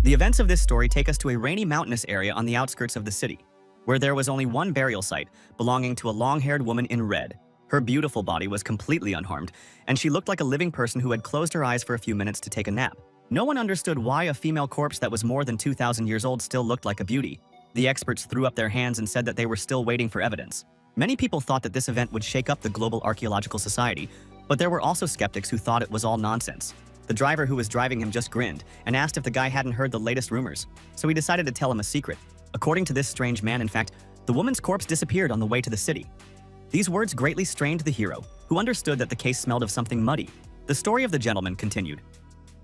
The events of this story take us to a rainy mountainous area on the outskirts of the city, where there was only one burial site belonging to a long-haired woman in red. Her beautiful body was completely unharmed, and she looked like a living person who had closed her eyes for a few minutes to take a nap. No one understood why a female corpse that was more than 2,000 years old still looked like a beauty. The experts threw up their hands and said that they were still waiting for evidence. Many people thought that this event would shake up the global archaeological society, but there were also skeptics who thought it was all nonsense. The driver who was driving him just grinned and asked if the guy hadn't heard the latest rumors, so he decided to tell him a secret. According to this strange man, in fact, the woman's corpse disappeared on the way to the city. These words greatly strained the hero, who understood that the case smelled of something muddy. The story of the gentleman continued.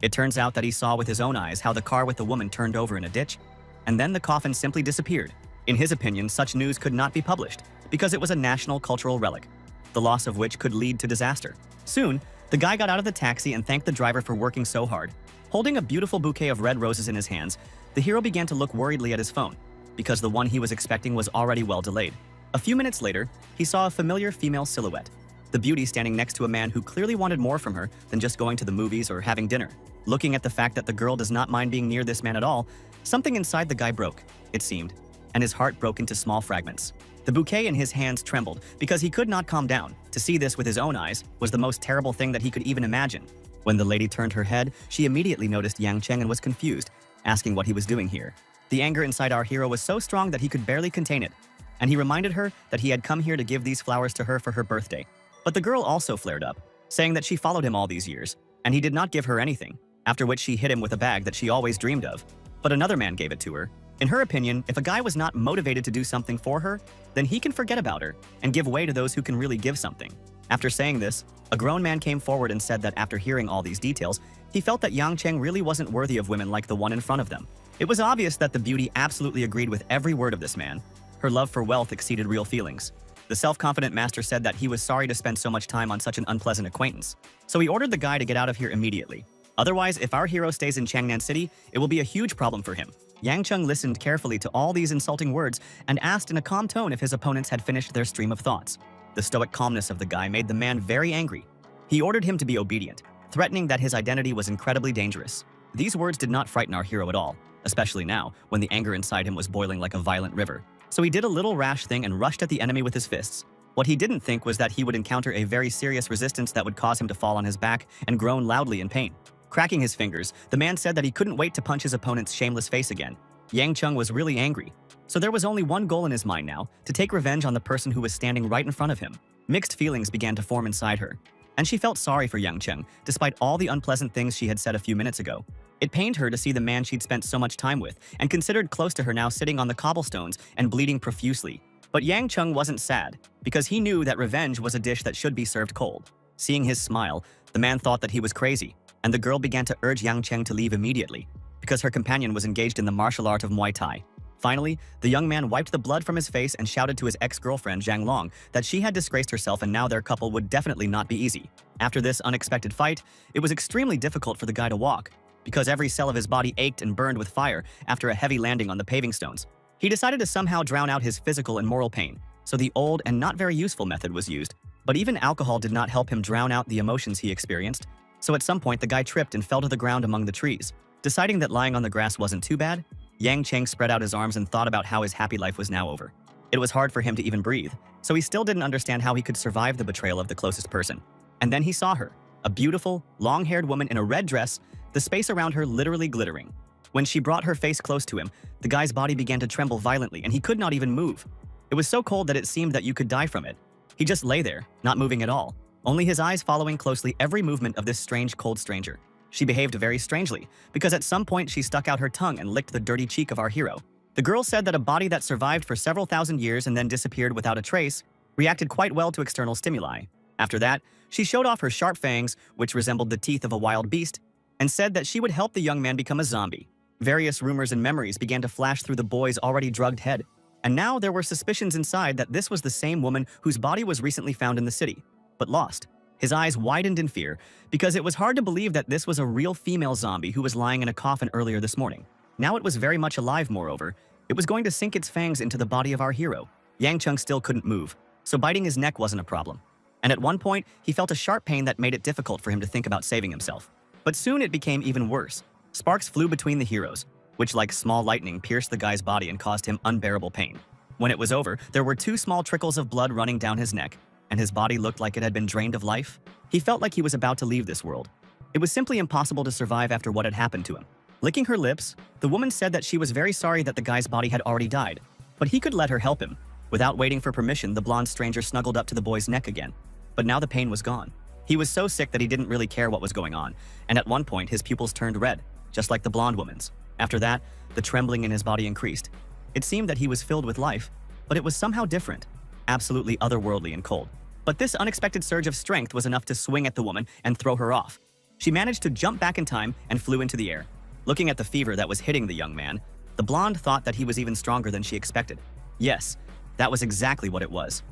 It turns out that he saw with his own eyes how the car with the woman turned over in a ditch, and then the coffin simply disappeared. In his opinion, such news could not be published because it was a national cultural relic, the loss of which could lead to disaster. Soon, the guy got out of the taxi and thanked the driver for working so hard. Holding a beautiful bouquet of red roses in his hands, the hero began to look worriedly at his phone, because the one he was expecting was already well delayed. A few minutes later, he saw a familiar female silhouette, the beauty standing next to a man who clearly wanted more from her than just going to the movies or having dinner. Looking at the fact that the girl does not mind being near this man at all, something inside the guy broke, it seemed, and his heart broke into small fragments. The bouquet in his hands trembled because he could not calm down. To see this with his own eyes was the most terrible thing that he could even imagine. When the lady turned her head, she immediately noticed Yang Cheng and was confused, asking what he was doing here. The anger inside our hero was so strong that he could barely contain it, and he reminded her that he had come here to give these flowers to her for her birthday. But the girl also flared up, saying that she followed him all these years, and he did not give her anything, after which she hit him with a bag that she always dreamed of. But another man gave it to her. In her opinion, if a guy was not motivated to do something for her, then he can forget about her and give way to those who can really give something. After saying this, a grown man came forward and said that after hearing all these details, he felt that Yang Cheng really wasn't worthy of women like the one in front of them. It was obvious that the beauty absolutely agreed with every word of this man. Her love for wealth exceeded real feelings. The self-confident master said that he was sorry to spend so much time on such an unpleasant acquaintance, so he ordered the guy to get out of here immediately. Otherwise, if our hero stays in Changnan City, it will be a huge problem for him. Yang Cheng listened carefully to all these insulting words and asked in a calm tone if his opponents had finished their stream of thoughts. The stoic calmness of the guy made the man very angry. He ordered him to be obedient, threatening that his identity was incredibly dangerous. These words did not frighten our hero at all, especially now, when the anger inside him was boiling like a violent river. So he did a little rash thing and rushed at the enemy with his fists. What he didn't think was that he would encounter a very serious resistance that would cause him to fall on his back and groan loudly in pain. Cracking his fingers, the man said that he couldn't wait to punch his opponent's shameless face again. Yang Cheng was really angry, so there was only one goal in his mind now, to take revenge on the person who was standing right in front of him. Mixed feelings began to form inside her, and she felt sorry for Yang Cheng, despite all the unpleasant things she had said a few minutes ago. It pained her to see the man she'd spent so much time with and considered close to her now sitting on the cobblestones and bleeding profusely. But Yang Cheng wasn't sad, because he knew that revenge was a dish that should be served cold. Seeing his smile, the man thought that he was crazy, and the girl began to urge Yang Cheng to leave immediately, because her companion was engaged in the martial art of Muay Thai. Finally, the young man wiped the blood from his face and shouted to his ex-girlfriend Zhang Long that she had disgraced herself and now their couple would definitely not be easy. After this unexpected fight, it was extremely difficult for the guy to walk, because every cell of his body ached and burned with fire after a heavy landing on the paving stones. He decided to somehow drown out his physical and moral pain, so the old and not very useful method was used. But even alcohol did not help him drown out the emotions he experienced, so at some point the guy tripped and fell to the ground among the trees. Deciding that lying on the grass wasn't too bad, Yang Cheng spread out his arms and thought about how his happy life was now over. It was hard for him to even breathe, so he still didn't understand how he could survive the betrayal of the closest person. And then he saw her, a beautiful, long-haired woman in a red dress, the space around her literally glittering. When she brought her face close to him, the guy's body began to tremble violently and he could not even move. It was so cold that it seemed that you could die from it. He just lay there, not moving at all, only his eyes following closely every movement of this strange, cold stranger. She behaved very strangely, because at some point she stuck out her tongue and licked the dirty cheek of our hero. The girl said that a body that survived for several thousand years and then disappeared without a trace reacted quite well to external stimuli. After that, she showed off her sharp fangs, which resembled the teeth of a wild beast, and said that she would help the young man become a zombie. Various rumors and memories began to flash through the boy's already drugged head, and now there were suspicions inside that this was the same woman whose body was recently found in the city, but lost. His eyes widened in fear, because it was hard to believe that this was a real female zombie who was lying in a coffin earlier this morning. Now it was very much alive, moreover. It was going to sink its fangs into the body of our hero. Yang Cheng still couldn't move, so biting his neck wasn't a problem. And at one point, he felt a sharp pain that made it difficult for him to think about saving himself. But soon it became even worse. Sparks flew between the heroes. which like small lightning pierced the guy's body and caused him unbearable pain. When it was over, there were 2 small trickles of blood running down his neck, and his body looked like it had been drained of life. He felt like he was about to leave this world. It was simply impossible to survive after what had happened to him. Licking her lips, the woman said that she was very sorry that the guy's body had already died, but he could let her help him. Without waiting for permission, the blonde stranger snuggled up to the boy's neck again. But now the pain was gone. He was so sick that he didn't really care what was going on, and at one point his pupils turned red, just like the blonde woman's. After that, the trembling in his body increased. It seemed that he was filled with life, but it was somehow different, absolutely otherworldly and cold. But this unexpected surge of strength was enough to swing at the woman and throw her off. She managed to jump back in time and flew into the air. Looking at the fever that was hitting the young man, the blonde thought that he was even stronger than she expected. Yes, that was exactly what it was.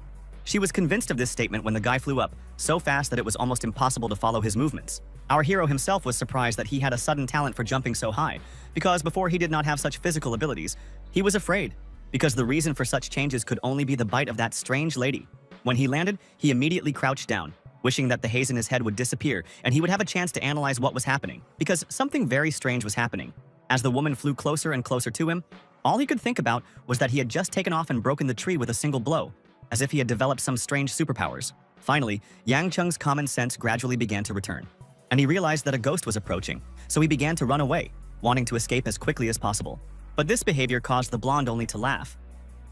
She was convinced of this statement when the guy flew up so fast that it was almost impossible to follow his movements. Our hero himself was surprised that he had a sudden talent for jumping so high, because before he did not have such physical abilities. He was afraid, because the reason for such changes could only be the bite of that strange lady. When he landed, he immediately crouched down, wishing that the haze in his head would disappear and he would have a chance to analyze what was happening, because something very strange was happening. As the woman flew closer and closer to him, all he could think about was that he had just taken off and broken the tree with a single blow, as if he had developed some strange superpowers. Finally, Yang Cheng's common sense gradually began to return, and he realized that a ghost was approaching, so he began to run away, wanting to escape as quickly as possible. But this behavior caused the blonde only to laugh.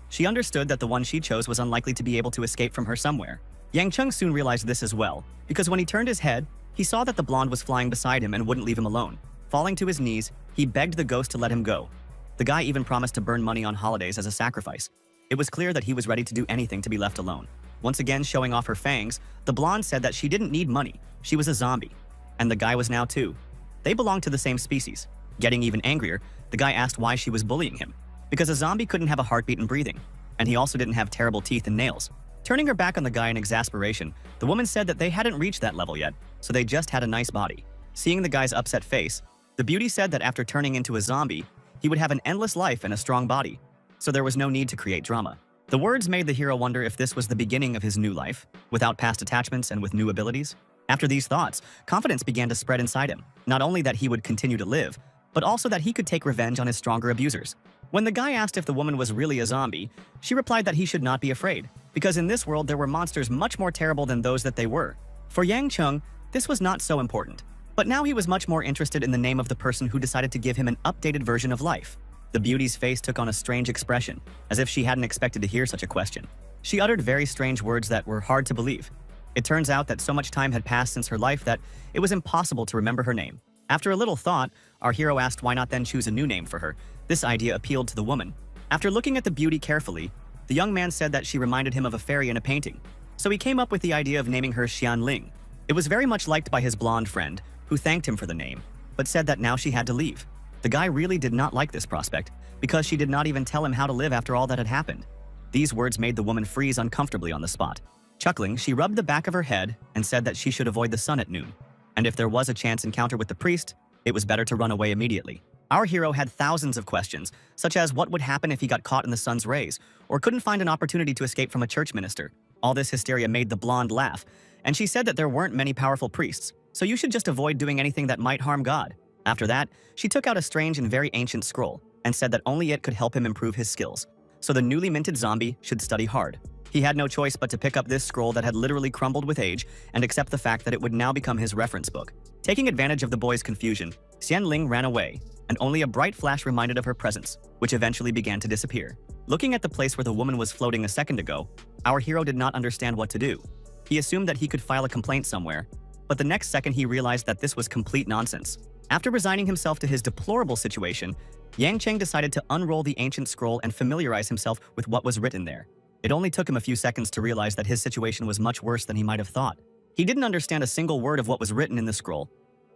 She understood that the one she chose was unlikely to be able to escape from her somewhere. Yang Cheng soon realized this as well, because when he turned his head, he saw that the blonde was flying beside him and wouldn't leave him alone. Falling to his knees, he begged the ghost to let him go. The guy even promised to burn money on holidays as a sacrifice. It was clear that he was ready to do anything to be left alone. Once again showing off her fangs, the blonde said that she didn't need money. She was a zombie. And the guy was now too. They belonged to the same species. Getting even angrier, the guy asked why she was bullying him. Because a zombie couldn't have a heartbeat and breathing, and he also didn't have terrible teeth and nails. Turning her back on the guy in exasperation, the woman said that they hadn't reached that level yet, so they just had a nice body. Seeing the guy's upset face, the beauty said that after turning into a zombie, he would have an endless life and a strong body, so there was no need to create drama. The words made the hero wonder if this was the beginning of his new life, without past attachments and with new abilities. After these thoughts, confidence began to spread inside him, not only that he would continue to live, but also that he could take revenge on his stronger abusers. When the guy asked if the woman was really a zombie, she replied that he should not be afraid, because in this world there were monsters much more terrible than those that they were. For Yang Cheng, this was not so important, but now he was much more interested in the name of the person who decided to give him an updated version of life. The beauty's face took on a strange expression, as if she hadn't expected to hear such a question. She uttered very strange words that were hard to believe. It turns out that so much time had passed since her life that it was impossible to remember her name. After a little thought, our hero asked why not then choose a new name for her. This idea appealed to the woman. After looking at the beauty carefully, the young man said that she reminded him of a fairy in a painting. So he came up with the idea of naming her Xian Ling. It was very much liked by his blonde friend, who thanked him for the name, but said that now she had to leave. The guy really did not like this prospect, because she did not even tell him how to live after all that had happened. These words made the woman freeze uncomfortably on the spot. Chuckling, she rubbed the back of her head and said that she should avoid the sun at noon, and if there was a chance encounter with the priest, it was better to run away immediately. Our hero had thousands of questions, such as what would happen if he got caught in the sun's rays, or couldn't find an opportunity to escape from a church minister. All this hysteria made the blonde laugh, and she said that there weren't many powerful priests, so you should just avoid doing anything that might harm God. After that, she took out a strange and very ancient scroll, and said that only it could help him improve his skills. So the newly minted zombie should study hard. He had no choice but to pick up this scroll that had literally crumbled with age and accept the fact that it would now become his reference book. Taking advantage of the boy's confusion, Xian Ling ran away, and only a bright flash reminded of her presence, which eventually began to disappear. Looking at the place where the woman was floating a second ago, our hero did not understand what to do. He assumed that he could file a complaint somewhere, but the next second he realized that this was complete nonsense. After resigning himself to his deplorable situation, Yang Cheng decided to unroll the ancient scroll and familiarize himself with what was written there. It only took him a few seconds to realize that his situation was much worse than he might have thought. He didn't understand a single word of what was written in the scroll,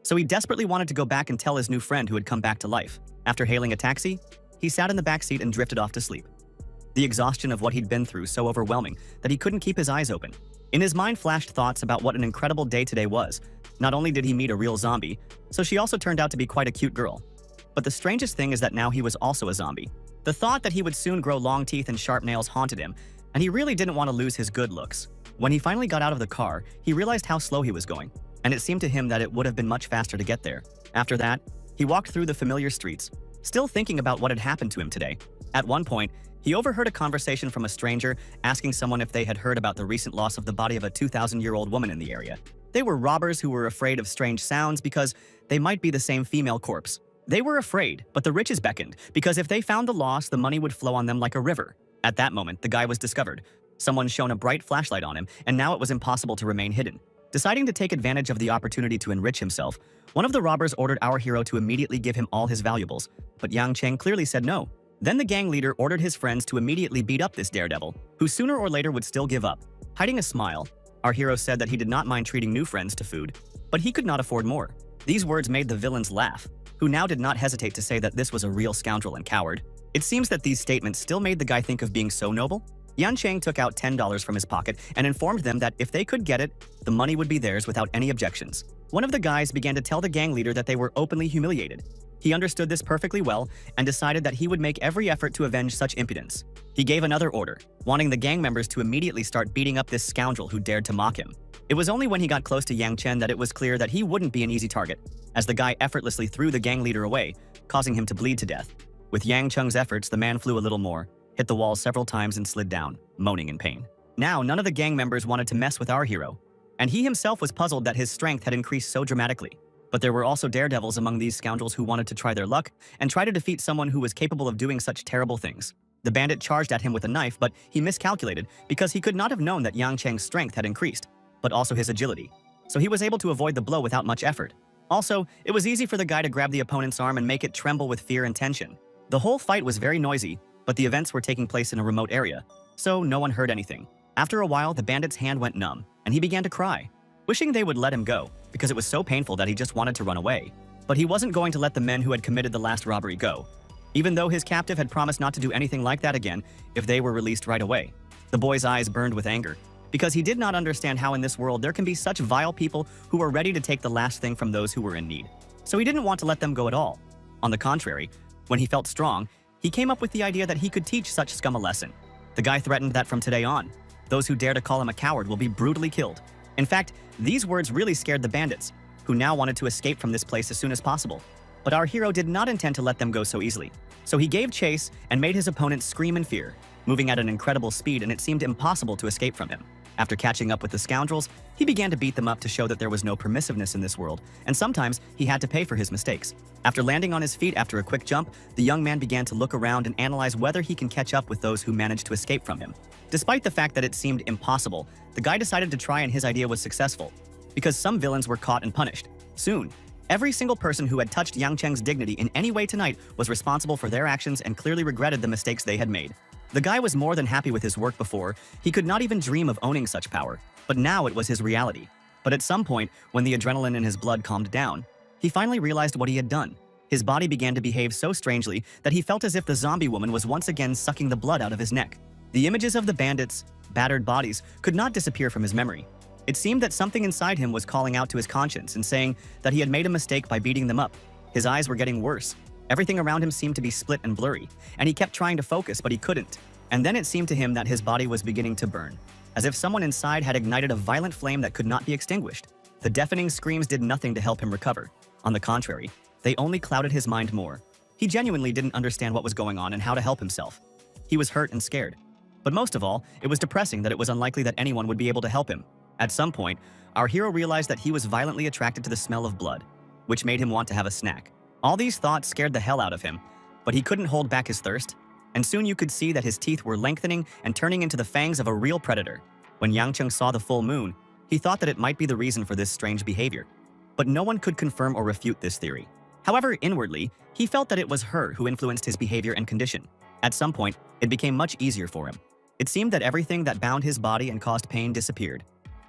so he desperately wanted to go back and tell his new friend who had come back to life. After hailing a taxi, he sat in the back seat and drifted off to sleep. The exhaustion of what he'd been through so overwhelming that he couldn't keep his eyes open. In his mind flashed thoughts about what an incredible day today was. Not only did he meet a real zombie, so she also turned out to be quite a cute girl. But the strangest thing is that now he was also a zombie. The thought that he would soon grow long teeth and sharp nails haunted him, and he really didn't want to lose his good looks. When he finally got out of the car, he realized how slow he was going, and it seemed to him that it would have been much faster to get there. After that, he walked through the familiar streets, still thinking about what had happened to him today. At one point, he overheard a conversation from a stranger asking someone if they had heard about the recent loss of the body of a 2,000-year-old woman in the area. They were robbers who were afraid of strange sounds because they might be the same female corpse. They were afraid, but the riches beckoned, because if they found the loss, the money would flow on them like a river. At that moment, the guy was discovered. Someone shone a bright flashlight on him, and now it was impossible to remain hidden. Deciding to take advantage of the opportunity to enrich himself, one of the robbers ordered our hero to immediately give him all his valuables, but Yang Cheng clearly said no. Then the gang leader ordered his friends to immediately beat up this daredevil, who sooner or later would still give up. Hiding a smile, our hero said that he did not mind treating new friends to food, but he could not afford more. These words made the villains laugh, who now did not hesitate to say that this was a real scoundrel and coward. It seems that these statements still made the guy think of being so noble. Yan Cheng took out $10 from his pocket and informed them that if they could get it, the money would be theirs without any objections. One of the guys began to tell the gang leader that they were openly humiliated. He understood this perfectly well and decided that he would make every effort to avenge such impudence. He gave another order, wanting the gang members to immediately start beating up this scoundrel who dared to mock him. It was only when he got close to Yang Chen that it was clear that he wouldn't be an easy target, as the guy effortlessly threw the gang leader away, causing him to bleed to death. With Yang Cheng's efforts, the man flew a little more, hit the wall several times and slid down, moaning in pain. Now, none of the gang members wanted to mess with our hero, and he himself was puzzled that his strength had increased so dramatically. But there were also daredevils among these scoundrels who wanted to try their luck and try to defeat someone who was capable of doing such terrible things. The bandit charged at him with a knife, but he miscalculated because he could not have known that Yang Cheng's strength had increased, but also his agility. So he was able to avoid the blow without much effort. Also, it was easy for the guy to grab the opponent's arm and make it tremble with fear and tension. The whole fight was very noisy, but the events were taking place in a remote area, so no one heard anything. After a while, the bandit's hand went numb, and he began to cry, wishing they would let him go, because it was so painful that he just wanted to run away. But he wasn't going to let the men who had committed the last robbery go, even though his captive had promised not to do anything like that again if they were released right away. The boy's eyes burned with anger, because he did not understand how in this world there can be such vile people who are ready to take the last thing from those who were in need. So he didn't want to let them go at all. On the contrary, when he felt strong, he came up with the idea that he could teach such scum a lesson. The guy threatened that from today on, those who dare to call him a coward will be brutally killed. In fact, these words really scared the bandits, who now wanted to escape from this place as soon as possible. But our hero did not intend to let them go so easily. So he gave chase and made his opponent scream in fear, moving at an incredible speed, and it seemed impossible to escape from him. After catching up with the scoundrels, he began to beat them up to show that there was no permissiveness in this world, and sometimes he had to pay for his mistakes. After landing on his feet after a quick jump, the young man began to look around and analyze whether he can catch up with those who managed to escape from him. Despite the fact that it seemed impossible, the guy decided to try, and his idea was successful, because some villains were caught and punished. Soon, every single person who had touched Yang Cheng's dignity in any way tonight was responsible for their actions and clearly regretted the mistakes they had made. The guy was more than happy with his work before. He could not even dream of owning such power, but now it was his reality. But at some point, when the adrenaline in his blood calmed down, he finally realized what he had done. His body began to behave so strangely that he felt as if the zombie woman was once again sucking the blood out of his neck. The images of the bandits' battered bodies could not disappear from his memory. It seemed that something inside him was calling out to his conscience and saying that he had made a mistake by beating them up. His eyes were getting worse. Everything around him seemed to be split and blurry, and he kept trying to focus, but he couldn't. And then it seemed to him that his body was beginning to burn, as if someone inside had ignited a violent flame that could not be extinguished. The deafening screams did nothing to help him recover. On the contrary, they only clouded his mind more. He genuinely didn't understand what was going on and how to help himself. He was hurt and scared. But most of all, it was depressing that it was unlikely that anyone would be able to help him. At some point, our hero realized that he was violently attracted to the smell of blood, which made him want to have a snack. All these thoughts scared the hell out of him, but he couldn't hold back his thirst, and soon you could see that his teeth were lengthening and turning into the fangs of a real predator. When Yang Cheng saw the full moon, he thought that it might be the reason for this strange behavior. But no one could confirm or refute this theory. However, inwardly, he felt that it was her who influenced his behavior and condition. At some point, it became much easier for him. It seemed that everything that bound his body and caused pain disappeared.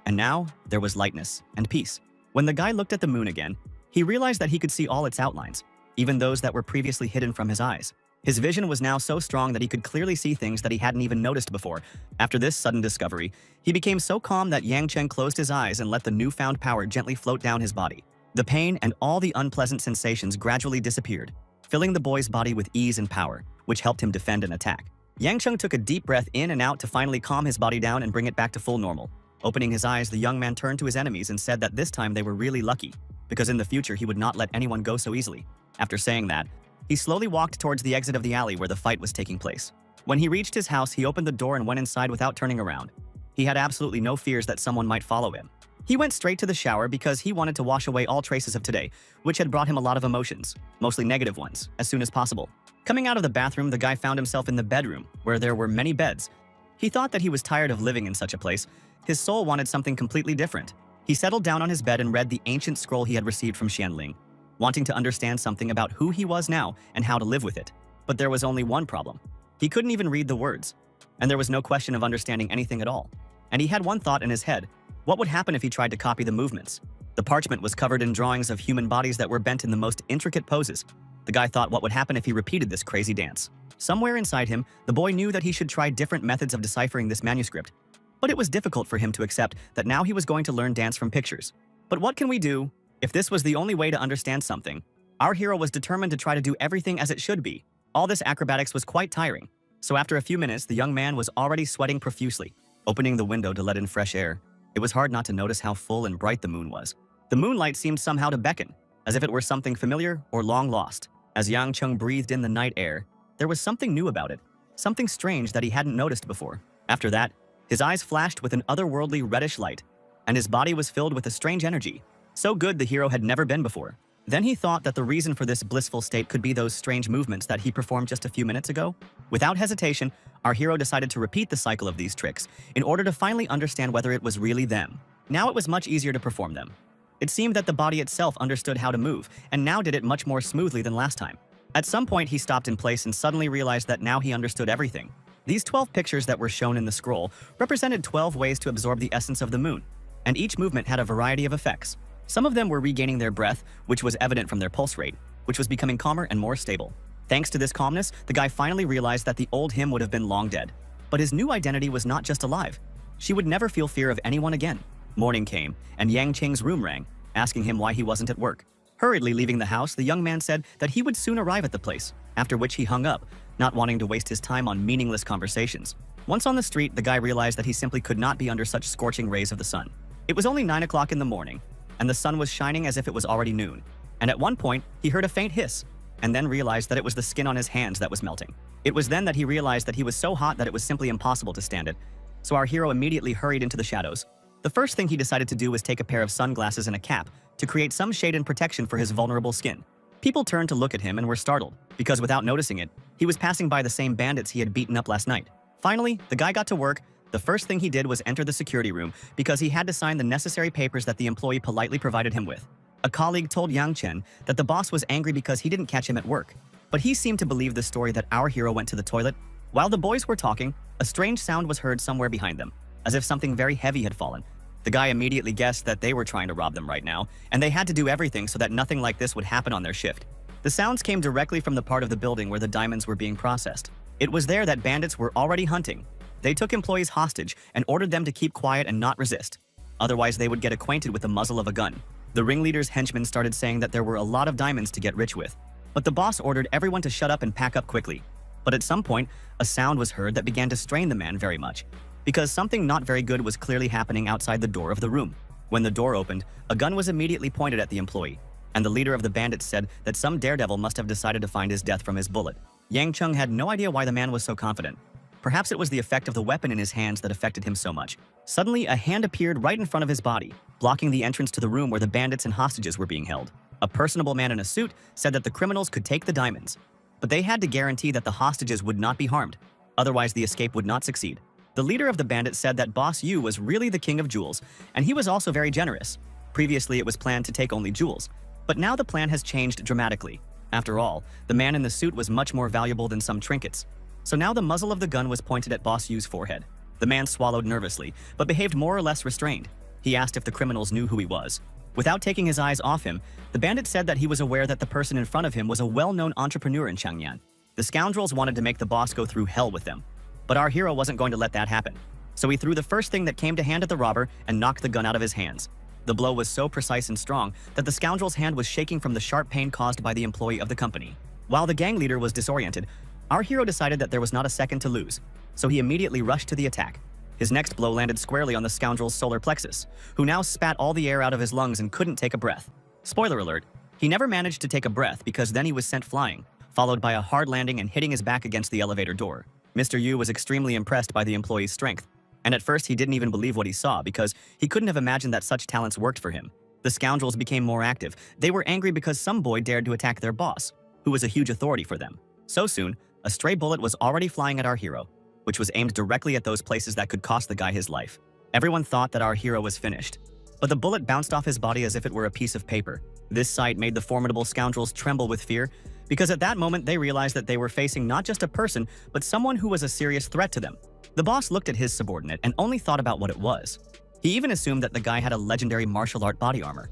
And now, there was lightness and peace. When the guy looked at the moon again, he realized that he could see all its outlines, even those that were previously hidden from his eyes. His vision was now so strong that he could clearly see things that he hadn't even noticed before. After this sudden discovery, he became so calm that Yang Cheng closed his eyes and let the newfound power gently float down his body. The pain and all the unpleasant sensations gradually disappeared, filling the boy's body with ease and power, which helped him defend and attack. Yang Cheng took a deep breath in and out to finally calm his body down and bring it back to full normal. Opening his eyes, the young man turned to his enemies and said that this time they were really lucky, because in the future he would not let anyone go so easily. After saying that, He slowly walked towards the exit of the alley where the fight was taking place. When he reached his house, he opened the door and went inside without turning around. He had absolutely no fears that someone might follow him. He went straight to the shower because he wanted to wash away all traces of today, which had brought him a lot of emotions, mostly negative ones, as soon as possible. Coming out of the bathroom, the guy found himself in the bedroom, where there were many beds. He thought that he was tired of living in such a place. His soul wanted something completely different. He settled down on his bed and read the ancient scroll he had received from Xianling, wanting to understand something about who he was now and how to live with it. But there was only one problem. He couldn't even read the words, and there was no question of understanding anything at all. And he had one thought in his head. What would happen if he tried to copy the movements? The parchment was covered in drawings of human bodies that were bent in the most intricate poses. The guy thought what would happen if he repeated this crazy dance. Somewhere inside him, the boy knew that he should try different methods of deciphering this manuscript. But it was difficult for him to accept that now he was going to learn dance from pictures. But what can we do? If this was the only way to understand something, our hero was determined to try to do everything as it should be. All this acrobatics was quite tiring. So after a few minutes, the young man was already sweating profusely, opening the window to let in fresh air. It was hard not to notice how full and bright the moon was. The moonlight seemed somehow to beckon, as if it were something familiar or long lost. As Yang Cheng breathed in the night air, there was something new about it, something strange that he hadn't noticed before. After that, his eyes flashed with an otherworldly reddish light, and his body was filled with a strange energy. So good the hero had never been before. Then he thought that the reason for this blissful state could be those strange movements that he performed just a few minutes ago. Without hesitation, our hero decided to repeat the cycle of these tricks in order to finally understand whether it was really them. Now it was much easier to perform them. It seemed that the body itself understood how to move, and now did it much more smoothly than last time. At some point, he stopped in place and suddenly realized that now he understood everything. These 12 pictures that were shown in the scroll represented 12 ways to absorb the essence of the moon, and each movement had a variety of effects. Some of them were regaining their breath, which was evident from their pulse rate, which was becoming calmer and more stable. Thanks to this calmness, the guy finally realized that the old him would have been long dead. But his new identity was not just alive. She would never feel fear of anyone again. Morning came, and Yang Cheng's room rang, asking him why he wasn't at work. Hurriedly leaving the house, the young man said that he would soon arrive at the place, after which he hung up, not wanting to waste his time on meaningless conversations. Once on the street, the guy realized that he simply could not be under such scorching rays of the sun. It was only 9 o'clock in the morning, and the sun was shining as if it was already noon. And at one point, he heard a faint hiss, and then realized that it was the skin on his hands that was melting. It was then that he realized that he was so hot that it was simply impossible to stand it. So our hero immediately hurried into the shadows. The first thing he decided to do was take a pair of sunglasses and a cap to create some shade and protection for his vulnerable skin. People turned to look at him and were startled, because without noticing it, he was passing by the same bandits he had beaten up last night. Finally, the guy got to work. The first thing he did was enter the security room because he had to sign the necessary papers that the employee politely provided him with. A colleague told Yang Chen that the boss was angry because he didn't catch him at work, but he seemed to believe the story that our hero went to the toilet. While the boys were talking, a strange sound was heard somewhere behind them, as if something very heavy had fallen. The guy immediately guessed that they were trying to rob them right now, and they had to do everything so that nothing like this would happen on their shift. The sounds came directly from the part of the building where the diamonds were being processed. It was there that bandits were already hunting. They took employees hostage and ordered them to keep quiet and not resist. Otherwise, they would get acquainted with the muzzle of a gun. The ringleader's henchmen started saying that there were a lot of diamonds to get rich with. But the boss ordered everyone to shut up and pack up quickly. But at some point, a sound was heard that began to strain the man very much, because something not very good was clearly happening outside the door of the room. When the door opened, a gun was immediately pointed at the employee, and the leader of the bandits said that some daredevil must have decided to find his death from his bullet. Yang Cheng had no idea why the man was so confident. Perhaps it was the effect of the weapon in his hands that affected him so much. Suddenly, a hand appeared right in front of his body, blocking the entrance to the room where the bandits and hostages were being held. A personable man in a suit said that the criminals could take the diamonds, but they had to guarantee that the hostages would not be harmed. Otherwise, the escape would not succeed. The leader of the bandits said that Boss Yu was really the king of jewels, and he was also very generous. Previously, it was planned to take only jewels, but now the plan has changed dramatically. After all, the man in the suit was much more valuable than some trinkets. So now the muzzle of the gun was pointed at Boss Yu's forehead. The man swallowed nervously, but behaved more or less restrained. He asked if the criminals knew who he was. Without taking his eyes off him, the bandit said that he was aware that the person in front of him was a well-known entrepreneur in Chang'an. The scoundrels wanted to make the boss go through hell with them. But our hero wasn't going to let that happen. So he threw the first thing that came to hand at the robber and knocked the gun out of his hands. The blow was so precise and strong that the scoundrel's hand was shaking from the sharp pain caused by the employee of the company. While the gang leader was disoriented, our hero decided that there was not a second to lose, so he immediately rushed to the attack. His next blow landed squarely on the scoundrel's solar plexus, who now spat all the air out of his lungs and couldn't take a breath. Spoiler alert, he never managed to take a breath because then he was sent flying, followed by a hard landing and hitting his back against the elevator door. Mr. Yu was extremely impressed by the employee's strength, and at first he didn't even believe what he saw because he couldn't have imagined that such talents worked for him. The scoundrels became more active. They were angry because some boy dared to attack their boss, who was a huge authority for them. So soon, a stray bullet was already flying at our hero, which was aimed directly at those places that could cost the guy his life. Everyone thought that our hero was finished, but the bullet bounced off his body as if it were a piece of paper. This sight made the formidable scoundrels tremble with fear, because at that moment they realized that they were facing not just a person, but someone who was a serious threat to them. The boss looked at his subordinate and only thought about what it was. He even assumed that the guy had a legendary martial art body armor.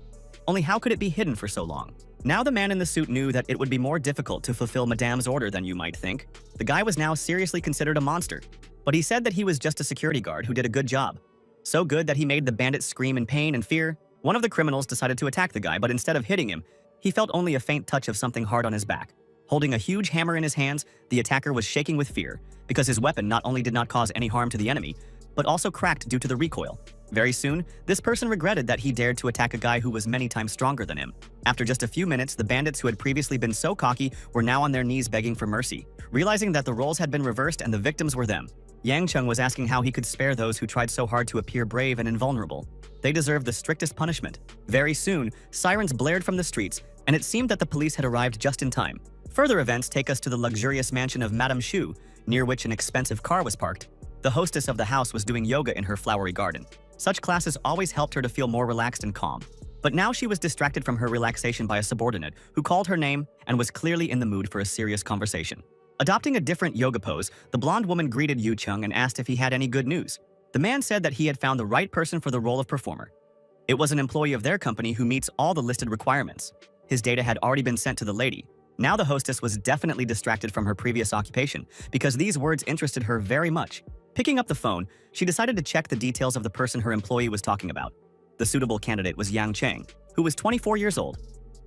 Only how could it be hidden for so long? Now the man in the suit knew that it would be more difficult to fulfill Madame's order than you might think. The guy was now seriously considered a monster, but he said that he was just a security guard who did a good job. So good that he made the bandits scream in pain and fear. One of the criminals decided to attack the guy, but instead of hitting him, he felt only a faint touch of something hard on his back. Holding a huge hammer in his hands, the attacker was shaking with fear, because his weapon not only did not cause any harm to the enemy, but also cracked due to the recoil. Very soon, this person regretted that he dared to attack a guy who was many times stronger than him. After just a few minutes, the bandits who had previously been so cocky were now on their knees begging for mercy, realizing that the roles had been reversed and the victims were them. Yang Chung was asking how he could spare those who tried so hard to appear brave and invulnerable. They deserved the strictest punishment. Very soon, sirens blared from the streets, and it seemed that the police had arrived just in time. Further events take us to the luxurious mansion of Madame Shu, near which an expensive car was parked. The hostess of the house was doing yoga in her flowery garden. Such classes always helped her to feel more relaxed and calm. But now she was distracted from her relaxation by a subordinate who called her name and was clearly in the mood for a serious conversation. Adopting a different yoga pose, the blonde woman greeted Yu Chung and asked if he had any good news. The man said that he had found the right person for the role of performer. It was an employee of their company who meets all the listed requirements. His data had already been sent to the lady. Now the hostess was definitely distracted from her previous occupation because these words interested her very much. Picking up the phone, she decided to check the details of the person her employee was talking about. The suitable candidate was Yang Cheng, who was 24 years old.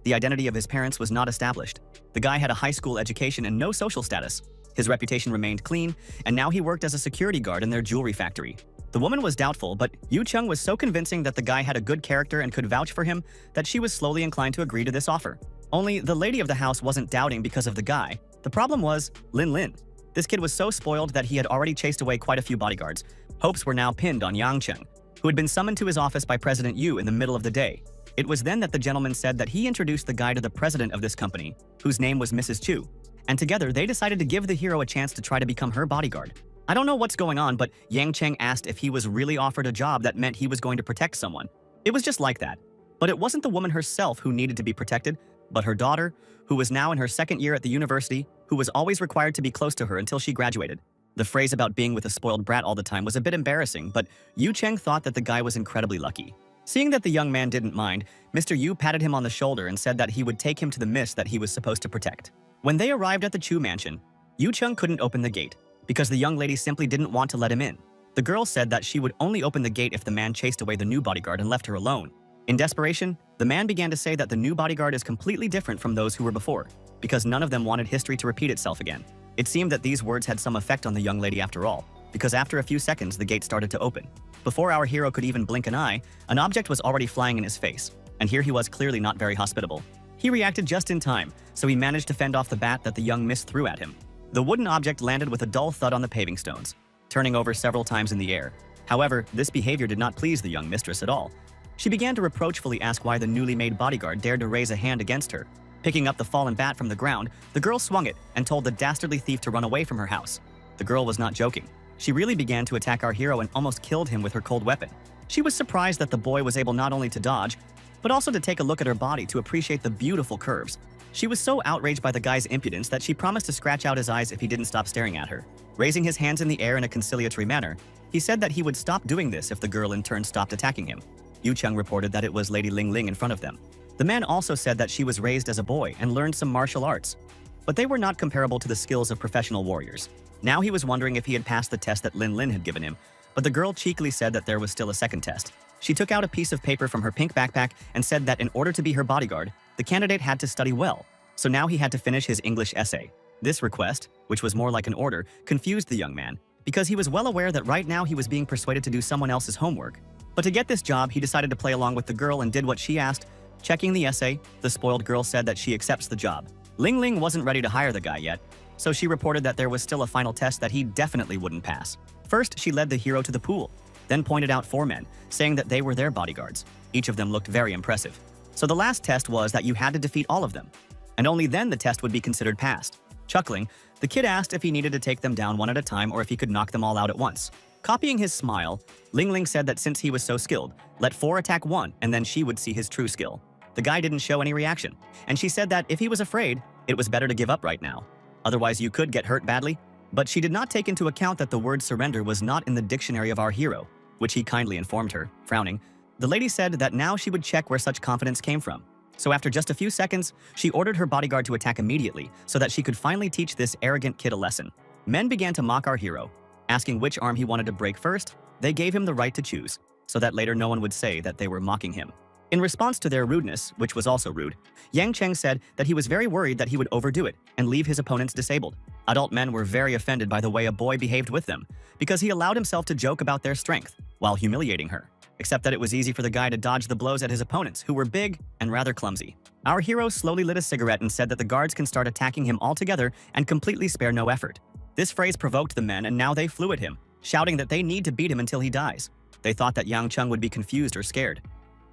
The identity of his parents was not established. The guy had a high school education and no social status. His reputation remained clean, and now he worked as a security guard in their jewelry factory. The woman was doubtful, but Yu Chung was so convincing that the guy had a good character and could vouch for him that she was slowly inclined to agree to this offer. Only the lady of the house wasn't doubting because of the guy. The problem was Lin Lin. This kid was so spoiled that he had already chased away quite a few bodyguards. Hopes were now pinned on Yang Cheng, who had been summoned to his office by President Yu in the middle of the day. It was then that the gentleman said that he introduced the guy to the president of this company, whose name was Mrs. Chu, and together they decided to give the hero a chance to try to become her bodyguard. I don't know what's going on, but Yang Cheng asked if he was really offered a job that meant he was going to protect someone. It was just like that. But it wasn't the woman herself who needed to be protected, but her daughter, who was now in her second year at the university, who was always required to be close to her until she graduated. The phrase about being with a spoiled brat all the time was a bit embarrassing, but Yu Cheng thought that the guy was incredibly lucky. Seeing that the young man didn't mind, Mr. Yu patted him on the shoulder and said that he would take him to the mist that he was supposed to protect. When they arrived at the Chu mansion, Yu Cheng couldn't open the gate because the young lady simply didn't want to let him in. The girl said that she would only open the gate if the man chased away the new bodyguard and left her alone. In desperation, the man began to say that the new bodyguard is completely different from those who were before, because none of them wanted history to repeat itself again. It seemed that these words had some effect on the young lady after all, because after a few seconds the gate started to open. Before our hero could even blink an eye, an object was already flying in his face, and here he was clearly not very hospitable. He reacted just in time, so he managed to fend off the bat that the young miss threw at him. The wooden object landed with a dull thud on the paving stones, turning over several times in the air. However, this behavior did not please the young mistress at all. She began to reproachfully ask why the newly made bodyguard dared to raise a hand against her. Picking up the fallen bat from the ground, the girl swung it and told the dastardly thief to run away from her house. The girl was not joking. She really began to attack our hero and almost killed him with her cold weapon. She was surprised that the boy was able not only to dodge, but also to take a look at her body to appreciate the beautiful curves. She was so outraged by the guy's impudence that she promised to scratch out his eyes if he didn't stop staring at her. Raising his hands in the air in a conciliatory manner, he said that he would stop doing this if the girl in turn stopped attacking him. Yu Chung reported that it was Lady Ling Ling in front of them. The man also said that she was raised as a boy and learned some martial arts, but they were not comparable to the skills of professional warriors. Now he was wondering if he had passed the test that Lin Lin had given him, but the girl cheekily said that there was still a second test. She took out a piece of paper from her pink backpack and said that in order to be her bodyguard, the candidate had to study well, so now he had to finish his English essay. This request, which was more like an order, confused the young man, because he was well aware that right now he was being persuaded to do someone else's homework. But to get this job, he decided to play along with the girl and did what she asked. Checking the essay, the spoiled girl said that she accepts the job. Ling Ling wasn't ready to hire the guy yet, so she reported that there was still a final test that he definitely wouldn't pass. First, she led the hero to the pool, then pointed out 4 men, saying that they were their bodyguards. Each of them looked very impressive. So the last test was that you had to defeat all of them, and only then the test would be considered passed. Chuckling, the kid asked if he needed to take them down one at a time or if he could knock them all out at once. Copying his smile, Ling Ling said that since he was so skilled, let 4 attack 1 and then she would see his true skill. The guy didn't show any reaction, and she said that if he was afraid, it was better to give up right now. Otherwise you could get hurt badly. But she did not take into account that the word surrender was not in the dictionary of our hero, which he kindly informed her, frowning. The lady said that now she would check where such confidence came from. So after just a few seconds, she ordered her bodyguard to attack immediately so that she could finally teach this arrogant kid a lesson. Men began to mock our hero, asking which arm he wanted to break first. They gave him the right to choose, so that later no one would say that they were mocking him. In response to their rudeness, which was also rude, Yang Cheng said that he was very worried that he would overdo it and leave his opponents disabled. Adult men were very offended by the way a boy behaved with them, because he allowed himself to joke about their strength while humiliating her, except that it was easy for the guy to dodge the blows at his opponents, who were big and rather clumsy. Our hero slowly lit a cigarette and said that the guards can start attacking him altogether and completely spare no effort. This phrase provoked the men, and now they flew at him, shouting that they need to beat him until he dies. They thought that Yang Cheng would be confused or scared.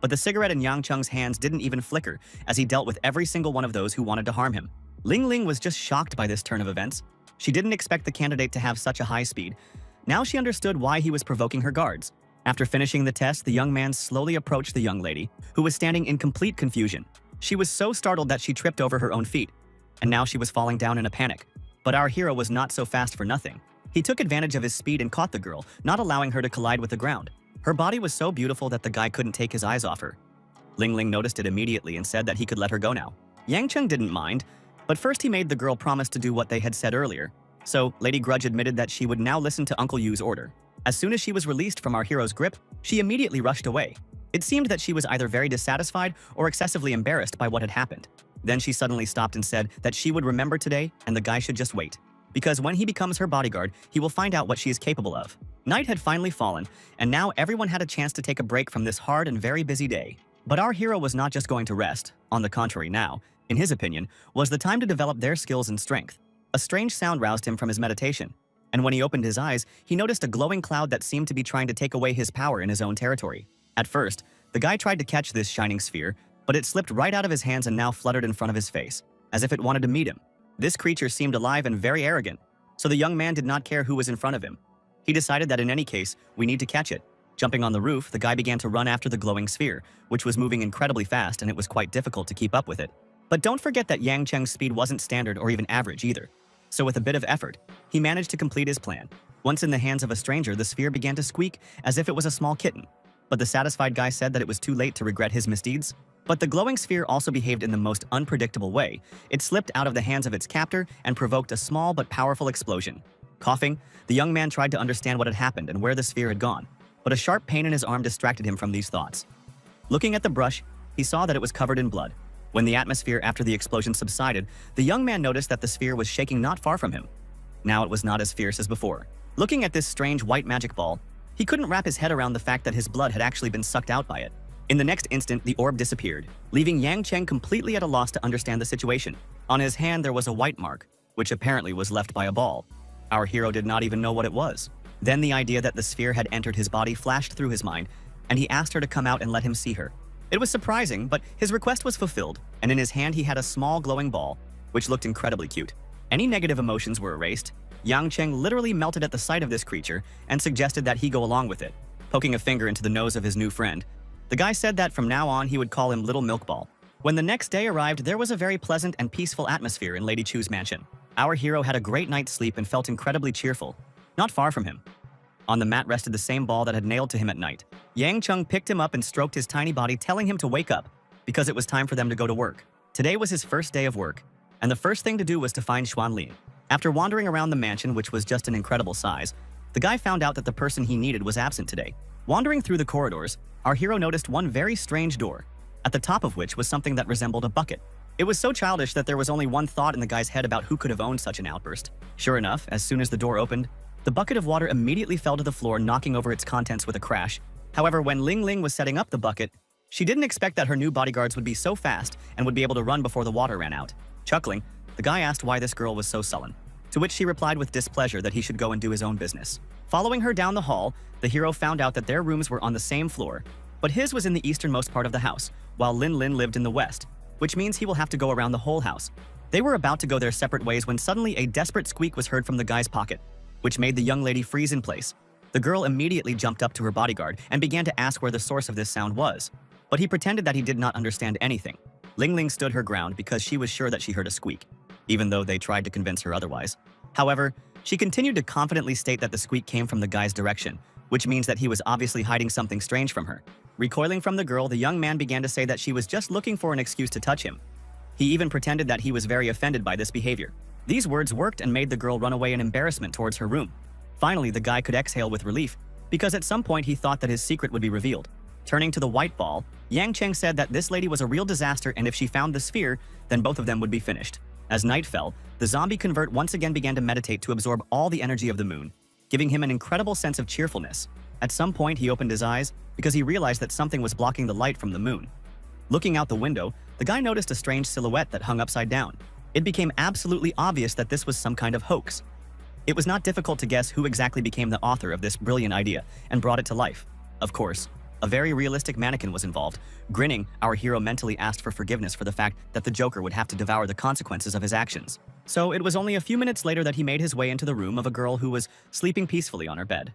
But the cigarette in Yang Cheng's hands didn't even flicker as he dealt with every single one of those who wanted to harm him. Ling Ling was just shocked by this turn of events. She didn't expect the candidate to have such a high speed. Now she understood why he was provoking her guards. After finishing the test, the young man slowly approached the young lady, who was standing in complete confusion. She was so startled that she tripped over her own feet, and now she was falling down in a panic. But our hero was not so fast for nothing. He took advantage of his speed and caught the girl, not allowing her to collide with the ground. Her body was so beautiful that the guy couldn't take his eyes off her. Ling Ling noticed it immediately and said that he could let her go now. Yang Cheng didn't mind, but first he made the girl promise to do what they had said earlier. So Lady Grudge admitted that she would now listen to Uncle Yu's order. As soon as she was released from our hero's grip, she immediately rushed away. It seemed that she was either very dissatisfied or excessively embarrassed by what had happened. Then she suddenly stopped and said that she would remember today and the guy should just wait, because when he becomes her bodyguard, he will find out what she is capable of. Night had finally fallen, and now everyone had a chance to take a break from this hard and very busy day. But our hero was not just going to rest. On the contrary, now, in his opinion, was the time to develop their skills and strength. A strange sound roused him from his meditation, and when he opened his eyes, he noticed a glowing cloud that seemed to be trying to take away his power in his own territory. At first, the guy tried to catch this shining sphere, but it slipped right out of his hands and now fluttered in front of his face, as if it wanted to meet him. This creature seemed alive and very arrogant, so the young man did not care who was in front of him. He decided that in any case, we need to catch it. Jumping on the roof, the guy began to run after the glowing sphere, which was moving incredibly fast and it was quite difficult to keep up with it. But don't forget that Yang Cheng's speed wasn't standard or even average either. So with a bit of effort, he managed to complete his plan. Once in the hands of a stranger, the sphere began to squeak as if it was a small kitten. But the satisfied guy said that it was too late to regret his misdeeds. But the glowing sphere also behaved in the most unpredictable way. It slipped out of the hands of its captor and provoked a small but powerful explosion. Coughing, the young man tried to understand what had happened and where the sphere had gone, but a sharp pain in his arm distracted him from these thoughts. Looking at the brush, he saw that it was covered in blood. When the atmosphere after the explosion subsided, the young man noticed that the sphere was shaking not far from him. Now it was not as fierce as before. Looking at this strange white magic ball, he couldn't wrap his head around the fact that his blood had actually been sucked out by it. In the next instant, the orb disappeared, leaving Yang Cheng completely at a loss to understand the situation. On his hand there was a white mark, which apparently was left by a ball. Our hero did not even know what it was. Then the idea that the sphere had entered his body flashed through his mind, and he asked her to come out and let him see her. It was surprising, but his request was fulfilled, and in his hand he had a small glowing ball, which looked incredibly cute. Any negative emotions were erased. Yang Cheng literally melted at the sight of this creature and suggested that he go along with it, poking a finger into the nose of his new friend. The guy said that from now on he would call him Little Milk Ball. When the next day arrived, there was a very pleasant and peaceful atmosphere in Lady Chu's mansion. Our hero had a great night's sleep and felt incredibly cheerful. Not far from him, on the mat rested the same ball that had nailed to him at night. Yang Cheng picked him up and stroked his tiny body, telling him to wake up, because it was time for them to go to work. Today was his first day of work, and the first thing to do was to find Xuan Lin. After wandering around the mansion, which was just an incredible size, the guy found out that the person he needed was absent today. Wandering through the corridors, our hero noticed one very strange door, at the top of which was something that resembled a bucket. It was so childish that there was only one thought in the guy's head about who could have owned such an outburst. Sure enough, as soon as the door opened, the bucket of water immediately fell to the floor, knocking over its contents with a crash. However, when Ling Ling was setting up the bucket, she didn't expect that her new bodyguards would be so fast and would be able to run before the water ran out. Chuckling, the guy asked why this girl was so sullen, to which she replied with displeasure that he should go and do his own business. Following her down the hall, the hero found out that their rooms were on the same floor, but his was in the easternmost part of the house, while Lin Lin lived in the west, which means he will have to go around the whole house. They were about to go their separate ways when suddenly a desperate squeak was heard from the guy's pocket, which made the young lady freeze in place. The girl immediately jumped up to her bodyguard and began to ask where the source of this sound was, but he pretended that he did not understand anything. Ling Ling stood her ground because she was sure that she heard a squeak, even though they tried to convince her otherwise. However, she continued to confidently state that the squeak came from the guy's direction, which means that he was obviously hiding something strange from her. Recoiling from the girl, the young man began to say that she was just looking for an excuse to touch him. He even pretended that he was very offended by this behavior. These words worked and made the girl run away in embarrassment towards her room. Finally, the guy could exhale with relief, because at some point he thought that his secret would be revealed. Turning to the white ball, Yang Cheng said that this lady was a real disaster and if she found the sphere, then both of them would be finished. As night fell, the zombie convert once again began to meditate to absorb all the energy of the moon, giving him an incredible sense of cheerfulness. At some point, he opened his eyes because he realized that something was blocking the light from the moon. Looking out the window, the guy noticed a strange silhouette that hung upside down. It became absolutely obvious that this was some kind of hoax. It was not difficult to guess who exactly became the author of this brilliant idea and brought it to life. Of course, a very realistic mannequin was involved. Grinning, our hero mentally asked for forgiveness for the fact that the Joker would have to devour the consequences of his actions. So it was only a few minutes later that he made his way into the room of a girl who was sleeping peacefully on her bed.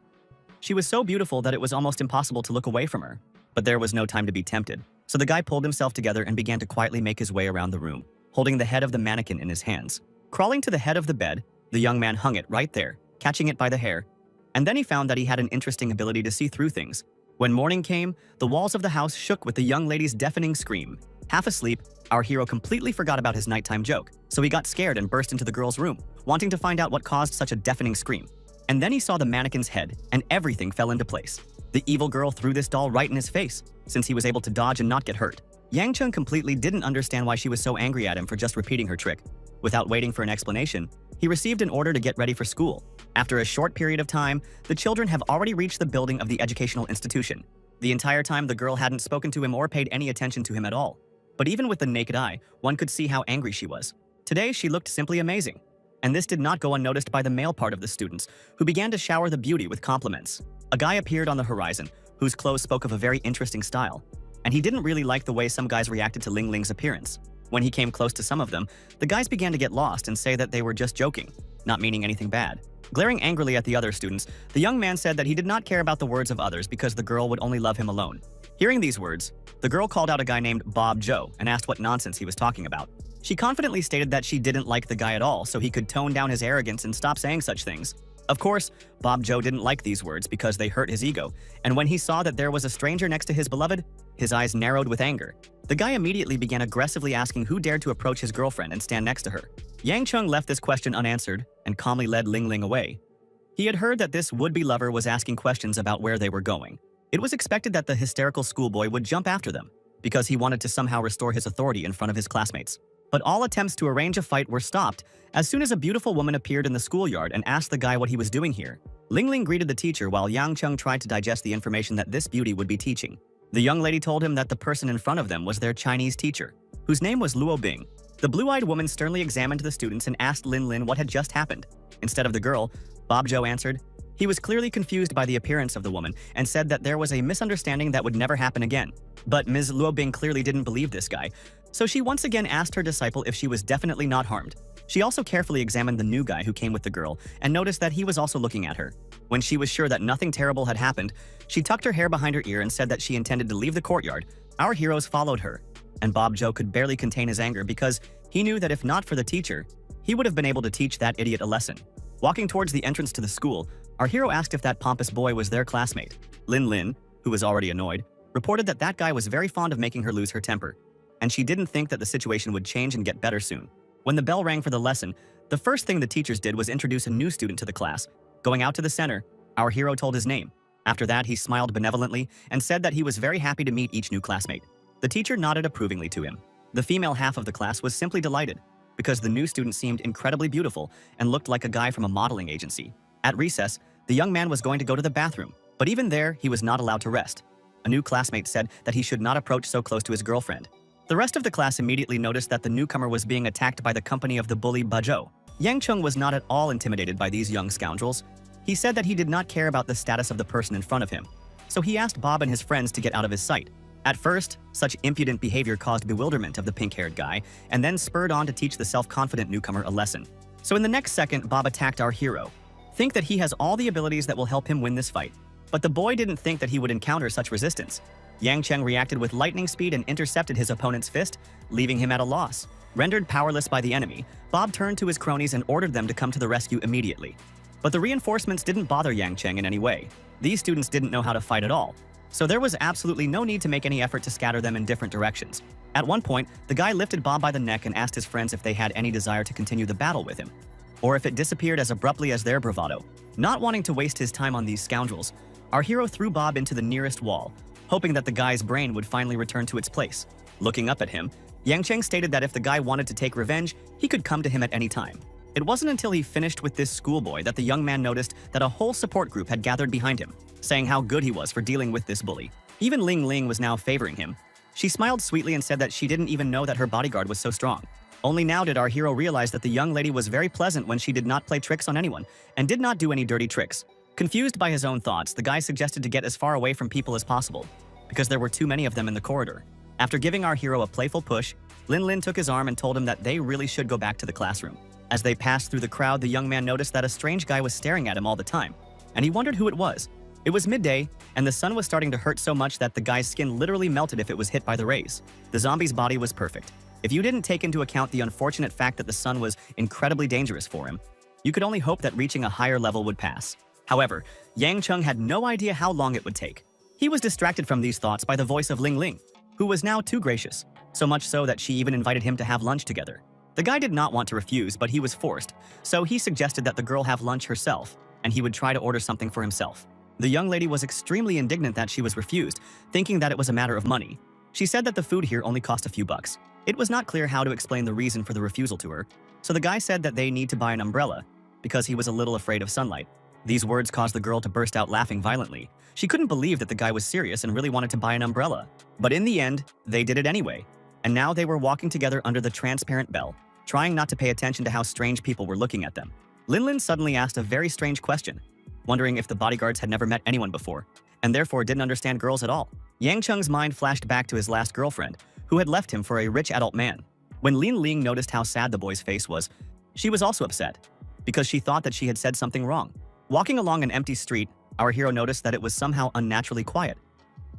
She was so beautiful that it was almost impossible to look away from her, but there was no time to be tempted. So the guy pulled himself together and began to quietly make his way around the room, holding the head of the mannequin in his hands. Crawling to the head of the bed, the young man hung it right there, catching it by the hair. And then he found that he had an interesting ability to see through things. When morning came, the walls of the house shook with the young lady's deafening scream. Half asleep, our hero completely forgot about his nighttime joke, so he got scared and burst into the girl's room, wanting to find out what caused such a deafening scream. And then he saw the mannequin's head, and everything fell into place. The evil girl threw this doll right in his face, since he was able to dodge and not get hurt. Yang Cheng completely didn't understand why she was so angry at him for just repeating her trick. Without waiting for an explanation, he received an order to get ready for school. After a short period of time, the children have already reached the building of the educational institution. The entire time, the girl hadn't spoken to him or paid any attention to him at all. But even with the naked eye, one could see how angry she was. Today, she looked simply amazing. And this did not go unnoticed by the male part of the students, who began to shower the beauty with compliments. A guy appeared on the horizon, whose clothes spoke of a very interesting style. And he didn't really like the way some guys reacted to Ling Ling's appearance. When he came close to some of them, the guys began to get lost and say that they were just joking, not meaning anything bad. Glaring angrily at the other students, the young man said that he did not care about the words of others because the girl would only love him alone. Hearing these words, the girl called out a guy named Bob Joe and asked what nonsense he was talking about. She confidently stated that she didn't like the guy at all, so he could tone down his arrogance and stop saying such things. Of course, Bob Joe didn't like these words because they hurt his ego, and when he saw that there was a stranger next to his beloved, his eyes narrowed with anger. The guy immediately began aggressively asking who dared to approach his girlfriend and stand next to her. Yang Cheng left this question unanswered and calmly led Ling Ling away. He had heard that this would-be lover was asking questions about where they were going. It was expected that the hysterical schoolboy would jump after them, because he wanted to somehow restore his authority in front of his classmates. But all attempts to arrange a fight were stopped as soon as a beautiful woman appeared in the schoolyard and asked the guy what he was doing here. Ling Ling greeted the teacher while Yang Cheng tried to digest the information that this beauty would be teaching. The young lady told him that the person in front of them was their Chinese teacher, whose name was Luo Bing. The blue-eyed woman sternly examined the students and asked Lin Lin what had just happened. Instead of the girl, Bob Joe answered. He was clearly confused by the appearance of the woman and said that there was a misunderstanding that would never happen again. But Ms. Luo Bing clearly didn't believe this guy, so she once again asked her disciple if she was definitely not harmed. She also carefully examined the new guy who came with the girl and noticed that he was also looking at her. When she was sure that nothing terrible had happened, she tucked her hair behind her ear and said that she intended to leave the courtyard. Our heroes followed her, and Bob Joe could barely contain his anger because he knew that if not for the teacher, he would have been able to teach that idiot a lesson. Walking towards the entrance to the school, our hero asked if that pompous boy was their classmate. Lin Lin, who was already annoyed, reported that that guy was very fond of making her lose her temper, and she didn't think that the situation would change and get better soon. When the bell rang for the lesson, the first thing the teachers did was introduce a new student to the class. Going out to the center, our hero told his name. After that, he smiled benevolently and said that he was very happy to meet each new classmate. The teacher nodded approvingly to him. The female half of the class was simply delighted, because the new student seemed incredibly beautiful and looked like a guy from a modeling agency. At recess, the young man was going to go to the bathroom, but even there, he was not allowed to rest. A new classmate said that he should not approach so close to his girlfriend. The rest of the class immediately noticed that the newcomer was being attacked by the company of the bully Bajou. Yang Chung was not at all intimidated by these young scoundrels. He said that he did not care about the status of the person in front of him, so he asked Bob and his friends to get out of his sight. At first, such impudent behavior caused bewilderment of the pink-haired guy, and then spurred on to teach the self-confident newcomer a lesson. So in the next second, Bob attacked our hero. Think that he has all the abilities that will help him win this fight. But the boy didn't think that he would encounter such resistance. Yang Cheng reacted with lightning speed and intercepted his opponent's fist, leaving him at a loss. Rendered powerless by the enemy, Bob turned to his cronies and ordered them to come to the rescue immediately. But the reinforcements didn't bother Yang Cheng in any way. These students didn't know how to fight at all, so there was absolutely no need to make any effort to scatter them in different directions. At one point, the guy lifted Bob by the neck and asked his friends if they had any desire to continue the battle with him, or if it disappeared as abruptly as their bravado. Not wanting to waste his time on these scoundrels, our hero threw Bob into the nearest wall, hoping that the guy's brain would finally return to its place. Looking up at him, Yang Cheng stated that if the guy wanted to take revenge, he could come to him at any time. It wasn't until he finished with this schoolboy that the young man noticed that a whole support group had gathered behind him, saying how good he was for dealing with this bully. Even Ling Ling was now favoring him. She smiled sweetly and said that she didn't even know that her bodyguard was so strong. Only now did our hero realize that the young lady was very pleasant when she did not play tricks on anyone and did not do any dirty tricks. Confused by his own thoughts, the guy suggested to get as far away from people as possible, because there were too many of them in the corridor. After giving our hero a playful push, Lin Lin took his arm and told him that they really should go back to the classroom. As they passed through the crowd, the young man noticed that a strange guy was staring at him all the time, and he wondered who it was. It was midday, and the sun was starting to hurt so much that the guy's skin literally melted if it was hit by the rays. The zombie's body was perfect. If you didn't take into account the unfortunate fact that the sun was incredibly dangerous for him, you could only hope that reaching a higher level would pass. However, Yang Chung had no idea how long it would take. He was distracted from these thoughts by the voice of Ling Ling, who was now too gracious, so much so that she even invited him to have lunch together. The guy did not want to refuse, but he was forced, so he suggested that the girl have lunch herself, and he would try to order something for himself. The young lady was extremely indignant that she was refused, thinking that it was a matter of money. She said that the food here only cost a few bucks. It was not clear how to explain the reason for the refusal to her, so the guy said that they need to buy an umbrella, because he was a little afraid of sunlight. These words caused the girl to burst out laughing violently. She couldn't believe that the guy was serious and really wanted to buy an umbrella. But in the end, they did it anyway. And now they were walking together under the transparent bell, trying not to pay attention to how strange people were looking at them. Lin Lin suddenly asked a very strange question, wondering if the bodyguards had never met anyone before, and therefore didn't understand girls at all. Yang Chung's mind flashed back to his last girlfriend, who had left him for a rich adult man. When Lin Ling noticed how sad the boy's face was, she was also upset, because she thought that she had said something wrong. Walking along an empty street, our hero noticed that it was somehow unnaturally quiet.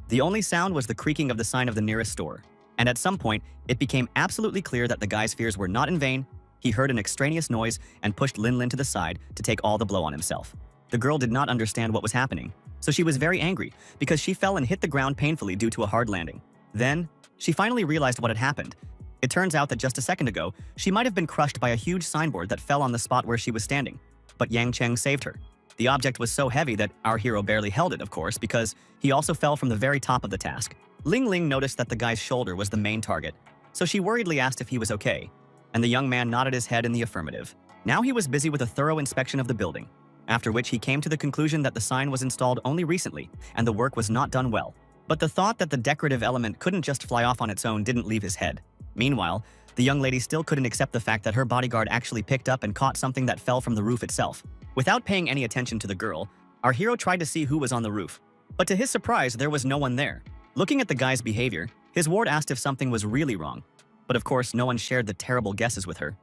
The only sound was the creaking of the sign of the nearest store, and at some point, it became absolutely clear that the guy's fears were not in vain. He heard an extraneous noise and pushed Lin Lin to the side to take all the blow on himself. The girl did not understand what was happening, so she was very angry because she fell and hit the ground painfully due to a hard landing. Then, she finally realized what had happened. It turns out that just a second ago, she might have been crushed by a huge signboard that fell on the spot where she was standing, but Yang Cheng saved her. The object was so heavy that our hero barely held it, of course, because he also fell from the very top of the task. Ling Ling noticed that the guy's shoulder was the main target, so she worriedly asked if he was okay, and the young man nodded his head in the affirmative. Now he was busy with a thorough inspection of the building, after which he came to the conclusion that the sign was installed only recently and the work was not done well. But the thought that the decorative element couldn't just fly off on its own didn't leave his head. Meanwhile, the young lady still couldn't accept the fact that her bodyguard actually picked up and caught something that fell from the roof itself. Without paying any attention to the girl, our hero tried to see who was on the roof. But to his surprise, there was no one there. Looking at the guy's behavior, his ward asked if something was really wrong. But of course, no one shared the terrible guesses with her.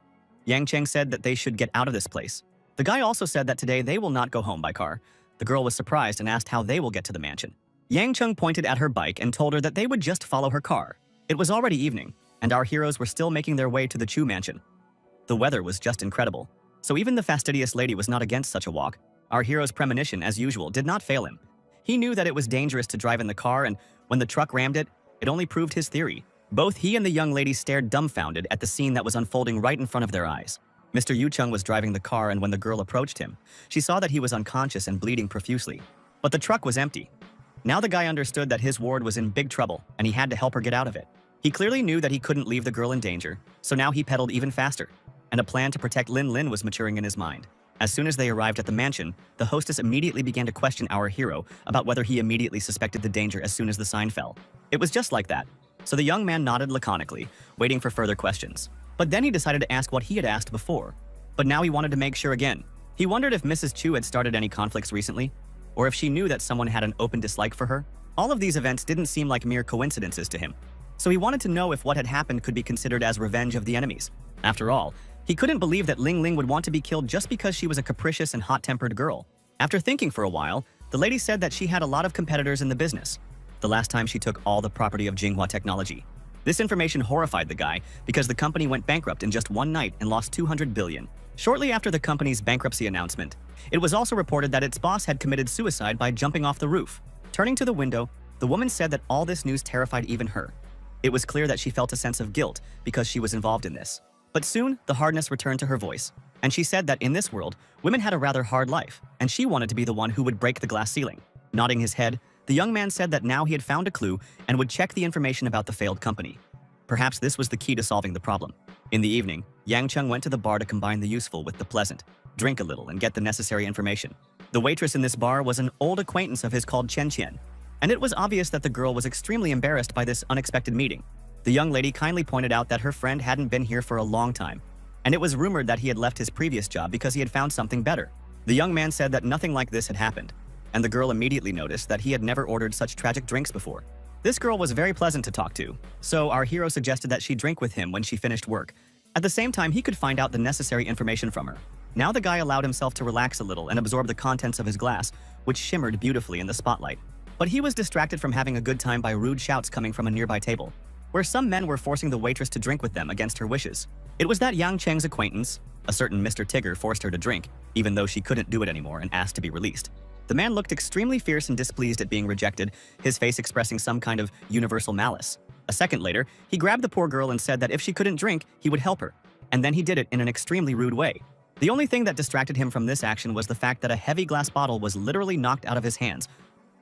Yang Cheng said that they should get out of this place. The guy also said that today they will not go home by car. The girl was surprised and asked how they will get to the mansion. Yang Cheng pointed at her bike and told her that they would just follow her car. It was already evening, and our heroes were still making their way to the Chu mansion. The weather was just incredible, so even the fastidious lady was not against such a walk. Our hero's premonition, as usual, did not fail him. He knew that it was dangerous to drive in the car, and when the truck rammed it, it only proved his theory. Both he and the young lady stared dumbfounded at the scene that was unfolding right in front of their eyes. Mr. Yu Chung was driving the car, and when the girl approached him, she saw that he was unconscious and bleeding profusely. But the truck was empty. Now the guy understood that his ward was in big trouble, and he had to help her get out of it. He clearly knew that he couldn't leave the girl in danger, so now he pedaled even faster, and a plan to protect Lin Lin was maturing in his mind. As soon as they arrived at the mansion, the hostess immediately began to question our hero about whether he immediately suspected the danger as soon as the sign fell. It was just like that. So the young man nodded laconically, waiting for further questions. But then he decided to ask what he had asked before. But now he wanted to make sure again. He wondered if Mrs. Chu had started any conflicts recently, or if she knew that someone had an open dislike for her. All of these events didn't seem like mere coincidences to him. So he wanted to know if what had happened could be considered as revenge of the enemies. After all, he couldn't believe that Ling Ling would want to be killed just because she was a capricious and hot-tempered girl. After thinking for a while, the lady said that she had a lot of competitors in the business. The last time she took all the property of Jinghua Technology. This information horrified the guy because the company went bankrupt in just one night and lost 200 billion. Shortly after the company's bankruptcy announcement, it was also reported that its boss had committed suicide by jumping off the roof. Turning to the window, the woman said that all this news terrified even her. It was clear that she felt a sense of guilt because she was involved in this. But soon, the hardness returned to her voice, and she said that in this world, women had a rather hard life, and she wanted to be the one who would break the glass ceiling. Nodding his head, the young man said that now he had found a clue and would check the information about the failed company. Perhaps this was the key to solving the problem. In the evening, Yang Cheng went to the bar to combine the useful with the pleasant, drink a little and get the necessary information. The waitress in this bar was an old acquaintance of his called Chen Qian, and it was obvious that the girl was extremely embarrassed by this unexpected meeting. The young lady kindly pointed out that her friend hadn't been here for a long time, and it was rumored that he had left his previous job because he had found something better. The young man said that nothing like this had happened, and the girl immediately noticed that he had never ordered such tragic drinks before. This girl was very pleasant to talk to, so our hero suggested that she drink with him when she finished work. At the same time, he could find out the necessary information from her. Now the guy allowed himself to relax a little and absorb the contents of his glass, which shimmered beautifully in the spotlight. But he was distracted from having a good time by rude shouts coming from a nearby table, where some men were forcing the waitress to drink with them against her wishes. It was that Yang Cheng's acquaintance, a certain Mr. Tigger, forced her to drink, even though she couldn't do it anymore and asked to be released. The man looked extremely fierce and displeased at being rejected, his face expressing some kind of universal malice. A second later, he grabbed the poor girl and said that if she couldn't drink, he would help her, and then he did it in an extremely rude way. The only thing that distracted him from this action was the fact that a heavy glass bottle was literally knocked out of his hands.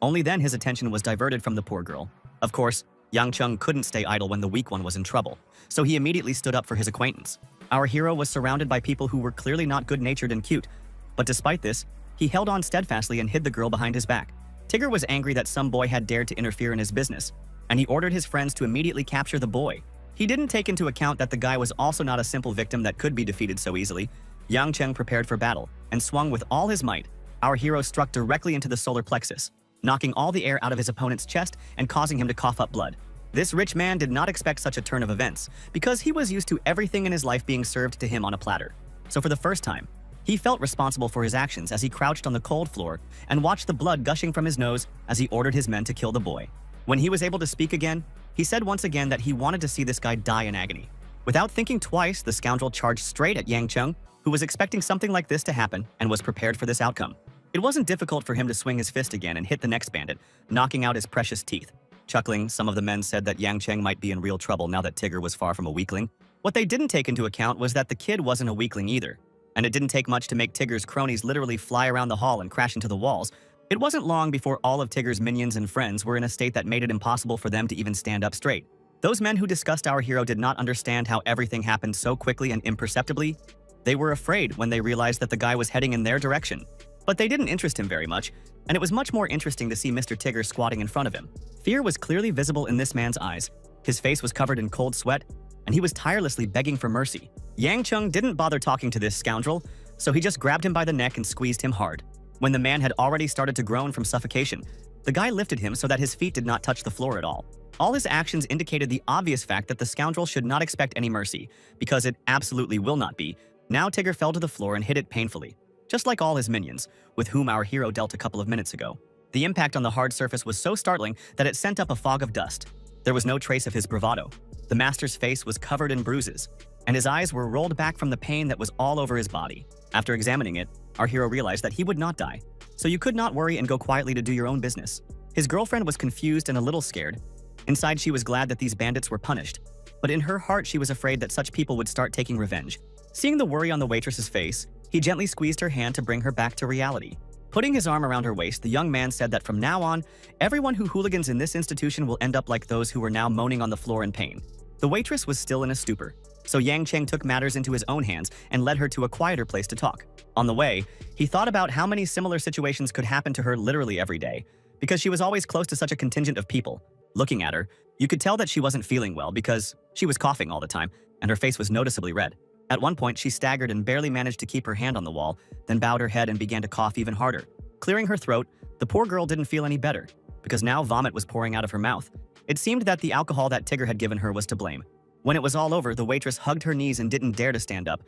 Only then his attention was diverted from the poor girl. Of course, Yang Cheng couldn't stay idle when the weak one was in trouble, so he immediately stood up for his acquaintance. Our hero was surrounded by people who were clearly not good-natured and cute, but despite this, he held on steadfastly and hid the girl behind his back. Tigger was angry that some boy had dared to interfere in his business, and he ordered his friends to immediately capture the boy. He didn't take into account that the guy was also not a simple victim that could be defeated so easily. Yang Cheng prepared for battle and swung with all his might. Our hero struck directly into the solar plexus, knocking all the air out of his opponent's chest and causing him to cough up blood. This rich man did not expect such a turn of events because he was used to everything in his life being served to him on a platter. So for the first time, he felt responsible for his actions as he crouched on the cold floor and watched the blood gushing from his nose as he ordered his men to kill the boy. When he was able to speak again, he said once again that he wanted to see this guy die in agony. Without thinking twice, the scoundrel charged straight at Yang Cheng, who was expecting something like this to happen and was prepared for this outcome. It wasn't difficult for him to swing his fist again and hit the next bandit, knocking out his precious teeth. Chuckling, some of the men said that Yang Cheng might be in real trouble now that Tigger was far from a weakling. What they didn't take into account was that the kid wasn't a weakling either, and it didn't take much to make Tigger's cronies literally fly around the hall and crash into the walls. It wasn't long before all of Tigger's minions and friends were in a state that made it impossible for them to even stand up straight. Those men who discussed our hero did not understand how everything happened so quickly and imperceptibly. They were afraid when they realized that the guy was heading in their direction. But they didn't interest him very much, and it was much more interesting to see Mr. Tigger squatting in front of him. Fear was clearly visible in this man's eyes. His face was covered in cold sweat, and he was tirelessly begging for mercy. Yang Cheng didn't bother talking to this scoundrel, so he just grabbed him by the neck and squeezed him hard. When the man had already started to groan from suffocation, the guy lifted him so that his feet did not touch the floor at all. All his actions indicated the obvious fact that the scoundrel should not expect any mercy, because it absolutely will not be. Now Tigger fell to the floor and hit it painfully, just like all his minions, with whom our hero dealt a couple of minutes ago. The impact on the hard surface was so startling that it sent up a fog of dust. There was no trace of his bravado. The master's face was covered in bruises, and his eyes were rolled back from the pain that was all over his body. After examining it, our hero realized that he would not die, so you could not worry and go quietly to do your own business. His girlfriend was confused and a little scared. Inside, she was glad that these bandits were punished, but in her heart she was afraid that such people would start taking revenge. Seeing the worry on the waitress's face, he gently squeezed her hand to bring her back to reality. Putting his arm around her waist, the young man said that from now on, everyone who hooligans in this institution will end up like those who were now moaning on the floor in pain. The waitress was still in a stupor, so Yang Cheng took matters into his own hands and led her to a quieter place to talk. On the way, he thought about how many similar situations could happen to her literally every day, because she was always close to such a contingent of people. Looking at her, You could tell that she wasn't feeling well because she was coughing all the time, and her face was noticeably red. At one point, she staggered and barely managed to keep her hand on the wall, then bowed her head and began to cough even harder. Clearing her throat, the poor girl didn't feel any better, because now vomit was pouring out of her mouth. It seemed that the alcohol that Tigger had given her was to blame. When it was all over, the waitress hugged her knees and didn't dare to stand up.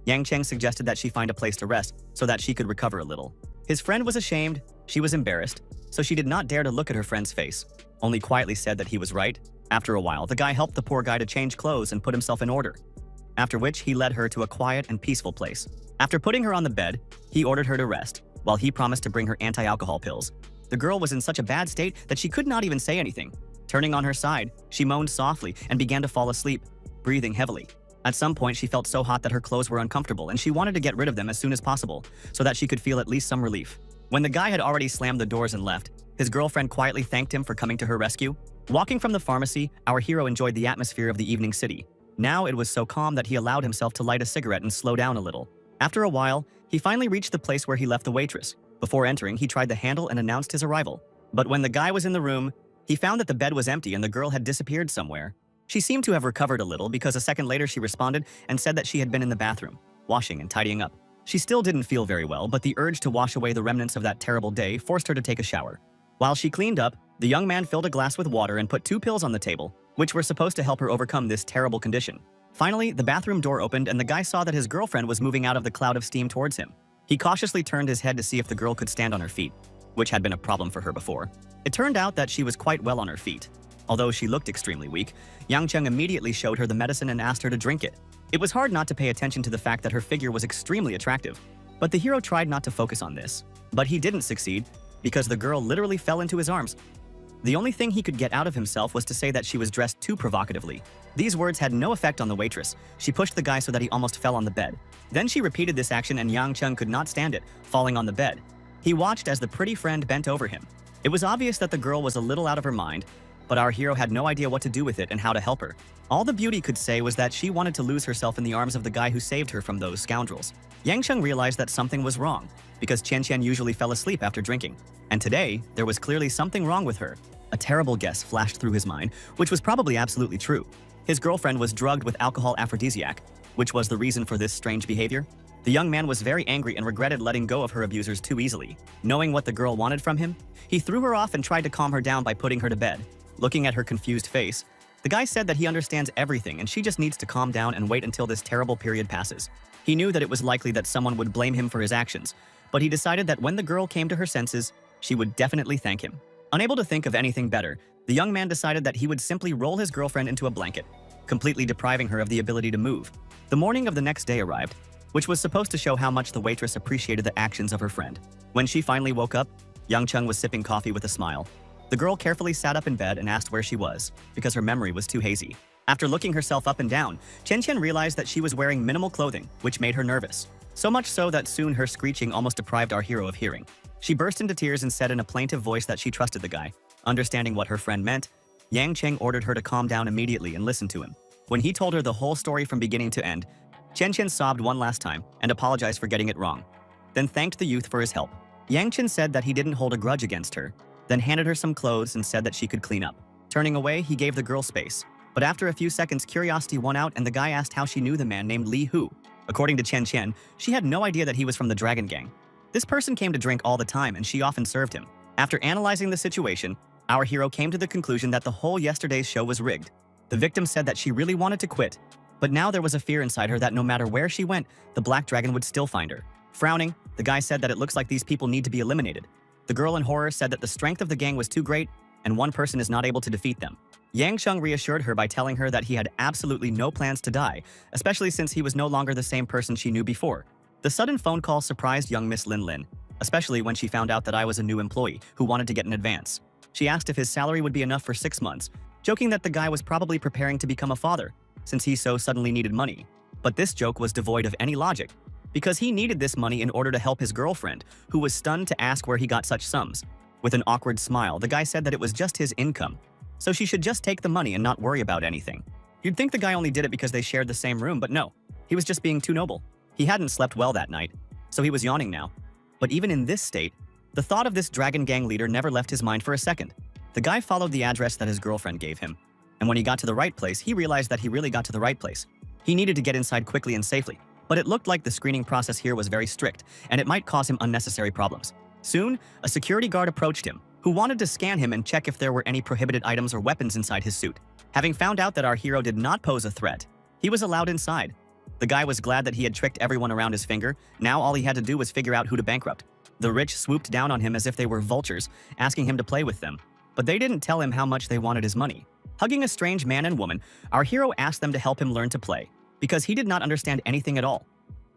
Yang Cheng suggested that she find a place to rest so that she could recover a little. His friend was ashamed, she was embarrassed, so she did not dare to look at her friend's face, only quietly said that he was right. After a while, the guy helped the poor guy to change clothes and put himself in order, after which he led her to a quiet and peaceful place. After putting her on the bed, he ordered her to rest, while he promised to bring her anti-alcohol pills. The girl was in such a bad state that she could not even say anything. Turning on her side, she moaned softly and began to fall asleep, breathing heavily. At some point, she felt so hot that her clothes were uncomfortable and she wanted to get rid of them as soon as possible, so that she could feel at least some relief. When the guy had already slammed the doors and left, his girlfriend quietly thanked him for coming to her rescue. Walking from the pharmacy, our hero enjoyed the atmosphere of the evening city. Now it was so calm that he allowed himself to light a cigarette and slow down a little. After a while, he finally reached the place where he left the waitress. Before entering, he tried the handle and announced his arrival. But when the guy was in the room, he found that the bed was empty and the girl had disappeared somewhere. She seemed to have recovered a little because a second later she responded and said that she had been in the bathroom, washing and tidying up. She still didn't feel very well, but the urge to wash away the remnants of that terrible day forced her to take a shower. While she cleaned up, the young man filled a glass with water and put 2 pills on the table, which were supposed to help her overcome this terrible condition. Finally, the bathroom door opened and the guy saw that his girlfriend was moving out of the cloud of steam towards him. He cautiously turned his head to see if the girl could stand on her feet, which had been a problem for her before. It turned out that she was quite well on her feet. Although she looked extremely weak, Yang Cheng immediately showed her the medicine and asked her to drink it. It was hard not to pay attention to the fact that her figure was extremely attractive, but the hero tried not to focus on this. But he didn't succeed, because the girl literally fell into his arms. The only thing he could get out of himself was to say that she was dressed too provocatively. These words had no effect on the waitress. She pushed the guy so that he almost fell on the bed. Then she repeated this action and Yang Cheng could not stand it, falling on the bed. He watched as the pretty friend bent over him. It was obvious that the girl was a little out of her mind, but our hero had no idea what to do with it and how to help her. All the beauty could say was that she wanted to lose herself in the arms of the guy who saved her from those scoundrels. Yang Cheng realized that something was wrong, because Qian Qian usually fell asleep after drinking. And today, there was clearly something wrong with her. A terrible guess flashed through his mind, which was probably absolutely true. His girlfriend was drugged with alcohol aphrodisiac, which was the reason for this strange behavior. The young man was very angry and regretted letting go of her abusers too easily. Knowing what the girl wanted from him, he threw her off and tried to calm her down by putting her to bed. Looking at her confused face, the guy said that he understands everything and she just needs to calm down and wait until this terrible period passes. He knew that it was likely that someone would blame him for his actions, but he decided that when the girl came to her senses, she would definitely thank him. Unable to think of anything better, the young man decided that he would simply roll his girlfriend into a blanket, completely depriving her of the ability to move. The morning of the next day arrived, which was supposed to show how much the waitress appreciated the actions of her friend. When she finally woke up, Yang Cheng was sipping coffee with a smile. The girl carefully sat up in bed and asked where she was, because her memory was too hazy. After looking herself up and down, Qian Qian realized that she was wearing minimal clothing, which made her nervous. So much so that soon her screeching almost deprived our hero of hearing. She burst into tears and said in a plaintive voice that she trusted the guy. Understanding what her friend meant, Yang Cheng ordered her to calm down immediately and listen to him. When he told her the whole story from beginning to end, Qian Qian sobbed one last time and apologized for getting it wrong, then thanked the youth for his help. Yang Qian said that he didn't hold a grudge against her, then handed her some clothes and said that she could clean up. Turning away, he gave the girl space. But after a few seconds, curiosity won out and the guy asked how she knew the man named Li Hu. According to Qian Qian, she had no idea that he was from the Dragon Gang. This person came to drink all the time and she often served him. After analyzing the situation, our hero came to the conclusion that the whole yesterday's show was rigged. The victim said that she really wanted to quit, but now there was a fear inside her that no matter where she went, the Black Dragon would still find her. Frowning, the guy said that it looks like these people need to be eliminated. The girl in horror said that the strength of the gang was too great and one person is not able to defeat them. Yang Cheng reassured her by telling her that he had absolutely no plans to die, especially since he was no longer the same person she knew before. The sudden phone call surprised young Miss Lin Lin, especially when she found out that I was a new employee who wanted to get an advance. She asked if his salary would be enough for 6 months, joking that the guy was probably preparing to become a father, since he so suddenly needed money. But this joke was devoid of any logic, because he needed this money in order to help his girlfriend, who was stunned to ask where he got such sums. With an awkward smile, the guy said that it was just his income, so she should just take the money and not worry about anything. You'd think the guy only did it because they shared the same room, but no, he was just being too noble. He hadn't slept well that night, so he was yawning now. But even in this state, the thought of this Dragon Gang leader never left his mind for a second. The guy followed the address that his girlfriend gave him. and when he got to the right place, he realized that he really got to the right place. He needed to get inside quickly and safely, but it looked like the screening process here was very strict, and it might cause him unnecessary problems. Soon, a security guard approached him, who wanted to scan him and check if there were any prohibited items or weapons inside his suit. Having found out that our hero did not pose a threat, he was allowed inside. The guy was glad that he had tricked everyone around his finger. Now all he had to do was figure out who to bankrupt. The rich swooped down on him as if they were vultures, asking him to play with them. But they didn't tell him how much they wanted his money. Hugging a strange man and woman, our hero asked them to help him learn to play, because he did not understand anything at all.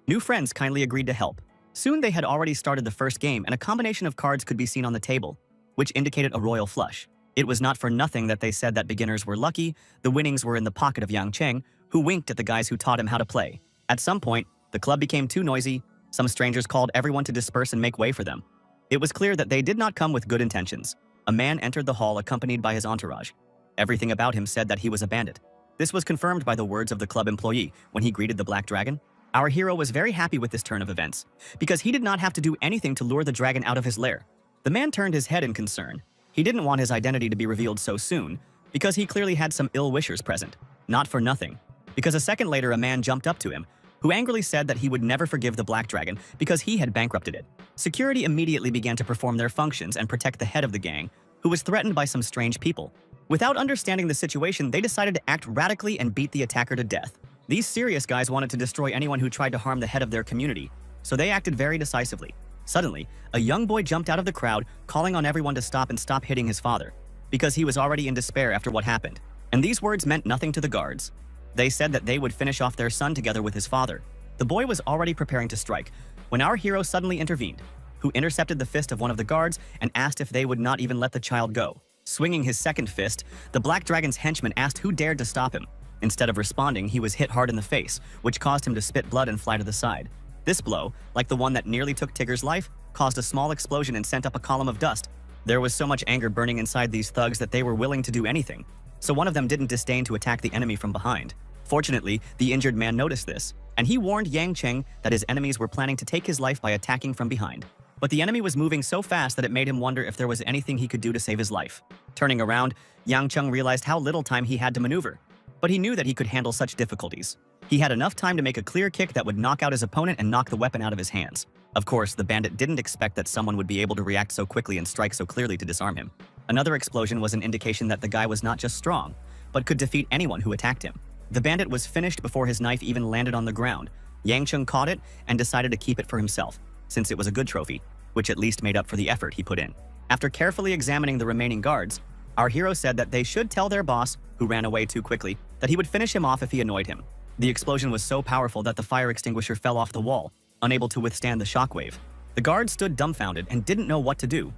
New friends kindly agreed to help. Soon they had already started the first game, and a combination of cards could be seen on the table, which indicated a royal flush. It was not for nothing that they said that beginners were lucky. The winnings were in the pocket of Yang Cheng, who winked at the guys who taught him how to play. At some point, the club became too noisy. Some strangers called everyone to disperse and make way for them. It was clear that they did not come with good intentions. A man entered the hall accompanied by his entourage. Everything about him said that he was a bandit. This was confirmed by the words of the club employee when he greeted the Black Dragon. Our hero was very happy with this turn of events, because he did not have to do anything to lure the dragon out of his lair. The man turned his head in concern. He didn't want his identity to be revealed so soon, because he clearly had some ill-wishers present. Not for nothing, because a second later a man jumped up to him, who angrily said that he would never forgive the Black Dragon because he had bankrupted it. Security immediately began to perform their functions and protect the head of the gang, who was threatened by some strange people. Without understanding the situation, they decided to act radically and beat the attacker to death. These serious guys wanted to destroy anyone who tried to harm the head of their community, so they acted very decisively. Suddenly, a young boy jumped out of the crowd, calling on everyone to stop and stop hitting his father, because he was already in despair after what happened. And these words meant nothing to the guards. They said that they would finish off their son together with his father. The boy was already preparing to strike when our hero suddenly intervened, who intercepted the fist of one of the guards and asked if they would not even let the child go. Swinging his second fist, the Black Dragon's henchman asked who dared to stop him. Instead of responding, he was hit hard in the face, which caused him to spit blood and fly to the side. This blow, like the one that nearly took Tigger's life, caused a small explosion and sent up a column of dust. There was so much anger burning inside these thugs that they were willing to do anything. So one of them didn't disdain to attack the enemy from behind. Fortunately, the injured man noticed this, and he warned Yang Cheng that his enemies were planning to take his life by attacking from behind. But the enemy was moving so fast that it made him wonder if there was anything he could do to save his life. Turning around, Yang Cheng realized how little time he had to maneuver, but he knew that he could handle such difficulties. He had enough time to make a clear kick that would knock out his opponent and knock the weapon out of his hands. Of course, the bandit didn't expect that someone would be able to react so quickly and strike so clearly to disarm him. Another explosion was an indication that the guy was not just strong, but could defeat anyone who attacked him. The bandit was finished before his knife even landed on the ground. Yang Cheng caught it and decided to keep it for himself, since it was a good trophy, which at least made up for the effort he put in. After carefully examining the remaining guards, our hero said that they should tell their boss, who ran away too quickly, that he would finish him off if he annoyed him. The explosion was so powerful that the fire extinguisher fell off the wall, unable to withstand the shockwave. The guards stood dumbfounded and didn't know what to do,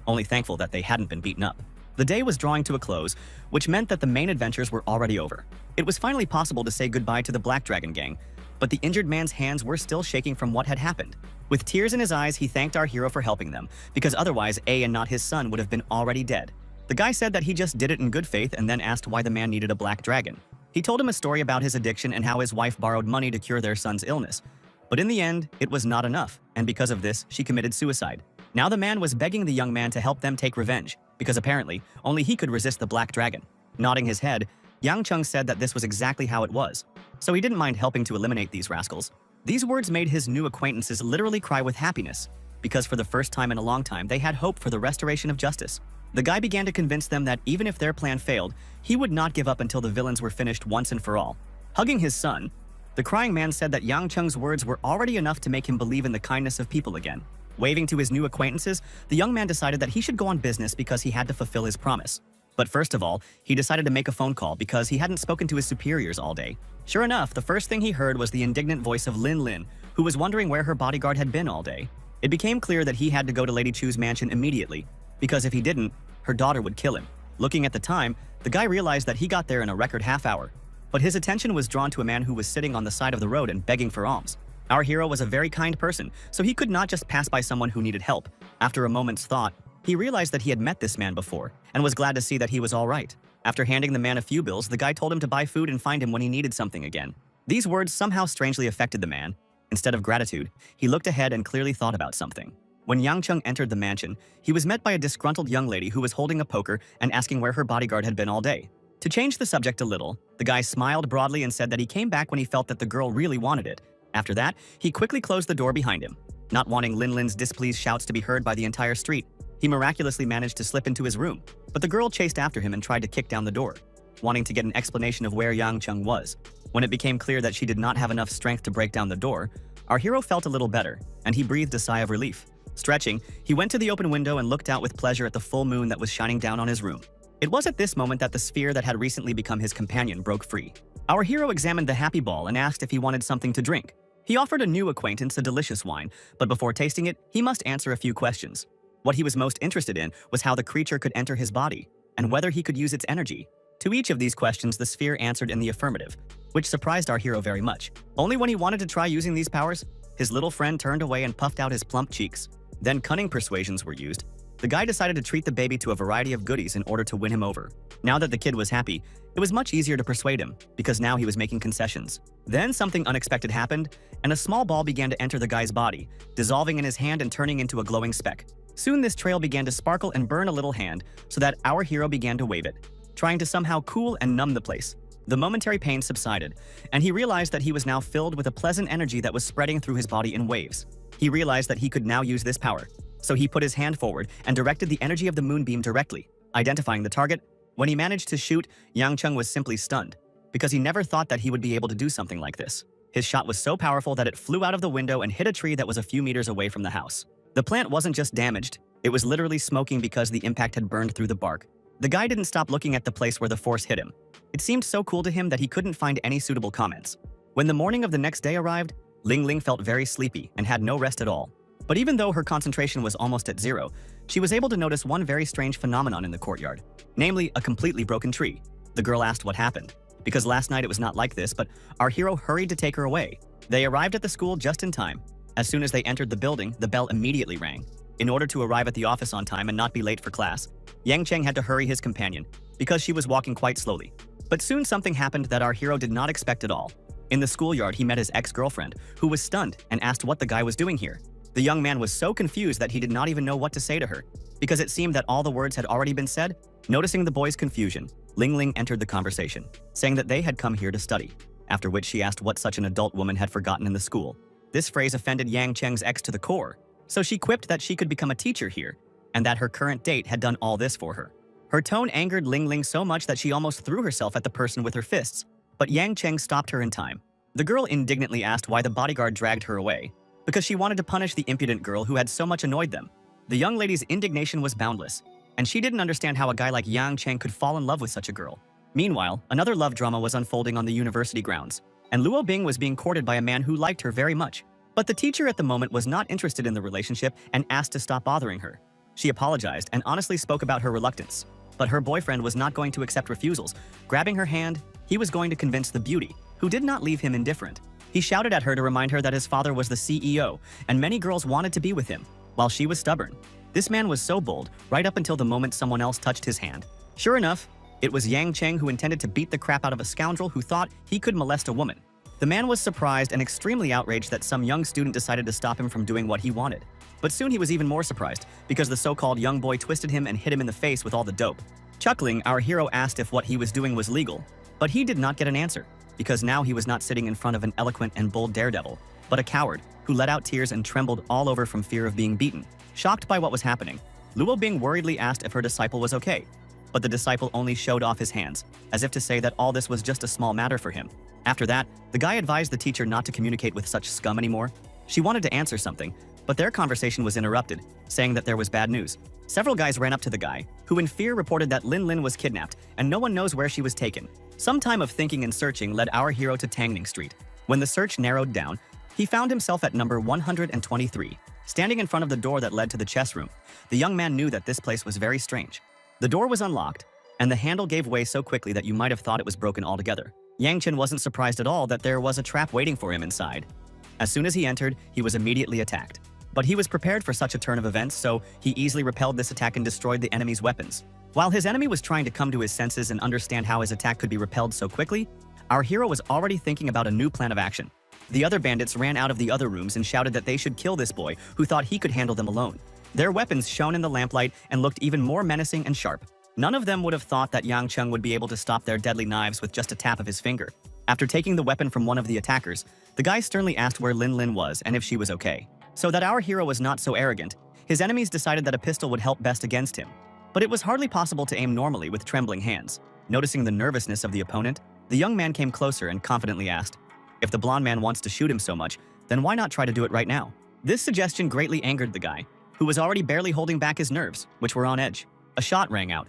only thankful that they hadn't been beaten up. The day was drawing to a close, which meant that the main adventures were already over. It was finally possible to say goodbye to the Black Dragon gang, but the injured man's hands were still shaking from what had happened. With tears in his eyes, he thanked our hero for helping them, because otherwise A and not his son would have been already dead. The guy said that he just did it in good faith and then asked why the man needed a black dragon. He told him a story about his addiction and how his wife borrowed money to cure their son's illness. But in the end, it was not enough, and because of this, she committed suicide. Now the man was begging the young man to help them take revenge, because apparently, only he could resist the black dragon. Nodding his head, Yang Cheng said that this was exactly how it was, so he didn't mind helping to eliminate these rascals. These words made his new acquaintances literally cry with happiness, because for the first time in a long time they had hope for the restoration of justice. The guy began to convince them that even if their plan failed, he would not give up until the villains were finished once and for all. Hugging his son, the crying man said that Yang Cheng's words were already enough to make him believe in the kindness of people again. Waving to his new acquaintances, the young man decided that he should go on business because he had to fulfill his promise. But first of all, he decided to make a phone call because he hadn't spoken to his superiors all day. Sure enough, the first thing he heard was the indignant voice of Lin Lin, who was wondering where her bodyguard had been all day. It became clear that he had to go to Lady Chu's mansion immediately, because if he didn't, her daughter would kill him. Looking at the time, the guy realized that he got there in a record half hour. But his attention was drawn to a man who was sitting on the side of the road and begging for alms. Our hero was a very kind person, so he could not just pass by someone who needed help. After a moment's thought, he realized that he had met this man before, and was glad to see that he was all right. After handing the man a few bills, the guy told him to buy food and find him when he needed something again. These words somehow strangely affected the man. Instead of gratitude, he looked ahead and clearly thought about something. When Yang Cheng entered the mansion, he was met by a disgruntled young lady who was holding a poker and asking where her bodyguard had been all day. To change the subject a little, the guy smiled broadly and said that he came back when he felt that the girl really wanted it. After that, he quickly closed the door behind him. Not wanting Lin Lin's displeased shouts to be heard by the entire street, he miraculously managed to slip into his room, but the girl chased after him and tried to kick down the door, wanting to get an explanation of where Yang Cheng was. When it became clear that she did not have enough strength to break down the door, our hero felt a little better, and he breathed a sigh of relief. Stretching, he went to the open window and looked out with pleasure at the full moon that was shining down on his room. It was at this moment that the sphere that had recently become his companion broke free. Our hero examined the happy ball and asked if he wanted something to drink. He offered a new acquaintance a delicious wine, but before tasting it, he must answer a few questions. What he was most interested in was how the creature could enter his body, and whether he could use its energy. To each of these questions, the sphere answered in the affirmative, which surprised our hero very much. Only when he wanted to try using these powers, his little friend turned away and puffed out his plump cheeks. Then cunning persuasions were used. The guy decided to treat the baby to a variety of goodies in order to win him over. Now that the kid was happy, it was much easier to persuade him, because now he was making concessions. Then something unexpected happened, and a small ball began to enter the guy's body, dissolving in his hand and turning into a glowing speck. Soon this trail began to sparkle and burn a little hand, so that our hero began to wave it, trying to somehow cool and numb the place. The momentary pain subsided, and he realized that he was now filled with a pleasant energy that was spreading through his body in waves. He realized that he could now use this power, so he put his hand forward and directed the energy of the moonbeam directly, identifying the target. When he managed to shoot, Yang Cheng was simply stunned, because he never thought that he would be able to do something like this. His shot was so powerful that it flew out of the window and hit a tree that was a few meters away from the house. The plant wasn't just damaged, it was literally smoking because the impact had burned through the bark. The guy didn't stop looking at the place where the force hit him. It seemed so cool to him that he couldn't find any suitable comments. When the morning of the next day arrived, Ling Ling felt very sleepy and had no rest at all. But even though her concentration was almost at zero, she was able to notice one very strange phenomenon in the courtyard, namely a completely broken tree. The girl asked what happened, because last night it was not like this, but our hero hurried to take her away. They arrived at the school just in time. As soon as they entered the building, the bell immediately rang. In order to arrive at the office on time and not be late for class, Yang Cheng had to hurry his companion, because she was walking quite slowly. But soon something happened that our hero did not expect at all. In the schoolyard, he met his ex-girlfriend, who was stunned and asked what the guy was doing here. The young man was so confused that he did not even know what to say to her, because it seemed that all the words had already been said. Noticing the boy's confusion, Ling Ling entered the conversation, saying that they had come here to study, after which she asked what such an adult woman had forgotten in the school. This phrase offended Yang Cheng's ex to the core, so she quipped that she could become a teacher here, and that her current date had done all this for her. Her tone angered Ling Ling so much that she almost threw herself at the person with her fists, but Yang Cheng stopped her in time. The girl indignantly asked why the bodyguard dragged her away, because she wanted to punish the impudent girl who had so much annoyed them. The young lady's indignation was boundless, and she didn't understand how a guy like Yang Cheng could fall in love with such a girl. Meanwhile, another love drama was unfolding on the university grounds, and Luo Bing was being courted by a man who liked her very much. But the teacher at the moment was not interested in the relationship and asked to stop bothering her. She apologized and honestly spoke about her reluctance. But her boyfriend was not going to accept refusals. Grabbing her hand, he was going to convince the beauty, who did not leave him indifferent. He shouted at her to remind her that his father was the CEO, and many girls wanted to be with him, while she was stubborn. This man was so bold, right up until the moment someone else touched his hand. Sure enough, it was Yang Cheng who intended to beat the crap out of a scoundrel who thought he could molest a woman. The man was surprised and extremely outraged that some young student decided to stop him from doing what he wanted. But soon he was even more surprised, because the so-called young boy twisted him and hit him in the face with all the dope. Chuckling, our hero asked if what he was doing was legal, but he did not get an answer, because now he was not sitting in front of an eloquent and bold daredevil, but a coward who let out tears and trembled all over from fear of being beaten. Shocked by what was happening, Luo Bing worriedly asked if her disciple was okay, but the disciple only showed off his hands, as if to say that all this was just a small matter for him. After that, the guy advised the teacher not to communicate with such scum anymore. She wanted to answer something, but their conversation was interrupted, saying that there was bad news. Several guys ran up to the guy, who in fear reported that Lin Lin was kidnapped and no one knows where she was taken. Some time of thinking and searching led our hero to Tangning Street. When the search narrowed down, he found himself at number 123, standing in front of the door that led to the chess room. The young man knew that this place was very strange. The door was unlocked, and the handle gave way so quickly that you might have thought it was broken altogether. Yang Chen wasn't surprised at all that there was a trap waiting for him inside. As soon as he entered, he was immediately attacked. But he was prepared for such a turn of events, so he easily repelled this attack and destroyed the enemy's weapons. While his enemy was trying to come to his senses and understand how his attack could be repelled so quickly, our hero was already thinking about a new plan of action. The other bandits ran out of the other rooms and shouted that they should kill this boy who thought he could handle them alone. Their weapons shone in the lamplight and looked even more menacing and sharp. None of them would have thought that Yang Cheng would be able to stop their deadly knives with just a tap of his finger. After taking the weapon from one of the attackers, the guy sternly asked where Lin Lin was and if she was okay. So that our hero was not so arrogant, his enemies decided that a pistol would help best against him. But it was hardly possible to aim normally with trembling hands. Noticing the nervousness of the opponent, the young man came closer and confidently asked, "If the blonde man wants to shoot him so much, then why not try to do it right now?" This suggestion greatly angered the guy, who was already barely holding back his nerves, which were on edge. A shot rang out.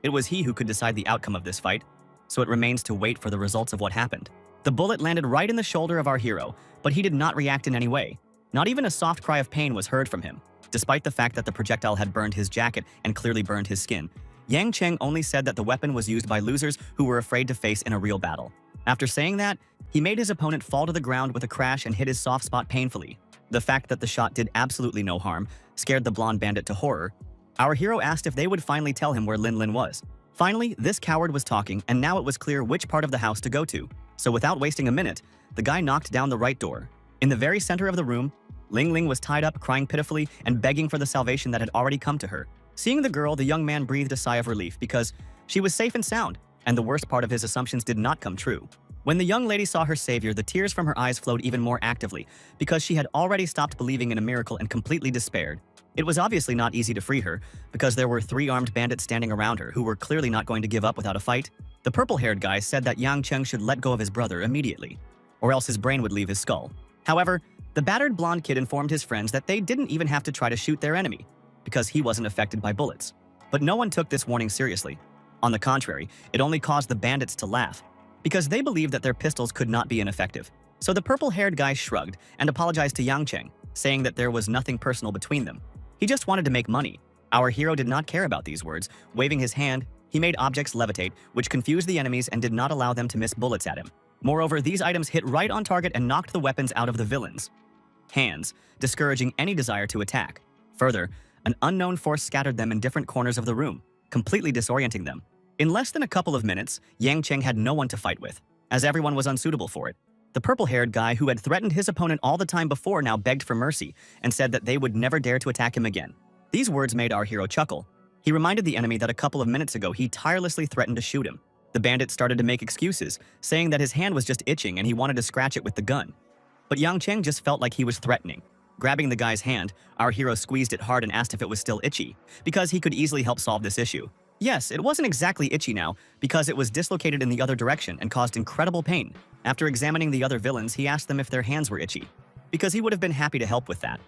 It was he who could decide the outcome of this fight, so it remains to wait for the results of what happened. The bullet landed right in the shoulder of our hero, but he did not react in any way. Not even a soft cry of pain was heard from him. Despite the fact that the projectile had burned his jacket and clearly burned his skin, Yang Cheng only said that the weapon was used by losers who were afraid to face in a real battle. After saying that, he made his opponent fall to the ground with a crash and hit his soft spot painfully. The fact that the shot did absolutely no harm scared the blonde bandit to horror. Our hero asked if they would finally tell him where Lin Lin was. Finally, this coward was talking, and now it was clear which part of the house to go to. So without wasting a minute, the guy knocked down the right door. In the very center of the room, Ling Ling was tied up, crying pitifully and begging for the salvation that had already come to her. Seeing the girl, the young man breathed a sigh of relief because she was safe and sound, and the worst part of his assumptions did not come true. When the young lady saw her savior, the tears from her eyes flowed even more actively because she had already stopped believing in a miracle and completely despaired. It was obviously not easy to free her because there were 3 armed bandits standing around her who were clearly not going to give up without a fight. The purple-haired guy said that Yang Cheng should let go of his brother immediately, or else his brain would leave his skull. However, the battered blonde kid informed his friends that they didn't even have to try to shoot their enemy because he wasn't affected by bullets. But no one took this warning seriously. On the contrary, it only caused the bandits to laugh because they believed that their pistols could not be ineffective. So the purple-haired guy shrugged and apologized to Yang Cheng, saying that there was nothing personal between them. He just wanted to make money. Our hero did not care about these words. Waving his hand, he made objects levitate, which confused the enemies and did not allow them to miss bullets at him. Moreover, these items hit right on target and knocked the weapons out of the villains' hands, discouraging any desire to attack. Further, an unknown force scattered them in different corners of the room, completely disorienting them. In less than a couple of minutes, Yang Cheng had no one to fight with, as everyone was unsuitable for it. The purple-haired guy who had threatened his opponent all the time before now begged for mercy and said that they would never dare to attack him again. These words made our hero chuckle. He reminded the enemy that a couple of minutes ago he tirelessly threatened to shoot him. The bandit started to make excuses, saying that his hand was just itching and he wanted to scratch it with the gun. But Yang Cheng just felt like he was threatening. Grabbing the guy's hand, our hero squeezed it hard and asked if it was still itchy, because he could easily help solve this issue. Yes, it wasn't exactly itchy now, because it was dislocated in the other direction and caused incredible pain. After examining the other villains, he asked them if their hands were itchy, because he would have been happy to help with that.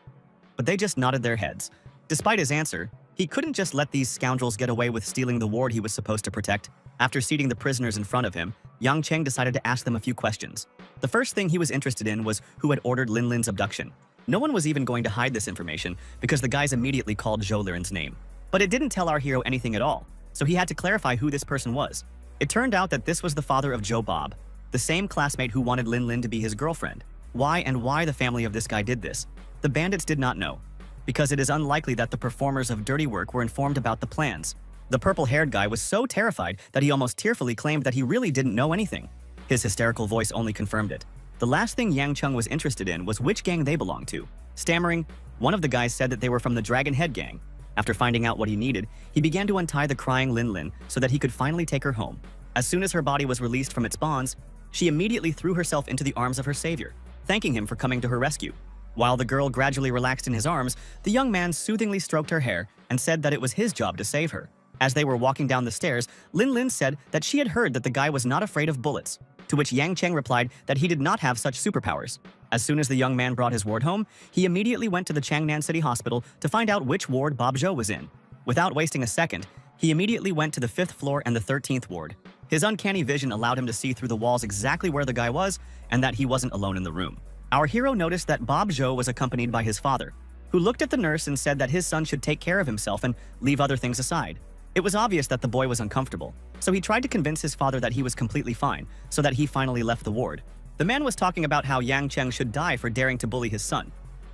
But they just nodded their heads. Despite his answer, he couldn't just let these scoundrels get away with stealing the ward he was supposed to protect. After seating the prisoners in front of him, Yang Cheng decided to ask them a few questions. The first thing he was interested in was who had ordered Lin Lin's abduction. No one was even going to hide this information because the guys immediately called Zhou Liren's name. But it didn't tell our hero anything at all, so he had to clarify who this person was. It turned out that this was the father of Zhou Bob, the same classmate who wanted Lin Lin to be his girlfriend. Why the family of this guy did this, the bandits did not know, because it is unlikely that the performers of dirty work were informed about the plans. The purple-haired guy was so terrified that he almost tearfully claimed that he really didn't know anything. His hysterical voice only confirmed it. The last thing Yang Cheng was interested in was which gang they belonged to. Stammering, one of the guys said that they were from the Dragon Head gang. After finding out what he needed, he began to untie the crying Lin Lin so that he could finally take her home. As soon as her body was released from its bonds, she immediately threw herself into the arms of her savior, thanking him for coming to her rescue. While the girl gradually relaxed in his arms, the young man soothingly stroked her hair and said that it was his job to save her. As they were walking down the stairs, Lin Lin said that she had heard that the guy was not afraid of bullets, to which Yang Cheng replied that he did not have such superpowers. As soon as the young man brought his ward home, he immediately went to the Changnan City Hospital to find out which ward Bob Zhou was in. Without wasting a second, he immediately went to the 5th floor and the 13th ward. His uncanny vision allowed him to see through the walls exactly where the guy was and that he wasn't alone in the room. Our hero noticed that Bob Zhou was accompanied by his father, who looked at the nurse and said that his son should take care of himself and leave other things aside. It was obvious that the boy was uncomfortable, so he tried to convince his father that he was completely fine, so that he finally left the ward. The man was talking about how Yang Cheng should die for daring to bully his son,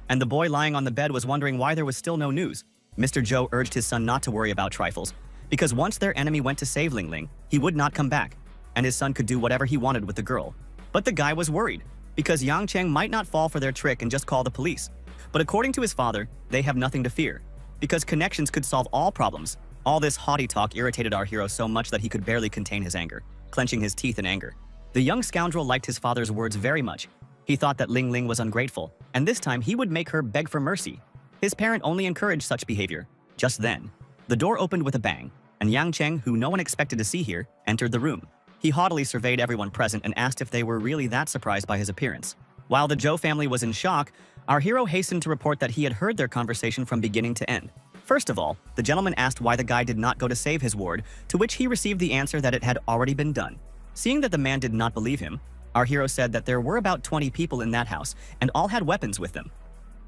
and the boy lying on the bed was wondering why there was still no news. Mr. Zhou urged his son not to worry about trifles, because once their enemy went to save Ling Ling, he would not come back, and his son could do whatever he wanted with the girl. But the guy was worried, because Yang Cheng might not fall for their trick and just call the police. But according to his father, they have nothing to fear, because connections could solve all problems. All this haughty talk irritated our hero so much that he could barely contain his anger, clenching his teeth in anger. The young scoundrel liked his father's words very much. He thought that Ling Ling was ungrateful, and this time he would make her beg for mercy. His parent only encouraged such behavior. Just then, the door opened with a bang, and Yang Cheng, who no one expected to see here, entered the room. He haughtily surveyed everyone present and asked if they were really that surprised by his appearance. While the Zhou family was in shock, our hero hastened to report that he had heard their conversation from beginning to end. First of all, the gentleman asked why the guy did not go to save his ward, to which he received the answer that it had already been done. Seeing that the man did not believe him, our hero said that there were about 20 people in that house, and all had weapons with them.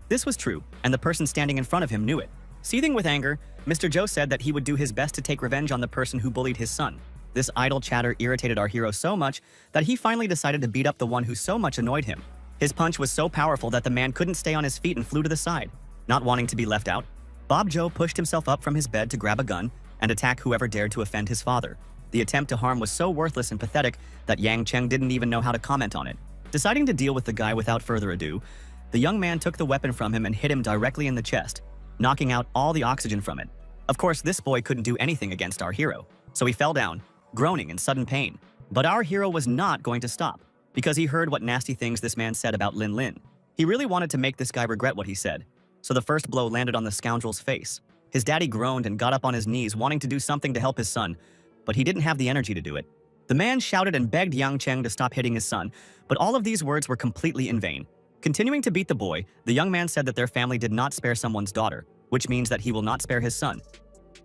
This was true, and the person standing in front of him knew it. Seething with anger, Mr. Zhou said that he would do his best to take revenge on the person who bullied his son. This idle chatter irritated our hero so much that he finally decided to beat up the one who so much annoyed him. His punch was so powerful that the man couldn't stay on his feet and flew to the side. Not wanting to be left out, Bob Zhou pushed himself up from his bed to grab a gun and attack whoever dared to offend his father. The attempt to harm was so worthless and pathetic that Yang Cheng didn't even know how to comment on it. Deciding to deal with the guy without further ado, the young man took the weapon from him and hit him directly in the chest, knocking out all the oxygen from it. Of course, this boy couldn't do anything against our hero, so he fell down, groaning in sudden pain. But our hero was not going to stop, because he heard what nasty things this man said about Lin Lin. He really wanted to make this guy regret what he said, so the first blow landed on the scoundrel's face. His daddy groaned and got up on his knees, wanting to do something to help his son, but he didn't have the energy to do it. The man shouted and begged Yang Cheng to stop hitting his son, but all of these words were completely in vain. Continuing to beat the boy, the young man said that their family did not spare someone's daughter, which means that he will not spare his son.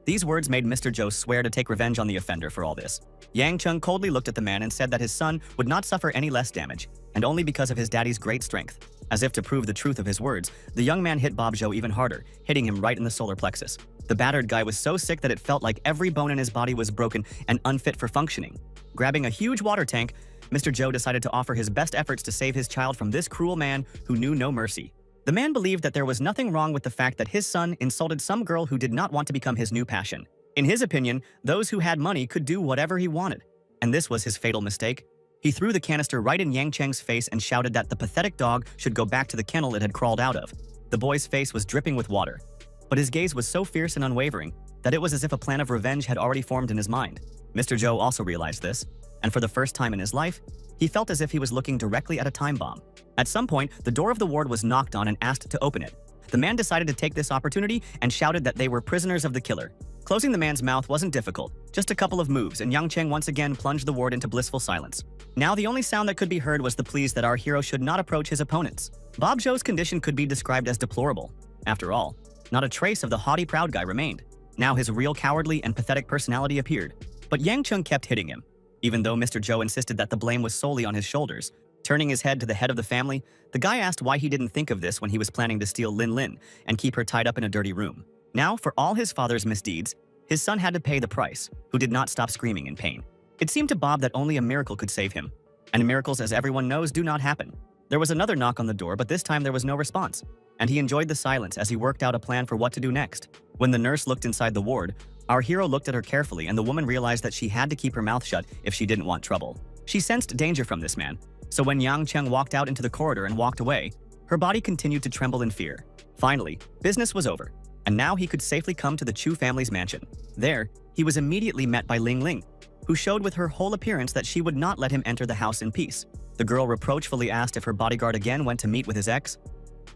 These words made Mr. Zhou swear to take revenge on the offender for all this. Yang Cheng coldly looked at the man and said that his son would not suffer any less damage, and only because of his daddy's great strength. As if to prove the truth of his words, the young man hit Bob Zhou even harder, hitting him right in the solar plexus. The battered guy was so sick that it felt like every bone in his body was broken and unfit for functioning. Grabbing a huge water tank, Mr. Zhou decided to offer his best efforts to save his child from this cruel man who knew no mercy. The man believed that there was nothing wrong with the fact that his son insulted some girl who did not want to become his new passion. In his opinion, those who had money could do whatever he wanted. And this was his fatal mistake. He threw the canister right in Yang Cheng's face and shouted that the pathetic dog should go back to the kennel it had crawled out of. The boy's face was dripping with water, but his gaze was so fierce and unwavering that it was as if a plan of revenge had already formed in his mind. Mr. Zhou also realized this, and for the first time in his life, he felt as if he was looking directly at a time bomb. At some point, the door of the ward was knocked on and asked to open it. The man decided to take this opportunity and shouted that they were prisoners of the killer. Closing the man's mouth wasn't difficult, just a couple of moves, and Yang Cheng once again plunged the ward into blissful silence. Now the only sound that could be heard was the pleas that our hero should not approach his opponents. Bob Zhou's condition could be described as deplorable. After all, not a trace of the haughty proud guy remained. Now his real cowardly and pathetic personality appeared. But Yang Cheng kept hitting him, even though Mr. Zhou insisted that the blame was solely on his shoulders. Turning his head to the head of the family, the guy asked why he didn't think of this when he was planning to steal Lin Lin and keep her tied up in a dirty room. Now, for all his father's misdeeds, his son had to pay the price, who did not stop screaming in pain. It seemed to Bob that only a miracle could save him. And miracles, as everyone knows, do not happen. There was another knock on the door, but this time there was no response, and he enjoyed the silence as he worked out a plan for what to do next. When the nurse looked inside the ward, our hero looked at her carefully, and the woman realized that she had to keep her mouth shut if she didn't want trouble. She sensed danger from this man, so when Yang Cheng walked out into the corridor and walked away, her body continued to tremble in fear. Finally, business was over, and now he could safely come to the Chu family's mansion. There, he was immediately met by Ling Ling, who showed with her whole appearance that she would not let him enter the house in peace. The girl reproachfully asked if her bodyguard again went to meet with his ex.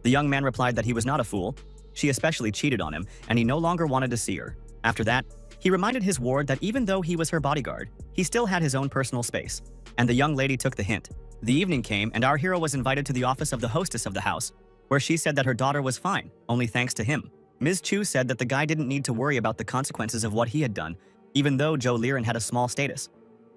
The young man replied that he was not a fool. She especially cheated on him, and he no longer wanted to see her. After that, he reminded his ward that even though he was her bodyguard, he still had his own personal space. And the young lady took the hint. The evening came, and our hero was invited to the office of the hostess of the house, where she said that her daughter was fine, only thanks to him. Ms. Chu said that the guy didn't need to worry about the consequences of what he had done, even though Zhou Liren had a small status.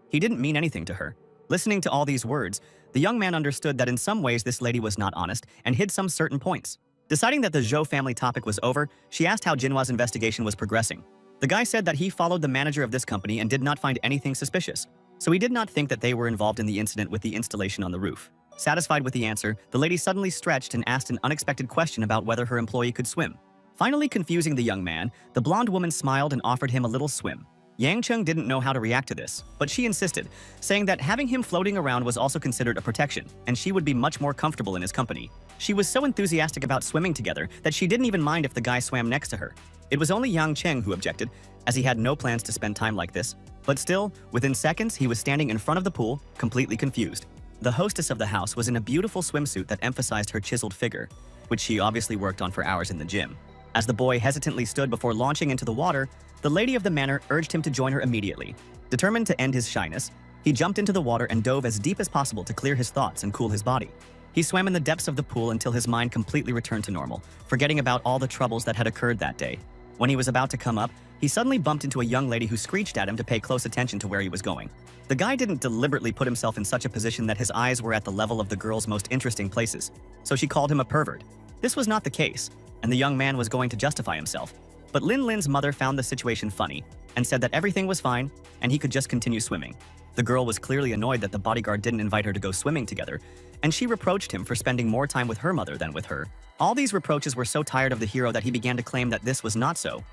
He didn't mean anything to her. Listening to all these words, the young man understood that in some ways this lady was not honest and hid some certain points. Deciding that the Zhou family topic was over, she asked how Jinhua's investigation was progressing. The guy said that he followed the manager of this company and did not find anything suspicious, so he did not think that they were involved in the incident with the installation on the roof. Satisfied with the answer, the lady suddenly stretched and asked an unexpected question about whether her employee could swim. Finally confusing the young man, the blonde woman smiled and offered him a little swim. Yang Cheng didn't know how to react to this, but she insisted, saying that having him floating around was also considered a protection, and she would be much more comfortable in his company. She was so enthusiastic about swimming together that she didn't even mind if the guy swam next to her. It was only Yang Cheng who objected, as he had no plans to spend time like this. But still, within seconds, he was standing in front of the pool, completely confused. The hostess of the house was in a beautiful swimsuit that emphasized her chiseled figure, which she obviously worked on for hours in the gym. As the boy hesitantly stood before launching into the water, the lady of the manor urged him to join her immediately. Determined to end his shyness, he jumped into the water and dove as deep as possible to clear his thoughts and cool his body. He swam in the depths of the pool until his mind completely returned to normal, forgetting about all the troubles that had occurred that day. When he was about to come up, he suddenly bumped into a young lady who screeched at him to pay close attention to where he was going. The guy didn't deliberately put himself in such a position that his eyes were at the level of the girl's most interesting places, so she called him a pervert. This was not the case, and the young man was going to justify himself. But Lin Lin's mother found the situation funny and said that everything was fine and he could just continue swimming. The girl was clearly annoyed that the bodyguard didn't invite her to go swimming together, and she reproached him for spending more time with her mother than with her. All these reproaches were so tired of the hero that he began to claim that this was not so.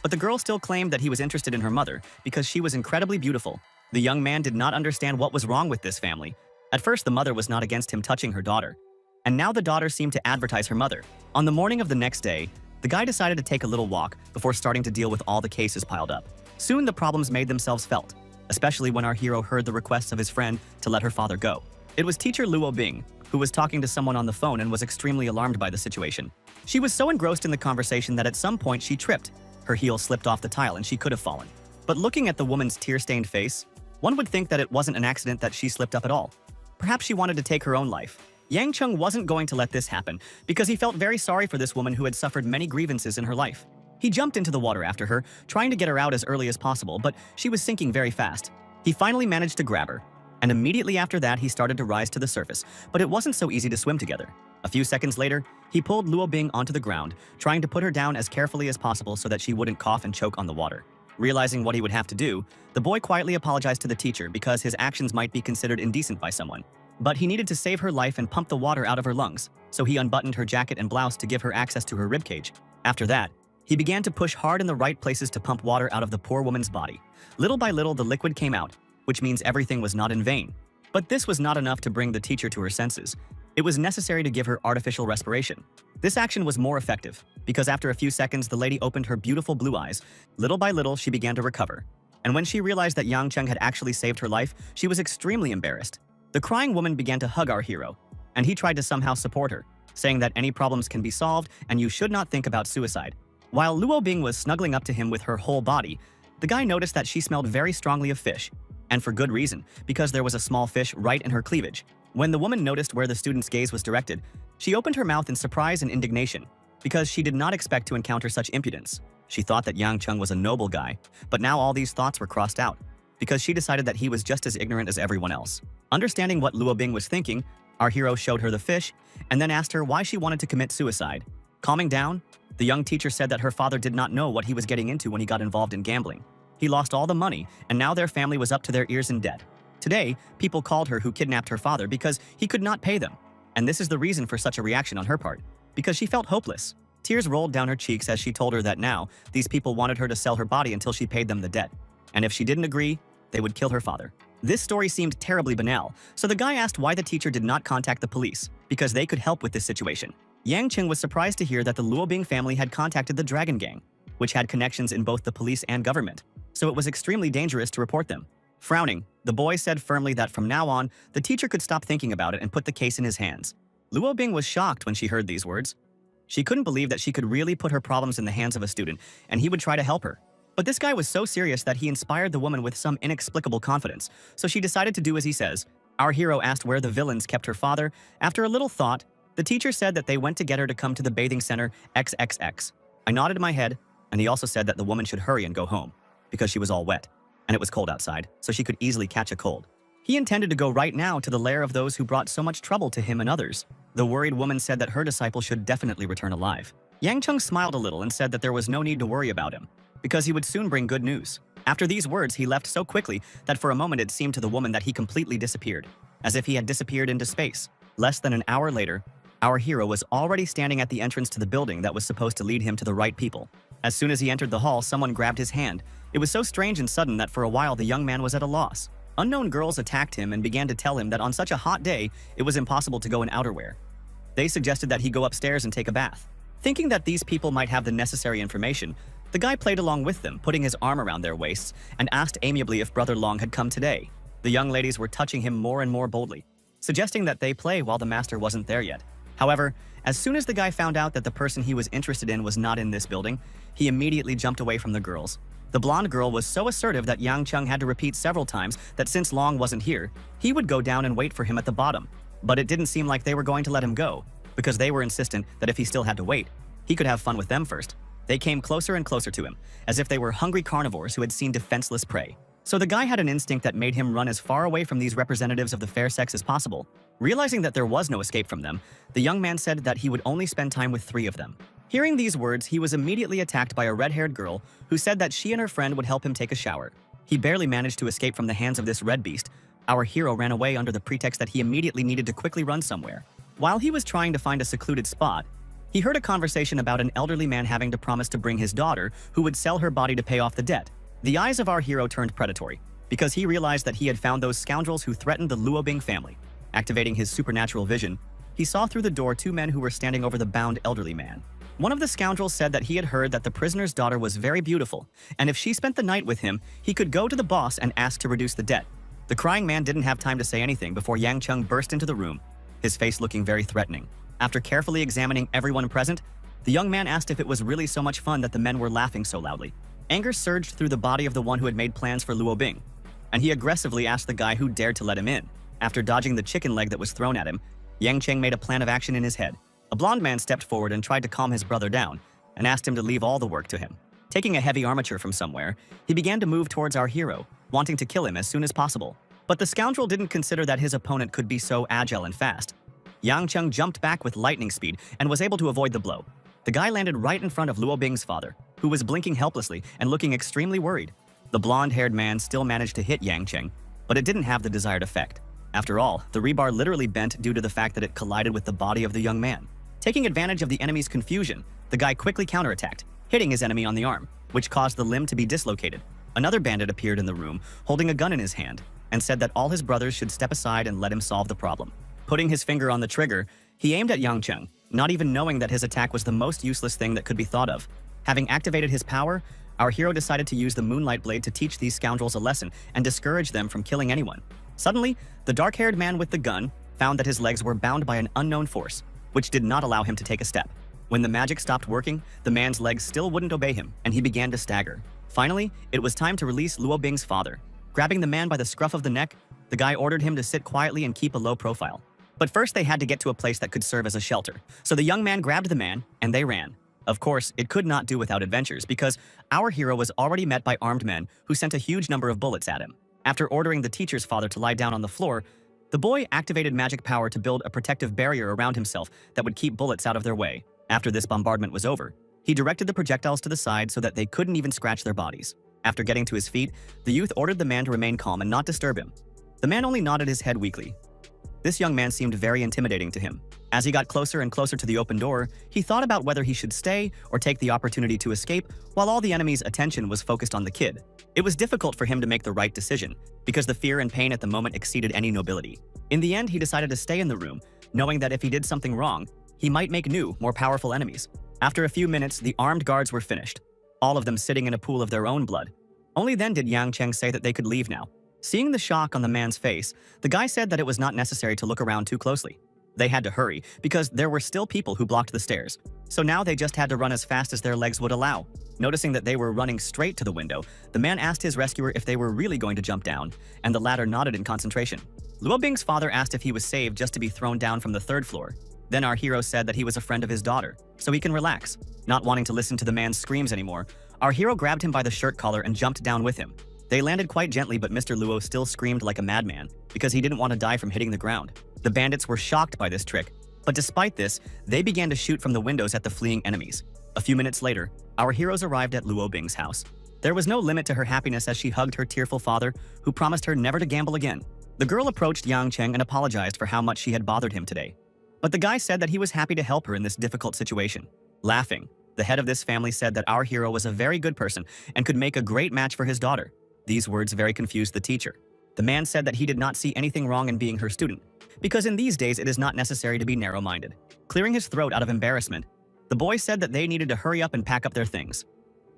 But the girl still claimed that he was interested in her mother because she was incredibly beautiful. The young man did not understand what was wrong with this family. At first, the mother was not against him touching her daughter, and now the daughter seemed to advertise her mother. On the morning of the next day, the guy decided to take a little walk before starting to deal with all the cases piled up. Soon the problems made themselves felt, especially when our hero heard the requests of his friend to let her father go. It was teacher Luo Bing, who was talking to someone on the phone and was extremely alarmed by the situation. She was so engrossed in the conversation that at some point she tripped. Her heel slipped off the tile and she could have fallen. But looking at the woman's tear-stained face, one would think that it wasn't an accident that she slipped up at all. Perhaps she wanted to take her own life. Yang Cheng wasn't going to let this happen because he felt very sorry for this woman who had suffered many grievances in her life. He jumped into the water after her, trying to get her out as early as possible, but she was sinking very fast. He finally managed to grab her, and immediately after that he started to rise to the surface, but it wasn't so easy to swim together. A few seconds later, he pulled Luo Bing onto the ground, trying to put her down as carefully as possible so that she wouldn't cough and choke on the water. Realizing what he would have to do, the boy quietly apologized to the teacher because his actions might be considered indecent by someone. But he needed to save her life and pump the water out of her lungs, so he unbuttoned her jacket and blouse to give her access to her ribcage. After that, he began to push hard in the right places to pump water out of the poor woman's body. Little by little, the liquid came out, which means everything was not in vain. But this was not enough to bring the teacher to her senses. It was necessary to give her artificial respiration. This action was more effective, because after a few seconds, the lady opened her beautiful blue eyes. Little by little, she began to recover. And when she realized that Yang Cheng had actually saved her life, she was extremely embarrassed. The crying woman began to hug our hero, and he tried to somehow support her, saying that any problems can be solved and you should not think about suicide. While Luo Bing was snuggling up to him with her whole body, the guy noticed that she smelled very strongly of fish, and for good reason, because there was a small fish right in her cleavage. When the woman noticed where the student's gaze was directed, she opened her mouth in surprise and indignation, because she did not expect to encounter such impudence. She thought that Yang Cheng was a noble guy, but now all these thoughts were crossed out, because she decided that he was just as ignorant as everyone else. Understanding what Luo Bing was thinking, our hero showed her the fish, and then asked her why she wanted to commit suicide. Calming down, the young teacher said that her father did not know what he was getting into when he got involved in gambling. He lost all the money, and now their family was up to their ears in debt. Today, people called her who kidnapped her father because he could not pay them. And this is the reason for such a reaction on her part, because she felt hopeless. Tears rolled down her cheeks as she told her that now, these people wanted her to sell her body until she paid them the debt. And if she didn't agree, they would kill her father. This story seemed terribly banal, so the guy asked why the teacher did not contact the police, because they could help with this situation. Yang Cheng was surprised to hear that the Luo Bing family had contacted the Dragon Gang, which had connections in both the police and government, so it was extremely dangerous to report them. Frowning, the boy said firmly that from now on, the teacher could stop thinking about it and put the case in his hands. Luo Bing was shocked when she heard these words. She couldn't believe that she could really put her problems in the hands of a student, and he would try to help her. But this guy was so serious that he inspired the woman with some inexplicable confidence, so she decided to do as he says. Our hero asked where the villains kept her father. After a little thought, the teacher said that they went to get her to come to the bathing center XXX. I nodded my head, and he also said that the woman should hurry and go home, because she was all wet, and it was cold outside, so she could easily catch a cold. He intended to go right now to the lair of those who brought so much trouble to him and others. The worried woman said that her disciple should definitely return alive. Yang Cheng smiled a little and said that there was no need to worry about him, because he would soon bring good news. After these words, he left so quickly that for a moment it seemed to the woman that he completely disappeared, as if he had disappeared into space. Less than an hour later, Our hero was already standing at the entrance to the building that was supposed to lead him to the right people. As soon as he entered the hall, someone grabbed his hand. It was so strange and sudden that for a while the young man was at a loss. Unknown girls attacked him and began to tell him that on such a hot day, it was impossible to go in outerwear. They suggested that he go upstairs and take a bath. Thinking that these people might have the necessary information, the guy played along with them, putting his arm around their waists, and asked amiably if Brother Long had come today. The young ladies were touching him more and more boldly, suggesting that they play while the master wasn't there yet. However, as soon as the guy found out that the person he was interested in was not in this building, he immediately jumped away from the girls. The blonde girl was so assertive that Yang Chung had to repeat several times that since Long wasn't here, he would go down and wait for him at the bottom. But it didn't seem like they were going to let him go, because they were insistent that if he still had to wait, he could have fun with them first. They came closer and closer to him, as if they were hungry carnivores who had seen defenseless prey. So the guy had an instinct that made him run as far away from these representatives of the fair sex as possible. Realizing that there was no escape from them, the young man said that he would only spend time with 3 of them. Hearing these words, he was immediately attacked by a red-haired girl who said that she and her friend would help him take a shower. He barely managed to escape from the hands of this red beast. Our hero ran away under the pretext that he immediately needed to quickly run somewhere. While he was trying to find a secluded spot, he heard a conversation about an elderly man having to promise to bring his daughter, who would sell her body to pay off the debt. The eyes of our hero turned predatory, because he realized that he had found those scoundrels who threatened the Luobing family. Activating his supernatural vision, he saw through the door 2 men who were standing over the bound elderly man. One of the scoundrels said that he had heard that the prisoner's daughter was very beautiful, and if she spent the night with him, he could go to the boss and ask to reduce the debt. The crying man didn't have time to say anything before Yang Chung burst into the room, his face looking very threatening. After carefully examining everyone present, the young man asked if it was really so much fun that the men were laughing so loudly. Anger surged through the body of the one who had made plans for Luobing, and he aggressively asked the guy who dared to let him in. After dodging the chicken leg that was thrown at him, Yang Cheng made a plan of action in his head. A blonde man stepped forward and tried to calm his brother down, and asked him to leave all the work to him. Taking a heavy armature from somewhere, he began to move towards our hero, wanting to kill him as soon as possible. But the scoundrel didn't consider that his opponent could be so agile and fast. Yang Chung jumped back with lightning speed and was able to avoid the blow. The guy landed right in front of Luo Bing's father, who was blinking helplessly and looking extremely worried. The blonde-haired man still managed to hit Yang Cheng, but it didn't have the desired effect. After all, the rebar literally bent due to the fact that it collided with the body of the young man. Taking advantage of the enemy's confusion, the guy quickly counterattacked, hitting his enemy on the arm, which caused the limb to be dislocated. Another bandit appeared in the room, holding a gun in his hand, and said that all his brothers should step aside and let him solve the problem. Putting his finger on the trigger, he aimed at Yang Cheng, not even knowing that his attack was the most useless thing that could be thought of. Having activated his power, our hero decided to use the Moonlight Blade to teach these scoundrels a lesson and discourage them from killing anyone. Suddenly, the dark-haired man with the gun found that his legs were bound by an unknown force, which did not allow him to take a step. When the magic stopped working, the man's legs still wouldn't obey him, and he began to stagger. Finally, it was time to release Luo Bing's father. Grabbing the man by the scruff of the neck, the guy ordered him to sit quietly and keep a low profile. But first they had to get to a place that could serve as a shelter. So the young man grabbed the man, and they ran. Of course, it could not do without adventures, because our hero was already met by armed men who sent a huge number of bullets at him. After ordering the teacher's father to lie down on the floor, the boy activated magic power to build a protective barrier around himself that would keep bullets out of their way. After this bombardment was over, he directed the projectiles to the side so that they couldn't even scratch their bodies. After getting to his feet, the youth ordered the man to remain calm and not disturb him. The man only nodded his head weakly. This young man seemed very intimidating to him. As he got closer and closer to the open door, he thought about whether he should stay or take the opportunity to escape while all the enemy's attention was focused on the kid. It was difficult for him to make the right decision, because the fear and pain at the moment exceeded any nobility. In the end, he decided to stay in the room, knowing that if he did something wrong, he might make new, more powerful enemies. After a few minutes, the armed guards were finished, all of them sitting in a pool of their own blood. Only then did Yang Cheng say that they could leave now. Seeing the shock on the man's face, the guy said that it was not necessary to look around too closely. They had to hurry, because there were still people who blocked the stairs. So now they just had to run as fast as their legs would allow. Noticing that they were running straight to the window, the man asked his rescuer if they were really going to jump down, and the latter nodded in concentration. Luo Bing's father asked if he was saved just to be thrown down from the 3rd floor. Then our hero said that he was a friend of his daughter, so he can relax. Not wanting to listen to the man's screams anymore, our hero grabbed him by the shirt collar and jumped down with him. They landed quite gently, but Mr. Luo still screamed like a madman because he didn't want to die from hitting the ground. The bandits were shocked by this trick, but despite this, they began to shoot from the windows at the fleeing enemies. A few minutes later, our heroes arrived at Luo Bing's house. There was no limit to her happiness as she hugged her tearful father, who promised her never to gamble again. The girl approached Yang Cheng and apologized for how much she had bothered him today. But the guy said that he was happy to help her in this difficult situation. Laughing, the head of this family said that our hero was a very good person and could make a great match for his daughter. These words very confused the teacher. The man said that he did not see anything wrong in being her student, because in these days it is not necessary to be narrow-minded. Clearing his throat out of embarrassment, the boy said that they needed to hurry up and pack up their things.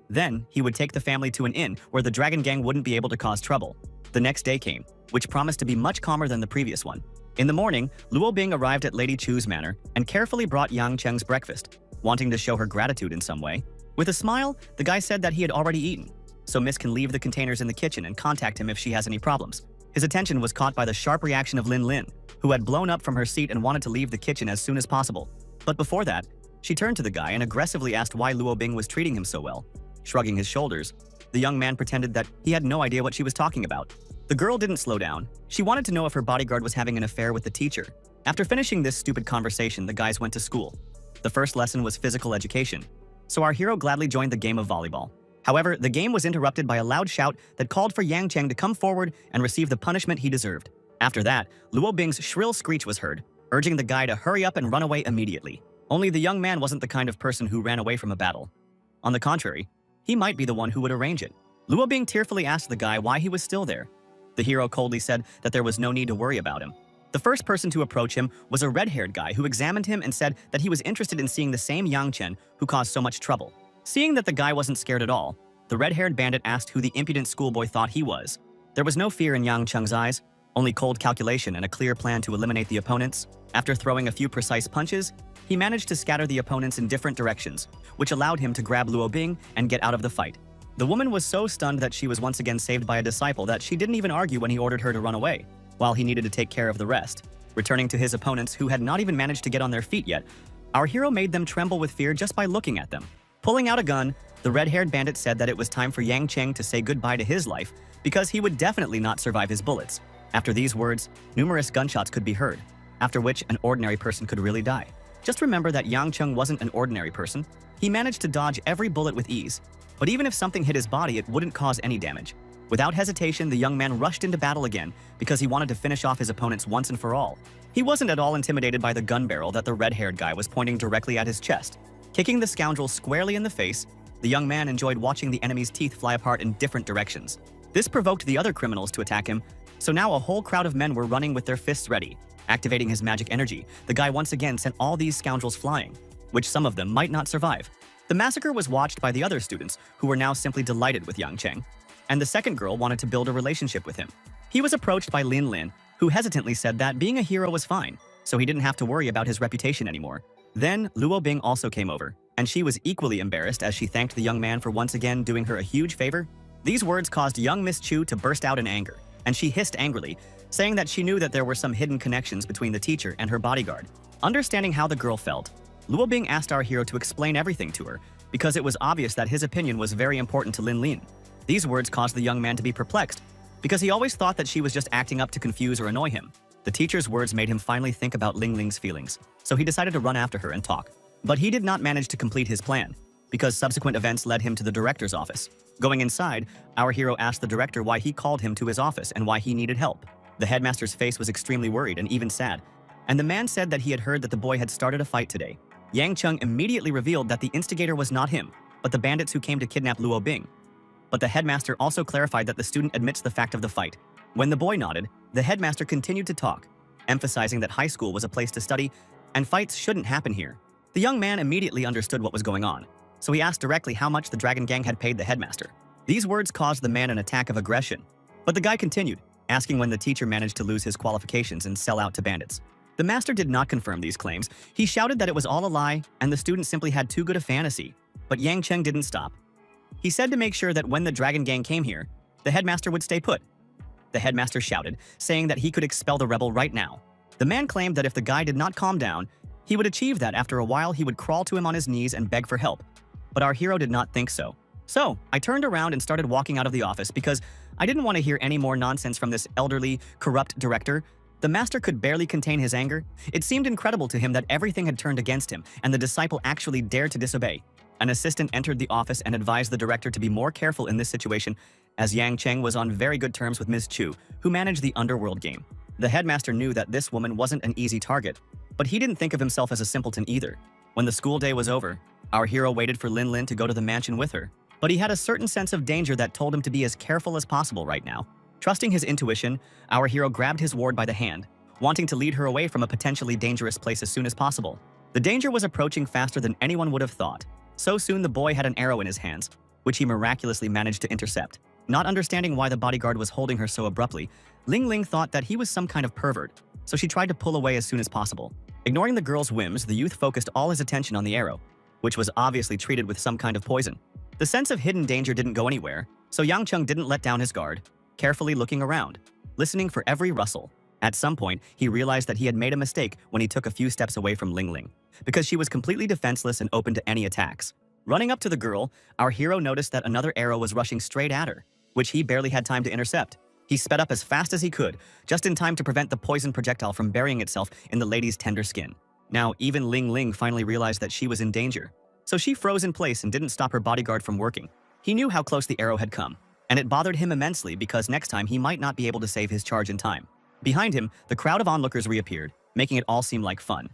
Then, he would take the family to an inn where the dragon gang wouldn't be able to cause trouble. The next day came, which promised to be much calmer than the previous one. In the morning, Luo Bing arrived at Lady Chu's manor and carefully brought Yang Cheng's breakfast, wanting to show her gratitude in some way. With a smile, the guy said that he had already eaten, so Miss can leave the containers in the kitchen and contact him if she has any problems. His attention was caught by the sharp reaction of Lin Lin, who had blown up from her seat and wanted to leave the kitchen as soon as possible. But before that, she turned to the guy and aggressively asked why Luo Bing was treating him so well. Shrugging his shoulders, the young man pretended that he had no idea what she was talking about. The girl didn't slow down. She wanted to know if her bodyguard was having an affair with the teacher. After finishing this stupid conversation, the guys went to school. The first lesson was physical education, so our hero gladly joined the game of volleyball. However, the game was interrupted by a loud shout that called for Yang Cheng to come forward and receive the punishment he deserved. After that, Luo Bing's shrill screech was heard, urging the guy to hurry up and run away immediately. Only the young man wasn't the kind of person who ran away from a battle. On the contrary, he might be the one who would arrange it. Luo Bing tearfully asked the guy why he was still there. The hero coldly said that there was no need to worry about him. The first person to approach him was a red-haired guy who examined him and said that he was interested in seeing the same Yang Chen who caused so much trouble. Seeing that the guy wasn't scared at all, the red-haired bandit asked who the impudent schoolboy thought he was. There was no fear in Yang Cheng's eyes, only cold calculation and a clear plan to eliminate the opponents. After throwing a few precise punches, he managed to scatter the opponents in different directions, which allowed him to grab Luo Bing and get out of the fight. The woman was so stunned that she was once again saved by a disciple that she didn't even argue when he ordered her to run away, while he needed to take care of the rest. Returning to his opponents who had not even managed to get on their feet yet, our hero made them tremble with fear just by looking at them. Pulling out a gun, the red-haired bandit said that it was time for Yang Cheng to say goodbye to his life because he would definitely not survive his bullets. After these words, numerous gunshots could be heard, after which an ordinary person could really die. Just remember that Yang Cheng wasn't an ordinary person. He managed to dodge every bullet with ease, but even if something hit his body, it wouldn't cause any damage. Without hesitation, the young man rushed into battle again because he wanted to finish off his opponents once and for all. He wasn't at all intimidated by the gun barrel that the red-haired guy was pointing directly at his chest. Kicking the scoundrel squarely in the face, the young man enjoyed watching the enemy's teeth fly apart in different directions. This provoked the other criminals to attack him, so now a whole crowd of men were running with their fists ready. Activating his magic energy, the guy once again sent all these scoundrels flying, which some of them might not survive. The massacre was watched by the other students, who were now simply delighted with Yang Cheng, and the second girl wanted to build a relationship with him. He was approached by Lin Lin, who hesitantly said that being a hero was fine, so he didn't have to worry about his reputation anymore. Then, Luo Bing also came over, and she was equally embarrassed as she thanked the young man for once again doing her a huge favor. These words caused young Miss Chu to burst out in anger, and she hissed angrily, saying that she knew that there were some hidden connections between the teacher and her bodyguard. Understanding how the girl felt, Luo Bing asked our hero to explain everything to her, because it was obvious that his opinion was very important to Lin Lin. These words caused the young man to be perplexed, because he always thought that she was just acting up to confuse or annoy him. The teacher's words made him finally think about Ling Ling's feelings, so he decided to run after her and talk. But he did not manage to complete his plan, because subsequent events led him to the director's office. Going inside, our hero asked the director why he called him to his office and why he needed help. The headmaster's face was extremely worried and even sad, and the man said that he had heard that the boy had started a fight today. Yang Cheng immediately revealed that the instigator was not him, but the bandits who came to kidnap Luo Bing. But the headmaster also clarified that the student admits the fact of the fight. When the boy nodded, the headmaster continued to talk, emphasizing that high school was a place to study and fights shouldn't happen here. The young man immediately understood what was going on, so he asked directly how much the Dragon Gang had paid the headmaster. These words caused the man an attack of aggression, but the guy continued, asking when the teacher managed to lose his qualifications and sell out to bandits. The master did not confirm these claims. He shouted that it was all a lie and the student simply had too good a fantasy, but Yang Cheng didn't stop. He said to make sure that when the Dragon Gang came here, the headmaster would stay put. The headmaster shouted, saying that he could expel the rebel right now. The man claimed that if the guy did not calm down, he would achieve that after a while he would crawl to him on his knees and beg for help. But our hero did not think so. So, I turned around and started walking out of the office because I didn't want to hear any more nonsense from this elderly, corrupt director. The master could barely contain his anger. It seemed incredible to him that everything had turned against him and the disciple actually dared to disobey. An assistant entered the office and advised the director to be more careful in this situation, as Yang Cheng was on very good terms with Ms. Chu, who managed the underworld game. The headmaster knew that this woman wasn't an easy target, But he didn't think of himself as a simpleton either. When the school day was over, our hero waited for Lin Lin to go to the mansion with her. But he had a certain sense of danger that told him to be as careful as possible right now. Trusting his intuition, our hero grabbed his ward by the hand, wanting to lead her away from a potentially dangerous place as soon as possible. The danger was approaching faster than anyone would have thought. So soon the boy had an arrow in his hands, which he miraculously managed to intercept. Not understanding why the bodyguard was holding her so abruptly, Ling Ling thought that he was some kind of pervert, so she tried to pull away as soon as possible. Ignoring the girl's whims, the youth focused all his attention on the arrow, which was obviously treated with some kind of poison. The sense of hidden danger didn't go anywhere, so Yang Chung didn't let down his guard, carefully looking around, listening for every rustle. At some point, he realized that he had made a mistake when he took a few steps away from Ling Ling, because she was completely defenseless and open to any attacks. Running up to the girl, our hero noticed that another arrow was rushing straight at her, which he barely had time to intercept. He sped up as fast as he could, just in time to prevent the poison projectile from burying itself in the lady's tender skin. Now, even Ling Ling finally realized that she was in danger, so she froze in place and didn't stop her bodyguard from working. He knew how close the arrow had come, and it bothered him immensely because next time he might not be able to save his charge in time. Behind him, the crowd of onlookers reappeared, making it all seem like fun.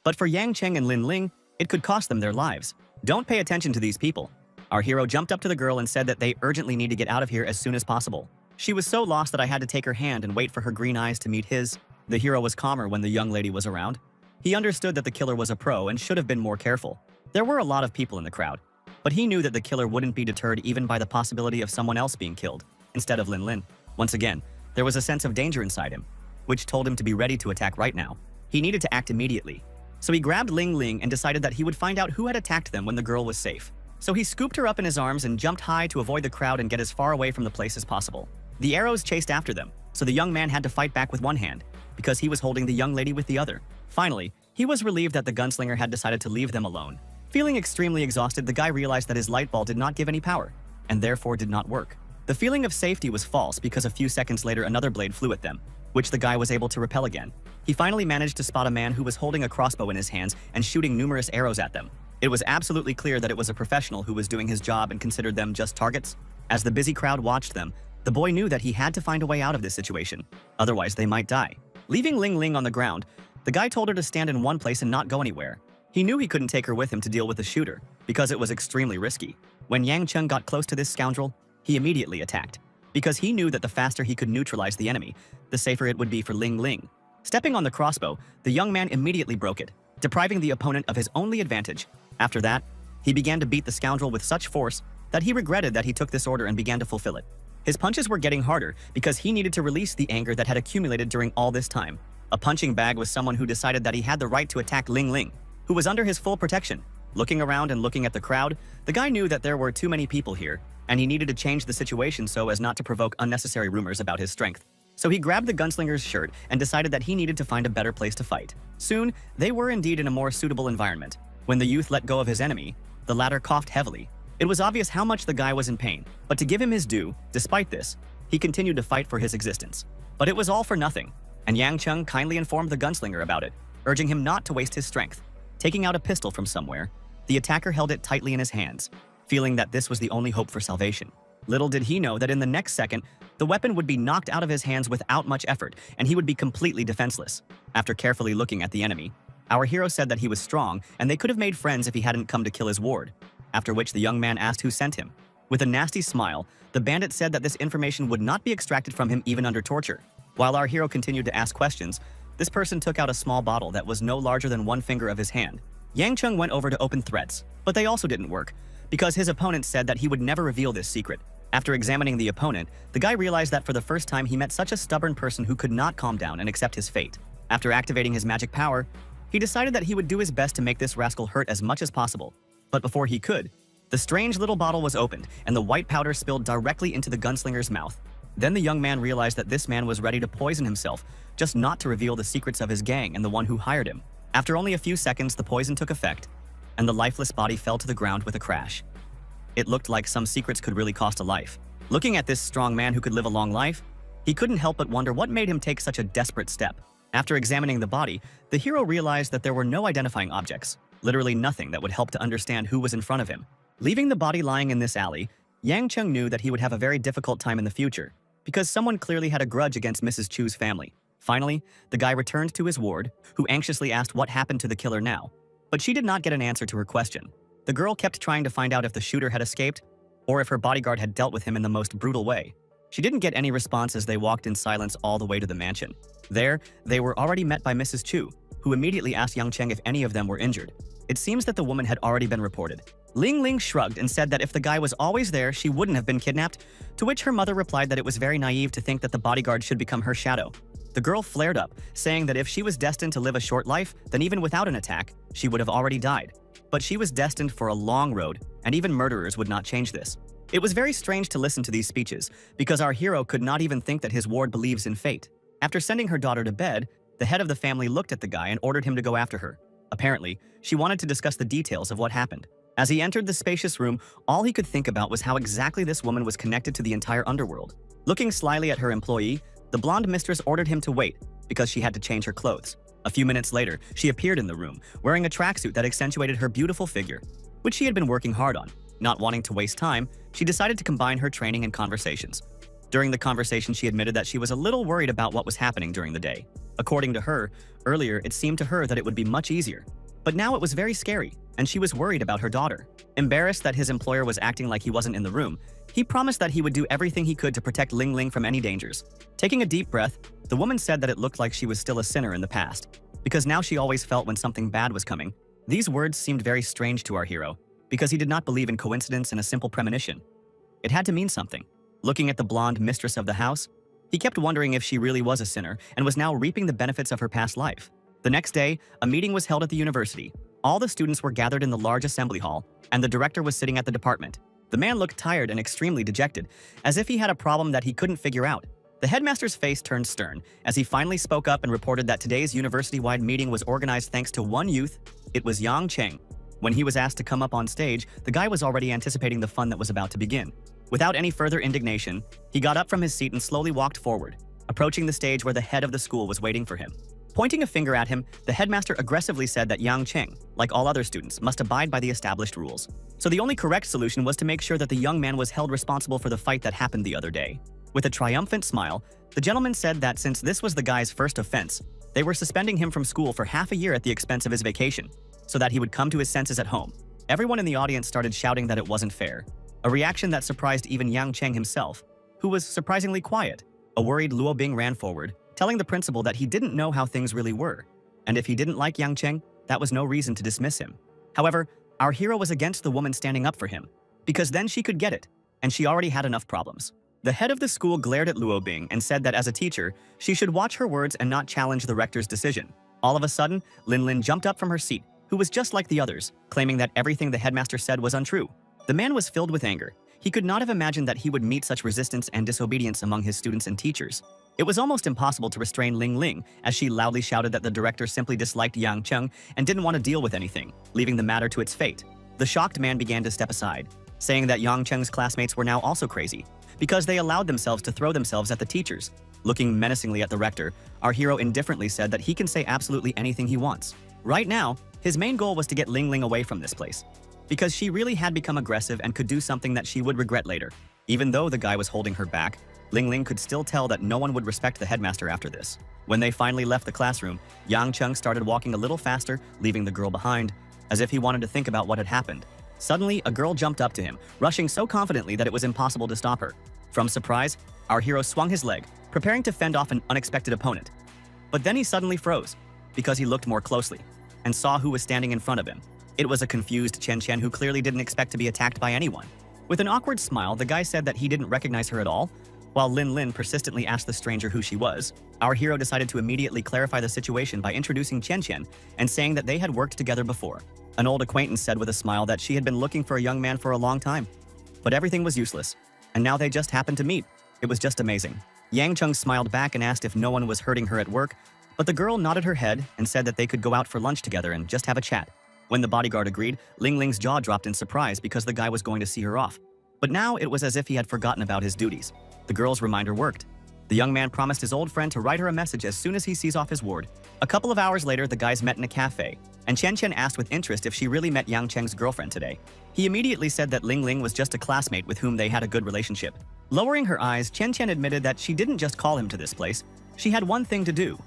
But for Yang Cheng and Lin Ling, it could cost them their lives. Don't pay attention to these people. Our hero jumped up to the girl and said that they urgently need to get out of here as soon as possible. She was so lost that I had to take her hand and wait for her green eyes to meet his. The hero was calmer when the young lady was around. He understood that the killer was a pro and should have been more careful. There were a lot of people in the crowd, but he knew that the killer wouldn't be deterred even by the possibility of someone else being killed, instead of Lin Lin. Once again, there was a sense of danger inside him, which told him to be ready to attack right now. He needed to act immediately. So he grabbed Ling Ling and decided that he would find out who had attacked them when the girl was safe. So he scooped her up in his arms and jumped high to avoid the crowd and get as far away from the place as possible. The arrows chased after them, so the young man had to fight back with one hand, because he was holding the young lady with the other. Finally, he was relieved that the gunslinger had decided to leave them alone. Feeling extremely exhausted, the guy realized that his light ball did not give any power, and therefore did not work. The feeling of safety was false because a few seconds later another blade flew at them, which the guy was able to repel again. He finally managed to spot a man who was holding a crossbow in his hands and shooting numerous arrows at them. It was absolutely clear that it was a professional who was doing his job and considered them just targets. As the busy crowd watched them, the boy knew that he had to find a way out of this situation, otherwise they might die. Leaving Ling Ling on the ground, the guy told her to stand in one place and not go anywhere. He knew he couldn't take her with him to deal with the shooter, because it was extremely risky. When Yang Chung got close to this scoundrel, he immediately attacked, because he knew that the faster he could neutralize the enemy, the safer it would be for Ling Ling. Stepping on the crossbow, the young man immediately broke it, depriving the opponent of his only advantage. After that, he began to beat the scoundrel with such force that he regretted that he took this order and began to fulfill it. His punches were getting harder because he needed to release the anger that had accumulated during all this time. A punching bag was someone who decided that he had the right to attack Ling Ling, who was under his full protection. Looking around and looking at the crowd, the guy knew that there were too many people here, and he needed to change the situation so as not to provoke unnecessary rumors about his strength. So he grabbed the gunslinger's shirt and decided that he needed to find a better place to fight. Soon, they were indeed in a more suitable environment. When the youth let go of his enemy, the latter coughed heavily. It was obvious how much the guy was in pain, but to give him his due, despite this, he continued to fight for his existence. But it was all for nothing, and Yang Chung kindly informed the gunslinger about it, urging him not to waste his strength. Taking out a pistol from somewhere, the attacker held it tightly in his hands, feeling that this was the only hope for salvation. Little did he know that in the next second, the weapon would be knocked out of his hands without much effort, and he would be completely defenseless. After carefully looking at the enemy, our hero said that he was strong, and they could have made friends if he hadn't come to kill his ward. After which the young man asked who sent him. With a nasty smile, the bandit said that this information would not be extracted from him even under torture. While our hero continued to ask questions, this person took out a small bottle that was no larger than one finger of his hand. Yang Chung went over to open threats, but they also didn't work, because his opponent said that he would never reveal this secret. After examining the opponent, the guy realized that for the first time he met such a stubborn person who could not calm down and accept his fate. After activating his magic power, he decided that he would do his best to make this rascal hurt as much as possible. But before he could, the strange little bottle was opened, and the white powder spilled directly into the gunslinger's mouth. Then the young man realized that this man was ready to poison himself, just not to reveal the secrets of his gang and the one who hired him. After only a few seconds, the poison took effect, and the lifeless body fell to the ground with a crash. It looked like some secrets could really cost a life. Looking at this strong man who could live a long life, he couldn't help but wonder what made him take such a desperate step. After examining the body, the hero realized that there were no identifying objects, literally nothing that would help to understand who was in front of him. Leaving the body lying in this alley, Yang Chung knew that he would have a very difficult time in the future, because someone clearly had a grudge against Mrs. Chu's family. Finally, the guy returned to his ward, who anxiously asked what happened to the killer now. But she did not get an answer to her question. The girl kept trying to find out if the shooter had escaped, or if her bodyguard had dealt with him in the most brutal way. She didn't get any response as they walked in silence all the way to the mansion. There, they were already met by Mrs. Chu, who immediately asked Yang Cheng if any of them were injured. It seems that the woman had already been reported. Ling Ling shrugged and said that if the guy was always there, she wouldn't have been kidnapped, to which her mother replied that it was very naive to think that the bodyguard should become her shadow. The girl flared up, saying that if she was destined to live a short life, then even without an attack, she would have already died. But she was destined for a long road, and even murderers would not change this. It was very strange to listen to these speeches, because our hero could not even think that his ward believes in fate. After sending her daughter to bed, the head of the family looked at the guy and ordered him to go after her. Apparently, she wanted to discuss the details of what happened. As he entered the spacious room, all he could think about was how exactly this woman was connected to the entire underworld. Looking slyly at her employee, the blonde mistress ordered him to wait, because she had to change her clothes. A few minutes later, she appeared in the room, wearing a tracksuit that accentuated her beautiful figure, which she had been working hard on. Not wanting to waste time, she decided to combine her training and conversations. During the conversation, she admitted that she was a little worried about what was happening during the day. According to her, earlier it seemed to her that it would be much easier. But now it was very scary, and she was worried about her daughter. Embarrassed that his employer was acting like he wasn't in the room, he promised that he would do everything he could to protect Ling Ling from any dangers. Taking a deep breath, the woman said that it looked like she was still a sinner in the past, because now she always felt when something bad was coming. These words seemed very strange to our hero, because he did not believe in coincidence and a simple premonition. It had to mean something. Looking at the blonde mistress of the house, he kept wondering if she really was a sinner and was now reaping the benefits of her past life. The next day, a meeting was held at the university. All the students were gathered in the large assembly hall, and the director was sitting at the department. The man looked tired and extremely dejected, as if he had a problem that he couldn't figure out. The headmaster's face turned stern as he finally spoke up and reported that today's university-wide meeting was organized thanks to one youth. It was Yang Cheng. When he was asked to come up on stage, the guy was already anticipating the fun that was about to begin. Without any further indignation, he got up from his seat and slowly walked forward, approaching the stage where the head of the school was waiting for him. Pointing a finger at him, the headmaster aggressively said that Yang Cheng, like all other students, must abide by the established rules. So the only correct solution was to make sure that the young man was held responsible for the fight that happened the other day. With a triumphant smile, the gentleman said that since this was the guy's first offense, they were suspending him from school for half a year at the expense of his vacation, so that he would come to his senses at home. Everyone in the audience started shouting that it wasn't fair, a reaction that surprised even Yang Cheng himself, who was surprisingly quiet. A worried Luo Bing ran forward, telling the principal that he didn't know how things really were, and if he didn't like Yang Cheng, that was no reason to dismiss him. However, our hero was against the woman standing up for him, because then she could get it, and she already had enough problems. The head of the school glared at Luo Bing and said that as a teacher, she should watch her words and not challenge the rector's decision. All of a sudden, Lin Lin jumped up from her seat, who was just like the others, claiming that everything the headmaster said was untrue. The man was filled with anger. He could not have imagined that he would meet such resistance and disobedience among his students and teachers. It was almost impossible to restrain Ling Ling as she loudly shouted that the director simply disliked Yang Cheng and didn't want to deal with anything, leaving the matter to its fate. The shocked man began to step aside, saying that Yang Cheng's classmates were now also crazy, because they allowed themselves to throw themselves at the teachers. Looking menacingly at the rector, our hero indifferently said that he can say absolutely anything he wants. Right now, his main goal was to get Ling Ling away from this place, because she really had become aggressive and could do something that she would regret later. Even though the guy was holding her back, Ling Ling could still tell that no one would respect the headmaster after this. When they finally left the classroom, Yang Cheng started walking a little faster, leaving the girl behind, as if he wanted to think about what had happened. Suddenly, a girl jumped up to him, rushing so confidently that it was impossible to stop her. From surprise, our hero swung his leg, preparing to fend off an unexpected opponent. But then he suddenly froze, because he looked more closely, and saw who was standing in front of him. It was a confused Chen Chen who clearly didn't expect to be attacked by anyone. With an awkward smile, the guy said that he didn't recognize her at all, while Lin Lin persistently asked the stranger who she was. Our hero decided to immediately clarify the situation by introducing Chen Chen and saying that they had worked together before. An old acquaintance said with a smile that she had been looking for a young man for a long time. But everything was useless, and now they just happened to meet. It was just amazing. Yang Cheng smiled back and asked if no one was hurting her at work, but the girl nodded her head and said that they could go out for lunch together and just have a chat. When the bodyguard agreed, Ling Ling's jaw dropped in surprise because the guy was going to see her off. But now it was as if he had forgotten about his duties. The girl's reminder worked. The young man promised his old friend to write her a message as soon as he sees off his ward. A couple of hours later, the guys met in a cafe, and Chen Chen asked with interest if she really met Yang Cheng's girlfriend today. He immediately said that Ling Ling was just a classmate with whom they had a good relationship. Lowering her eyes, Chen Chen admitted that she didn't just call him to this place, She had one thing to do.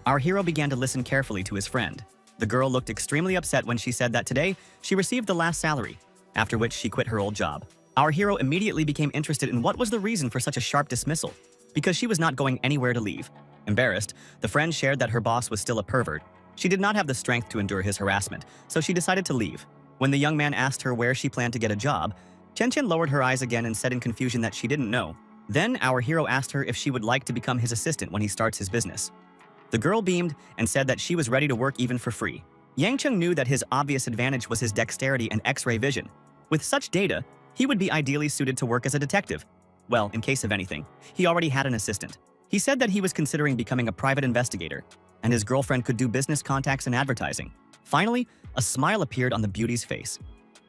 Our hero began to listen carefully to his friend. The girl looked extremely upset when she said that today she received the last salary, after which she quit her old job. Our hero immediately became interested in what was the reason for such a sharp dismissal, because she was not going anywhere to leave. Embarrassed, the friend shared that her boss was still a pervert. She did not have the strength to endure his harassment, so she decided to leave. When the young man asked her where she planned to get a job, Chen Chen lowered her eyes again and said in confusion that she didn't know. Then our hero asked her if she would like to become his assistant when he starts his business. The girl beamed and said that she was ready to work even for free. Yang Cheng knew that his obvious advantage was his dexterity and X-ray vision. With such data, he would be ideally suited to work as a detective. Well, in case of anything, he already had an assistant. He said that he was considering becoming a private investigator, and his girlfriend could do business contacts and advertising. Finally, a smile appeared on the beauty's face.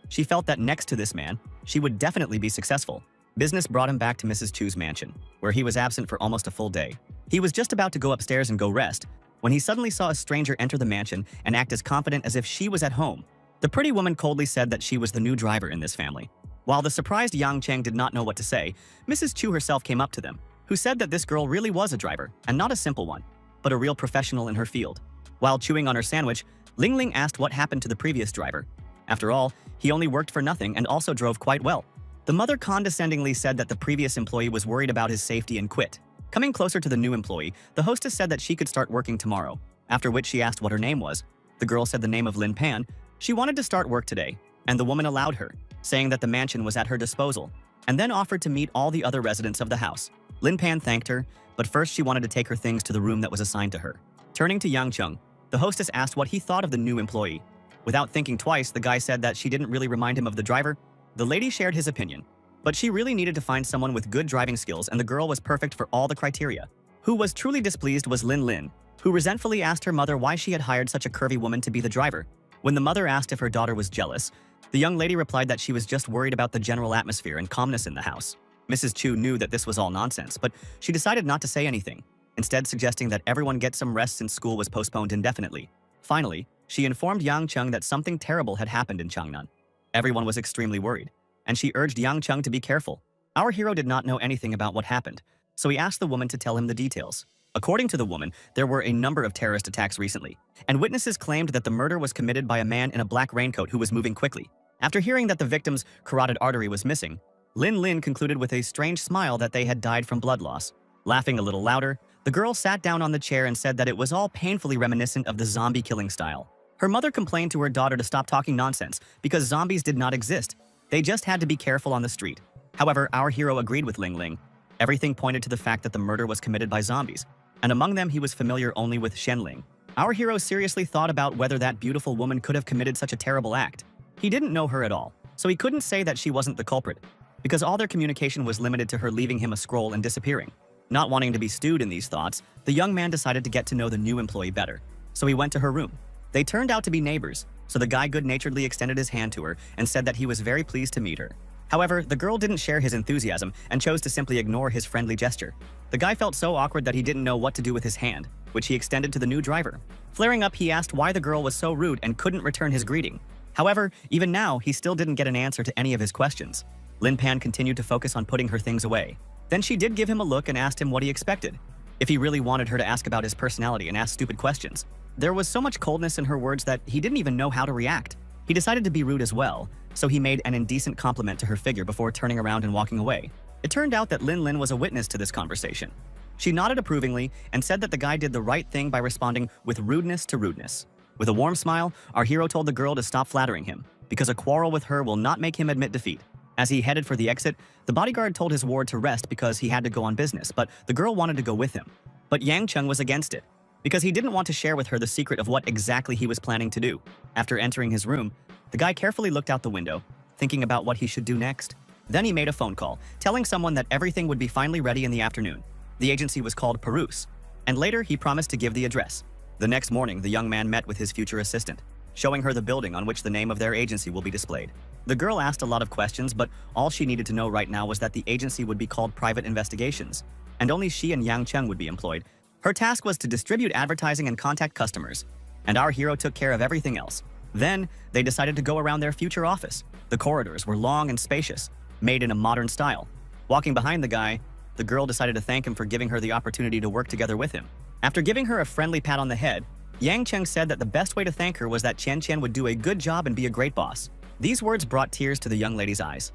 She felt that next to this man, she would definitely be successful. Business brought him back to Mrs. Chu's mansion, where he was absent for almost a full day. He was just about to go upstairs and go rest, when he suddenly saw a stranger enter the mansion and act as confident as if she was at home. The pretty woman coldly said that she was the new driver in this family. While the surprised Yang Cheng did not know what to say, Mrs. Chu herself came up to them, who said that this girl really was a driver, and not a simple one, but a real professional in her field. While chewing on her sandwich, Ling Ling asked what happened to the previous driver. After all, he only worked for nothing and also drove quite well. The mother condescendingly said that the previous employee was worried about his safety and quit. Coming closer to the new employee, the hostess said that she could start working tomorrow, after which she asked what her name was. The girl said the name of Lin Pan. She wanted to start work today, and the woman allowed her, saying that the mansion was at her disposal, and then offered to meet all the other residents of the house. Lin Pan thanked her, but first she wanted to take her things to the room that was assigned to her. Turning to Yang Chung, the hostess asked what he thought of the new employee. Without thinking twice, the guy said that she didn't really remind him of the driver. The lady shared his opinion, but she really needed to find someone with good driving skills, and the girl was perfect for all the criteria. Who was truly displeased was Lin Lin, who resentfully asked her mother why she had hired such a curvy woman to be the driver. When the mother asked if her daughter was jealous, the young lady replied that she was just worried about the general atmosphere and calmness in the house. Mrs. Chu knew that this was all nonsense, but she decided not to say anything, instead suggesting that everyone get some rest since school was postponed indefinitely. Finally, she informed Yang Chung that something terrible had happened in Changnan. Everyone was extremely worried, and she urged Yang Chung to be careful. Our hero did not know anything about what happened, so he asked the woman to tell him the details. According to the woman, there were a number of terrorist attacks recently, and witnesses claimed that the murder was committed by a man in a black raincoat who was moving quickly. After hearing that the victim's carotid artery was missing, Lin Lin concluded with a strange smile that they had died from blood loss. Laughing a little louder, the girl sat down on the chair and said that it was all painfully reminiscent of the zombie killing style. Her mother complained to her daughter to stop talking nonsense because zombies did not exist. They just had to be careful on the street. However, our hero agreed with Ling Ling. Everything pointed to the fact that the murder was committed by zombies, and among them he was familiar only with Shen Ling. Our hero seriously thought about whether that beautiful woman could have committed such a terrible act. He didn't know her at all, so he couldn't say that she wasn't the culprit, because all their communication was limited to her leaving him a scroll and disappearing. Not wanting to be stewed in these thoughts, the young man decided to get to know the new employee better, so he went to her room. They turned out to be neighbors, so the guy good-naturedly extended his hand to her and said that he was very pleased to meet her. However, the girl didn't share his enthusiasm and chose to simply ignore his friendly gesture. The guy felt so awkward that he didn't know what to do with his hand, which he extended to the new driver. Flaring up, he asked why the girl was so rude and couldn't return his greeting. However, even now, he still didn't get an answer to any of his questions. Lin Pan continued to focus on putting her things away. Then she did give him a look and asked him what he expected, if he really wanted her to ask about his personality and ask stupid questions. There was so much coldness in her words that he didn't even know how to react. He decided to be rude as well, so he made an indecent compliment to her figure before turning around and walking away. It turned out that Lin Lin was a witness to this conversation. She nodded approvingly and said that the guy did the right thing by responding with rudeness to rudeness. With a warm smile, our hero told the girl to stop flattering him, because a quarrel with her will not make him admit defeat. As he headed for the exit, the bodyguard told his ward to rest because he had to go on business, but the girl wanted to go with him. But Yang Chung was against it, because he didn't want to share with her the secret of what exactly he was planning to do. After entering his room, the guy carefully looked out the window, thinking about what he should do next. Then he made a phone call, telling someone that everything would be finally ready in the afternoon. The agency was called Perus, and later he promised to give the address. The next morning, the young man met with his future assistant, showing her the building on which the name of their agency will be displayed. The girl asked a lot of questions, but all she needed to know right now was that the agency would be called Private Investigations, and only she and Yang Chung would be employed. Her task was to distribute advertising and contact customers, and our hero took care of everything else. Then, they decided to go around their future office. The corridors were long and spacious, made in a modern style. Walking behind the guy, the girl decided to thank him for giving her the opportunity to work together with him. After giving her a friendly pat on the head, Yang Cheng said that the best way to thank her was that Chen Chen would do a good job and be a great boss. These words brought tears to the young lady's eyes.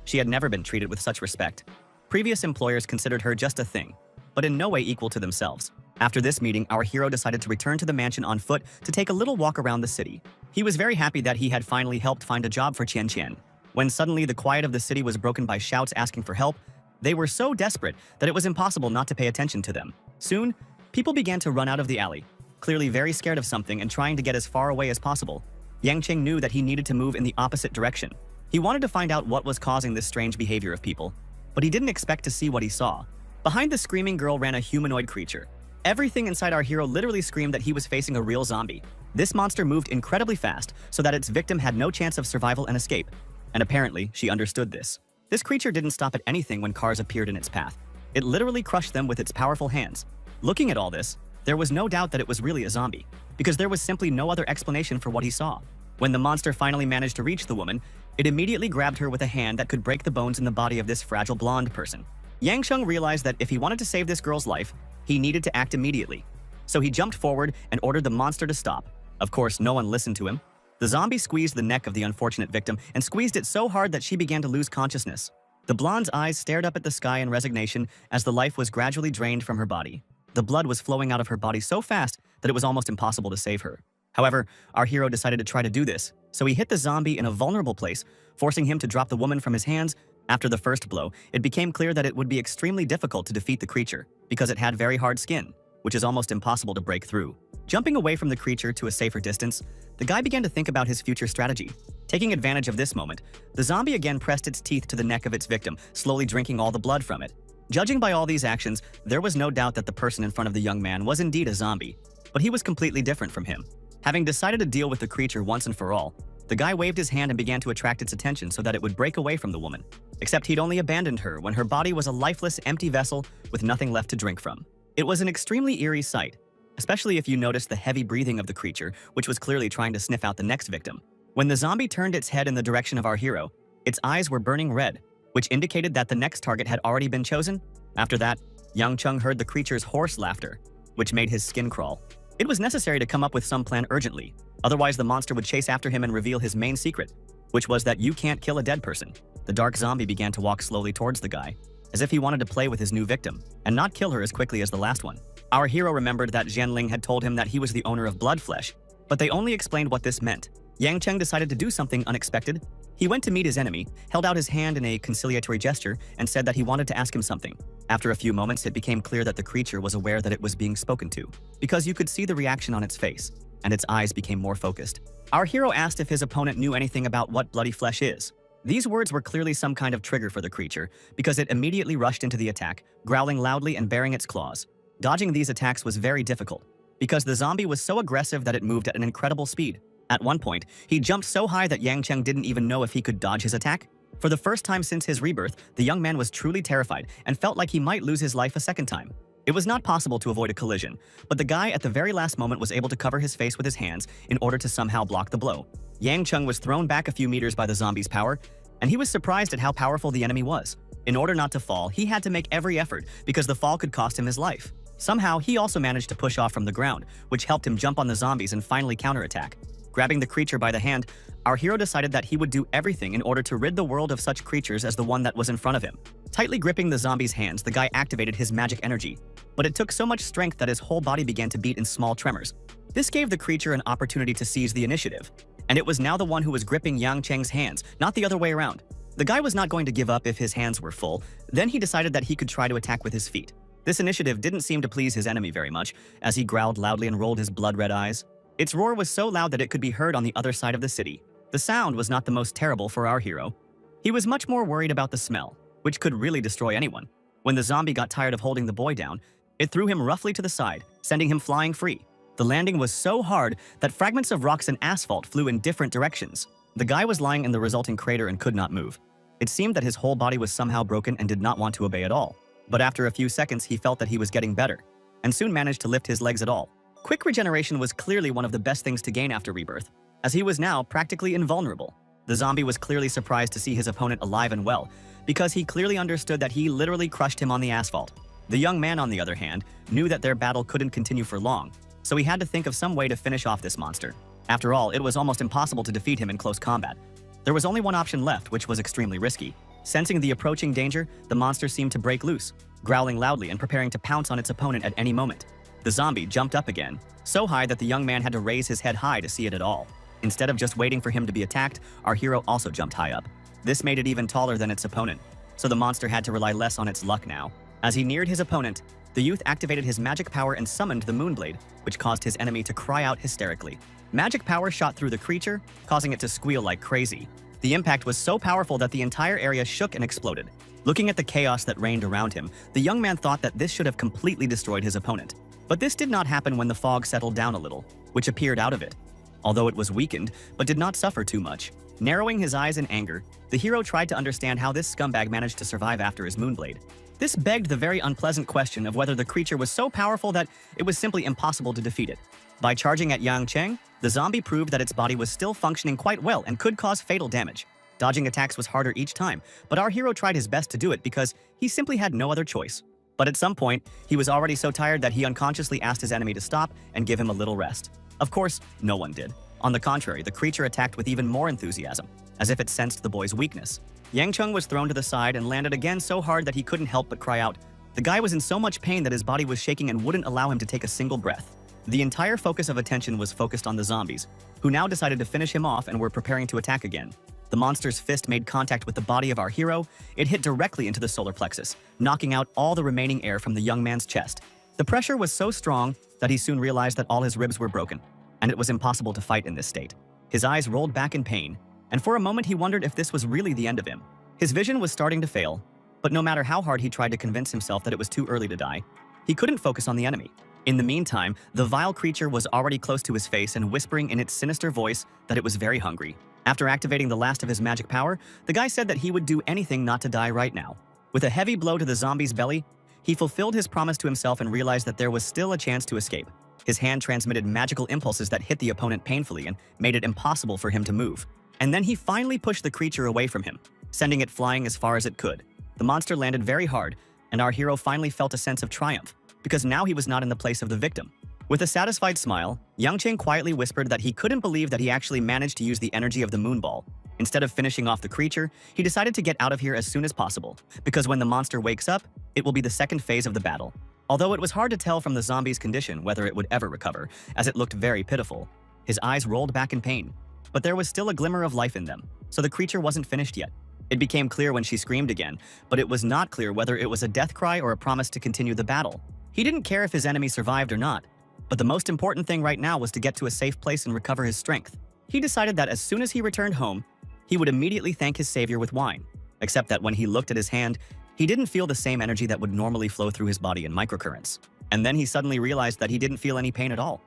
She had never been treated with such respect. Previous employers considered her just a thing, but in no way equal to themselves. After this meeting, our hero decided to return to the mansion on foot to take a little walk around the city. He was very happy that he had finally helped find a job for Chen Chen. When suddenly the quiet of the city was broken by shouts asking for help, they were so desperate that it was impossible not to pay attention to them. Soon, people began to run out of the alley, clearly very scared of something and trying to get as far away as possible. Yang Cheng knew that he needed to move in the opposite direction. He wanted to find out what was causing this strange behavior of people, but he didn't expect to see what he saw. Behind the screaming girl ran a humanoid creature. Everything inside our hero literally screamed that he was facing a real zombie. This monster moved incredibly fast so that its victim had no chance of survival and escape. And apparently, she understood this. This creature didn't stop at anything when cars appeared in its path. It literally crushed them with its powerful hands. Looking at all this, there was no doubt that it was really a zombie, because there was simply no other explanation for what he saw. When the monster finally managed to reach the woman, it immediately grabbed her with a hand that could break the bones in the body of this fragile blonde person. Yang Cheng realized that if he wanted to save this girl's life, he needed to act immediately. So he jumped forward and ordered the monster to stop. Of course, no one listened to him. The zombie squeezed the neck of the unfortunate victim and squeezed it so hard that she began to lose consciousness. The blonde's eyes stared up at the sky in resignation as the life was gradually drained from her body. The blood was flowing out of her body so fast that it was almost impossible to save her. However, our hero decided to try to do this, so he hit the zombie in a vulnerable place, forcing him to drop the woman from his hands. After the first blow, it became clear that it would be extremely difficult to defeat the creature, because it had very hard skin, which is almost impossible to break through. Jumping away from the creature to a safer distance, the guy began to think about his future strategy. Taking advantage of this moment, the zombie again pressed its teeth to the neck of its victim, slowly drinking all the blood from it. Judging by all these actions, there was no doubt that the person in front of the young man was indeed a zombie, but he was completely different from him. Having decided to deal with the creature once and for all, the guy waved his hand and began to attract its attention so that it would break away from the woman. Except he'd only abandoned her when her body was a lifeless, empty vessel with nothing left to drink from. It was an extremely eerie sight, especially if you noticed the heavy breathing of the creature, which was clearly trying to sniff out the next victim. When the zombie turned its head in the direction of our hero, its eyes were burning red, which indicated that the next target had already been chosen. After that, Yang Cheng heard the creature's hoarse laughter, which made his skin crawl. It was necessary to come up with some plan urgently, otherwise the monster would chase after him and reveal his main secret, which was that you can't kill a dead person. The dark zombie began to walk slowly towards the guy, as if he wanted to play with his new victim, and not kill her as quickly as the last one. Our hero remembered that Jianling had told him that he was the owner of blood flesh, but they only explained what this meant. Yang Cheng decided to do something unexpected. He went to meet his enemy, held out his hand in a conciliatory gesture, and said that he wanted to ask him something. After a few moments, it became clear that the creature was aware that it was being spoken to, because you could see the reaction on its face, and its eyes became more focused. Our hero asked if his opponent knew anything about what bloody flesh is. These words were clearly some kind of trigger for the creature, because it immediately rushed into the attack, growling loudly and baring its claws. Dodging these attacks was very difficult, because the zombie was so aggressive that it moved at an incredible speed. At one point, he jumped so high that Yang Cheng didn't even know if he could dodge his attack. For the first time since his rebirth, the young man was truly terrified and felt like he might lose his life a second time. It was not possible to avoid a collision, but the guy at the very last moment was able to cover his face with his hands in order to somehow block the blow. Yang Cheng was thrown back a few meters by the zombie's power, and he was surprised at how powerful the enemy was. In order not to fall, he had to make every effort because the fall could cost him his life. Somehow, he also managed to push off from the ground, which helped him jump on the zombies and finally counterattack. Grabbing the creature by the hand, our hero decided that he would do everything in order to rid the world of such creatures as the one that was in front of him. Tightly gripping the zombie's hands, the guy activated his magic energy, but it took so much strength that his whole body began to beat in small tremors. This gave the creature an opportunity to seize the initiative, and it was now the one who was gripping Yang Cheng's hands, not the other way around. The guy was not going to give up if his hands were full. Then he decided that he could try to attack with his feet. This initiative didn't seem to please his enemy very much, as he growled loudly and rolled his blood-red eyes. Its roar was so loud that it could be heard on the other side of the city. The sound was not the most terrible for our hero. He was much more worried about the smell, which could really destroy anyone. When the zombie got tired of holding the boy down, it threw him roughly to the side, sending him flying free. The landing was so hard that fragments of rocks and asphalt flew in different directions. The guy was lying in the resulting crater and could not move. It seemed that his whole body was somehow broken and did not want to obey at all. But after a few seconds, he felt that he was getting better, and soon managed to lift his legs at all. Quick regeneration was clearly one of the best things to gain after rebirth, as he was now practically invulnerable. The zombie was clearly surprised to see his opponent alive and well, because he clearly understood that he literally crushed him on the asphalt. The young man, on the other hand, knew that their battle couldn't continue for long, so he had to think of some way to finish off this monster. After all, it was almost impossible to defeat him in close combat. There was only one option left, which was extremely risky. Sensing the approaching danger, the monster seemed to break loose, growling loudly and preparing to pounce on its opponent at any moment. The zombie jumped up again, so high that the young man had to raise his head high to see it at all. Instead of just waiting for him to be attacked, our hero also jumped high up. This made it even taller than its opponent, so the monster had to rely less on its luck now. As he neared his opponent, the youth activated his magic power and summoned the Moonblade, which caused his enemy to cry out hysterically. Magic power shot through the creature, causing it to squeal like crazy. The impact was so powerful that the entire area shook and exploded. Looking at the chaos that reigned around him, the young man thought that this should have completely destroyed his opponent. But this did not happen when the fog settled down a little, which appeared out of it. Although it was weakened, but did not suffer too much. Narrowing his eyes in anger, the hero tried to understand how this scumbag managed to survive after his Moonblade. This begged the very unpleasant question of whether the creature was so powerful that it was simply impossible to defeat it. By charging at Yang Cheng, the zombie proved that its body was still functioning quite well and could cause fatal damage. Dodging attacks was harder each time, but our hero tried his best to do it because he simply had no other choice. But at some point, he was already so tired that he unconsciously asked his enemy to stop and give him a little rest. Of course, no one did. On the contrary, the creature attacked with even more enthusiasm, as if it sensed the boy's weakness. Yang Cheng was thrown to the side and landed again so hard that he couldn't help but cry out. The guy was in so much pain that his body was shaking and wouldn't allow him to take a single breath. The entire focus of attention was focused on the zombies, who now decided to finish him off and were preparing to attack again. The monster's fist made contact with the body of our hero. It hit directly into the solar plexus, knocking out all the remaining air from the young man's chest. The pressure was so strong that he soon realized that all his ribs were broken, and it was impossible to fight in this state. His eyes rolled back in pain, and for a moment he wondered if this was really the end of him. His vision was starting to fail, but no matter how hard he tried to convince himself that it was too early to die, he couldn't focus on the enemy. In the meantime, the vile creature was already close to his face and whispering in its sinister voice that it was very hungry. After activating the last of his magic power, the guy said that he would do anything not to die right now. With a heavy blow to the zombie's belly, he fulfilled his promise to himself and realized that there was still a chance to escape. His hand transmitted magical impulses that hit the opponent painfully and made it impossible for him to move. And then he finally pushed the creature away from him, sending it flying as far as it could. The monster landed very hard, and our hero finally felt a sense of triumph, because now he was not in the place of the victim. With a satisfied smile, Yang Cheng quietly whispered that he couldn't believe that he actually managed to use the energy of the moonball. Instead of finishing off the creature, he decided to get out of here as soon as possible, because when the monster wakes up, it will be the second phase of the battle. Although it was hard to tell from the zombie's condition whether it would ever recover, as it looked very pitiful. His eyes rolled back in pain, but there was still a glimmer of life in them, so the creature wasn't finished yet. It became clear when she screamed again, but it was not clear whether it was a death cry or a promise to continue the battle. He didn't care if his enemy survived or not, but the most important thing right now was to get to a safe place and recover his strength. He decided that as soon as he returned home, he would immediately thank his savior with wine, except that when he looked at his hand, he didn't feel the same energy that would normally flow through his body in microcurrents. And then he suddenly realized that he didn't feel any pain at all.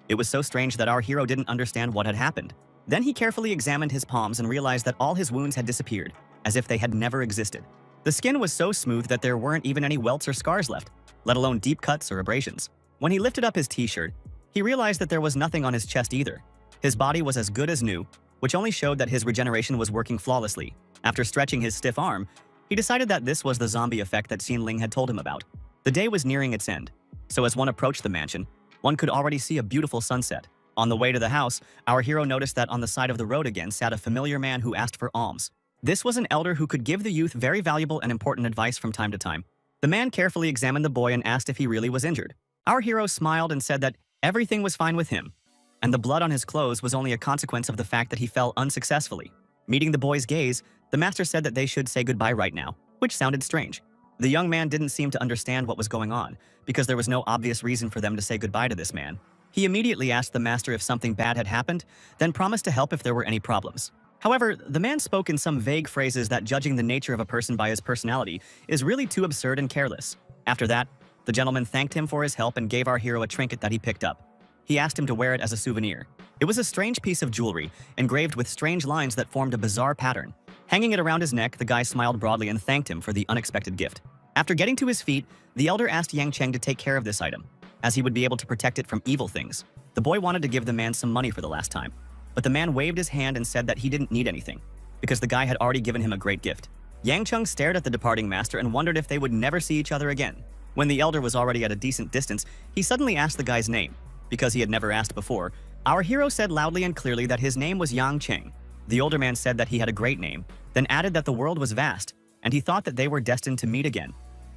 It was so strange that our hero didn't understand what had happened. Then he carefully examined his palms and realized that all his wounds had disappeared, as if they had never existed. The skin was so smooth that there weren't even any welts or scars left, let alone deep cuts or abrasions. When he lifted up his t-shirt, he realized that there was nothing on his chest either. His body was as good as new, which only showed that his regeneration was working flawlessly. After stretching his stiff arm, he decided that this was the zombie effect that Xin Ling had told him about. The day was nearing its end, so as one approached the mansion, one could already see a beautiful sunset. On the way to the house, our hero noticed that on the side of the road again sat a familiar man who asked for alms. This was an elder who could give the youth very valuable and important advice from time to time. The man carefully examined the boy and asked if he really was injured. Our hero smiled and said that everything was fine with him, and the blood on his clothes was only a consequence of the fact that he fell unsuccessfully. Meeting the boy's gaze, the master said that they should say goodbye right now, which sounded strange. The young man didn't seem to understand what was going on, because there was no obvious reason for them to say goodbye to this man. He immediately asked the master if something bad had happened, then promised to help if there were any problems. However, the man spoke in some vague phrases that judging the nature of a person by his personality is really too absurd and careless. After that, the gentleman thanked him for his help and gave our hero a trinket that he picked up. He asked him to wear it as a souvenir. It was a strange piece of jewelry, engraved with strange lines that formed a bizarre pattern. Hanging it around his neck, the guy smiled broadly and thanked him for the unexpected gift. After getting to his feet, the elder asked Yang Cheng to take care of this item, as he would be able to protect it from evil things. The boy wanted to give the man some money for the last time, but the man waved his hand and said that he didn't need anything, because the guy had already given him a great gift. Yang Chung stared at the departing master and wondered if they would never see each other again. When the elder was already at a decent distance, he suddenly asked the guy's name. Because he had never asked before, our hero said loudly and clearly that his name was Yang Cheng. The older man said that he had a great name, then added that the world was vast, and he thought that they were destined to meet again.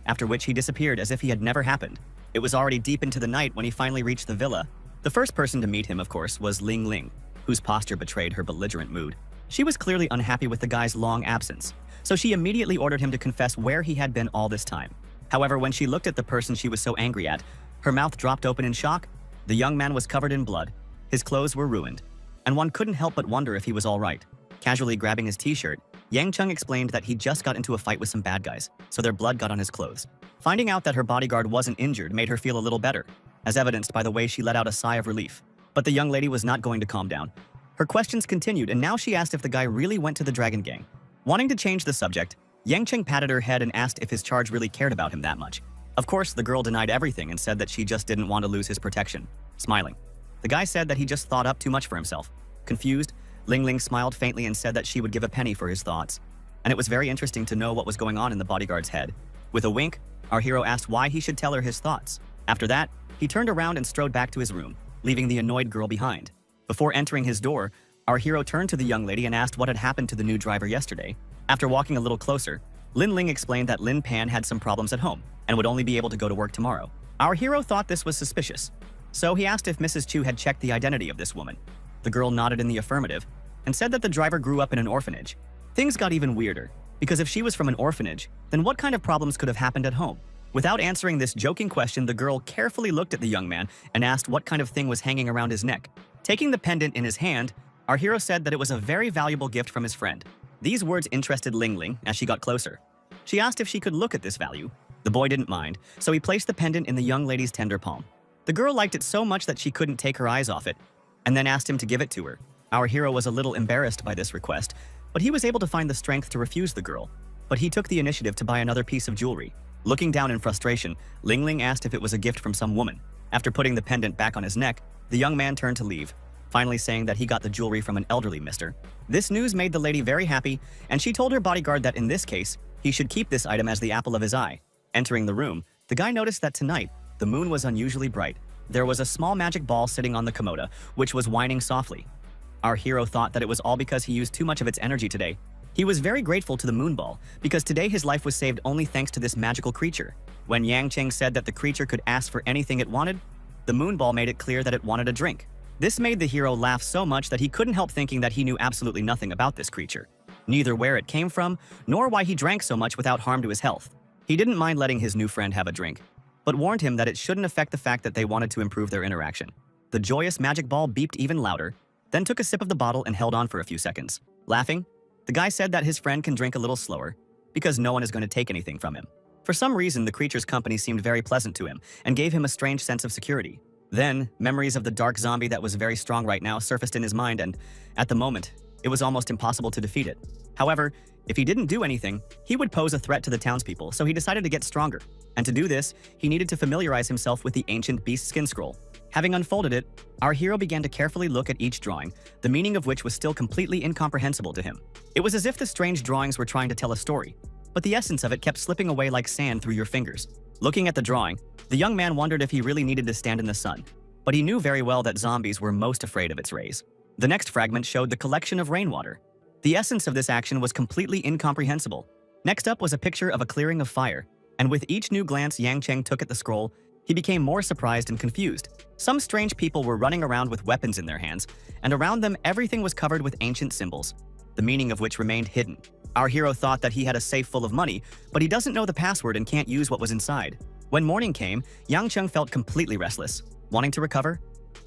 After which he disappeared as if he had never happened. It was already deep into the night when he finally reached the villa. The first person to meet him, of course, was Ling Ling, whose posture betrayed her belligerent mood. She was clearly unhappy with the guy's long absence, so she immediately ordered him to confess where he had been all this time. However, when she looked at the person she was so angry at, her mouth dropped open in shock. The young man was covered in blood, his clothes were ruined, and one couldn't help but wonder if he was all right. Casually grabbing his t-shirt, Yang Chung explained that he just got into a fight with some bad guys, so their blood got on his clothes. Finding out that her bodyguard wasn't injured made her feel a little better, as evidenced by the way she let out a sigh of relief. But the young lady was not going to calm down. Her questions continued, and now she asked if the guy really went to the Dragon Gang. Wanting to change the subject, Yang Cheng patted her head and asked if his charge really cared about him that much. Of course, the girl denied everything and said that she just didn't want to lose his protection. Smiling, the guy said that he just thought up too much for himself. Confused, Ling Ling smiled faintly and said that she would give a penny for his thoughts. And it was very interesting to know what was going on in the bodyguard's head. With a wink, our hero asked why he should tell her his thoughts. After that, he turned around and strode back to his room, leaving the annoyed girl behind. Before entering his door, our hero turned to the young lady and asked what had happened to the new driver yesterday. After walking a little closer, Lin Ling explained that Lin Pan had some problems at home and would only be able to go to work tomorrow. Our hero thought this was suspicious, so he asked if Mrs. Chu had checked the identity of this woman. The girl nodded in the affirmative and said that the driver grew up in an orphanage. Things got even weirder, because if she was from an orphanage, then what kind of problems could have happened at home? Without answering this joking question, the girl carefully looked at the young man and asked what kind of thing was hanging around his neck. Taking the pendant in his hand, our hero said that it was a very valuable gift from his friend. These words interested Ling Ling as she got closer. She asked if she could look at this value. The boy didn't mind, so he placed the pendant in the young lady's tender palm. The girl liked it so much that she couldn't take her eyes off it, and then asked him to give it to her. Our hero was a little embarrassed by this request, but he was able to find the strength to refuse the girl. But he took the initiative to buy another piece of jewelry. Looking down in frustration, Ling Ling asked if it was a gift from some woman. After putting the pendant back on his neck, the young man turned to leave, finally saying that he got the jewelry from an elderly mister. This news made the lady very happy, and she told her bodyguard that in this case, he should keep this item as the apple of his eye. Entering the room, the guy noticed that tonight, the moon was unusually bright. There was a small magic ball sitting on the commode, which was whining softly. Our hero thought that it was all because he used too much of its energy today. He was very grateful to the moon ball, because today his life was saved only thanks to this magical creature. When Yang Cheng said that the creature could ask for anything it wanted, the moon ball made it clear that it wanted a drink. This made the hero laugh so much that he couldn't help thinking that he knew absolutely nothing about this creature. Neither where it came from, nor why he drank so much without harm to his health. He didn't mind letting his new friend have a drink, but warned him that it shouldn't affect the fact that they wanted to improve their interaction. The joyous magic ball beeped even louder, then took a sip of the bottle and held on for a few seconds. Laughing, the guy said that his friend can drink a little slower, because no one is going to take anything from him. For some reason, the creature's company seemed very pleasant to him, and gave him a strange sense of security. Then, memories of the dark zombie that was very strong right now surfaced in his mind, and, at the moment, it was almost impossible to defeat it. However, if he didn't do anything, he would pose a threat to the townspeople, so he decided to get stronger. And to do this, he needed to familiarize himself with the ancient beast skin scroll. Having unfolded it, our hero began to carefully look at each drawing, the meaning of which was still completely incomprehensible to him. It was as if the strange drawings were trying to tell a story, but the essence of it kept slipping away like sand through your fingers. Looking at the drawing, the young man wondered if he really needed to stand in the sun, but he knew very well that zombies were most afraid of its rays. The next fragment showed the collection of rainwater. The essence of this action was completely incomprehensible. Next up was a picture of a clearing of fire, and with each new glance Yang Cheng took at the scroll, he became more surprised and confused. Some strange people were running around with weapons in their hands, and around them everything was covered with ancient symbols, the meaning of which remained hidden. Our hero thought that he had a safe full of money, but he doesn't know the password and can't use what was inside. When morning came, Yang Cheng felt completely restless. Wanting to recover,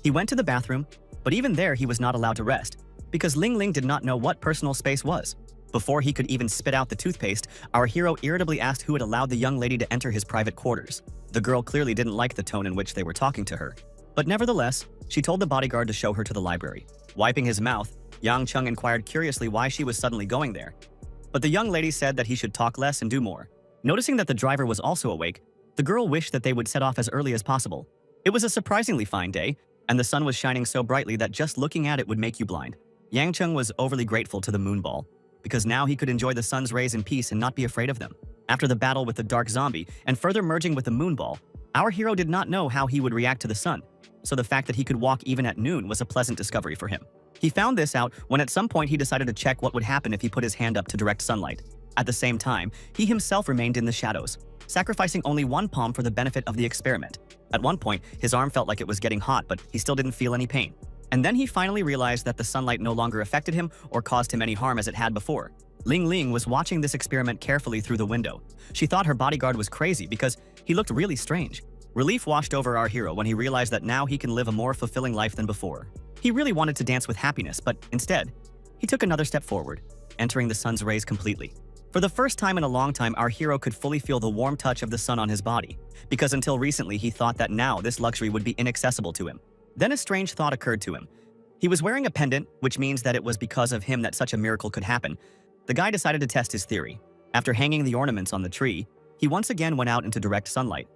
he went to the bathroom, but even there he was not allowed to rest, because Ling Ling did not know what personal space was. Before he could even spit out the toothpaste, our hero irritably asked who had allowed the young lady to enter his private quarters. The girl clearly didn't like the tone in which they were talking to her, but nevertheless, she told the bodyguard to show her to the library. Wiping his mouth, Yang Cheng inquired curiously why she was suddenly going there. But the young lady said that he should talk less and do more. Noticing that the driver was also awake, the girl wished that they would set off as early as possible. It was a surprisingly fine day, and the sun was shining so brightly that just looking at it would make you blind. Yang Cheng was overly grateful to the moon ball, because now he could enjoy the sun's rays in peace and not be afraid of them. After the battle with the dark zombie and further merging with the moon ball, our hero did not know how he would react to the sun, so the fact that he could walk even at noon was a pleasant discovery for him. He found this out when at some point he decided to check what would happen if he put his hand up to direct sunlight. At the same time, he himself remained in the shadows, sacrificing only one palm for the benefit of the experiment. At one point, his arm felt like it was getting hot, but he still didn't feel any pain. And then he finally realized that the sunlight no longer affected him or caused him any harm as it had before. Ling Ling was watching this experiment carefully through the window. She thought her bodyguard was crazy because he looked really strange. Relief washed over our hero when he realized that now he can live a more fulfilling life than before. He really wanted to dance with happiness, but instead, he took another step forward, entering the sun's rays completely. For the first time in a long time, our hero could fully feel the warm touch of the sun on his body, because until recently he thought that now this luxury would be inaccessible to him. Then a strange thought occurred to him. He was wearing a pendant, which means that it was because of him that such a miracle could happen. The guy decided to test his theory. After hanging the ornaments on the tree, he once again went out into direct sunlight.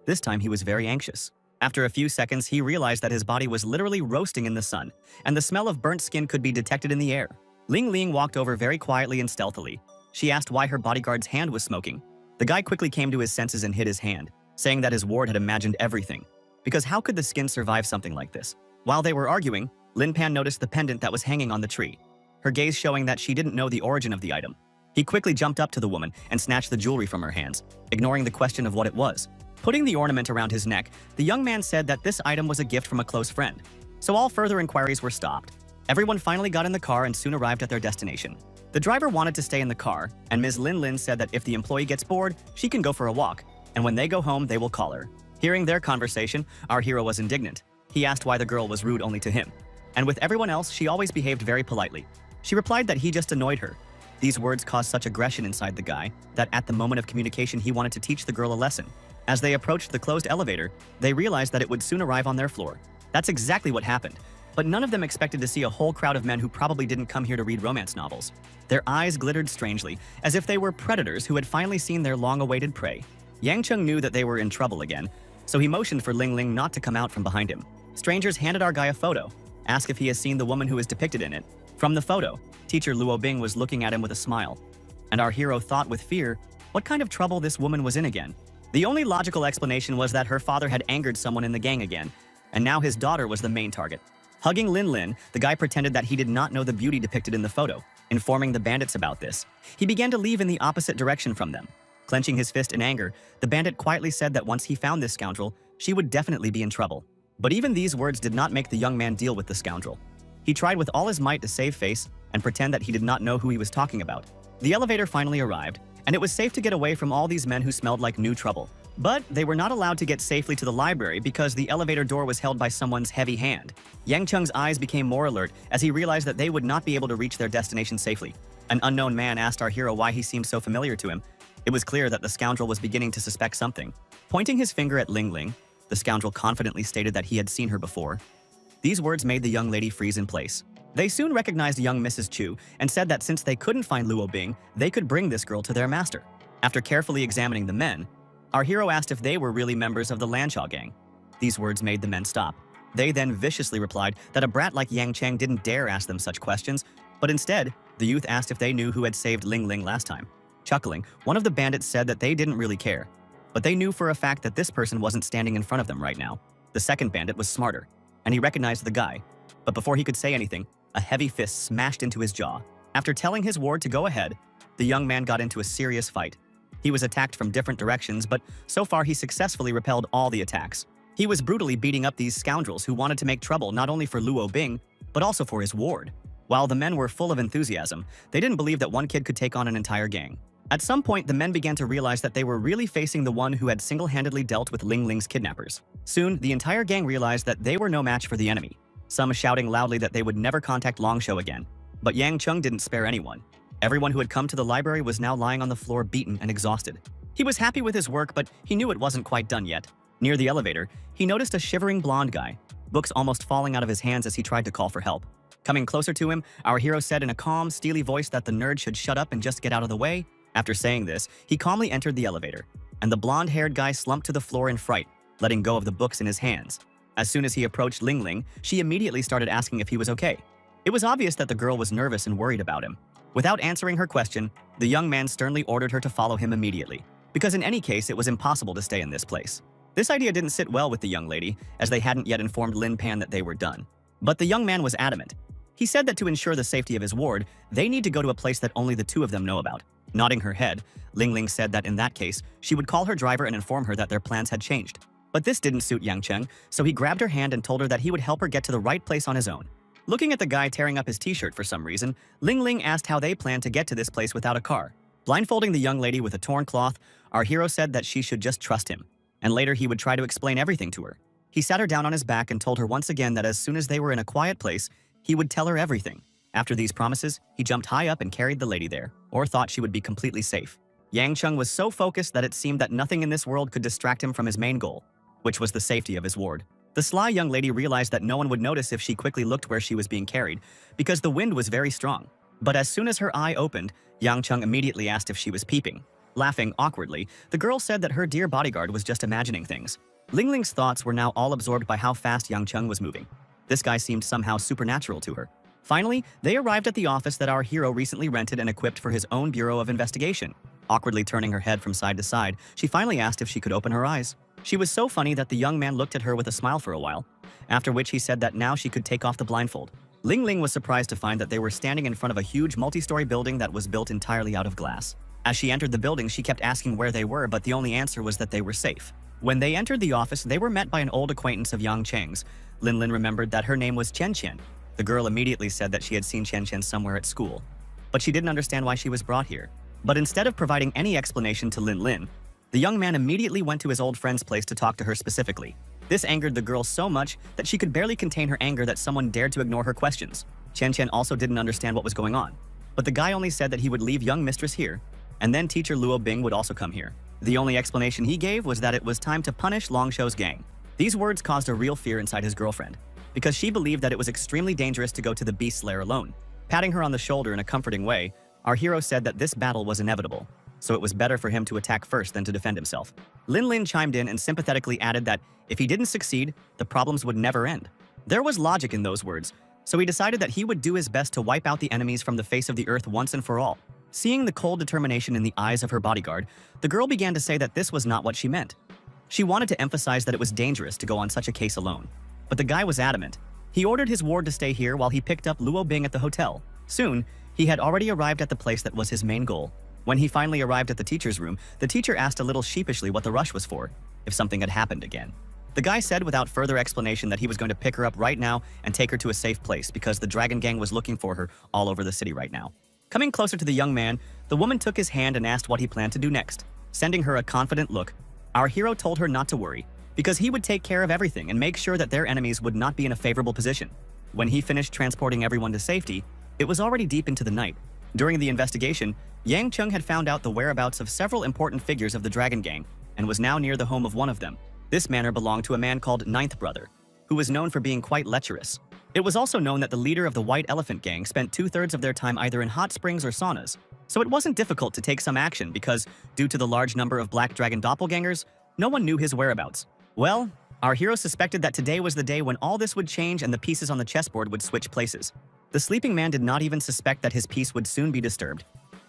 This time he was very anxious. After a few seconds, he realized that his body was literally roasting in the sun, and the smell of burnt skin could be detected in the air. Ling Ling walked over very quietly and stealthily. She asked why her bodyguard's hand was smoking. The guy quickly came to his senses and hid his hand, saying that his ward had imagined everything. Because how could the skin survive something like this? While they were arguing, Lin Pan noticed the pendant that was hanging on the tree, her gaze showing that she didn't know the origin of the item. He quickly jumped up to the woman and snatched the jewelry from her hands, ignoring the question of what it was. Putting the ornament around his neck, the young man said that this item was a gift from a close friend. So all further inquiries were stopped. Everyone finally got in the car and soon arrived at their destination. The driver wanted to stay in the car, and Ms. Lin Lin said that if the employee gets bored, she can go for a walk, and when they go home, they will call her. Hearing their conversation, our hero was indignant. He asked why the girl was rude only to him. And with everyone else, she always behaved very politely. She replied that he just annoyed her. These words caused such aggression inside the guy that at the moment of communication he wanted to teach the girl a lesson. As they approached the closed elevator, they realized that it would soon arrive on their floor. That's exactly what happened. But none of them expected to see a whole crowd of men who probably didn't come here to read romance novels. Their eyes glittered strangely, as if they were predators who had finally seen their long-awaited prey. Yang Cheng knew that they were in trouble again, so he motioned for Ling Ling not to come out from behind him. Strangers handed our guy a photo, asked if he has seen the woman who is depicted in it. From the photo, teacher Luo Bing was looking at him with a smile. And our hero thought with fear, what kind of trouble this woman was in again? The only logical explanation was that her father had angered someone in the gang again, and now his daughter was the main target. Hugging Lin Lin, the guy pretended that he did not know the beauty depicted in the photo, informing the bandits about this. He began to leave in the opposite direction from them. Clenching his fist in anger, the bandit quietly said that once he found this scoundrel, she would definitely be in trouble. But even these words did not make the young man deal with the scoundrel. He tried with all his might to save face and pretend that he did not know who he was talking about. The elevator finally arrived, and it was safe to get away from all these men who smelled like new trouble. But they were not allowed to get safely to the library because the elevator door was held by someone's heavy hand. Yang Cheng's eyes became more alert as he realized that they would not be able to reach their destination safely. An unknown man asked our hero why he seemed so familiar to him. It was clear that the scoundrel was beginning to suspect something. Pointing his finger at Ling Ling, the scoundrel confidently stated that he had seen her before. These words made the young lady freeze in place. They soon recognized young Mrs. Chu and said that since they couldn't find Luo Bing, they could bring this girl to their master. After carefully examining the men, our hero asked if they were really members of the Lanshaw gang. These words made the men stop. They then viciously replied that a brat like Yang Cheng didn't dare ask them such questions, but instead, the youth asked if they knew who had saved Ling Ling last time. Chuckling, one of the bandits said that they didn't really care, but they knew for a fact that this person wasn't standing in front of them right now. The second bandit was smarter, and he recognized the guy, but before he could say anything, a heavy fist smashed into his jaw. After telling his ward to go ahead, the young man got into a serious fight. He was attacked from different directions, but so far he successfully repelled all the attacks. He was brutally beating up these scoundrels who wanted to make trouble not only for Luo Bing, but also for his ward. While the men were full of enthusiasm, they didn't believe that one kid could take on an entire gang. At some point, the men began to realize that they were really facing the one who had single-handedly dealt with Ling Ling's kidnappers. Soon, the entire gang realized that they were no match for the enemy, some shouting loudly that they would never contact Longsho again. But Yang Cheng didn't spare anyone. Everyone who had come to the library was now lying on the floor beaten and exhausted. He was happy with his work, but he knew it wasn't quite done yet. Near the elevator, he noticed a shivering blonde guy, books almost falling out of his hands as he tried to call for help. Coming closer to him, our hero said in a calm, steely voice that the nerd should shut up and just get out of the way. After saying this, he calmly entered the elevator, and the blonde-haired guy slumped to the floor in fright, letting go of the books in his hands. As soon as he approached Ling Ling, she immediately started asking if he was okay. It was obvious that the girl was nervous and worried about him. Without answering her question, the young man sternly ordered her to follow him immediately, because in any case it was impossible to stay in this place. This idea didn't sit well with the young lady, as they hadn't yet informed Lin Pan that they were done. But the young man was adamant. He said that to ensure the safety of his ward, they need to go to a place that only the two of them know about. Nodding her head, Ling Ling said that in that case, she would call her driver and inform her that their plans had changed. But this didn't suit Yang Cheng, so he grabbed her hand and told her that he would help her get to the right place on his own. Looking at the guy tearing up his t-shirt for some reason, Ling Ling asked how they planned to get to this place without a car. Blindfolding the young lady with a torn cloth, our hero said that she should just trust him, and later he would try to explain everything to her. He sat her down on his back and told her once again that as soon as they were in a quiet place, he would tell her everything. After these promises, he jumped high up and carried the lady there, or thought she would be completely safe. Yang Cheng was so focused that it seemed that nothing in this world could distract him from his main goal, which was the safety of his ward. The sly young lady realized that no one would notice if she quickly looked where she was being carried, because the wind was very strong. But as soon as her eye opened, Yang Cheng immediately asked if she was peeping. Laughing awkwardly, the girl said that her dear bodyguard was just imagining things. Ling Ling's thoughts were now all absorbed by how fast Yang Cheng was moving. This guy seemed somehow supernatural to her. Finally, they arrived at the office that our hero recently rented and equipped for his own Bureau of Investigation. Awkwardly turning her head from side to side, she finally asked if she could open her eyes. She was so funny that the young man looked at her with a smile for a while, after which he said that now she could take off the blindfold. Ling Ling was surprised to find that they were standing in front of a huge multi-story building that was built entirely out of glass. As she entered the building, she kept asking where they were, but the only answer was that they were safe. When they entered the office, they were met by an old acquaintance of Yang Cheng's. Lin Lin remembered that her name was Chen Chen. The girl immediately said that she had seen Chen Chen somewhere at school, but she didn't understand why she was brought here. But instead of providing any explanation to Lin Lin, the young man immediately went to his old friend's place to talk to her specifically. This angered the girl so much that she could barely contain her anger that someone dared to ignore her questions. Chen Chen also didn't understand what was going on, but the guy only said that he would leave young mistress here, and then teacher Luo Bing would also come here. The only explanation he gave was that it was time to punish Long Shou's gang. These words caused a real fear inside his girlfriend, because she believed that it was extremely dangerous to go to the beast's lair alone. Patting her on the shoulder in a comforting way, our hero said that this battle was inevitable, so it was better for him to attack first than to defend himself. Lin Lin chimed in and sympathetically added that if he didn't succeed, the problems would never end. There was logic in those words, so he decided that he would do his best to wipe out the enemies from the face of the earth once and for all. Seeing the cold determination in the eyes of her bodyguard, the girl began to say that this was not what she meant. She wanted to emphasize that it was dangerous to go on such a case alone. But the guy was adamant. He ordered his ward to stay here while he picked up Luo Bing at the hotel. Soon, he had already arrived at the place that was his main goal. When he finally arrived at the teacher's room, the teacher asked a little sheepishly what the rush was for, if something had happened again. The guy said without further explanation that he was going to pick her up right now and take her to a safe place because the Dragon Gang was looking for her all over the city right now. Coming closer to the young man, the woman took his hand and asked what he planned to do next. Sending her a confident look, our hero told her not to worry, because he would take care of everything and make sure that their enemies would not be in a favorable position. When he finished transporting everyone to safety, it was already deep into the night. During the investigation, Yang Cheng had found out the whereabouts of several important figures of the Dragon Gang and was now near the home of one of them. This manor belonged to a man called Ninth Brother, who was known for being quite lecherous. It was also known that the leader of the White Elephant Gang spent 2/3 of their time either in hot springs or saunas, so it wasn't difficult to take some action because, due to the large number of Black Dragon doppelgangers, no one knew his whereabouts. Well, our hero suspected that today was the day when all this would change and the pieces on the chessboard would switch places. The sleeping man did not even suspect that his peace would soon be disturbed.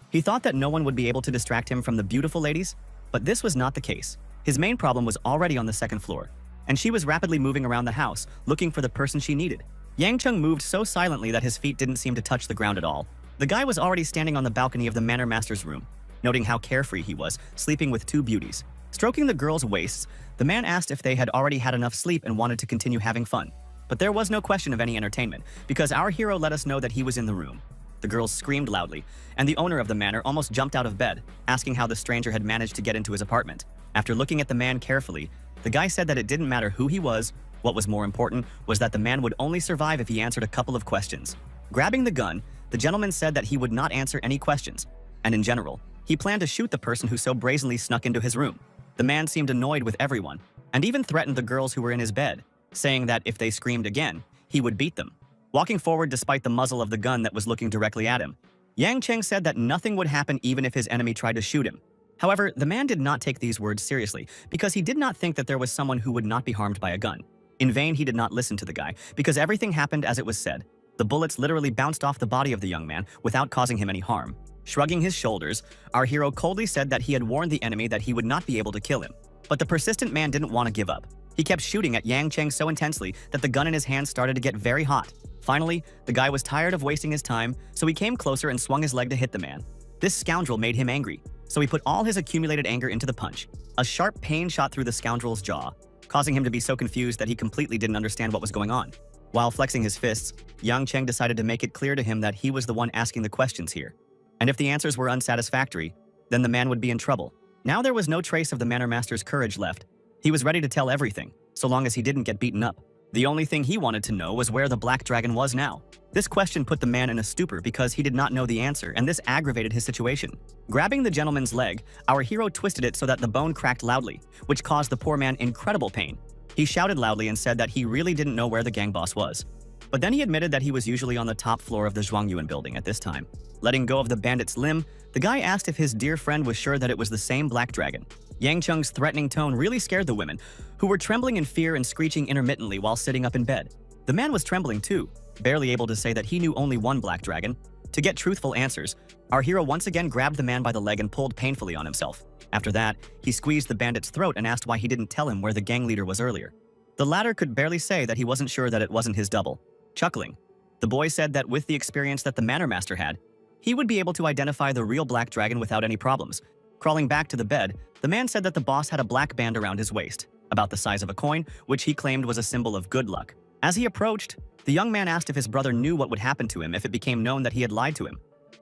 He thought that no one would be able to distract him from the beautiful ladies, but this was not the case. His main problem was already on the second floor, and she was rapidly moving around the house, looking for the person she needed. Yang Cheng moved so silently that his feet didn't seem to touch the ground at all. The guy was already standing on the balcony of the manor master's room, noting how carefree he was, sleeping with two beauties. Stroking the girls' waists, the man asked if they had already had enough sleep and wanted to continue having fun. But there was no question of any entertainment, because our hero let us know that he was in the room. The girls screamed loudly, and the owner of the manor almost jumped out of bed, asking how the stranger had managed to get into his apartment. After looking at the man carefully, the guy said that it didn't matter who he was. What was more important was that the man would only survive if he answered a couple of questions. Grabbing the gun, the gentleman said that he would not answer any questions, and in general, he planned to shoot the person who so brazenly snuck into his room. The man seemed annoyed with everyone, and even threatened the girls who were in his bed, saying that if they screamed again, he would beat them. Walking forward despite the muzzle of the gun that was looking directly at him, Yang Cheng said that nothing would happen even if his enemy tried to shoot him. However, the man did not take these words seriously, because he did not think that there was someone who would not be harmed by a gun. In vain, he did not listen to the guy, because everything happened as it was said. The bullets literally bounced off the body of the young man without causing him any harm. Shrugging his shoulders, our hero coldly said that he had warned the enemy that he would not be able to kill him. But the persistent man didn't want to give up. He kept shooting at Yang Cheng so intensely that the gun in his hand started to get very hot. Finally, the guy was tired of wasting his time, so he came closer and swung his leg to hit the man. This scoundrel made him angry, so he put all his accumulated anger into the punch. A sharp pain shot through the scoundrel's jaw, causing him to be so confused that he completely didn't understand what was going on. While flexing his fists, Yang Cheng decided to make it clear to him that he was the one asking the questions here. And if the answers were unsatisfactory, then the man would be in trouble. Now there was no trace of the Manor Master's courage left. He was ready to tell everything, so long as he didn't get beaten up. The only thing he wanted to know was where the Black Dragon was now. This question put the man in a stupor because he did not know the answer, and this aggravated his situation. Grabbing the gentleman's leg, our hero twisted it so that the bone cracked loudly, which caused the poor man incredible pain. He shouted loudly and said that he really didn't know where the gang boss was. But then he admitted that he was usually on the top floor of the Zhuangyuan building at this time. Letting go of the bandit's limb, the guy asked if his dear friend was sure that it was the same Black Dragon. Yang Cheng's threatening tone really scared the women, who were trembling in fear and screeching intermittently while sitting up in bed. The man was trembling too, barely able to say that he knew only one Black Dragon. To get truthful answers, our hero once again grabbed the man by the leg and pulled painfully on himself. After that, he squeezed the bandit's throat and asked why he didn't tell him where the gang leader was earlier. The latter could barely say that he wasn't sure that it wasn't his double. Chuckling, the boy said that with the experience that the Manor Master had, he would be able to identify the real Black Dragon without any problems. Crawling back to the bed, the man said that the boss had a black band around his waist, about the size of a coin, which he claimed was a symbol of good luck. As he approached, the young man asked if his brother knew what would happen to him if it became known that he had lied to him.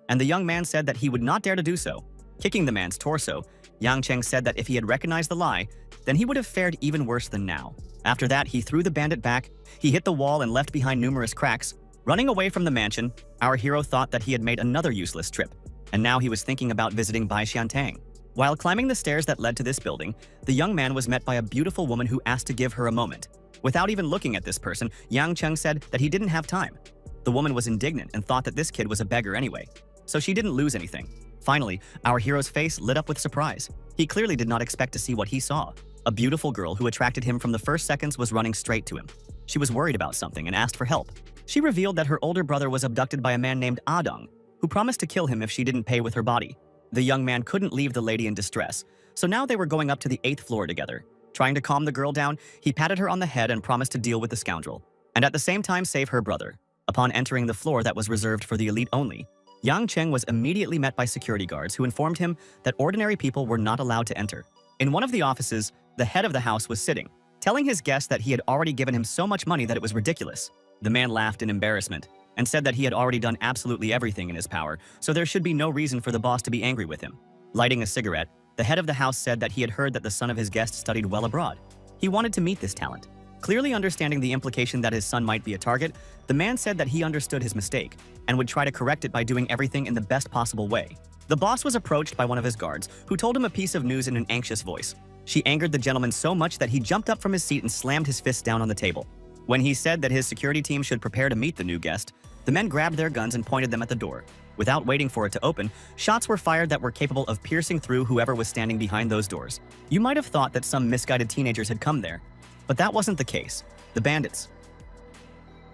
And the young man said that he would not dare to do so. Kicking the man's torso, Yang Cheng said that if he had recognized the lie, then he would have fared even worse than now. After that, he threw the bandit back, he hit the wall and left behind numerous cracks. Running away from the mansion, our hero thought that he had made another useless trip, and now he was thinking about visiting Bai Xiantang. While climbing the stairs that led to this building, the young man was met by a beautiful woman who asked to give her a moment. Without even looking at this person, Yang Cheng said that he didn't have time. The woman was indignant and thought that this kid was a beggar anyway, so she didn't lose anything. Finally, our hero's face lit up with surprise. He clearly did not expect to see what he saw. A beautiful girl who attracted him from the first seconds was running straight to him. She was worried about something and asked for help. She revealed that her older brother was abducted by a man named Adong, who promised to kill him if she didn't pay with her body. The young man couldn't leave the lady in distress, so now they were going up to the 8th floor together. Trying to calm the girl down, he patted her on the head and promised to deal with the scoundrel, and at the same time save her brother. Upon entering the floor that was reserved for the elite only, Yang Cheng was immediately met by security guards who informed him that ordinary people were not allowed to enter. In one of the offices, the head of the house was sitting, telling his guest that he had already given him so much money that it was ridiculous. The man laughed in embarrassment and said that he had already done absolutely everything in his power, so there should be no reason for the boss to be angry with him. Lighting a cigarette, the head of the house said that he had heard that the son of his guest studied well abroad. He wanted to meet this talent. Clearly understanding the implication that his son might be a target, the man said that he understood his mistake and would try to correct it by doing everything in the best possible way. The boss was approached by one of his guards, who told him a piece of news in an anxious voice. She angered the gentleman so much that he jumped up from his seat and slammed his fist down on the table. When he said that his security team should prepare to meet the new guest, the men grabbed their guns and pointed them at the door. Without waiting for it to open, shots were fired that were capable of piercing through whoever was standing behind those doors. You might have thought that some misguided teenagers had come there, but that wasn't the case. The bandits.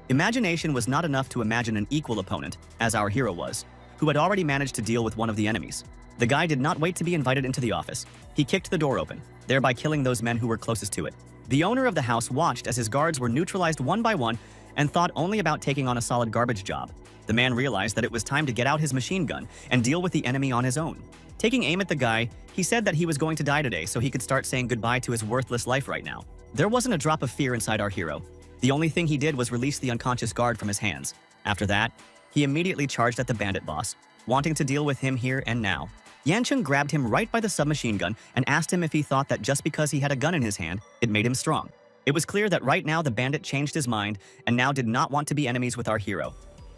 Imagination was not enough to imagine an equal opponent, as our hero was, who had already managed to deal with one of the enemies. The guy did not wait to be invited into the office. He kicked the door open, thereby killing those men who were closest to it. The owner of the house watched as his guards were neutralized one by one and thought only about taking on a solid garbage job. The man realized that it was time to get out his machine gun and deal with the enemy on his own. Taking aim at the guy, he said that he was going to die today so he could start saying goodbye to his worthless life right now. There wasn't a drop of fear inside our hero. The only thing he did was release the unconscious guard from his hands. After that, he immediately charged at the bandit boss, wanting to deal with him here and now. Yan Cheng grabbed him right by the submachine gun and asked him if he thought that just because he had a gun in his hand, it made him strong. It was clear that right now the bandit changed his mind and now did not want to be enemies with our hero.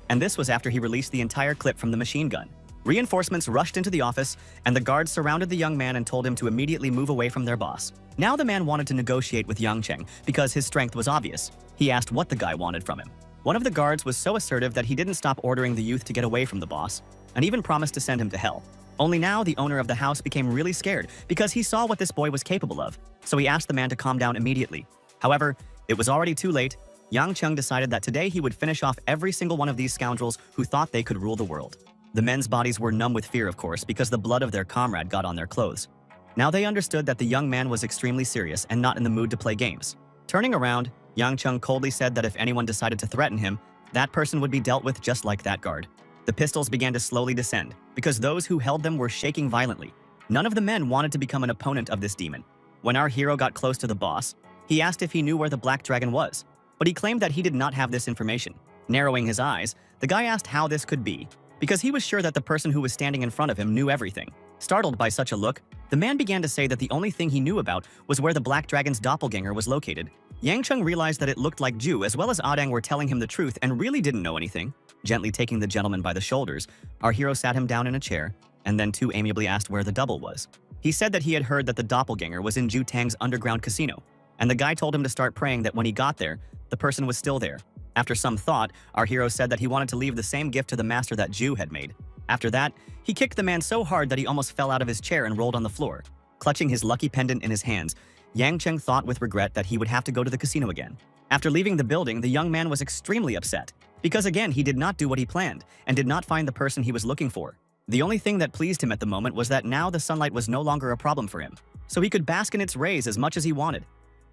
And this was after he released the entire clip from the machine gun. Reinforcements rushed into the office, and the guards surrounded the young man and told him to immediately move away from their boss. Now the man wanted to negotiate with Yang Cheng because his strength was obvious. He asked what the guy wanted from him. One of the guards was so assertive that he didn't stop ordering the youth to get away from the boss, and even promised to send him to hell. Only now the owner of the house became really scared because he saw what this boy was capable of, so he asked the man to calm down immediately. However, it was already too late. Yang Cheng decided that today he would finish off every single one of these scoundrels who thought they could rule the world. The men's bodies were numb with fear, of course, because the blood of their comrade got on their clothes. Now they understood that the young man was extremely serious and not in the mood to play games. Turning around, Yang Cheng coldly said that if anyone decided to threaten him, that person would be dealt with just like that guard. The pistols began to slowly descend, because those who held them were shaking violently. None of the men wanted to become an opponent of this demon. When our hero got close to the boss, he asked if he knew where the black dragon was, but he claimed that he did not have this information. Narrowing his eyes, the guy asked how this could be, because he was sure that the person who was standing in front of him knew everything. Startled by such a look, the man began to say that the only thing he knew about was where the black dragon's doppelganger was located. Yang Cheng realized that it looked like Ju as well as Adang were telling him the truth and really didn't know anything. Gently taking the gentleman by the shoulders, our hero sat him down in a chair, and then too amiably asked where the double was. He said that he had heard that the doppelganger was in Ju Tang's underground casino, and the guy told him to start praying that when he got there, the person was still there. After some thought, our hero said that he wanted to leave the same gift to the master that Ju had made. After that, he kicked the man so hard that he almost fell out of his chair and rolled on the floor. Clutching his lucky pendant in his hands, Yang Cheng thought with regret that he would have to go to the casino again. After leaving the building, the young man was extremely upset, because again he did not do what he planned, and did not find the person he was looking for. The only thing that pleased him at the moment was that now the sunlight was no longer a problem for him, so he could bask in its rays as much as he wanted.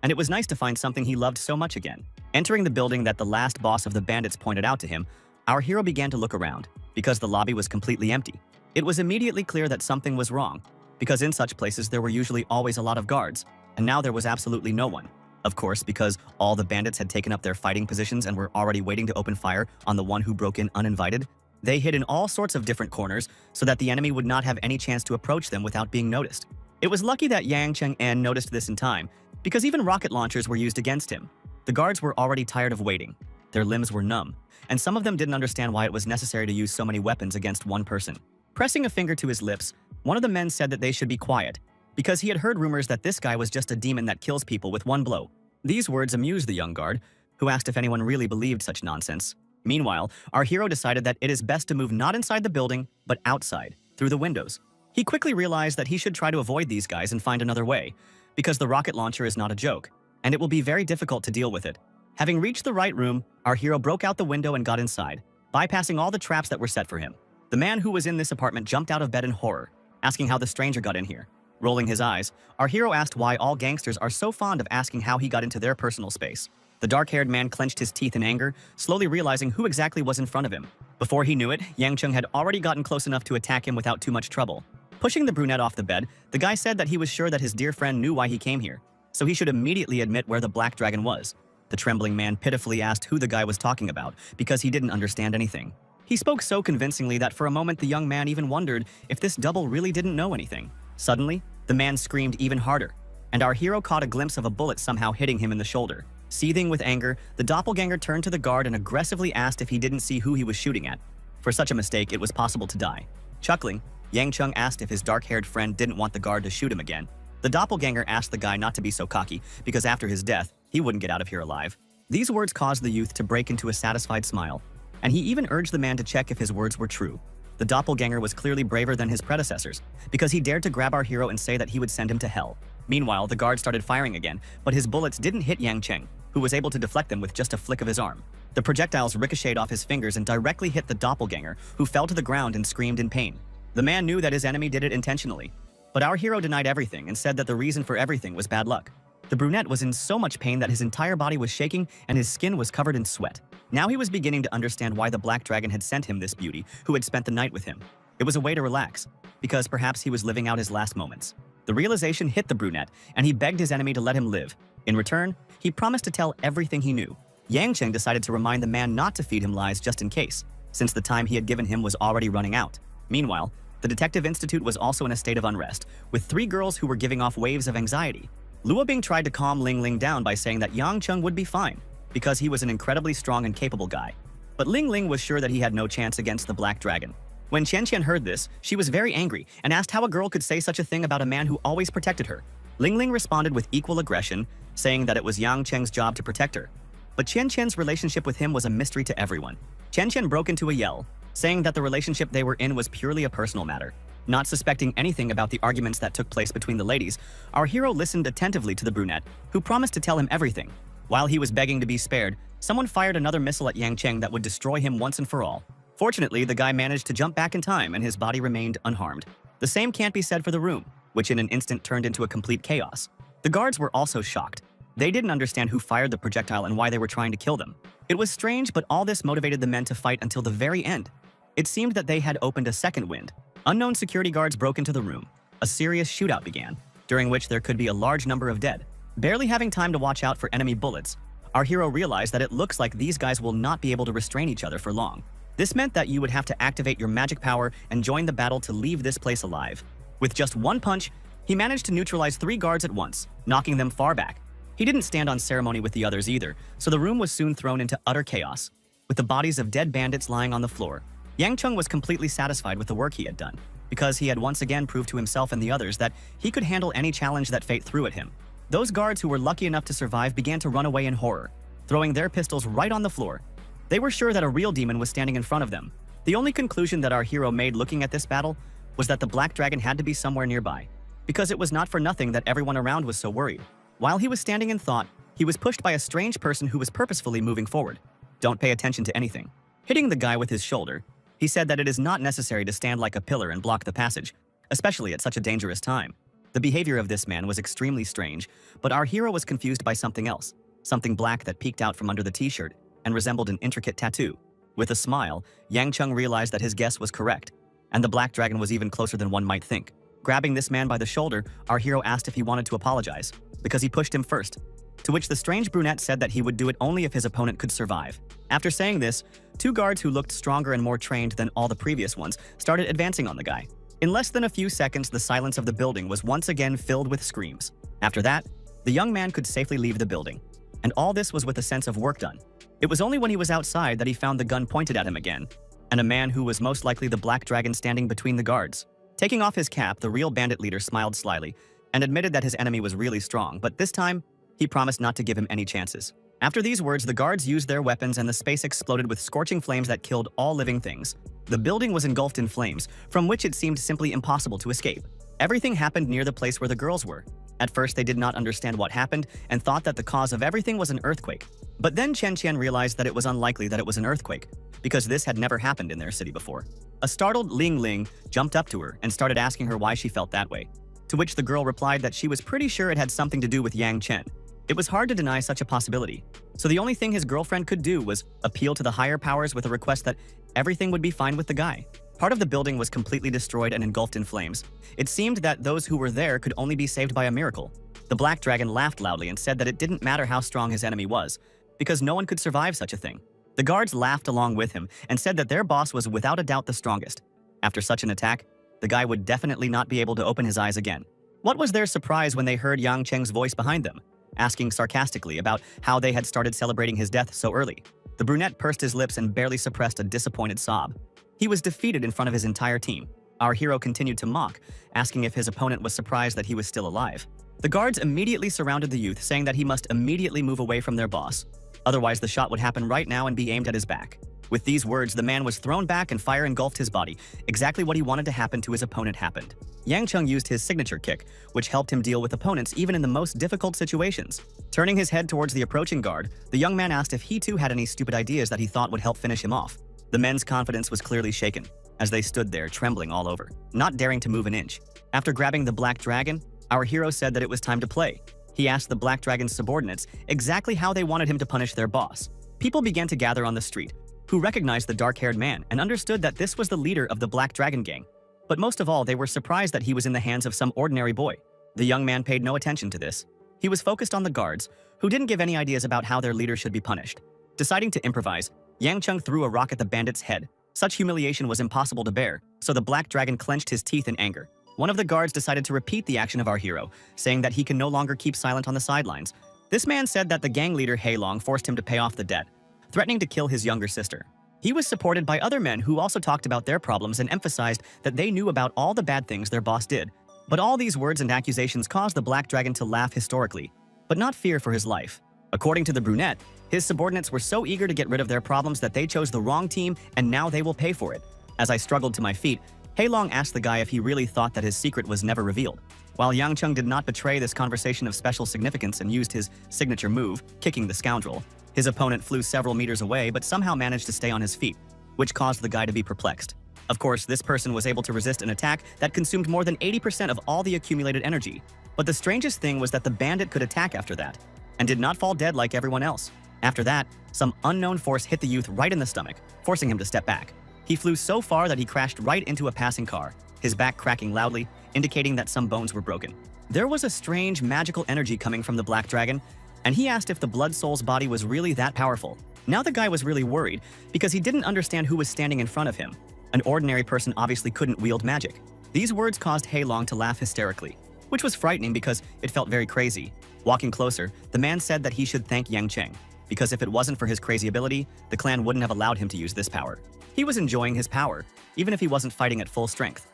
And it was nice to find something he loved so much again. Entering the building that the last boss of the bandits pointed out to him, our hero began to look around, because the lobby was completely empty. It was immediately clear that something was wrong, because in such places there were usually always a lot of guards, and now there was absolutely no one. Of course, because all the bandits had taken up their fighting positions and were already waiting to open fire on the one who broke in uninvited, they hid in all sorts of different corners so that the enemy would not have any chance to approach them without being noticed. It was lucky that Yang Cheng-en noticed this in time, because even rocket launchers were used against him. The guards were already tired of waiting. Their limbs were numb, and some of them didn't understand why it was necessary to use so many weapons against one person. Pressing a finger to his lips, one of the men said that they should be quiet, because he had heard rumors that this guy was just a demon that kills people with one blow. These words amused the young guard, who asked if anyone really believed such nonsense. Meanwhile, our hero decided that it is best to move not inside the building, but outside, through the windows. He quickly realized that he should try to avoid these guys and find another way, because the rocket launcher is not a joke, and it will be very difficult to deal with it. Having reached the right room, our hero broke out the window and got inside, bypassing all the traps that were set for him. The man who was in this apartment jumped out of bed in horror, asking how the stranger got in here. Rolling his eyes, our hero asked why all gangsters are so fond of asking how he got into their personal space. The dark-haired man clenched his teeth in anger, slowly realizing who exactly was in front of him. Before he knew it, Yang Cheng had already gotten close enough to attack him without too much trouble. Pushing the brunette off the bed, the guy said that he was sure that his dear friend knew why he came here, so he should immediately admit where the black dragon was. The trembling man pitifully asked who the guy was talking about, because he didn't understand anything. He spoke so convincingly that for a moment the young man even wondered if this double really didn't know anything. Suddenly, the man screamed even harder, and our hero caught a glimpse of a bullet somehow hitting him in the shoulder. Seething with anger, the doppelganger turned to the guard and aggressively asked if he didn't see who he was shooting at. For such a mistake, it was possible to die. Chuckling, Yang Cheng asked if his dark-haired friend didn't want the guard to shoot him again. The doppelganger asked the guy not to be so cocky, because after his death, he wouldn't get out of here alive. These words caused the youth to break into a satisfied smile, and he even urged the man to check if his words were true. The doppelganger was clearly braver than his predecessors, because he dared to grab our hero and say that he would send him to hell. Meanwhile, the guard started firing again, but his bullets didn't hit Yang Cheng, who was able to deflect them with just a flick of his arm. The projectiles ricocheted off his fingers and directly hit the doppelganger, who fell to the ground and screamed in pain. The man knew that his enemy did it intentionally, but our hero denied everything and said that the reason for everything was bad luck. The brunette was in so much pain that his entire body was shaking and his skin was covered in sweat. Now he was beginning to understand why the black dragon had sent him this beauty who had spent the night with him. It was a way to relax, because perhaps he was living out his last moments. The realization hit the brunette, and he begged his enemy to let him live. In return, he promised to tell everything he knew. Yang Cheng decided to remind the man not to feed him lies just in case, since the time he had given him was already running out. Meanwhile, the Detective Institute was also in a state of unrest, with 3 girls who were giving off waves of anxiety. Luo Bing tried to calm Ling Ling down by saying that Yang Cheng would be fine, because he was an incredibly strong and capable guy. But Ling Ling was sure that he had no chance against the Black Dragon. When Qian Qian heard this, she was very angry and asked how a girl could say such a thing about a man who always protected her. Ling Ling responded with equal aggression, saying that it was Yang Cheng's job to protect her. But Qian Qian's relationship with him was a mystery to everyone. Qian Qian broke into a yell, saying that the relationship they were in was purely a personal matter. Not suspecting anything about the arguments that took place between the ladies, our hero listened attentively to the brunette, who promised to tell him everything. While he was begging to be spared, someone fired another missile at Yang Cheng that would destroy him once and for all. Fortunately, the guy managed to jump back in time and his body remained unharmed. The same can't be said for the room, which in an instant turned into a complete chaos. The guards were also shocked. They didn't understand who fired the projectile and why they were trying to kill them. It was strange, but all this motivated the men to fight until the very end. It seemed that they had opened a second wind. Unknown security guards broke into the room. A serious shootout began, during which there could be a large number of dead. Barely having time to watch out for enemy bullets, our hero realized that it looks like these guys will not be able to restrain each other for long. This meant that you would have to activate your magic power and join the battle to leave this place alive. With just one punch, he managed to neutralize 3 guards at once, knocking them far back. He didn't stand on ceremony with the others either, so the room was soon thrown into utter chaos, with the bodies of dead bandits lying on the floor. Yang Chung was completely satisfied with the work he had done, because he had once again proved to himself and the others that he could handle any challenge that fate threw at him. Those guards who were lucky enough to survive began to run away in horror, throwing their pistols right on the floor. They were sure that a real demon was standing in front of them. The only conclusion that our hero made looking at this battle was that the Black Dragon had to be somewhere nearby, because it was not for nothing that everyone around was so worried. While he was standing in thought, he was pushed by a strange person who was purposefully moving forward. Don't pay attention to anything. Hitting the guy with his shoulder, he said that it is not necessary to stand like a pillar and block the passage, especially at such a dangerous time. The behavior of this man was extremely strange, but our hero was confused by something else, something black that peeked out from under the t-shirt and resembled an intricate tattoo. With a smile, Yang Chung realized that his guess was correct, and the Black Dragon was even closer than one might think. Grabbing this man by the shoulder, our hero asked if he wanted to apologize, because he pushed him first, to which the strange brunette said that he would do it only if his opponent could survive. After saying this, 2 guards who looked stronger and more trained than all the previous ones started advancing on the guy. In less than a few seconds, the silence of the building was once again filled with screams. After that, the young man could safely leave the building, and all this was with a sense of work done. It was only when he was outside that he found the gun pointed at him again, and a man who was most likely the Black Dragon standing between the guards. Taking off his cap, the real bandit leader smiled slyly and admitted that his enemy was really strong, but this time, he promised not to give him any chances. After these words, the guards used their weapons and the space exploded with scorching flames that killed all living things. The building was engulfed in flames, from which it seemed simply impossible to escape. Everything happened near the place where the girls were. At first, they did not understand what happened and thought that the cause of everything was an earthquake. But then Chen Qian realized that it was unlikely that it was an earthquake, because this had never happened in their city before. A startled Ling Ling jumped up to her and started asking her why she felt that way, to which the girl replied that she was pretty sure it had something to do with Yang Chen. It was hard to deny such a possibility, so the only thing his girlfriend could do was appeal to the higher powers with a request that everything would be fine with the guy. Part of the building was completely destroyed and engulfed in flames. It seemed that those who were there could only be saved by a miracle. The Black Dragon laughed loudly and said that it didn't matter how strong his enemy was, because no one could survive such a thing. The guards laughed along with him and said that their boss was without a doubt the strongest. After such an attack, the guy would definitely not be able to open his eyes again. What was their surprise when they heard Yang Cheng's voice behind them, asking sarcastically about how they had started celebrating his death so early. The brunette pursed his lips and barely suppressed a disappointed sob. He was defeated in front of his entire team. Our hero continued to mock, asking if his opponent was surprised that he was still alive. The guards immediately surrounded the youth, saying that he must immediately move away from their boss. Otherwise, the shot would happen right now and be aimed at his back. With these words, the man was thrown back and fire engulfed his body. Exactly what he wanted to happen to his opponent happened. Yang Chung used his signature kick, which helped him deal with opponents even in the most difficult situations. Turning his head towards the approaching guard, the young man asked if he too had any stupid ideas that he thought would help finish him off. The men's confidence was clearly shaken, as they stood there trembling all over, not daring to move an inch. After grabbing the Black Dragon, our hero said that it was time to play. He asked the Black Dragon's subordinates exactly how they wanted him to punish their boss. People began to gather on the street, who recognized the dark-haired man and understood that this was the leader of the Black Dragon gang. But most of all, they were surprised that he was in the hands of some ordinary boy. The young man paid no attention to this. He was focused on the guards, who didn't give any ideas about how their leader should be punished. Deciding to improvise, Yang Chung threw a rock at the bandit's head. Such humiliation was impossible to bear, so the Black Dragon clenched his teeth in anger. One of the guards decided to repeat the action of our hero, saying that he can no longer keep silent on the sidelines. This man said that the gang leader Heilong forced him to pay off the debt, threatening to kill his younger sister. He was supported by other men who also talked about their problems and emphasized that they knew about all the bad things their boss did. But all these words and accusations caused the Black Dragon to laugh historically, but not fear for his life. According to the brunette, his subordinates were so eager to get rid of their problems that they chose the wrong team and now they will pay for it. As I struggled to my feet, Heilong asked the guy if he really thought that his secret was never revealed. While Yang Chung did not betray this conversation of special significance and used his signature move, kicking the scoundrel, His opponent flew several meters away but somehow managed to stay on his feet, which caused the guy to be perplexed. Of course, this person was able to resist an attack that consumed more than 80% of all the accumulated energy. But the strangest thing was that the bandit could attack after that, and did not fall dead like everyone else. After that, some unknown force hit the youth right in the stomach, forcing him to step back. He flew so far that he crashed right into a passing car, his back cracking loudly, indicating that some bones were broken. There was a strange magical energy coming from the black dragon, and he asked if the Blood Soul's body was really that powerful. Now the guy was really worried because he didn't understand who was standing in front of him. An ordinary person obviously couldn't wield magic. These words caused Heilong to laugh hysterically, which was frightening because it felt very crazy. Walking closer, the man said that he should thank Yang Cheng, because if it wasn't for his crazy ability, the clan wouldn't have allowed him to use this power. He was enjoying his power, even if he wasn't fighting at full strength.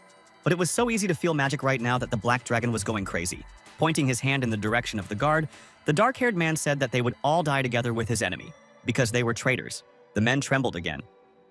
But it was so easy to feel magic right now that the black dragon was going crazy. Pointing his hand in the direction of the guard, the dark-haired man said that they would all die together with his enemy, because they were traitors. The men trembled again.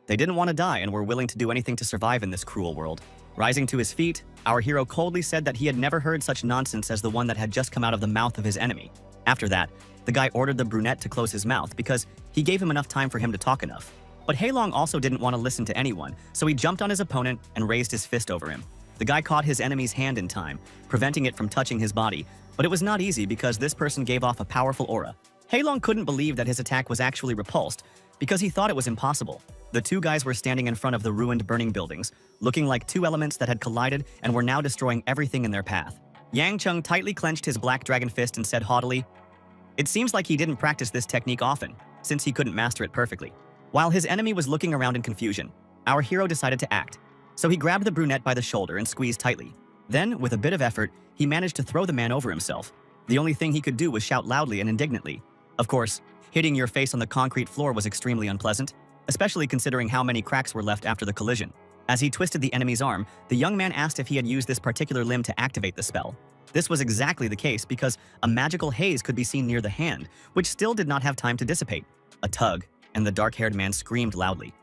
They didn't want to die and were willing to do anything to survive in this cruel world. Rising to his feet, our hero coldly said that he had never heard such nonsense as the one that had just come out of the mouth of his enemy. After that, the guy ordered the brunette to close his mouth because he gave him enough time for him to talk enough. But Heilong also didn't want to listen to anyone, so he jumped on his opponent and raised his fist over him. The guy caught his enemy's hand in time, preventing it from touching his body, but it was not easy because this person gave off a powerful aura. Heilong couldn't believe that his attack was actually repulsed because he thought it was impossible. The two guys were standing in front of the ruined burning buildings, looking like two elements that had collided and were now destroying everything in their path. Yang Cheng tightly clenched his black dragon fist and said haughtily, "It seems like he didn't practice this technique often, since he couldn't master it perfectly." While his enemy was looking around in confusion, our hero decided to act. So he grabbed the brunette by the shoulder and squeezed tightly. Then, with a bit of effort, he managed to throw the man over himself. The only thing he could do was shout loudly and indignantly. Of course, hitting your face on the concrete floor was extremely unpleasant, especially considering how many cracks were left after the collision. As he twisted the enemy's arm, the young man asked if he had used this particular limb to activate the spell. This was exactly the case because a magical haze could be seen near the hand, which still did not have time to dissipate. A tug, and the dark-haired man screamed loudly.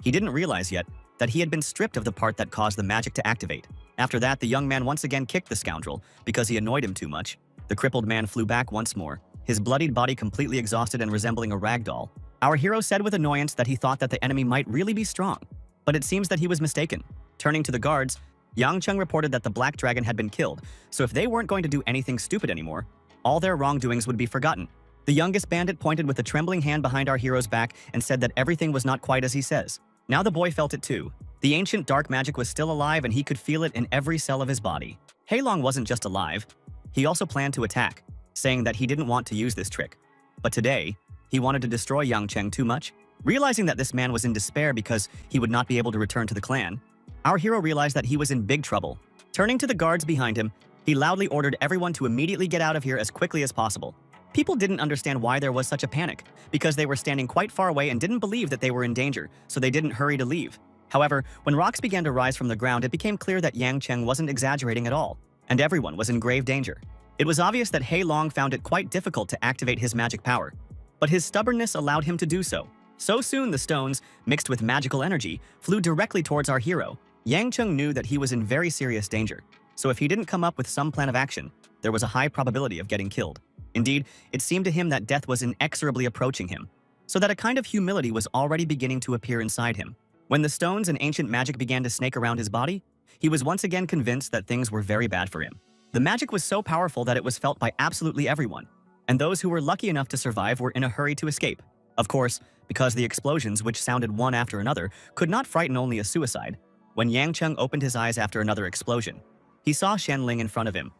He didn't realize yet that he had been stripped of the part that caused the magic to activate. After that, the young man once again kicked the scoundrel because he annoyed him too much. The crippled man flew back once more, his bloodied body completely exhausted and resembling a rag doll. Our hero said with annoyance that he thought that the enemy might really be strong, but it seems that he was mistaken. Turning to the guards, Yang Cheng reported that the black dragon had been killed, so if they weren't going to do anything stupid anymore, all their wrongdoings would be forgotten. The youngest bandit pointed with a trembling hand behind our hero's back and said that everything was not quite as he says. Now the boy felt it too. The ancient dark magic was still alive and he could feel it in every cell of his body. Heilong wasn't just alive, he also planned to attack, saying that he didn't want to use this trick. But today, he wanted to destroy Yang Cheng too much. Realizing that this man was in despair because he would not be able to return to the clan, our hero realized that he was in big trouble. Turning to the guards behind him, he loudly ordered everyone to immediately get out of here as quickly as possible. People didn't understand why there was such a panic, because they were standing quite far away and didn't believe that they were in danger, so they didn't hurry to leave. However, when rocks began to rise from the ground, it became clear that Yang Cheng wasn't exaggerating at all, and everyone was in grave danger. It was obvious that Heilong found it quite difficult to activate his magic power, but his stubbornness allowed him to do so. So soon the stones, mixed with magical energy, flew directly towards our hero. Yang Cheng knew that he was in very serious danger, so if he didn't come up with some plan of action, there was a high probability of getting killed. Indeed, it seemed to him that death was inexorably approaching him, so that a kind of humility was already beginning to appear inside him. When the stones and ancient magic began to snake around his body, he was once again convinced that things were very bad for him. The magic was so powerful that it was felt by absolutely everyone, and those who were lucky enough to survive were in a hurry to escape. Of course, because the explosions, which sounded one after another, could not frighten only a suicide. When Yang Cheng opened his eyes after another explosion, he saw Shanling in front of him.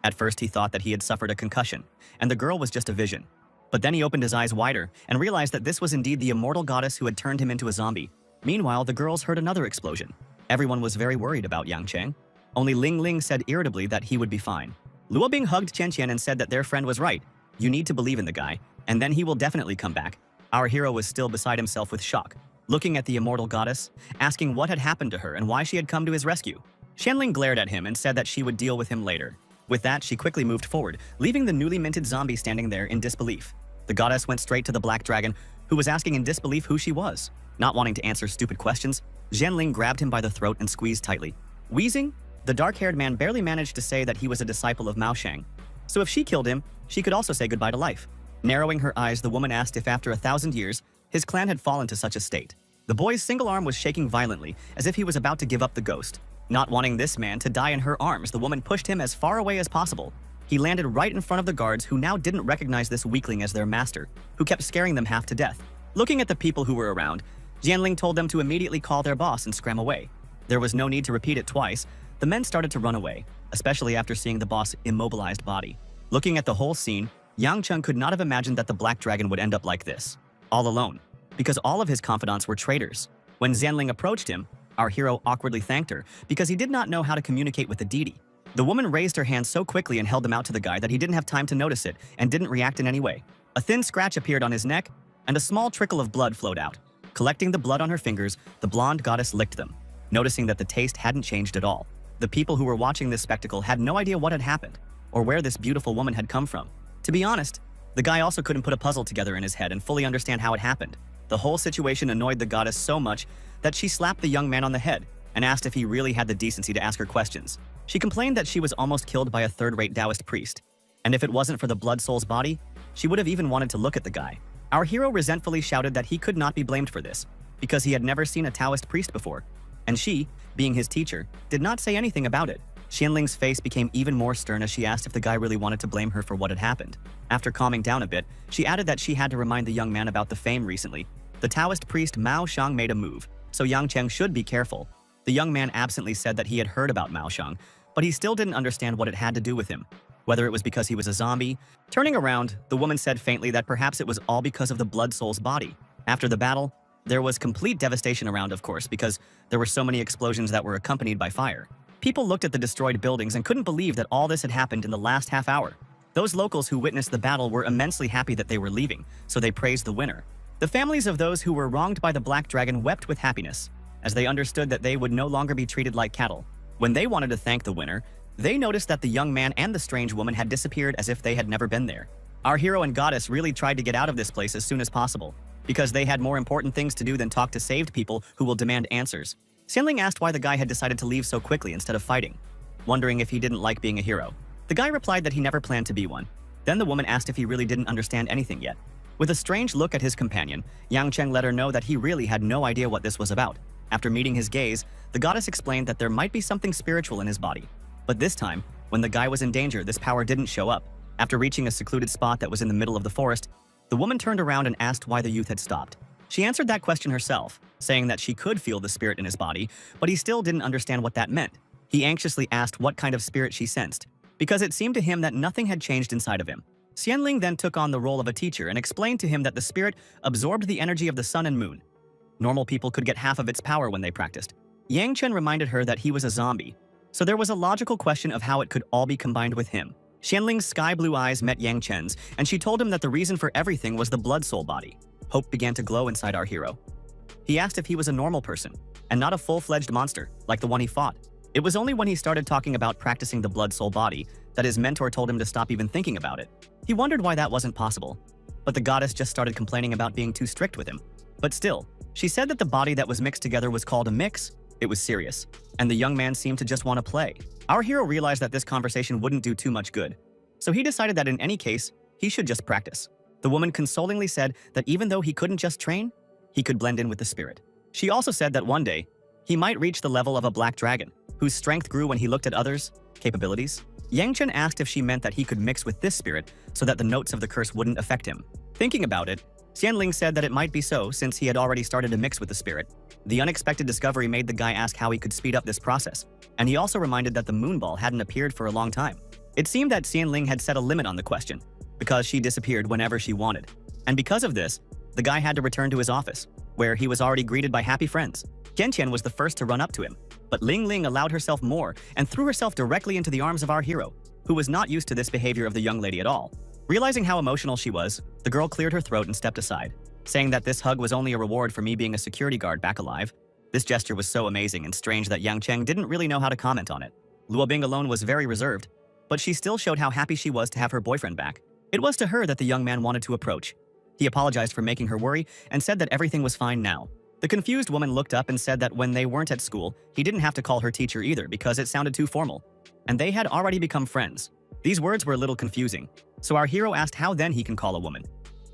At first he thought that he had suffered a concussion, and the girl was just a vision. But then he opened his eyes wider and realized that this was indeed the immortal goddess who had turned him into a zombie. Meanwhile, the girls heard another explosion. Everyone was very worried about Yang Cheng. Only Ling Ling said irritably that he would be fine. Luo Bing hugged Chen Qian and said that their friend was right. You need to believe in the guy, and then he will definitely come back. Our hero was still beside himself with shock, looking at the immortal goddess, asking what had happened to her and why she had come to his rescue. Shanling glared at him and said that she would deal with him later. With that, she quickly moved forward, leaving the newly minted zombie standing there in disbelief. The goddess went straight to the black dragon, who was asking in disbelief who she was. Not wanting to answer stupid questions, Zhenling grabbed him by the throat and squeezed tightly. Wheezing, the dark-haired man barely managed to say that he was a disciple of Mao Shang. So if she killed him, she could also say goodbye to life. Narrowing her eyes, the woman asked if after 1,000 years, his clan had fallen to such a state. The boy's single arm was shaking violently, as if he was about to give up the ghost. Not wanting this man to die in her arms, the woman pushed him as far away as possible. He landed right in front of the guards, who now didn't recognize this weakling as their master, who kept scaring them half to death. Looking at the people who were around, Jianling told them to immediately call their boss and scram away. There was no need to repeat it twice. The men started to run away, especially after seeing the boss' immobilized body. Looking at the whole scene, Yang Cheng could not have imagined that the Black Dragon would end up like this, all alone, because all of his confidants were traitors. When Xianling approached him, our hero awkwardly thanked her because he did not know how to communicate with the deity. The woman raised her hands so quickly and held them out to the guy that he didn't have time to notice it and didn't react in any way. A thin scratch appeared on his neck, and a small trickle of blood flowed out. Collecting the blood on her fingers, the blonde goddess licked them, noticing that the taste hadn't changed at all. The people who were watching this spectacle had no idea what had happened, or where this beautiful woman had come from. To be honest, the guy also couldn't put a puzzle together in his head and fully understand how it happened. The whole situation annoyed the goddess so much that she slapped the young man on the head and asked if he really had the decency to ask her questions. She complained that she was almost killed by a third-rate Taoist priest, and if it wasn't for the blood soul's body, she would have even wanted to look at the guy. Our hero resentfully shouted that he could not be blamed for this, because he had never seen a Taoist priest before, and she, being his teacher, did not say anything about it. Xianling's face became even more stern as she asked if the guy really wanted to blame her for what had happened. After calming down a bit, she added that she had to remind the young man about the fame recently. The Taoist priest Mao Shang made a move, so Yang Cheng should be careful. The young man absently said that he had heard about Mao Shang, but he still didn't understand what it had to do with him, whether it was because he was a zombie. Turning around, the woman said faintly that perhaps it was all because of the blood soul's body. After the battle, there was complete devastation around, of course, because there were so many explosions that were accompanied by fire. People looked at the destroyed buildings and couldn't believe that all this had happened in the last half hour. Those locals who witnessed the battle were immensely happy that they were leaving, so they praised the winner. The families of those who were wronged by the Black Dragon wept with happiness, as they understood that they would no longer be treated like cattle. When they wanted to thank the winner, they noticed that the young man and the strange woman had disappeared as if they had never been there. Our hero and goddess really tried to get out of this place as soon as possible, because they had more important things to do than talk to saved people who will demand answers. Xianling asked why the guy had decided to leave so quickly instead of fighting, wondering if he didn't like being a hero. The guy replied that he never planned to be one. Then the woman asked if he really didn't understand anything yet. With a strange look at his companion, Yang Cheng let her know that he really had no idea what this was about. After meeting his gaze, the goddess explained that there might be something spiritual in his body. But this time, when the guy was in danger, this power didn't show up. After reaching a secluded spot that was in the middle of the forest, the woman turned around and asked why the youth had stopped. She answered that question herself, saying that she could feel the spirit in his body, but he still didn't understand what that meant. He anxiously asked what kind of spirit she sensed, because it seemed to him that nothing had changed inside of him. Xianling then took on the role of a teacher and explained to him that the spirit absorbed the energy of the sun and moon. Normal people could get half of its power when they practiced. Yang Chen reminded her that he was a zombie, so there was a logical question of how it could all be combined with him. Xianling's sky-blue eyes met Yang Chen's, and she told him that the reason for everything was the blood soul body. Hope began to glow inside our hero. He asked if he was a normal person, and not a full-fledged monster, like the one he fought. It was only when he started talking about practicing the blood soul body that his mentor told him to stop even thinking about it. He wondered why that wasn't possible, but the goddess just started complaining about being too strict with him. But still, she said that the body that was mixed together was called a mix. It was serious, and the young man seemed to just want to play. Our hero realized that this conversation wouldn't do too much good, so he decided that in any case, he should just practice. The woman consolingly said that even though he couldn't just train, he could blend in with the spirit. She also said that one day, he might reach the level of a black dragon, whose strength grew when he looked at others' capabilities. Yang Chen asked if she meant that he could mix with this spirit so that the notes of the curse wouldn't affect him. Thinking about it, Xianling said that it might be so since he had already started to mix with the spirit. The unexpected discovery made the guy ask how he could speed up this process, and he also reminded that the moon ball hadn't appeared for a long time. It seemed that Xianling had set a limit on the question, because she disappeared whenever she wanted. And because of this, the guy had to return to his office, where he was already greeted by happy friends. Gentian was the first to run up to him, but Ling Ling allowed herself more and threw herself directly into the arms of our hero, who was not used to this behavior of the young lady at all. Realizing how emotional she was, the girl cleared her throat and stepped aside, saying that this hug was only a reward for me being a security guard back alive. This gesture was so amazing and strange that Yang Cheng didn't really know how to comment on it. Luo Bing alone was very reserved, but she still showed how happy she was to have her boyfriend back. It was to her that the young man wanted to approach. He apologized for making her worry and said that everything was fine now. The confused woman looked up and said that when they weren't at school, he didn't have to call her teacher either because it sounded too formal, and they had already become friends. These words were a little confusing, So our hero asked how then he can call a woman.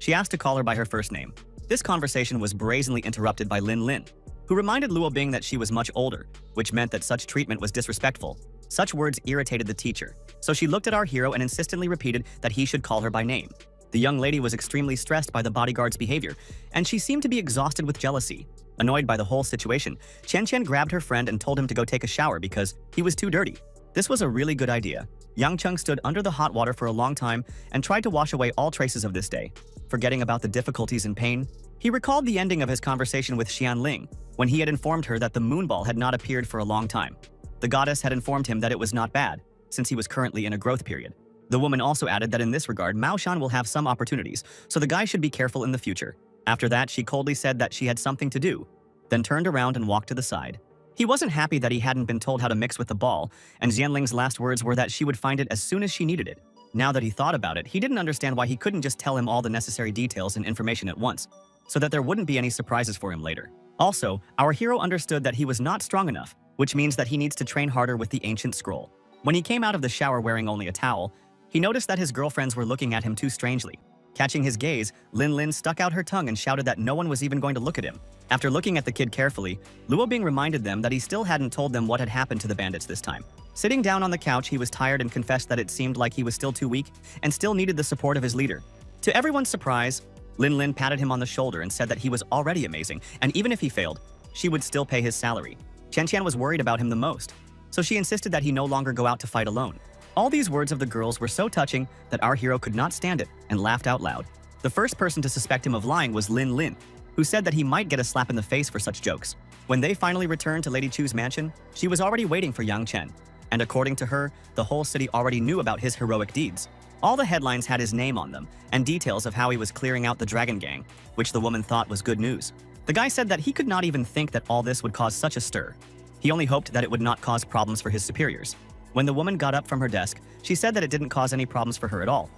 She asked to call her by her first name. This conversation was brazenly interrupted by Lin Lin, who reminded Luo Bing that she was much older, which meant that such treatment was disrespectful. Such words irritated the teacher, so she looked at our hero and insistently repeated that he should call her by name. The young lady was extremely stressed by the bodyguard's behavior, and she seemed to be exhausted with jealousy. Annoyed by the whole situation, Chen Chen grabbed her friend and told him to go take a shower because he was too dirty. This was a really good idea. Yang Cheng stood under the hot water for a long time and tried to wash away all traces of this day. Forgetting about the difficulties and pain, he recalled the ending of his conversation with Xian Ling, when he had informed her that the moonball had not appeared for a long time. The goddess had informed him that it was not bad, since he was currently in a growth period. The woman also added that in this regard, Mao Shan will have some opportunities, so the guy should be careful in the future. After that, she coldly said that she had something to do, then turned around and walked to the side. He wasn't happy that he hadn't been told how to mix with the ball, and Xianling's last words were that she would find it as soon as she needed it. Now that he thought about it, he didn't understand why he couldn't just tell him all the necessary details and information at once, so that there wouldn't be any surprises for him later. Also, our hero understood that he was not strong enough, which means that he needs to train harder with the ancient scroll. When he came out of the shower wearing only a towel, he noticed that his girlfriends were looking at him too strangely. Catching his gaze, Lin Lin stuck out her tongue and shouted that no one was even going to look at him. After looking at the kid carefully, Luo Bing reminded them that he still hadn't told them what had happened to the bandits this time. Sitting down on the couch, he was tired and confessed that it seemed like he was still too weak and still needed the support of his leader. To everyone's surprise, Lin Lin patted him on the shoulder and said that he was already amazing, and even if he failed, she would still pay his salary. Chen Qian was worried about him the most, so she insisted that he no longer go out to fight alone. All these words of the girls were so touching that our hero could not stand it and laughed out loud. The first person to suspect him of lying was Lin Lin, who said that he might get a slap in the face for such jokes. When they finally returned to Lady Chu's mansion, she was already waiting for Yang Chen, and according to her, the whole city already knew about his heroic deeds. All the headlines had his name on them, and details of how he was clearing out the dragon gang, which the woman thought was good news. The guy said that he could not even think that all this would cause such a stir. He only hoped that it would not cause problems for his superiors. When the woman got up from her desk, she said that it didn't cause any problems for her at all.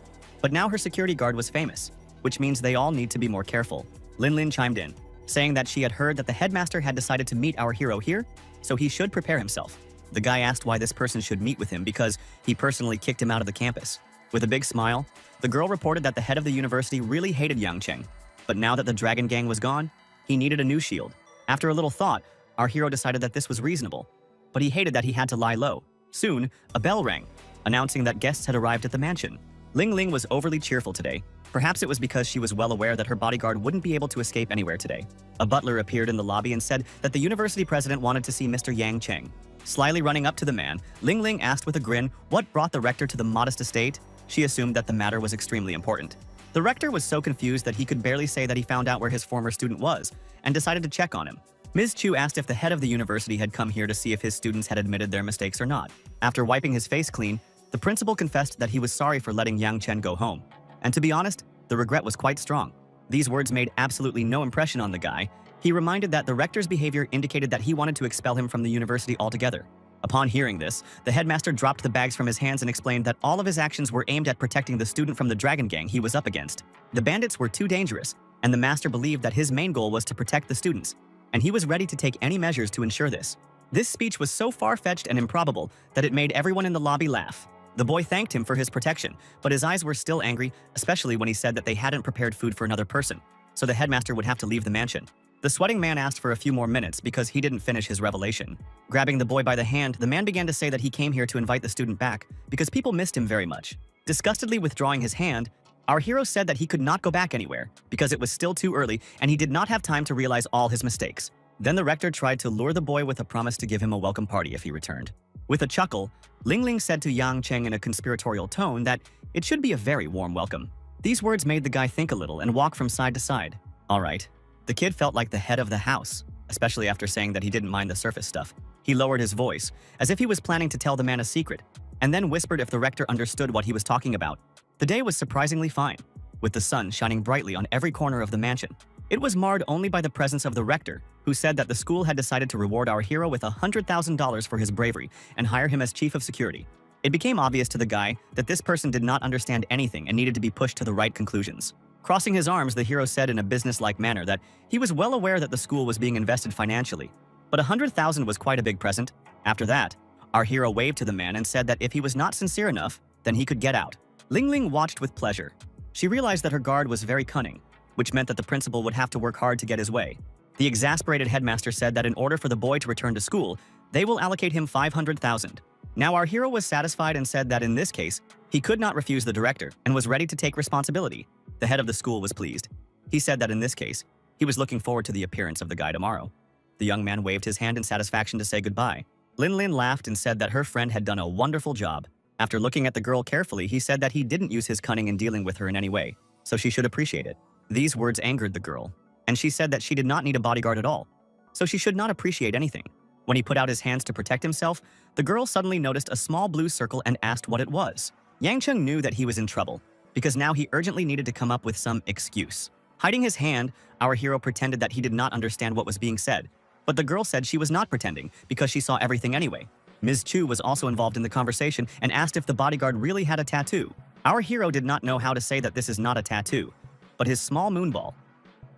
But now her security guard was famous, which means they all need to be more careful. Lin Lin chimed in, saying that she had heard that the headmaster had decided to meet our hero here, so he should prepare himself. The guy asked why this person should meet with him because he personally kicked him out of the campus. With a big smile, the girl reported that the head of the university really hated Yang Cheng, but now that the dragon gang was gone, he needed a new shield. After a little thought, our hero decided that this was reasonable, but he hated that he had to lie low. Soon, a bell rang, announcing that guests had arrived at the mansion. Ling Ling was overly cheerful today. Perhaps it was because she was well aware that her bodyguard wouldn't be able to escape anywhere today. A butler appeared in the lobby and said that the university president wanted to see Mr. Yang Cheng. Slyly running up to the man, Ling Ling asked with a grin what brought the rector to the modest estate. She assumed that the matter was extremely important. The rector was so confused that he could barely say that he found out where his former student was, and decided to check on him. Ms. Chu asked if the head of the university had come here to see if his students had admitted their mistakes or not. After wiping his face clean, the principal confessed that he was sorry for letting Yang Chen go home. And to be honest, the regret was quite strong. These words made absolutely no impression on the guy. He reminded that the rector's behavior indicated that he wanted to expel him from the university altogether. Upon hearing this, the headmaster dropped the bags from his hands and explained that all of his actions were aimed at protecting the student from the dragon gang he was up against. The bandits were too dangerous, and the master believed that his main goal was to protect the students, and he was ready to take any measures to ensure this. This speech was so far-fetched and improbable that it made everyone in the lobby laugh. The boy thanked him for his protection, but his eyes were still angry, especially when he said that they hadn't prepared food for another person, so the headmaster would have to leave the mansion. The sweating man asked for a few more minutes because he didn't finish his revelation. Grabbing the boy by the hand, the man began to say that he came here to invite the student back because people missed him very much. Disgustedly withdrawing his hand, our hero said that he could not go back anywhere because it was still too early and he did not have time to realize all his mistakes. Then the rector tried to lure the boy with a promise to give him a welcome party if he returned. With a chuckle, Ling Ling said to Yang Cheng in a conspiratorial tone that it should be a very warm welcome. These words made the guy think a little and walk from side to side. All right. The kid felt like the head of the house, especially after saying that he didn't mind the surface stuff. He lowered his voice, as if he was planning to tell the man a secret, and then whispered if the rector understood what he was talking about. The day was surprisingly fine, with the sun shining brightly on every corner of the mansion. It was marred only by the presence of the rector, who said that the school had decided to reward our hero with $100,000 for his bravery and hire him as chief of security. It became obvious to the guy that this person did not understand anything and needed to be pushed to the right conclusions. Crossing his arms, the hero said in a business-like manner that he was well aware that the school was being invested financially, but $100,000 was quite a big present. After that, our hero waved to the man and said that if he was not sincere enough, then he could get out. Ling Ling watched with pleasure. She realized that her guard was very cunning, which meant that the principal would have to work hard to get his way. The exasperated headmaster said that in order for the boy to return to school, they will allocate him 500,000. Now our hero was satisfied and said that in this case, he could not refuse the director and was ready to take responsibility. The head of the school was pleased. He said that in this case, he was looking forward to the appearance of the guy tomorrow. The young man waved his hand in satisfaction to say goodbye. Lin Lin laughed and said that her friend had done a wonderful job. After looking at the girl carefully, he said that he didn't use his cunning in dealing with her in any way, so she should appreciate it. These words angered the girl, and she said that she did not need a bodyguard at all, so she should not appreciate anything. When he put out his hands to protect himself, the girl suddenly noticed a small blue circle and asked what it was. Yang Cheng knew that he was in trouble, because now he urgently needed to come up with some excuse. Hiding his hand, our hero pretended that he did not understand what was being said, but the girl said she was not pretending because she saw everything anyway. Ms. Chu was also involved in the conversation and asked if the bodyguard really had a tattoo. Our hero did not know how to say that this is not a tattoo, but his small moonball.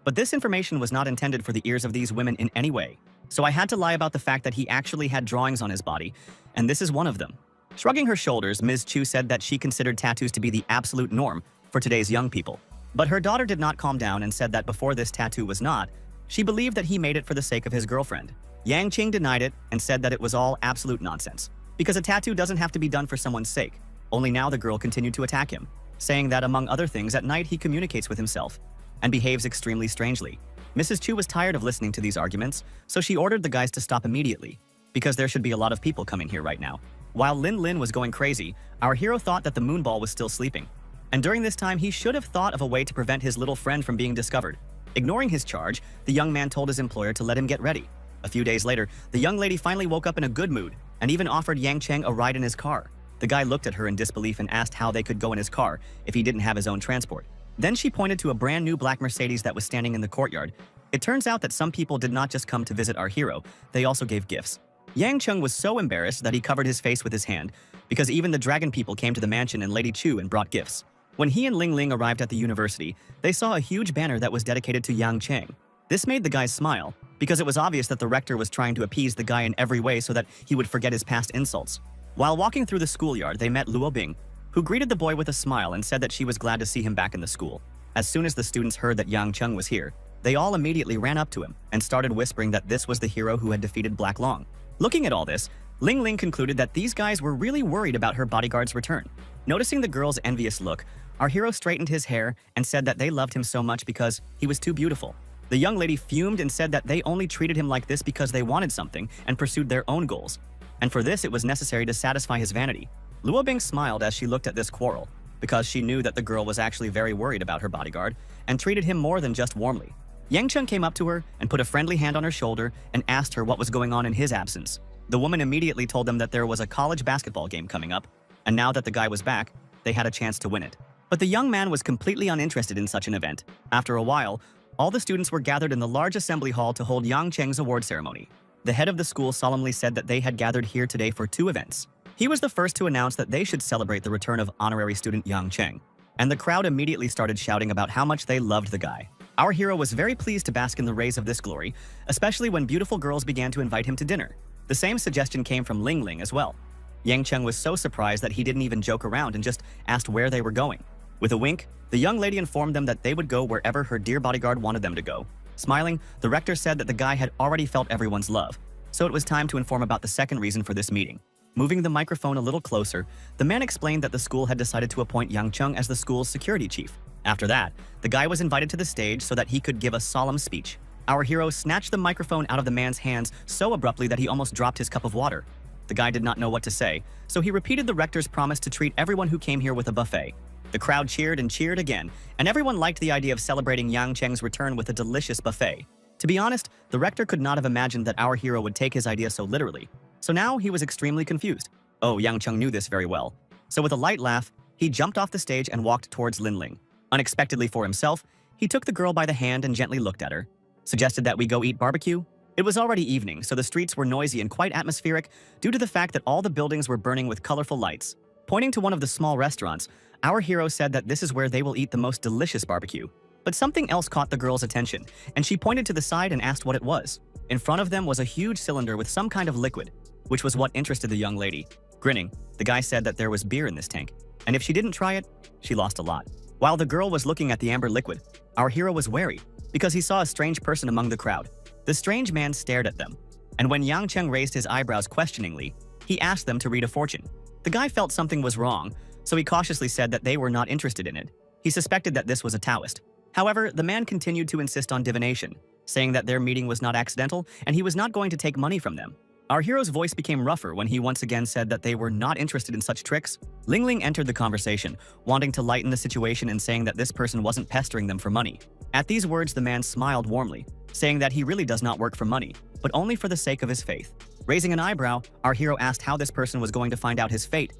But this information was not intended for the ears of these women in any way, so I had to lie about the fact that he actually had drawings on his body, and this is one of them. Shrugging her shoulders, Ms. Chu said that she considered tattoos to be the absolute norm for today's young people. But her daughter did not calm down and said that before this tattoo was not, she believed that he made it for the sake of his girlfriend. Yang Qing denied it and said that it was all absolute nonsense, because a tattoo doesn't have to be done for someone's sake. Only now the girl continued to attack him, saying that among other things at night he communicates with himself and behaves extremely strangely. Mrs. Chu was tired of listening to these arguments, so she ordered the guys to stop immediately, because there should be a lot of people coming here right now. While Lin Lin was going crazy, our hero thought that the moonball was still sleeping. And during this time, he should have thought of a way to prevent his little friend from being discovered. Ignoring his charge, the young man told his employer to let him get ready. A few days later, the young lady finally woke up in a good mood and even offered Yang Cheng a ride in his car. The guy looked at her in disbelief and asked how they could go in his car if he didn't have his own transport. Then she pointed to a brand new black Mercedes that was standing in the courtyard. It turns out that some people did not just come to visit our hero, they also gave gifts. Yang Cheng was so embarrassed that he covered his face with his hand, because even the dragon people came to the mansion and Lady Chu and brought gifts. When he and Ling Ling arrived at the university, they saw a huge banner that was dedicated to Yang Cheng. This made the guys smile, because it was obvious that the rector was trying to appease the guy in every way so that he would forget his past insults. While walking through the schoolyard, they met Luo Bing, who greeted the boy with a smile and said that she was glad to see him back in the school. As soon as the students heard that Yang Cheng was here, they all immediately ran up to him and started whispering that this was the hero who had defeated Black Long. Looking at all this, Ling Ling concluded that these guys were really worried about her bodyguard's return. Noticing the girl's envious look, our hero straightened his hair and said that they loved him so much because he was too beautiful. The young lady fumed and said that they only treated him like this because they wanted something and pursued their own goals. And for this, it was necessary to satisfy his vanity. Luo Bing smiled as she looked at this quarrel, because she knew that the girl was actually very worried about her bodyguard and treated him more than just warmly. Yang Cheng came up to her and put a friendly hand on her shoulder and asked her what was going on in his absence. The woman immediately told them that there was a college basketball game coming up, and now that the guy was back, they had a chance to win it. But the young man was completely uninterested in such an event. After a while, all the students were gathered in the large assembly hall to hold Yang Cheng's award ceremony. The head of the school solemnly said that they had gathered here today for 2 events. He was the first to announce that they should celebrate the return of honorary student Yang Cheng, and the crowd immediately started shouting about how much they loved the guy. Our hero was very pleased to bask in the rays of this glory, especially when beautiful girls began to invite him to dinner. The same suggestion came from Ling Ling as well. Yang Cheng was so surprised that he didn't even joke around and just asked where they were going. With a wink, the young lady informed them that they would go wherever her dear bodyguard wanted them to go. Smiling, the rector said that the guy had already felt everyone's love, so it was time to inform about the second reason for this meeting. Moving the microphone a little closer, the man explained that the school had decided to appoint Yang Cheng as the school's security chief. After that, the guy was invited to the stage so that he could give a solemn speech. Our hero snatched the microphone out of the man's hands so abruptly that he almost dropped his cup of water. The guy did not know what to say, so he repeated the rector's promise to treat everyone who came here with a buffet. The crowd cheered and cheered again, and everyone liked the idea of celebrating Yang Cheng's return with a delicious buffet. To be honest, the rector could not have imagined that our hero would take his idea so literally, so now he was extremely confused. Oh, Yang Cheng knew this very well. So with a light laugh, he jumped off the stage and walked towards Lin Ling. Unexpectedly for himself, he took the girl by the hand and gently looked at her. Suggested that we go eat barbecue? It was already evening, so the streets were noisy and quite atmospheric due to the fact that all the buildings were burning with colorful lights. Pointing to one of the small restaurants, our hero said that this is where they will eat the most delicious barbecue. But something else caught the girl's attention, and she pointed to the side and asked what it was. In front of them was a huge cylinder with some kind of liquid, which was what interested the young lady. Grinning, the guy said that there was beer in this tank. and if she didn't try it, she lost a lot. While the girl was looking at the amber liquid, our hero was wary because he saw a strange person among the crowd. The strange man stared at them, and when Yang Cheng raised his eyebrows questioningly, he asked them to read a fortune. The guy felt something was wrong, so he cautiously said that they were not interested in it. He suspected that this was a Taoist. However, the man continued to insist on divination, saying that their meeting was not accidental and he was not going to take money from them. Our hero's voice became rougher when he once again said that they were not interested in such tricks. Ling Ling entered the conversation, wanting to lighten the situation and saying that this person wasn't pestering them for money. At these words, the man smiled warmly, saying that he really does not work for money, but only for the sake of his faith. Raising an eyebrow, our hero asked how this person was going to find out his fate.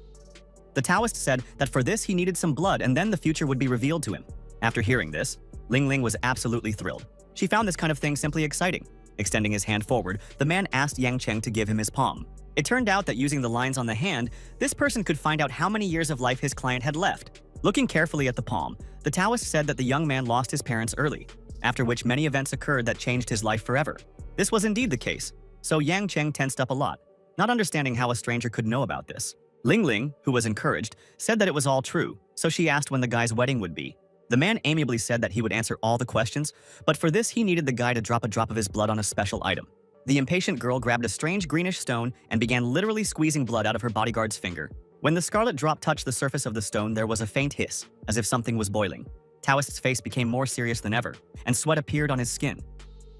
The Taoist said that for this he needed some blood and then the future would be revealed to him. After hearing this, Ling Ling was absolutely thrilled. She found this kind of thing simply exciting. Extending his hand forward, the man asked Yang Cheng to give him his palm. It turned out that using the lines on the hand, this person could find out how many years of life his client had left. Looking carefully at the palm, the Taoist said that the young man lost his parents early, after which many events occurred that changed his life forever. This was indeed the case, so Yang Cheng tensed up a lot, not understanding how a stranger could know about this. Ling Ling, who was encouraged, said that it was all true, so she asked when the guy's wedding would be. The man amiably said that he would answer all the questions, but for this he needed the guy to drop a drop of his blood on a special item. The impatient girl grabbed a strange greenish stone and began literally squeezing blood out of her bodyguard's finger. When the scarlet drop touched the surface of the stone, there was a faint hiss, as if something was boiling. Taoist's face became more serious than ever, and sweat appeared on his skin.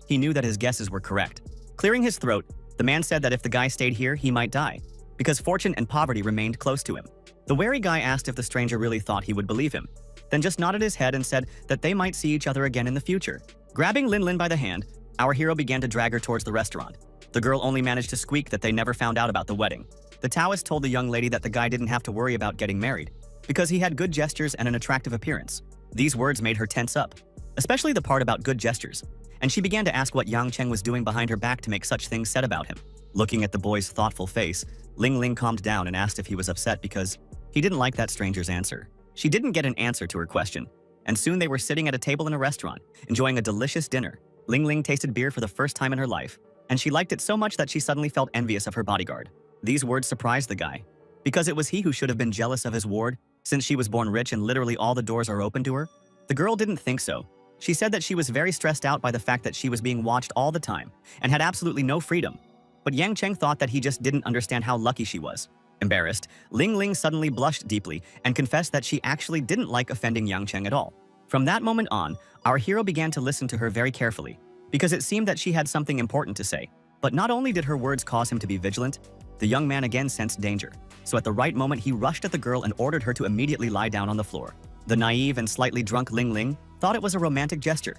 He knew that his guesses were correct. Clearing his throat, the man said that if the guy stayed here, he might die, because fortune and poverty remained close to him. The wary guy asked if the stranger really thought he would believe him, then just nodded his head and said that they might see each other again in the future. Grabbing Lin Lin by the hand, our hero began to drag her towards the restaurant. The girl only managed to squeak that they never found out about the wedding. The Taoist told the young lady that the guy didn't have to worry about getting married, because he had good gestures and an attractive appearance. These words made her tense up, especially the part about good gestures, and she began to ask what Yang Cheng was doing behind her back to make such things said about him. Looking at the boy's thoughtful face, Ling Ling calmed down and asked if he was upset because he didn't like that stranger's answer. She didn't get an answer to her question, and soon they were sitting at a table in a restaurant, enjoying a delicious dinner. Ling Ling tasted beer for the first time in her life, and she liked it so much that she suddenly felt envious of her bodyguard. These words surprised the guy, because it was he who should have been jealous of his ward, since she was born rich and literally all the doors are open to her. The girl didn't think so. She said that she was very stressed out by the fact that she was being watched all the time, and had absolutely no freedom. But Yang Cheng thought that he just didn't understand how lucky she was. Embarrassed, Ling Ling suddenly blushed deeply and confessed that she actually didn't like offending Yang Cheng at all. From that moment on, our hero began to listen to her very carefully, because it seemed that she had something important to say. But not only did her words cause him to be vigilant, the young man again sensed danger. So at the right moment, he rushed at the girl and ordered her to immediately lie down on the floor. The naive and slightly drunk Ling Ling thought it was a romantic gesture.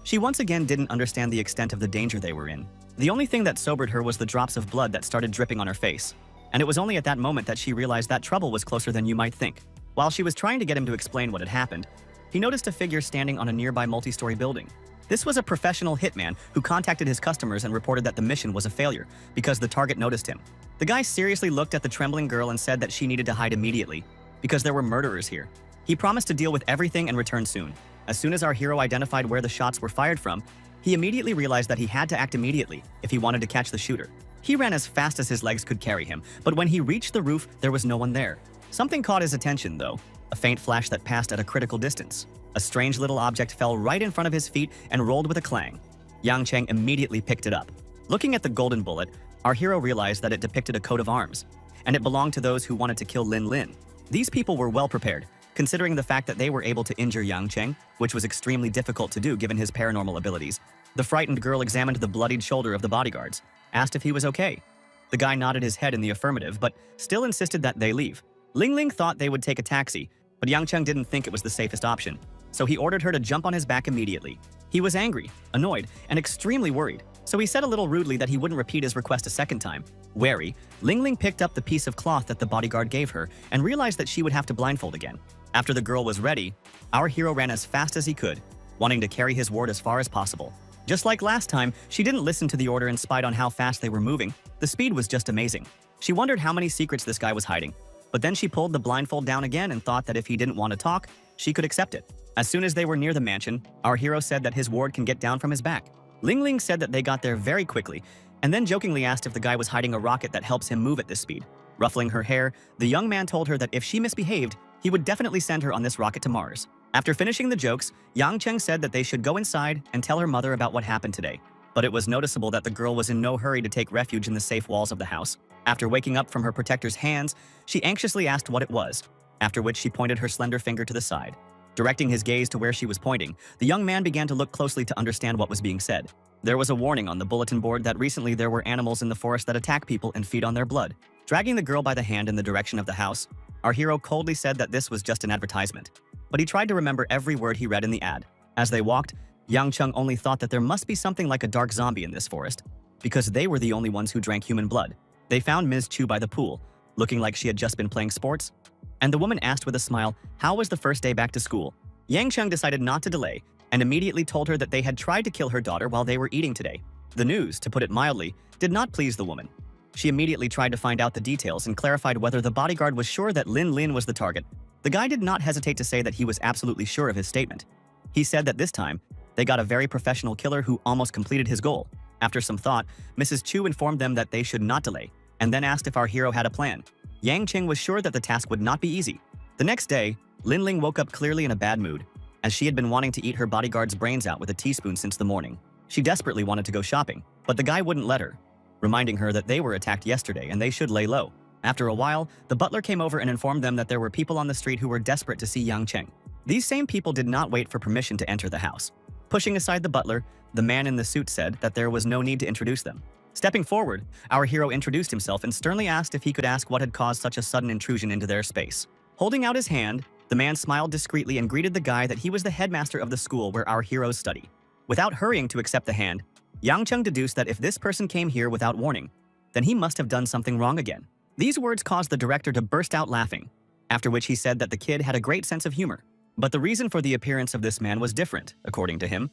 She once again didn't understand the extent of the danger they were in. The only thing that sobered her was the drops of blood that started dripping on her face. And it was only at that moment that she realized that trouble was closer than you might think. While she was trying to get him to explain what had happened, he noticed a figure standing on a nearby multi-story building. This was a professional hitman who contacted his customers and reported that the mission was a failure because the target noticed him. The guy seriously looked at the trembling girl and said that she needed to hide immediately because there were murderers here. He promised to deal with everything and return soon. As soon as our hero identified where the shots were fired from, he immediately realized that he had to act immediately if he wanted to catch the shooter. He ran as fast as his legs could carry him, but when he reached the roof, there was no one there. Something caught his attention, though, a faint flash that passed at a critical distance. A strange little object fell right in front of his feet and rolled with a clang. Yang Cheng immediately picked it up. Looking at the golden bullet, our hero realized that it depicted a coat of arms, and it belonged to those who wanted to kill Lin Lin. These people were well prepared, considering the fact that they were able to injure Yang Cheng, which was extremely difficult to do given his paranormal abilities. The frightened girl examined the bloodied shoulder of the bodyguards, asked if he was okay. The guy nodded his head in the affirmative, but still insisted that they leave. Ling Ling thought they would take a taxi, but Yang Cheng didn't think it was the safest option, so he ordered her to jump on his back immediately. He was angry, annoyed, and extremely worried, so he said a little rudely that he wouldn't repeat his request a second time. Wary, Ling Ling picked up the piece of cloth that the bodyguard gave her and realized that she would have to blindfold again. After the girl was ready, our hero ran as fast as he could, wanting to carry his ward as far as possible. Just like last time, she didn't listen to the order and spied on how fast they were moving. The speed was just amazing. She wondered how many secrets this guy was hiding. But then she pulled the blindfold down again and thought that if he didn't want to talk, she could accept it. As soon as they were near the mansion, our hero said that his ward can get down from his back. Ling Ling said that they got there very quickly, and then jokingly asked if the guy was hiding a rocket that helps him move at this speed. Ruffling her hair, the young man told her that if she misbehaved, he would definitely send her on this rocket to Mars. After finishing the jokes, Yang Cheng said that they should go inside and tell her mother about what happened today. But it was noticeable that the girl was in no hurry to take refuge in the safe walls of the house. After waking up from her protector's hands, she anxiously asked what it was, after which she pointed her slender finger to the side. Directing his gaze to where she was pointing, the young man began to look closely to understand what was being said. There was a warning on the bulletin board that recently there were animals in the forest that attack people and feed on their blood. Dragging the girl by the hand in the direction of the house, our hero coldly said that this was just an advertisement. But he tried to remember every word he read in the ad. As they walked, Yang Cheng only thought that there must be something like a dark zombie in this forest, because they were the only ones who drank human blood. They found Ms. Chu by the pool, looking like she had just been playing sports, and the woman asked with a smile, how was the first day back to school? Yang Cheng decided not to delay, and immediately told her that they had tried to kill her daughter while they were eating today. The news, to put it mildly, did not please the woman. She immediately tried to find out the details and clarified whether the bodyguard was sure that Lin Lin was the target. The guy did not hesitate to say that he was absolutely sure of his statement. He said that this time, they got a very professional killer who almost completed his goal. After some thought, Mrs. Chu informed them that they should not delay, and then asked if our hero had a plan. Yang Cheng was sure that the task would not be easy. The next day, Lin Ling woke up clearly in a bad mood, as she had been wanting to eat her bodyguard's brains out with a teaspoon since the morning. She desperately wanted to go shopping, but the guy wouldn't let her, reminding her that they were attacked yesterday and they should lay low. After a while, the butler came over and informed them that there were people on the street who were desperate to see Yang Cheng. These same people did not wait for permission to enter the house. Pushing aside the butler, the man in the suit said that there was no need to introduce them. Stepping forward, our hero introduced himself and sternly asked if he could ask what had caused such a sudden intrusion into their space. Holding out his hand, the man smiled discreetly and greeted the guy that he was the headmaster of the school where our heroes study. Without hurrying to accept the hand, Yang Cheng deduced that if this person came here without warning, then he must have done something wrong again. These words caused the director to burst out laughing, after which he said that the kid had a great sense of humor. But the reason for the appearance of this man was different, according to him.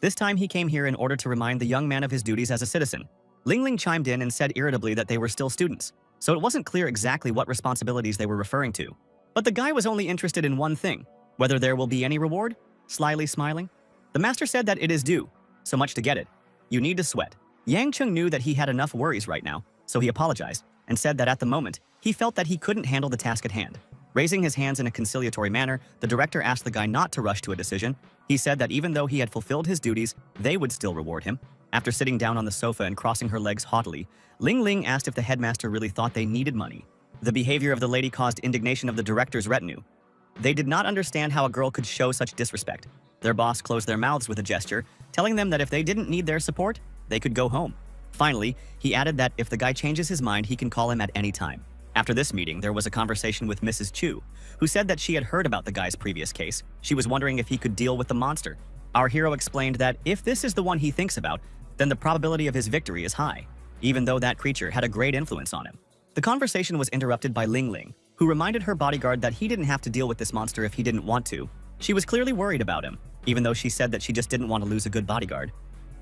This time he came here in order to remind the young man of his duties as a citizen. Ling Ling chimed in and said irritably that they were still students, so it wasn't clear exactly what responsibilities they were referring to. But the guy was only interested in one thing, whether there will be any reward, slyly smiling. The master said that it is due, so much to get it. You need to sweat. Yang Cheng knew that he had enough worries right now, so he apologized and said that at the moment, he felt that he couldn't handle the task at hand. Raising his hands in a conciliatory manner, the director asked the guy not to rush to a decision. He said that even though he had fulfilled his duties, they would still reward him. After sitting down on the sofa and crossing her legs haughtily, Ling Ling asked if the headmaster really thought they needed money. The behavior of the lady caused indignation of the director's retinue. They did not understand how a girl could show such disrespect. Their boss closed their mouths with a gesture, telling them that if they didn't need their support, they could go home. Finally, he added that if the guy changes his mind, he can call him at any time. After this meeting, there was a conversation with Mrs. Chu, who said that she had heard about the guy's previous case. She was wondering if he could deal with the monster. Our hero explained that if this is the one he thinks about, then the probability of his victory is high, even though that creature had a great influence on him. The conversation was interrupted by Ling Ling, who reminded her bodyguard that he didn't have to deal with this monster if he didn't want to. She was clearly worried about him, even though she said that she just didn't want to lose a good bodyguard.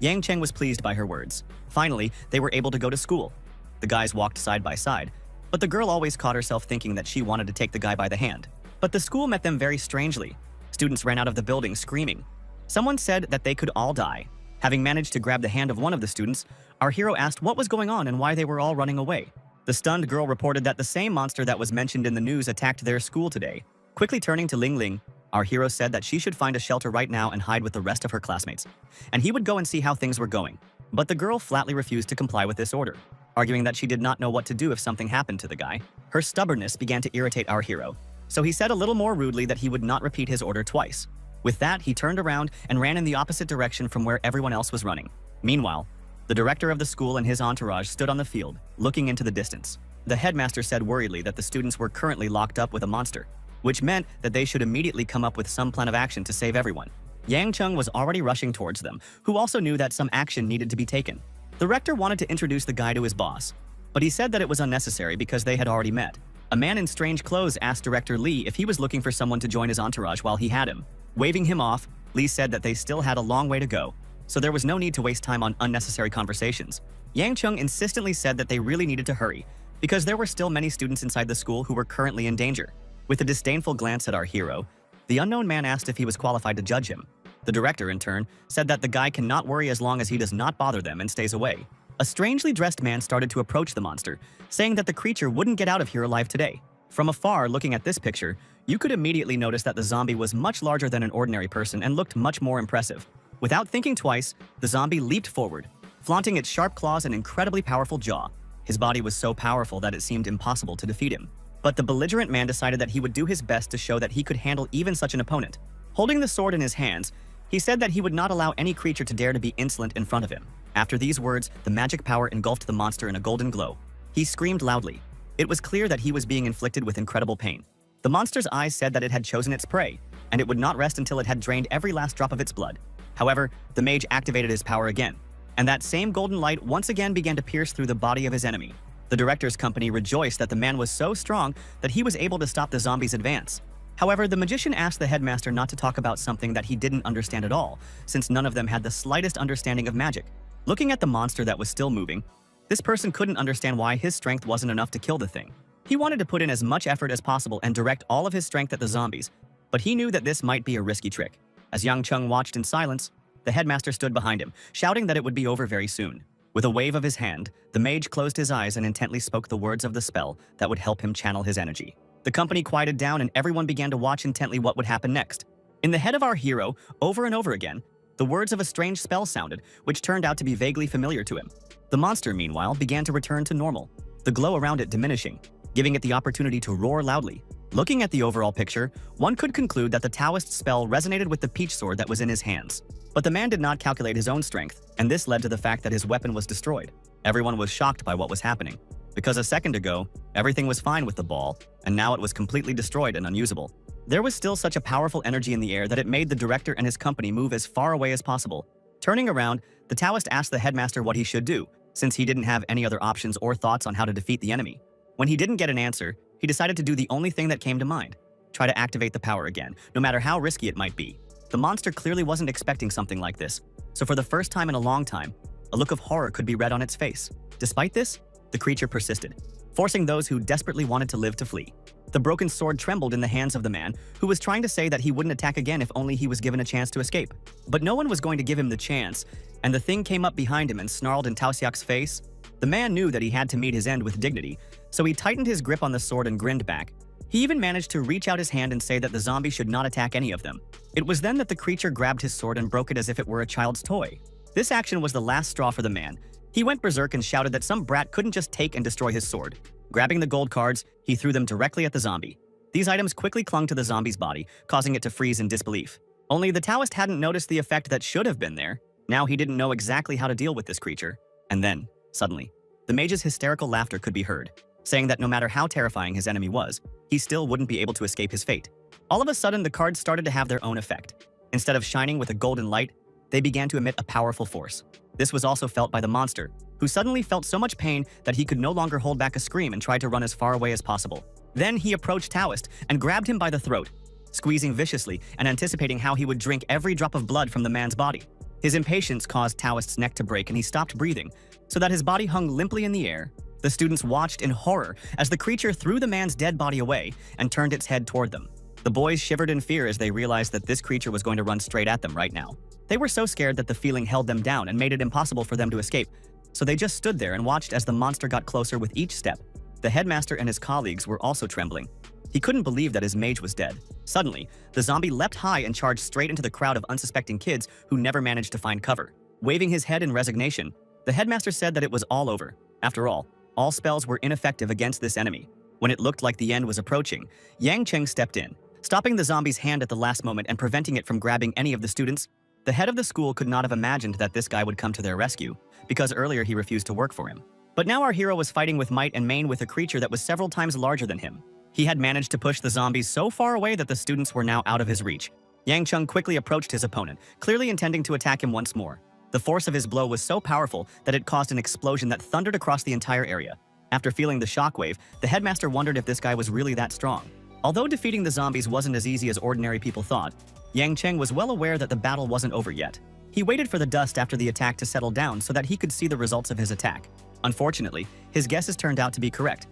Yang Cheng was pleased by her words. Finally, they were able to go to school. The guys walked side by side, but the girl always caught herself thinking that she wanted to take the guy by the hand. But the school met them very strangely. Students ran out of the building screaming. Someone said that they could all die. Having managed to grab the hand of one of the students, our hero asked what was going on and why they were all running away. The stunned girl reported that the same monster that was mentioned in the news attacked their school today. Quickly turning to Ling Ling, our hero said that she should find a shelter right now and hide with the rest of her classmates, and he would go and see how things were going. But the girl flatly refused to comply with this order, arguing that she did not know what to do if something happened to the guy. Her stubbornness began to irritate our hero, so he said a little more rudely that he would not repeat his order twice. With that, he turned around and ran in the opposite direction from where everyone else was running. Meanwhile, the director of the school and his entourage stood on the field, looking into the distance. The headmaster said worriedly that the students were currently locked up with a monster, which meant that they should immediately come up with some plan of action to save everyone. Yang Cheng was already rushing towards them, who also knew that some action needed to be taken. The rector wanted to introduce the guy to his boss, but he said that it was unnecessary because they had already met. A man in strange clothes asked Director Lee if he was looking for someone to join his entourage while he had him. Waving him off, Lee said that they still had a long way to go, so there was no need to waste time on unnecessary conversations. Yang Cheng insistently said that they really needed to hurry, because there were still many students inside the school who were currently in danger. With a disdainful glance at our hero, the unknown man asked if he was qualified to judge him. The director, in turn, said that the guy cannot worry as long as he does not bother them and stays away. A strangely dressed man started to approach the monster, saying that the creature wouldn't get out of here alive today. From afar, looking at this picture, you could immediately notice that the zombie was much larger than an ordinary person and looked much more impressive. Without thinking twice, the zombie leaped forward, flaunting its sharp claws and incredibly powerful jaw. His body was so powerful that it seemed impossible to defeat him. But the belligerent man decided that he would do his best to show that he could handle even such an opponent. Holding the sword in his hands, he said that he would not allow any creature to dare to be insolent in front of him. After these words, the magic power engulfed the monster in a golden glow. He screamed loudly. It was clear that he was being inflicted with incredible pain. The monster's eyes said that it had chosen its prey, and it would not rest until it had drained every last drop of its blood. However, the mage activated his power again, and that same golden light once again began to pierce through the body of his enemy. The director's company rejoiced that the man was so strong that he was able to stop the zombie's advance. However, the magician asked the headmaster not to talk about something that he didn't understand at all, since none of them had the slightest understanding of magic. Looking at the monster that was still moving, this person couldn't understand why his strength wasn't enough to kill the thing. He wanted to put in as much effort as possible and direct all of his strength at the zombies, but he knew that this might be a risky trick. As Yang Chung watched in silence, the headmaster stood behind him, shouting that it would be over very soon. With a wave of his hand, the mage closed his eyes and intently spoke the words of the spell that would help him channel his energy. The company quieted down and everyone began to watch intently what would happen next. In the head of our hero, over and over again, the words of a strange spell sounded, which turned out to be vaguely familiar to him. The monster, meanwhile, began to return to normal, the glow around it diminishing, giving it the opportunity to roar loudly. Looking at the overall picture, one could conclude that the Taoist spell resonated with the peach sword that was in his hands. But the man did not calculate his own strength, and this led to the fact that his weapon was destroyed. Everyone was shocked by what was happening, because a second ago, everything was fine with the ball, and now it was completely destroyed and unusable. There was still such a powerful energy in the air that it made the director and his company move as far away as possible. Turning around, the Taoist asked the headmaster what he should do, since he didn't have any other options or thoughts on how to defeat the enemy. When he didn't get an answer, he decided to do the only thing that came to mind: try to activate the power again, no matter how risky it might be. The monster clearly wasn't expecting something like this, so for the first time in a long time, a look of horror could be read on its face. Despite this, the creature persisted, forcing those who desperately wanted to live to flee. The broken sword trembled in the hands of the man, who was trying to say that he wouldn't attack again if only he was given a chance to escape. But no one was going to give him the chance, and the thing came up behind him and snarled in Tao Xiak's face. The man knew that he had to meet his end with dignity, so he tightened his grip on the sword and grinned back. He even managed to reach out his hand and say that the zombie should not attack any of them. It was then that the creature grabbed his sword and broke it as if it were a child's toy. This action was the last straw for the man. He went berserk and shouted that some brat couldn't just take and destroy his sword. Grabbing the gold cards, he threw them directly at the zombie. These items quickly clung to the zombie's body, causing it to freeze in disbelief. Only the Taoist hadn't noticed the effect that should have been there. Now he didn't know exactly how to deal with this creature. And then, suddenly, the mage's hysterical laughter could be heard, saying that no matter how terrifying his enemy was, he still wouldn't be able to escape his fate. All of a sudden, the cards started to have their own effect. Instead of shining with a golden light, they began to emit a powerful force. This was also felt by the monster, who suddenly felt so much pain that he could no longer hold back a scream and tried to run as far away as possible. Then he approached Taoist and grabbed him by the throat, squeezing viciously and anticipating how he would drink every drop of blood from the man's body. His impatience caused Taoist's neck to break and he stopped breathing, so that his body hung limply in the air. The students watched in horror as the creature threw the man's dead body away and turned its head toward them. The boys shivered in fear as they realized that this creature was going to run straight at them right now. They were so scared that the feeling held them down and made it impossible for them to escape, so they just stood there and watched as the monster got closer with each step. The headmaster and his colleagues were also trembling. He couldn't believe that his mage was dead. Suddenly, the zombie leapt high and charged straight into the crowd of unsuspecting kids who never managed to find cover. Waving his head in resignation, the headmaster said that it was all over. After all spells were ineffective against this enemy. When it looked like the end was approaching, Yang Cheng stepped in, stopping the zombie's hand at the last moment and preventing it from grabbing any of the students. The head of the school could not have imagined that this guy would come to their rescue, because earlier he refused to work for him. But now our hero was fighting with might and main with a creature that was several times larger than him. He had managed to push the zombies so far away that the students were now out of his reach. Yang Chung quickly approached his opponent, clearly intending to attack him once more. The force of his blow was so powerful that it caused an explosion that thundered across the entire area. After feeling the shockwave, the headmaster wondered if this guy was really that strong. Although defeating the zombies wasn't as easy as ordinary people thought, Yang Cheng was well aware that the battle wasn't over yet. He waited for the dust after the attack to settle down so that he could see the results of his attack. Unfortunately, his guesses turned out to be correct.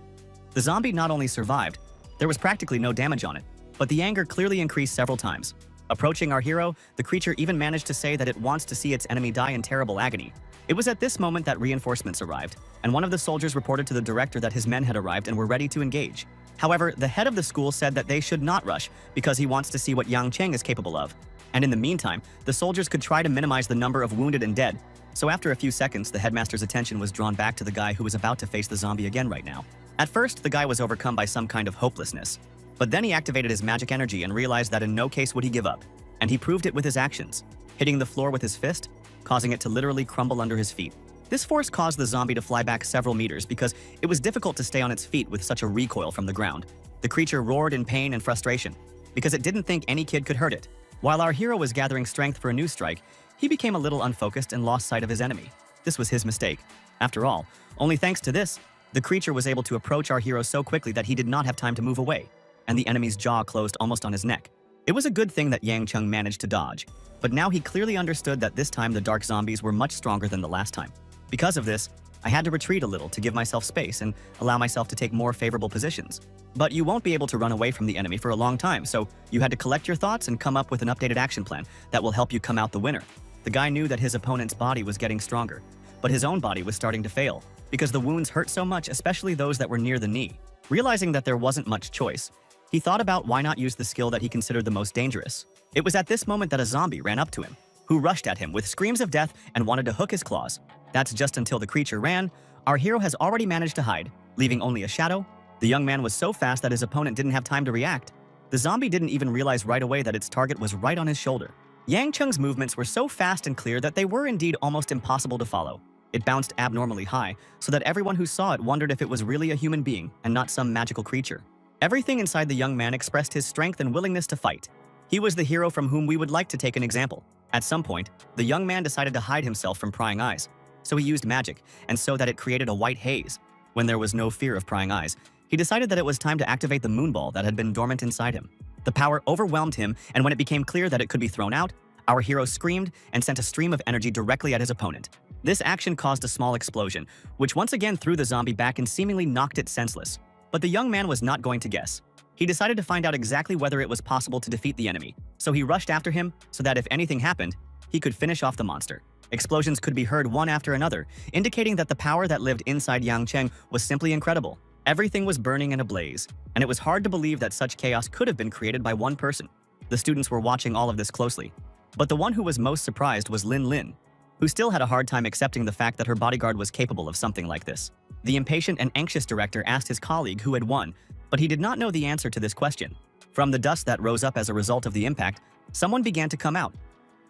The zombie not only survived, there was practically no damage on it, but the anger clearly increased several times. Approaching our hero, the creature even managed to say that it wants to see its enemy die in terrible agony. It was at this moment that reinforcements arrived, and one of the soldiers reported to the director that his men had arrived and were ready to engage. However, the head of the school said that they should not rush because he wants to see what Yang Cheng is capable of. And in the meantime, the soldiers could try to minimize the number of wounded and dead. So after a few seconds, the headmaster's attention was drawn back to the guy who was about to face the zombie again right now. At first, the guy was overcome by some kind of hopelessness. But then he activated his magic energy and realized that in no case would he give up. And he proved it with his actions, hitting the floor with his fist, causing it to literally crumble under his feet. This force caused the zombie to fly back several meters because it was difficult to stay on its feet with such a recoil from the ground. The creature roared in pain and frustration because it didn't think any kid could hurt it. While our hero was gathering strength for a new strike, he became a little unfocused and lost sight of his enemy. This was his mistake. After all, only thanks to this, the creature was able to approach our hero so quickly that he did not have time to move away, and the enemy's jaw closed almost on his neck. It was a good thing that Yang Cheng managed to dodge, but now he clearly understood that this time the dark zombies were much stronger than the last time. Because of this, I had to retreat a little to give myself space and allow myself to take more favorable positions. But you won't be able to run away from the enemy for a long time, so you had to collect your thoughts and come up with an updated action plan that will help you come out the winner. The guy knew that his opponent's body was getting stronger, but his own body was starting to fail because the wounds hurt so much, especially those that were near the knee. Realizing that there wasn't much choice, he thought about why not use the skill that he considered the most dangerous. It was at this moment that a zombie ran up to him, who rushed at him with screams of death and wanted to hook his claws. That's just until the creature ran. Our hero has already managed to hide, leaving only a shadow. The young man was so fast that his opponent didn't have time to react. The zombie didn't even realize right away that its target was right on his shoulder. Yang Cheng's movements were so fast and clear that they were indeed almost impossible to follow. It bounced abnormally high, so that everyone who saw it wondered if it was really a human being and not some magical creature. Everything inside the young man expressed his strength and willingness to fight. He was the hero from whom we would like to take an example. At some point, the young man decided to hide himself from prying eyes. So he used magic, and so that it created a white haze. When there was no fear of prying eyes, he decided that it was time to activate the moonball that had been dormant inside him. The power overwhelmed him, and when it became clear that it could be thrown out, our hero screamed and sent a stream of energy directly at his opponent. This action caused a small explosion, which once again threw the zombie back and seemingly knocked it senseless. But the young man was not going to guess. He decided to find out exactly whether it was possible to defeat the enemy, so he rushed after him so that if anything happened, he could finish off the monster. Explosions could be heard one after another, indicating that the power that lived inside Yang Cheng was simply incredible. Everything was burning and ablaze, and it was hard to believe that such chaos could have been created by one person. The students were watching all of this closely, but the one who was most surprised was Lin Lin, who still had a hard time accepting the fact that her bodyguard was capable of something like this. The impatient and anxious director asked his colleague who had won, but he did not know the answer to this question. From the dust that rose up as a result of the impact, someone began to come out.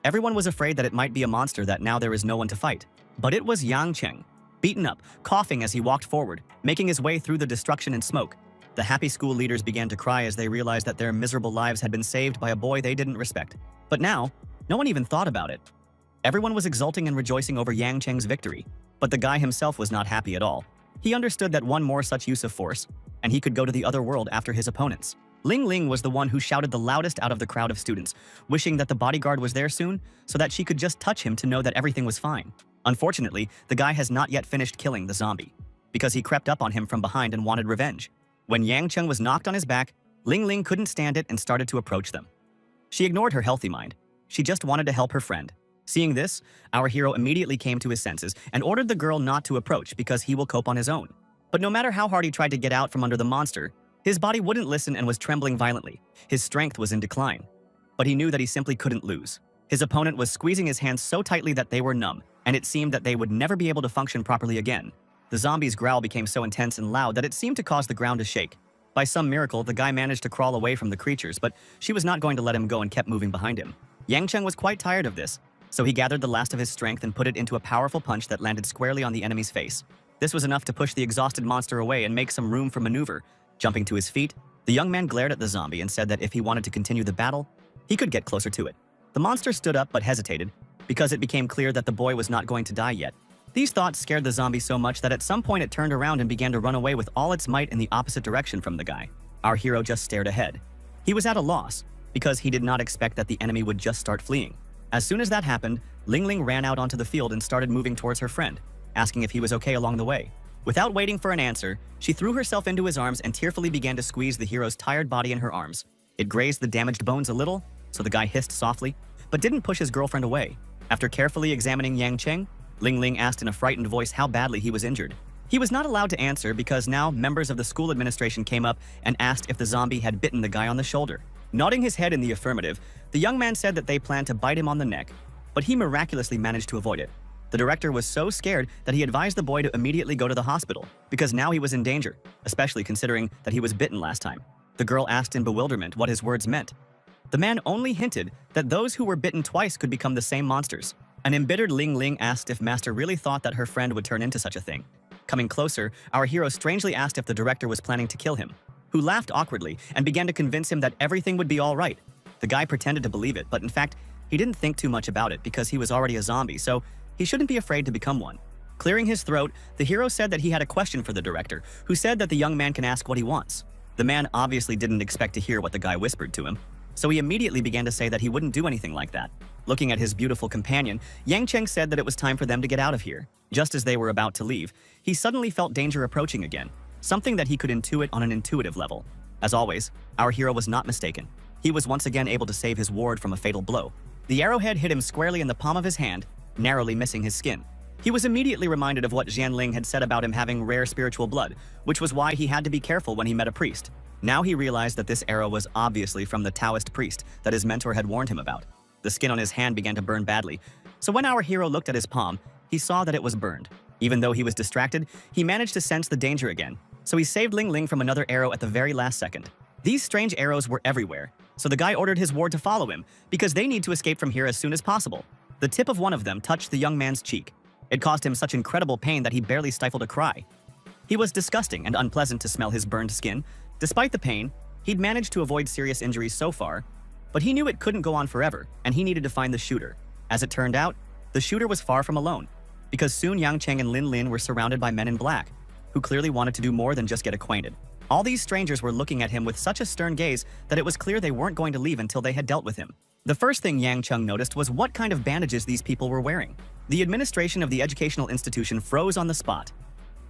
Everyone was afraid that it might be a monster that now there is no one to fight. But it was Yang Cheng, beaten up, coughing as he walked forward, making his way through the destruction and smoke. The happy school leaders began to cry as they realized that their miserable lives had been saved by a boy they didn't respect. But now, no one even thought about it. Everyone was exulting and rejoicing over Yang Cheng's victory, but the guy himself was not happy at all. He understood that one more such use of force, and he could go to the other world after his opponents. Ling Ling was the one who shouted the loudest out of the crowd of students, wishing that the bodyguard was there soon so that she could just touch him to know that everything was fine. Unfortunately, the guy has not yet finished killing the zombie, because he crept up on him from behind and wanted revenge. When Yang Cheng was knocked on his back, Ling Ling couldn't stand it and started to approach them. She ignored her healthy mind. She just wanted to help her friend. Seeing this, our hero immediately came to his senses and ordered the girl not to approach because he will cope on his own. But no matter how hard he tried to get out from under the monster, his body wouldn't listen and was trembling violently. His strength was in decline. But he knew that he simply couldn't lose. His opponent was squeezing his hands so tightly that they were numb, and it seemed that they would never be able to function properly again. The zombie's growl became so intense and loud that it seemed to cause the ground to shake. By some miracle, the guy managed to crawl away from the creatures, but she was not going to let him go and kept moving behind him. Yang Cheng was quite tired of this, so he gathered the last of his strength and put it into a powerful punch that landed squarely on the enemy's face. This was enough to push the exhausted monster away and make some room for maneuver. Jumping to his feet, the young man glared at the zombie and said that if he wanted to continue the battle, he could get closer to it. The monster stood up but hesitated, because it became clear that the boy was not going to die yet. These thoughts scared the zombie so much that at some point it turned around and began to run away with all its might in the opposite direction from the guy. Our hero just stared ahead. He was at a loss, because he did not expect that the enemy would just start fleeing. As soon as that happened, Ling Ling ran out onto the field and started moving towards her friend, asking if he was okay along the way. Without waiting for an answer, she threw herself into his arms and tearfully began to squeeze the hero's tired body in her arms. It grazed the damaged bones a little, so the guy hissed softly, but didn't push his girlfriend away. After carefully examining Yang Cheng, Ling Ling asked in a frightened voice how badly he was injured. He was not allowed to answer because now members of the school administration came up and asked if the zombie had bitten the guy on the shoulder. Nodding his head in the affirmative, the young man said that they planned to bite him on the neck, but he miraculously managed to avoid it. The director was so scared that he advised the boy to immediately go to the hospital, because now he was in danger, especially considering that he was bitten last time. The girl asked in bewilderment what his words meant. The man only hinted that those who were bitten twice could become the same monsters. An embittered Ling Ling asked if Master really thought that her friend would turn into such a thing. Coming closer, our hero strangely asked if the director was planning to kill him, who laughed awkwardly and began to convince him that everything would be all right. The guy pretended to believe it, but in fact, he didn't think too much about it because he was already a zombie, so he shouldn't be afraid to become one. Clearing his throat, the hero said that he had a question for the director, who said that the young man can ask what he wants. The man obviously didn't expect to hear what the guy whispered to him, so he immediately began to say that he wouldn't do anything like that. Looking at his beautiful companion, Yang Cheng said that it was time for them to get out of here. Just as they were about to leave, he suddenly felt danger approaching again, something that he could intuit on an intuitive level. As always, our hero was not mistaken. He was once again able to save his ward from a fatal blow. The arrowhead hit him squarely in the palm of his hand, narrowly missing his skin. He was immediately reminded of what Jianling had said about him having rare spiritual blood, which was why he had to be careful when he met a priest. Now he realized that this arrow was obviously from the Taoist priest that his mentor had warned him about. The skin on his hand began to burn badly, so when our hero looked at his palm, he saw that it was burned. Even though he was distracted, he managed to sense the danger again, so he saved Ling Ling from another arrow at the very last second. These strange arrows were everywhere, so the guy ordered his ward to follow him, because they need to escape from here as soon as possible. The tip of one of them touched the young man's cheek. It caused him such incredible pain that he barely stifled a cry. He was disgusting and unpleasant to smell his burned skin. Despite the pain, he'd managed to avoid serious injuries so far, but he knew it couldn't go on forever, and he needed to find the shooter. As it turned out, the shooter was far from alone, because soon Yang Cheng and Lin Lin were surrounded by men in black, who clearly wanted to do more than just get acquainted. All these strangers were looking at him with such a stern gaze that it was clear they weren't going to leave until they had dealt with him. The first thing Yang Cheng noticed was what kind of bandages these people were wearing. The administration of the educational institution froze on the spot.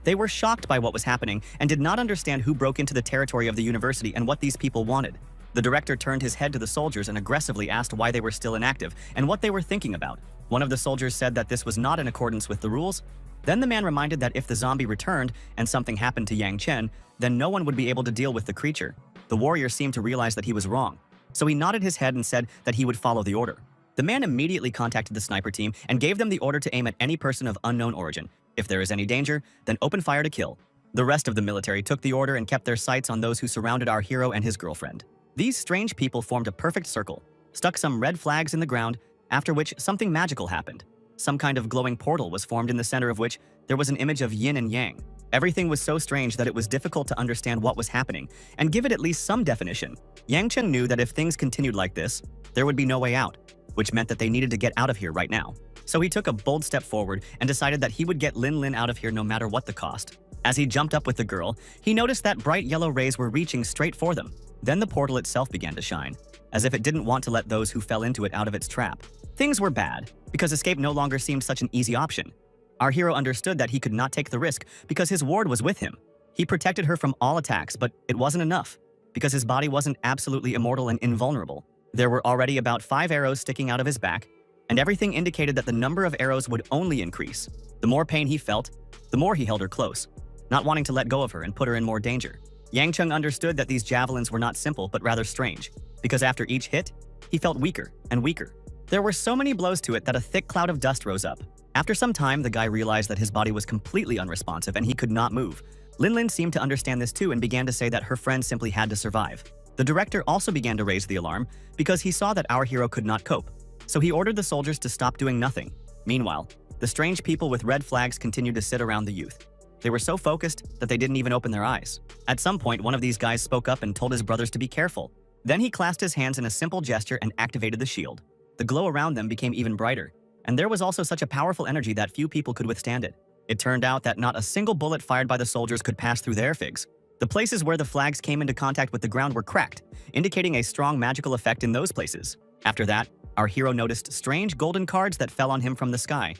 They were shocked by what was happening and did not understand who broke into the territory of the university and what these people wanted. The director turned his head to the soldiers and aggressively asked why they were still inactive and what they were thinking about. One of the soldiers said that this was not in accordance with the rules. Then the man reminded that if the zombie returned and something happened to Yang Chen, then no one would be able to deal with the creature. The warrior seemed to realize that he was wrong, so he nodded his head and said that he would follow the order. The man immediately contacted the sniper team and gave them the order to aim at any person of unknown origin. If there is any danger, then open fire to kill. The rest of the military took the order and kept their sights on those who surrounded our hero and his girlfriend. These strange people formed a perfect circle, stuck some red flags in the ground, after which something magical happened. Some kind of glowing portal was formed in the center of which there was an image of yin and yang. Everything was so strange that it was difficult to understand what was happening and give it at least some definition. Yang Chen knew that if things continued like this, there would be no way out, which meant that they needed to get out of here right now. So he took a bold step forward and decided that he would get Lin Lin out of here no matter what the cost. As he jumped up with the girl, he noticed that bright yellow rays were reaching straight for them. Then the portal itself began to shine, as if it didn't want to let those who fell into it out of its trap. Things were bad, because escape no longer seemed such an easy option. Our hero understood that he could not take the risk because his ward was with him. He protected her from all attacks, but it wasn't enough, because his body wasn't absolutely immortal and invulnerable. There were already about 5 arrows sticking out of his back, and everything indicated that the number of arrows would only increase. The more pain he felt, the more he held her close, not wanting to let go of her and put her in more danger. Yang Cheng understood that these javelins were not simple but rather strange, because after each hit, he felt weaker and weaker. There were so many blows to it that a thick cloud of dust rose up. After some time, the guy realized that his body was completely unresponsive and he could not move. Lin Lin seemed to understand this too and began to say that her friend simply had to survive. The director also began to raise the alarm because he saw that our hero could not cope, so he ordered the soldiers to stop doing nothing. Meanwhile, the strange people with red flags continued to sit around the youth. They were so focused that they didn't even open their eyes. At some point, one of these guys spoke up and told his brothers to be careful. Then he clasped his hands in a simple gesture and activated the shield. The glow around them became even brighter, and there was also such a powerful energy that few people could withstand it. It turned out that not a single bullet fired by the soldiers could pass through their figs. The places where the flags came into contact with the ground were cracked, indicating a strong magical effect in those places. After that, our hero noticed strange golden cards that fell on him from the sky.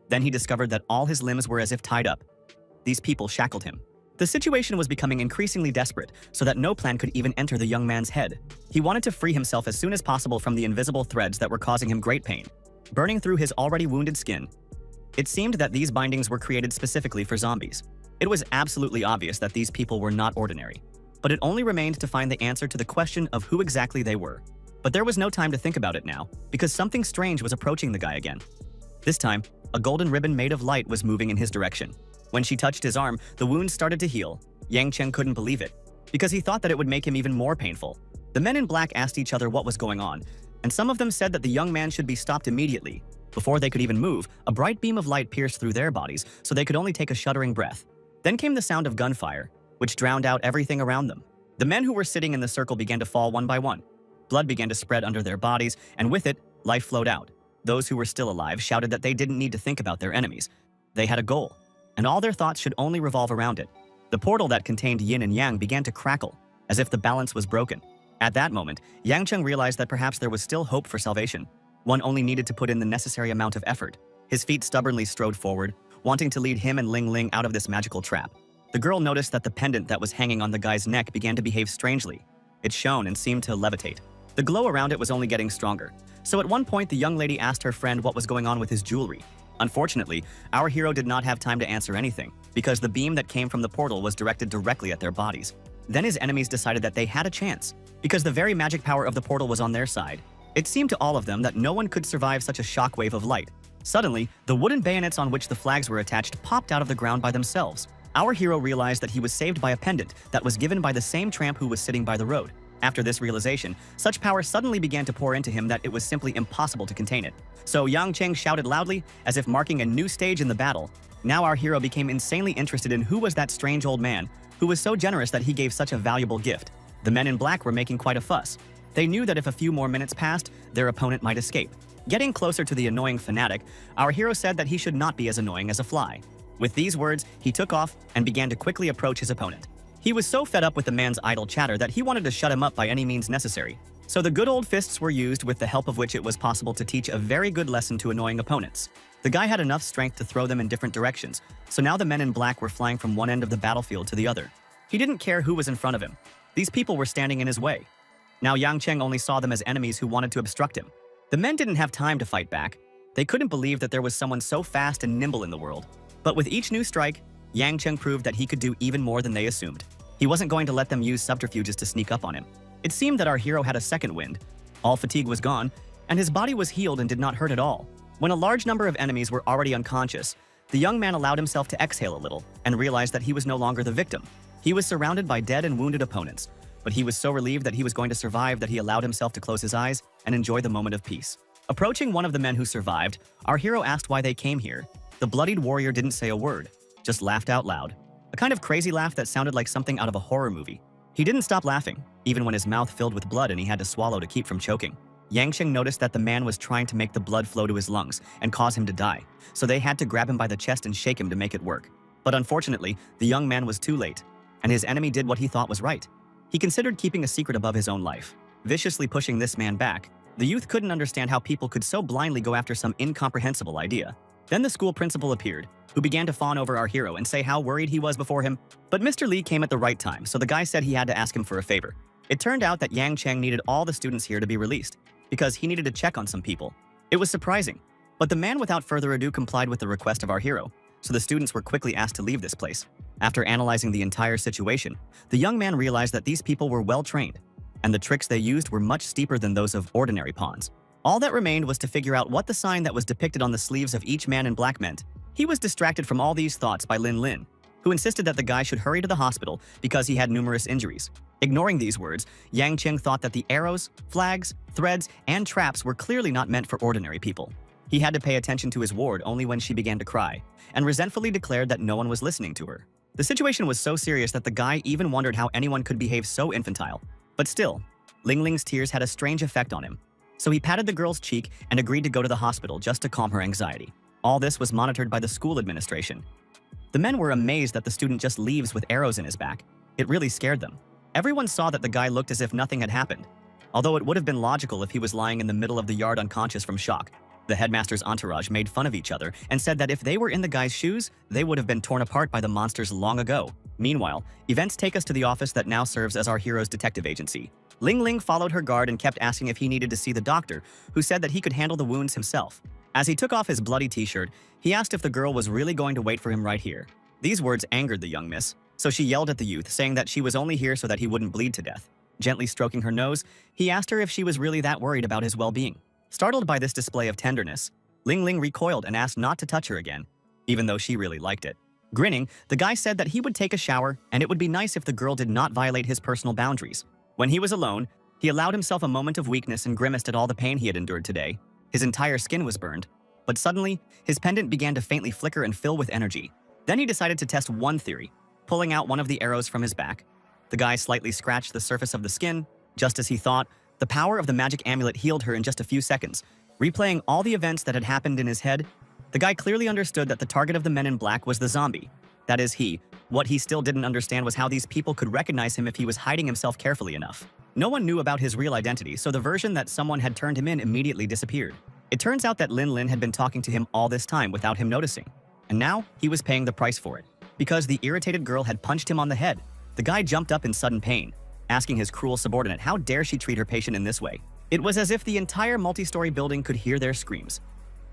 Then he discovered that all his limbs were as if tied up. These people shackled him. The situation was becoming increasingly desperate, so that no plan could even enter the young man's head. He wanted to free himself as soon as possible from the invisible threads that were causing him great pain, burning through his already wounded skin. It seemed that these bindings were created specifically for zombies. It was absolutely obvious that these people were not ordinary. But it only remained to find the answer to the question of who exactly they were. But there was no time to think about it now, because something strange was approaching the guy again. This time, a golden ribbon made of light was moving in his direction. When she touched his arm, the wound started to heal. Yang Cheng couldn't believe it, because he thought that it would make him even more painful. The men in black asked each other what was going on, and some of them said that the young man should be stopped immediately. Before they could even move, a bright beam of light pierced through their bodies, so they could only take a shuddering breath. Then came the sound of gunfire, which drowned out everything around them. The men who were sitting in the circle began to fall one by one. Blood began to spread under their bodies, and with it, life flowed out. Those who were still alive shouted that they didn't need to think about their enemies. They had a goal, and all their thoughts should only revolve around it. The portal that contained yin and yang began to crackle, as if the balance was broken. At that moment, Yang Cheng realized that perhaps there was still hope for salvation. One only needed to put in the necessary amount of effort. His feet stubbornly strode forward, wanting to lead him and Ling Ling out of this magical trap. The girl noticed that the pendant that was hanging on the guy's neck began to behave strangely. It shone and seemed to levitate. The glow around it was only getting stronger. So at one point, the young lady asked her friend what was going on with his jewelry. Unfortunately, our hero did not have time to answer anything, because the beam that came from the portal was directed directly at their bodies. Then his enemies decided that they had a chance, because the very magic power of the portal was on their side. It seemed to all of them that no one could survive such a shockwave of light. Suddenly, the wooden bayonets on which the flags were attached popped out of the ground by themselves. Our hero realized that he was saved by a pendant that was given by the same tramp who was sitting by the road. After this realization, such power suddenly began to pour into him that it was simply impossible to contain it. So Yang Cheng shouted loudly, as if marking a new stage in the battle. Now our hero became insanely interested in who was that strange old man, who was so generous that he gave such a valuable gift. The men in black were making quite a fuss. They knew that if a few more minutes passed, their opponent might escape. Getting closer to the annoying fanatic, our hero said that he should not be as annoying as a fly. With these words, he took off and began to quickly approach his opponent. He was so fed up with the man's idle chatter that he wanted to shut him up by any means necessary. So the good old fists were used, with the help of which it was possible to teach a very good lesson to annoying opponents. The guy had enough strength to throw them in different directions, so now the men in black were flying from one end of the battlefield to the other. He didn't care who was in front of him. These people were standing in his way. Now Yang Cheng only saw them as enemies who wanted to obstruct him. The men didn't have time to fight back. They couldn't believe that there was someone so fast and nimble in the world. But with each new strike, Yang Cheng proved that he could do even more than they assumed. He wasn't going to let them use subterfuges to sneak up on him. It seemed that our hero had a second wind. All fatigue was gone, and his body was healed and did not hurt at all. When a large number of enemies were already unconscious, the young man allowed himself to exhale a little and realized that he was no longer the victim. He was surrounded by dead and wounded opponents, but he was so relieved that he was going to survive that he allowed himself to close his eyes and enjoy the moment of peace. Approaching one of the men who survived, our hero asked why they came here. The bloodied warrior didn't say a word, just laughed out loud. A kind of crazy laugh that sounded like something out of a horror movie. He didn't stop laughing, even when his mouth filled with blood and he had to swallow to keep from choking. Yang Cheng noticed that the man was trying to make the blood flow to his lungs and cause him to die, so they had to grab him by the chest and shake him to make it work. But unfortunately, the young man was too late, and his enemy did what he thought was right. He considered keeping a secret above his own life, viciously pushing this man back. The youth couldn't understand how people could so blindly go after some incomprehensible idea. Then the school principal appeared, who began to fawn over our hero and say how worried he was before him. But Mr. Lee came at the right time, so the guy said he had to ask him for a favor. It turned out that Yang Cheng needed all the students here to be released, because he needed to check on some people. It was surprising, but the man without further ado complied with the request of our hero, so the students were quickly asked to leave this place. After analyzing the entire situation, the young man realized that these people were well trained, and the tricks they used were much steeper than those of ordinary pawns. All that remained was to figure out what the sign that was depicted on the sleeves of each man in black meant. He was distracted from all these thoughts by Lin Lin, who insisted that the guy should hurry to the hospital because he had numerous injuries. Ignoring these words, Yang Cheng thought that the arrows, flags, threads, and traps were clearly not meant for ordinary people. He had to pay attention to his ward only when she began to cry, and resentfully declared that no one was listening to her. The situation was so serious that the guy even wondered how anyone could behave so infantile. But still, Ling Ling's tears had a strange effect on him. So he patted the girl's cheek and agreed to go to the hospital just to calm her anxiety. All this was monitored by the school administration. The men were amazed that the student just leaves with arrows in his back. It really scared them. Everyone saw that the guy looked as if nothing had happened, although it would have been logical if he was lying in the middle of the yard unconscious from shock. The headmaster's entourage made fun of each other and said that if they were in the guy's shoes, they would have been torn apart by the monsters long ago. Meanwhile, events take us to the office that now serves as our hero's detective agency. Ling Ling followed her guard and kept asking if he needed to see the doctor, who said that he could handle the wounds himself. As he took off his bloody t-shirt, he asked if the girl was really going to wait for him right here. These words angered the young miss, so she yelled at the youth, saying that she was only here so that he wouldn't bleed to death. Gently stroking her nose, he asked her if she was really that worried about his well-being. Startled by this display of tenderness, Ling Ling recoiled and asked not to touch her again, even though she really liked it. Grinning, the guy said that he would take a shower and it would be nice if the girl did not violate his personal boundaries. When he was alone, he allowed himself a moment of weakness and grimaced at all the pain he had endured today. His entire skin was burned, but suddenly, his pendant began to faintly flicker and fill with energy. Then he decided to test one theory, pulling out one of the arrows from his back. The guy slightly scratched the surface of the skin. Just as he thought, the power of the magic amulet healed her in just a few seconds. Replaying all the events that had happened in his head, the guy clearly understood that the target of the men in black was the zombie. That is he. What he still didn't understand was how these people could recognize him if he was hiding himself carefully enough. No one knew about his real identity, so the version that someone had turned him in immediately disappeared. It turns out that Lin Lin had been talking to him all this time without him noticing. And now, he was paying the price for it. Because the irritated girl had punched him on the head, the guy jumped up in sudden pain, asking his cruel subordinate how dare she treat her patient in this way. It was as if the entire multi-story building could hear their screams.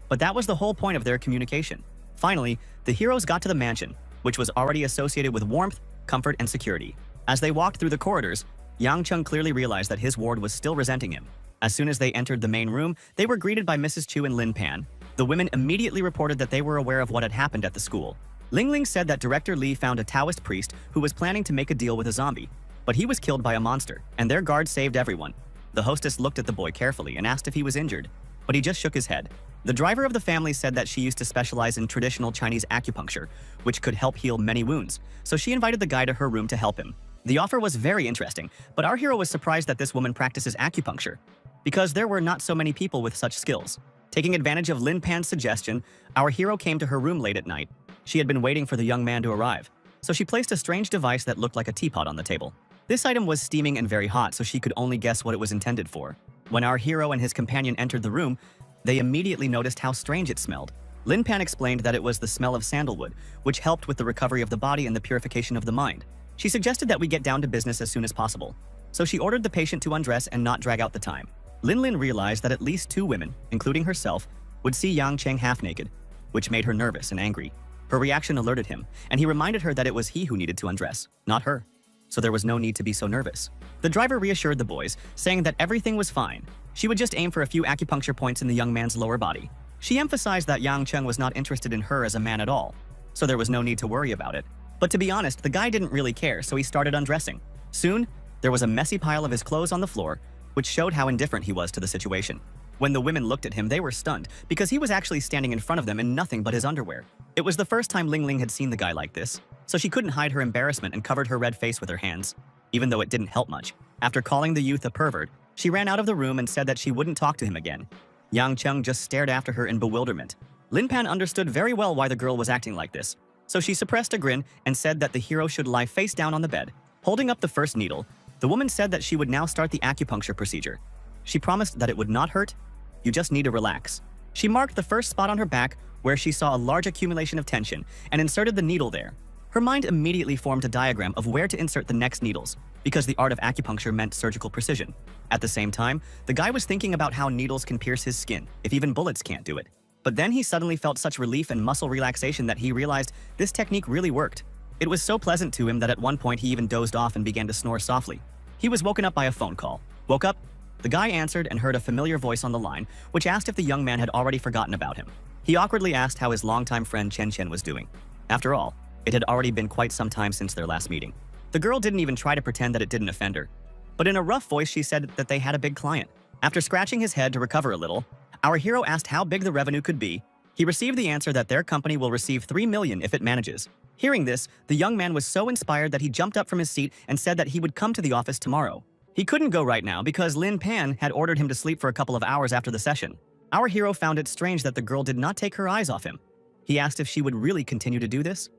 But that was the whole point of their communication. Finally, the heroes got to the mansion, which was already associated with warmth, comfort, and security. As they walked through the corridors, Yang Chung clearly realized that his ward was still resenting him. As soon as they entered the main room, they were greeted by Mrs. Chu and Lin Pan. The women immediately reported that they were aware of what had happened at the school. Ling Ling said that Director Li found a Taoist priest who was planning to make a deal with a zombie, but he was killed by a monster, and their guard saved everyone. The hostess looked at the boy carefully and asked if he was injured, but he just shook his head. The driver of the family said that she used to specialize in traditional Chinese acupuncture, which could help heal many wounds, so she invited the guy to her room to help him. The offer was very interesting, but our hero was surprised that this woman practices acupuncture, because there were not so many people with such skills. Taking advantage of Lin Pan's suggestion, our hero came to her room late at night. She had been waiting for the young man to arrive, so she placed a strange device that looked like a teapot on the table. This item was steaming and very hot, so she could only guess what it was intended for. When our hero and his companion entered the room, they immediately noticed how strange it smelled. Lin Pan explained that it was the smell of sandalwood, which helped with the recovery of the body and the purification of the mind. She suggested that we get down to business as soon as possible, so she ordered the patient to undress and not drag out the time. Lin Lin realized that at least 2 women, including herself, would see Yang Cheng half-naked, which made her nervous and angry. Her reaction alerted him, and he reminded her that it was he who needed to undress, not her. So there was no need to be so nervous. The driver reassured the boys, saying that everything was fine. She would just aim for a few acupuncture points in the young man's lower body. She emphasized that Yang Cheng was not interested in her as a man at all, so there was no need to worry about it. But to be honest, the guy didn't really care, so he started undressing. Soon, there was a messy pile of his clothes on the floor, which showed how indifferent he was to the situation. When the women looked at him, they were stunned, because he was actually standing in front of them in nothing but his underwear. It was the first time Ling Ling had seen the guy like this, so she couldn't hide her embarrassment and covered her red face with her hands, even though it didn't help much. After calling the youth a pervert, she ran out of the room and said that she wouldn't talk to him again. Yang Cheng just stared after her in bewilderment. Lin Pan understood very well why the girl was acting like this, so she suppressed a grin and said that the hero should lie face down on the bed. Holding up the first needle, the woman said that she would now start the acupuncture procedure. She promised that it would not hurt. You just need to relax. She marked the first spot on her back where she saw a large accumulation of tension and inserted the needle there. Her mind immediately formed a diagram of where to insert the next needles, because the art of acupuncture meant surgical precision. At the same time, the guy was thinking about how needles can pierce his skin, if even bullets can't do it. But then he suddenly felt such relief and muscle relaxation that he realized this technique really worked. It was so pleasant to him that at one point he even dozed off and began to snore softly. He was woken up by a phone call. Woke up? The guy answered and heard a familiar voice on the line, which asked if the young man had already forgotten about him. He awkwardly asked how his longtime friend Chen Chen was doing. After all, it had already been quite some time since their last meeting. The girl didn't even try to pretend that it didn't offend her. But in a rough voice, she said that they had a big client. After scratching his head to recover a little, our hero asked how big the revenue could be. He received the answer that their company will receive 3 million if it manages. Hearing this, the young man was so inspired that he jumped up from his seat and said that he would come to the office tomorrow. He couldn't go right now because Lin Pan had ordered him to sleep for a couple of hours after the session. Our hero found it strange that the girl did not take her eyes off him. He asked if she would really continue to do this.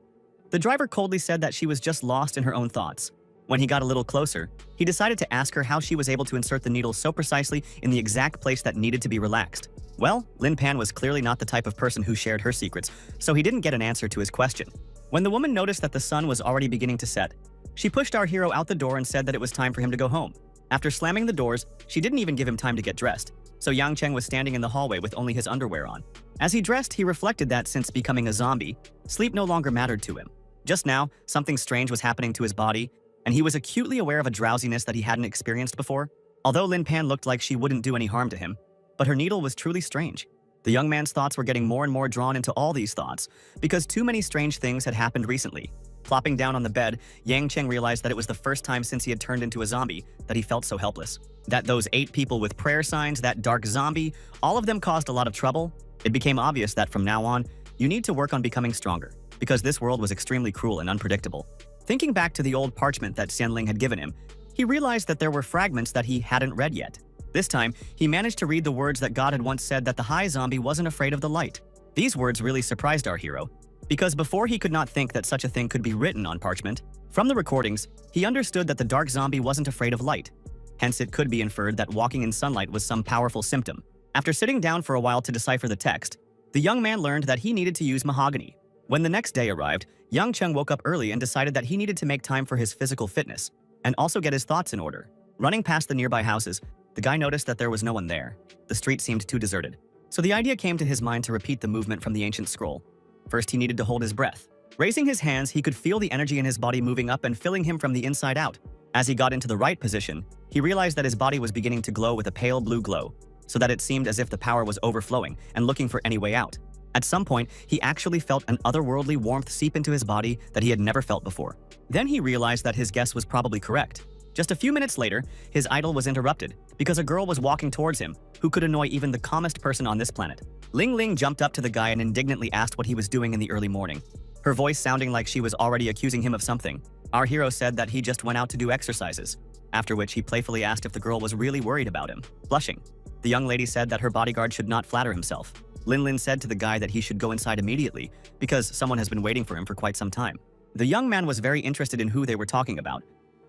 The driver coldly said that she was just lost in her own thoughts. When he got a little closer, he decided to ask her how she was able to insert the needle so precisely in the exact place that needed to be relaxed. Well, Lin Pan was clearly not the type of person who shared her secrets, so he didn't get an answer to his question. When the woman noticed that the sun was already beginning to set, she pushed our hero out the door and said that it was time for him to go home. After slamming the doors, she didn't even give him time to get dressed, so Yang Cheng was standing in the hallway with only his underwear on. As he dressed, he reflected that since becoming a zombie, sleep no longer mattered to him. Just now, something strange was happening to his body, and he was acutely aware of a drowsiness that he hadn't experienced before. Although Lin Pan looked like she wouldn't do any harm to him, but her needle was truly strange. The young man's thoughts were getting more and more drawn into all these thoughts, because too many strange things had happened recently. Plopping down on the bed, Yang Cheng realized that it was the first time since he had turned into a zombie that he felt so helpless. That those 8 people with prayer signs, that dark zombie, all of them caused a lot of trouble. It became obvious that from now on, you need to work on becoming stronger, because this world was extremely cruel and unpredictable. Thinking back to the old parchment that Xianling had given him, he realized that there were fragments that he hadn't read yet. This time, he managed to read the words that God had once said that the high zombie wasn't afraid of the light. These words really surprised our hero, because before he could not think that such a thing could be written on parchment. From the recordings, he understood that the dark zombie wasn't afraid of light. Hence, it could be inferred that walking in sunlight was some powerful symptom. After sitting down for a while to decipher the text, the young man learned that he needed to use mahogany. When the next day arrived, Yang Cheng woke up early and decided that he needed to make time for his physical fitness and also get his thoughts in order. Running past the nearby houses, the guy noticed that there was no one there. The street seemed too deserted. So the idea came to his mind to repeat the movement from the ancient scroll. First, he needed to hold his breath. Raising his hands, he could feel the energy in his body moving up and filling him from the inside out. As he got into the right position, he realized that his body was beginning to glow with a pale blue glow, so that it seemed as if the power was overflowing and looking for any way out. At some point, he actually felt an otherworldly warmth seep into his body that he had never felt before. Then he realized that his guess was probably correct. Just a few minutes later, his idyll was interrupted because a girl was walking towards him who could annoy even the calmest person on this planet. Ling Ling jumped up to the guy and indignantly asked what he was doing in the early morning, her voice sounding like she was already accusing him of something. Our hero said that he just went out to do exercises, after which he playfully asked if the girl was really worried about him. Blushing, the young lady said that her bodyguard should not flatter himself. Lin Lin said to the guy that he should go inside immediately because someone has been waiting for him for quite some time. The young man was very interested in who they were talking about,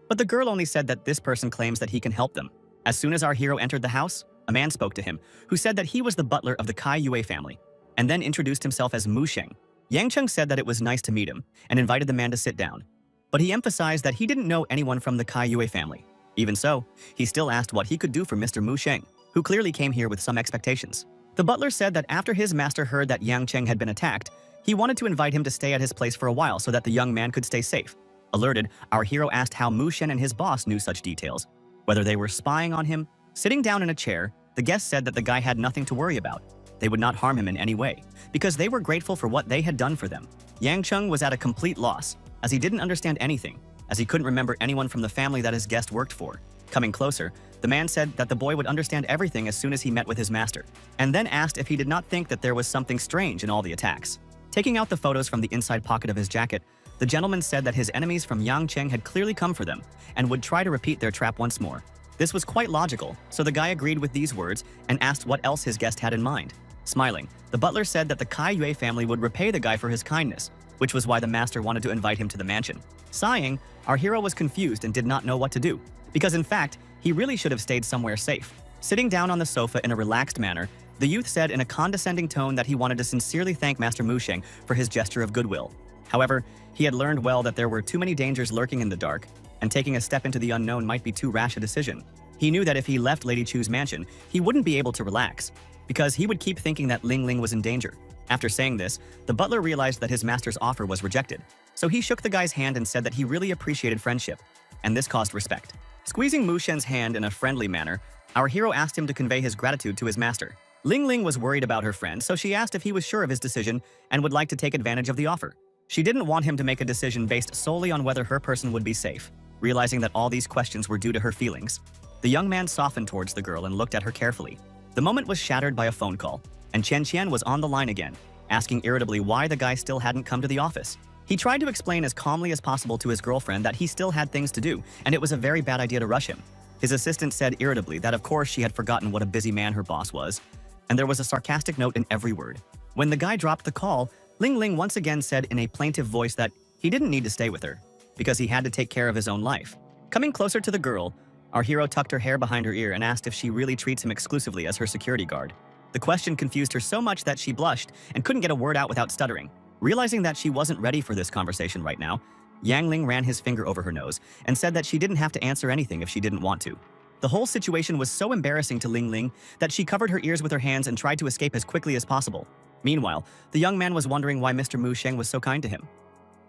but the girl only said that this person claims that he can help them. As soon as our hero entered the house, a man spoke to him, who said that he was the butler of the Kai Yue family, and then introduced himself as Mu Sheng. Yang Cheng said that it was nice to meet him, and invited the man to sit down. But he emphasized that he didn't know anyone from the Kai Yue family. Even so, he still asked what he could do for Mr. Mu Sheng, who clearly came here with some expectations. The butler said that after his master heard that Yang Cheng had been attacked, he wanted to invite him to stay at his place for a while so that the young man could stay safe. Alerted, our hero asked how Mu Shen and his boss knew such details, whether they were spying on him. Sitting down in a chair, the guest said that the guy had nothing to worry about. They would not harm him in any way, because they were grateful for what they had done for them. Yang Cheng was at a complete loss, as he didn't understand anything, as he couldn't remember anyone from the family that his guest worked for. Coming closer, the man said that the boy would understand everything as soon as he met with his master, and then asked if he did not think that there was something strange in all the attacks. Taking out the photos from the inside pocket of his jacket, the gentleman said that his enemies from Yang Cheng had clearly come for them and would try to repeat their trap once more. This was quite logical, so the guy agreed with these words and asked what else his guest had in mind. Smiling, the butler said that the Kai Yue family would repay the guy for his kindness, which was why the master wanted to invite him to the mansion. Sighing, our hero was confused and did not know what to do, because in fact, he really should have stayed somewhere safe. Sitting down on the sofa in a relaxed manner, the youth said in a condescending tone that he wanted to sincerely thank Master Mu Sheng for his gesture of goodwill. However, he had learned well that there were too many dangers lurking in the dark, and taking a step into the unknown might be too rash a decision. He knew that if he left Lady Chu's mansion, he wouldn't be able to relax, because he would keep thinking that Ling Ling was in danger. After saying this, the butler realized that his master's offer was rejected, so he shook the guy's hand and said that he really appreciated friendship, and this caused respect. Squeezing Mu Shen's hand in a friendly manner, our hero asked him to convey his gratitude to his master. Ling Ling was worried about her friend, so she asked if he was sure of his decision and would like to take advantage of the offer. She didn't want him to make a decision based solely on whether her person would be safe, realizing that all these questions were due to her feelings. The young man softened towards the girl and looked at her carefully. The moment was shattered by a phone call, and Chen Qian was on the line again, asking irritably why the guy still hadn't come to the office. He tried to explain as calmly as possible to his girlfriend that he still had things to do, and it was a very bad idea to rush him. His assistant said irritably that of course she had forgotten what a busy man her boss was, and there was a sarcastic note in every word. When the guy dropped the call, Ling Ling once again said in a plaintive voice that he didn't need to stay with her, because he had to take care of his own life. Coming closer to the girl, our hero tucked her hair behind her ear and asked if she really treats him exclusively as her security guard. The question confused her so much that she blushed and couldn't get a word out without stuttering. Realizing that she wasn't ready for this conversation right now, Yang Ling ran his finger over her nose and said that she didn't have to answer anything if she didn't want to. The whole situation was so embarrassing to Ling Ling that she covered her ears with her hands and tried to escape as quickly as possible. Meanwhile, the young man was wondering why Mr. Mu Sheng was so kind to him.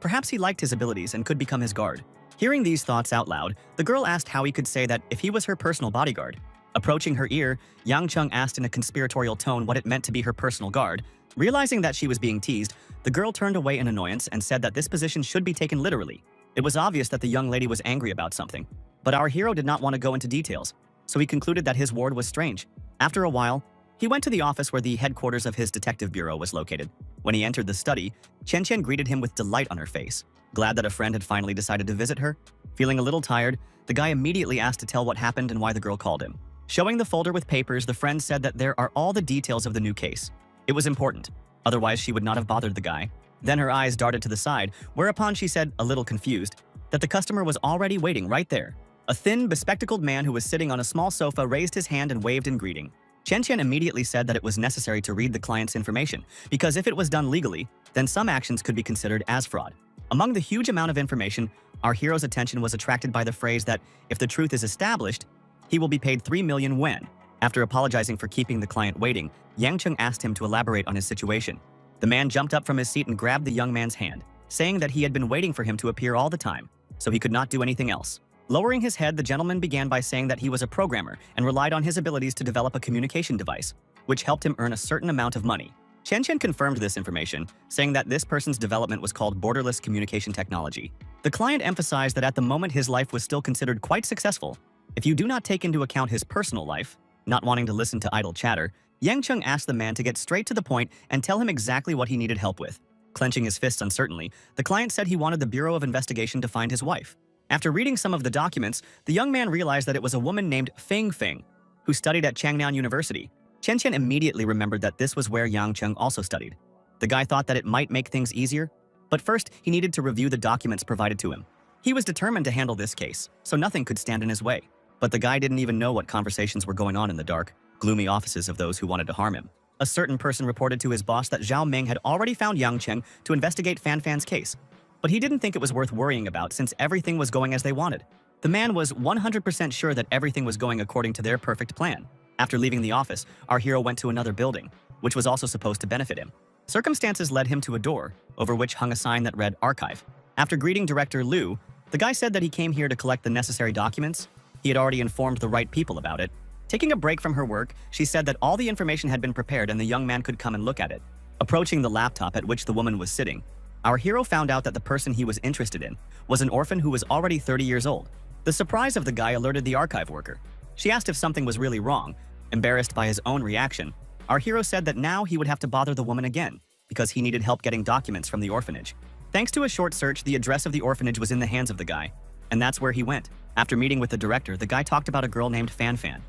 Perhaps he liked his abilities and could become his guard. Hearing these thoughts out loud, the girl asked how he could say that if he was her personal bodyguard. Approaching her ear, Yang Chung asked in a conspiratorial tone what it meant to be her personal guard. Realizing that she was being teased, the girl turned away in annoyance and said that this position should be taken literally. It was obvious that the young lady was angry about something, but our hero did not want to go into details, so he concluded that his ward was strange. After a while, he went to the office where the headquarters of his detective bureau was located. When he entered the study, Chen Chen greeted him with delight on her face. Glad that a friend had finally decided to visit her. Feeling a little tired, the guy immediately asked to tell what happened and why the girl called him. Showing the folder with papers, the friend said that there are all the details of the new case. It was important, otherwise she would not have bothered the guy. Then her eyes darted to the side, whereupon she said, a little confused, that the customer was already waiting right there. A thin, bespectacled man who was sitting on a small sofa raised his hand and waved in greeting. Chen Chen immediately said that it was necessary to read the client's information, because if it was done legally, then some actions could be considered as fraud. Among the huge amount of information, our hero's attention was attracted by the phrase that if the truth is established, he will be paid 3 million yuan. After apologizing for keeping the client waiting, Yang Chung asked him to elaborate on his situation. The man jumped up from his seat and grabbed the young man's hand, saying that he had been waiting for him to appear all the time, so he could not do anything else. Lowering his head, the gentleman began by saying that he was a programmer and relied on his abilities to develop a communication device, which helped him earn a certain amount of money. Chen Chen confirmed this information, saying that this person's development was called borderless communication technology. The client emphasized that at the moment his life was still considered quite successful. If you do not take into account his personal life, not wanting to listen to idle chatter, Yang Chung asked the man to get straight to the point and tell him exactly what he needed help with. Clenching his fists uncertainly, the client said he wanted the Bureau of Investigation to find his wife. After reading some of the documents, the young man realized that it was a woman named Feng Feng, who studied at Changnan University. Chen Chen immediately remembered that this was where Yang Chung also studied. The guy thought that it might make things easier, but first he needed to review the documents provided to him. He was determined to handle this case, so nothing could stand in his way. But the guy didn't even know what conversations were going on in the dark, gloomy offices of those who wanted to harm him. A certain person reported to his boss that Zhao Ming had already found Yang Cheng to investigate Fan Fan's case, but he didn't think it was worth worrying about since everything was going as they wanted. The man was 100% sure that everything was going according to their perfect plan. After leaving the office, our hero went to another building, which was also supposed to benefit him. Circumstances led him to a door, over which hung a sign that read Archive. After greeting Director Liu, the guy said that he came here to collect the necessary documents. He had already informed the right people about it. Taking a break from her work, she said that all the information had been prepared and the young man could come and look at it. Approaching the laptop at which the woman was sitting, our hero found out that the person he was interested in was an orphan who was already 30 years old. The surprise of the guy alerted the archive worker. She asked if something was really wrong. Embarrassed by his own reaction, our hero said that now he would have to bother the woman again because he needed help getting documents from the orphanage. Thanks to a short search, the address of the orphanage was in the hands of the guy, and that's where he went. After meeting with the director, the guy talked about a girl named Fan Fan.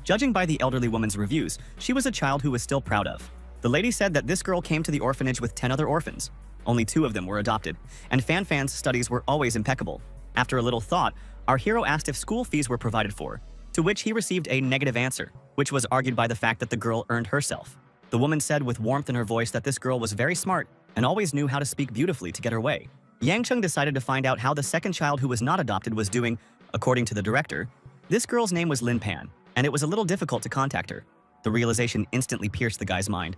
Judging by the elderly woman's reviews, she was a child who was still proud of. The lady said that this girl came to the orphanage with 10 other orphans. Only 2 of them were adopted, and Fan Fan's studies were always impeccable. After a little thought, our hero asked if school fees were provided for, to which he received a negative answer, which was argued by the fact that the girl earned herself. The woman said with warmth in her voice that this girl was very smart and always knew how to speak beautifully to get her way. Yang Chung decided to find out how the second child who was not adopted was doing. According to the director, this girl's name was Lin Pan, and it was a little difficult to contact her. The realization instantly pierced the guy's mind.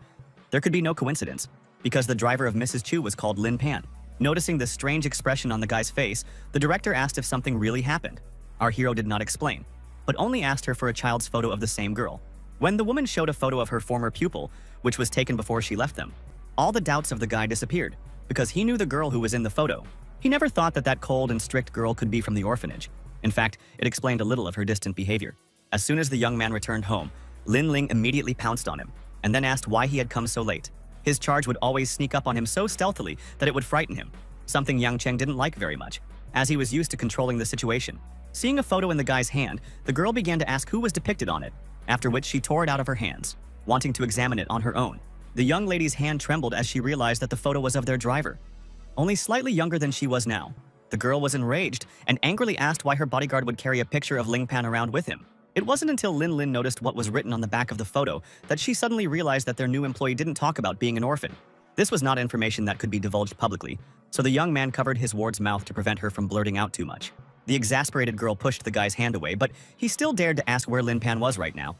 There could be no coincidence, because the driver of Mrs. Chu was called Lin Pan. Noticing the strange expression on the guy's face, the director asked if something really happened. Our hero did not explain, but only asked her for a child's photo of the same girl. When the woman showed a photo of her former pupil, which was taken before she left them, all the doubts of the guy disappeared, because he knew the girl who was in the photo. He never thought that that cold and strict girl could be from the orphanage. In fact, it explained a little of her distant behavior. As soon as the young man returned home, Lin Ling immediately pounced on him, and then asked why he had come so late. His charge would always sneak up on him so stealthily that it would frighten him, something Yang Cheng didn't like very much, as he was used to controlling the situation. Seeing a photo in the guy's hand, the girl began to ask who was depicted on it, after which she tore it out of her hands, wanting to examine it on her own. The young lady's hand trembled as she realized that the photo was of their driver, only slightly younger than she was now. The girl was enraged and angrily asked why her bodyguard would carry a picture of Ling Pan around with him. It wasn't until Lin Lin noticed what was written on the back of the photo that she suddenly realized that their new employee didn't talk about being an orphan. This was not information that could be divulged publicly, so the young man covered his ward's mouth to prevent her from blurting out too much. The exasperated girl pushed the guy's hand away, but he still dared to ask where Lin Pan was right now.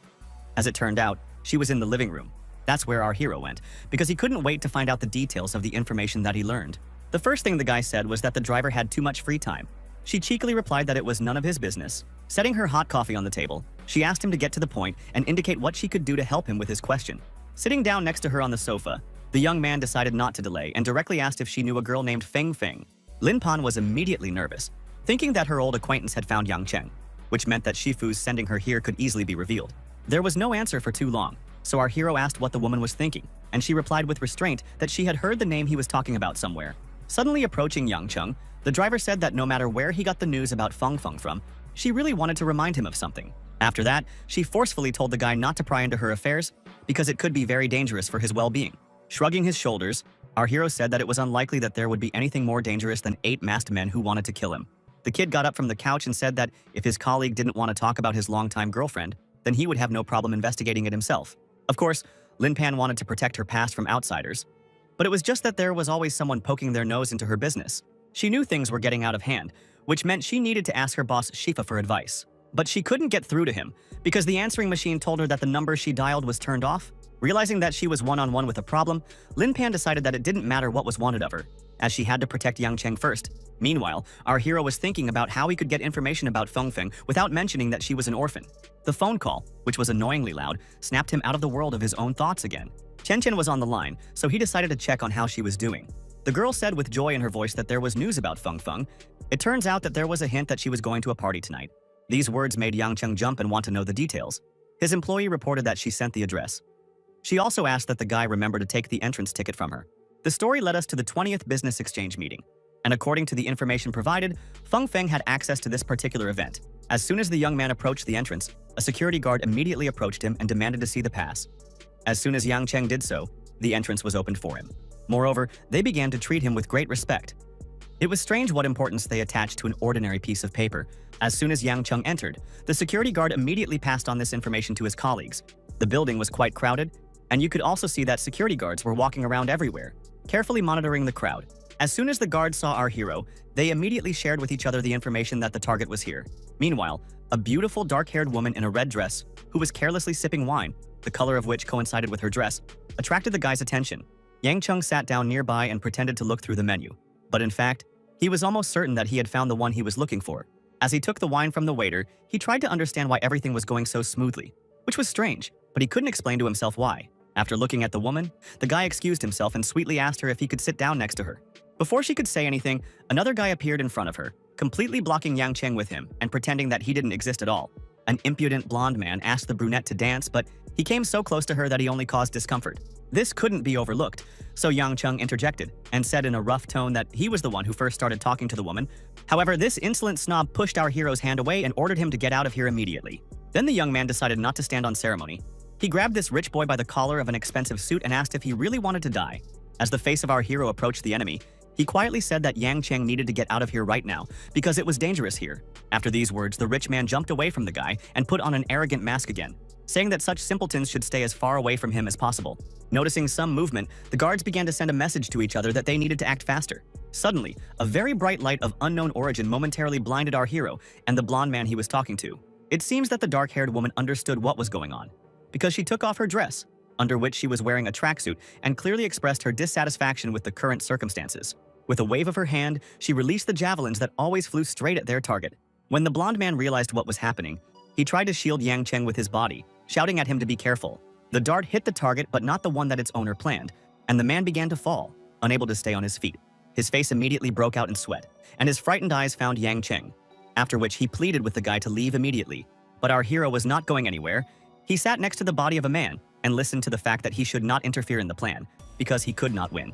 As it turned out, she was in the living room. That's where our hero went, because he couldn't wait to find out the details of the information that he learned. The first thing the guy said was that the driver had too much free time. She cheekily replied that it was none of his business. Setting her hot coffee on the table, she asked him to get to the point and indicate what she could do to help him with his question. Sitting down next to her on the sofa, the young man decided not to delay and directly asked if she knew a girl named Feng Feng. Lin Pan was immediately nervous, thinking that her old acquaintance had found Yang Cheng, which meant that Shifu's sending her here could easily be revealed. There was no answer for too long, so our hero asked what the woman was thinking, and she replied with restraint that she had heard the name he was talking about somewhere. Suddenly approaching Yang Cheng, the driver said that no matter where he got the news about Feng Feng from, she really wanted to remind him of something. After that, she forcefully told the guy not to pry into her affairs because it could be very dangerous for his well-being. Shrugging his shoulders, our hero said that it was unlikely that there would be anything more dangerous than 8 masked men who wanted to kill him. The kid got up from the couch and said that if his colleague didn't want to talk about his longtime girlfriend, then he would have no problem investigating it himself. Of course, Lin Pan wanted to protect her past from outsiders, but it was just that there was always someone poking their nose into her business. She knew things were getting out of hand, which meant she needed to ask her boss Shifa for advice. But she couldn't get through to him because the answering machine told her that the number she dialed was turned off. Realizing that she was one-on-one with a problem, Lin Pan decided that it didn't matter what was wanted of her, as she had to protect Yang Cheng first. Meanwhile, our hero was thinking about how he could get information about Feng Feng without mentioning that she was an orphan. The phone call, which was annoyingly loud, snapped him out of the world of his own thoughts again. Chen Chen was on the line, so he decided to check on how she was doing. The girl said with joy in her voice that there was news about Feng Feng. It turns out that there was a hint that she was going to a party tonight. These words made Yang Cheng jump and want to know the details. His employee reported that she sent the address. She also asked that the guy remember to take the entrance ticket from her. The story led us to the 20th Business Exchange meeting, and according to the information provided, Feng Feng had access to this particular event. As soon as the young man approached the entrance, a security guard immediately approached him and demanded to see the pass. As soon as Yang Cheng did so, the entrance was opened for him. Moreover, they began to treat him with great respect. It was strange what importance they attached to an ordinary piece of paper. As soon as Yang Cheng entered, the security guard immediately passed on this information to his colleagues. The building was quite crowded, and you could also see that security guards were walking around everywhere, carefully monitoring the crowd. As soon as the guards saw our hero, they immediately shared with each other the information that the target was here. Meanwhile, a beautiful dark-haired woman in a red dress, who was carelessly sipping wine, the color of which coincided with her dress, attracted the guy's attention. Yang Cheng sat down nearby and pretended to look through the menu. But in fact, he was almost certain that he had found the one he was looking for. As he took the wine from the waiter, he tried to understand why everything was going so smoothly, which was strange, but he couldn't explain to himself why. After looking at the woman, the guy excused himself and sweetly asked her if he could sit down next to her. Before she could say anything, another guy appeared in front of her, completely blocking Yang Cheng with him and pretending that he didn't exist at all. An impudent blonde man asked the brunette to dance, but he came so close to her that he only caused discomfort. This couldn't be overlooked, so Yang Cheng interjected and said in a rough tone that he was the one who first started talking to the woman. However, this insolent snob pushed our hero's hand away and ordered him to get out of here immediately. Then the young man decided not to stand on ceremony. He grabbed this rich boy by the collar of an expensive suit and asked if he really wanted to die. As the face of our hero approached the enemy, he quietly said that Yang Cheng needed to get out of here right now because it was dangerous here. After these words, the rich man jumped away from the guy and put on an arrogant mask again, saying that such simpletons should stay as far away from him as possible. Noticing some movement, the guards began to send a message to each other that they needed to act faster. Suddenly, a very bright light of unknown origin momentarily blinded our hero and the blonde man he was talking to. It seems that the dark-haired woman understood what was going on, because she took off her dress, under which she was wearing a tracksuit, and clearly expressed her dissatisfaction with the current circumstances. With a wave of her hand, she released the javelins that always flew straight at their target. When the blonde man realized what was happening, he tried to shield Yang Cheng with his body, shouting at him to be careful. The dart hit the target but not the one that its owner planned, and the man began to fall, unable to stay on his feet. His face immediately broke out in sweat, and his frightened eyes found Yang Cheng, after which he pleaded with the guy to leave immediately. But our hero was not going anywhere. He sat next to the body of a man and listened to the fact that he should not interfere in the plan, because he could not win.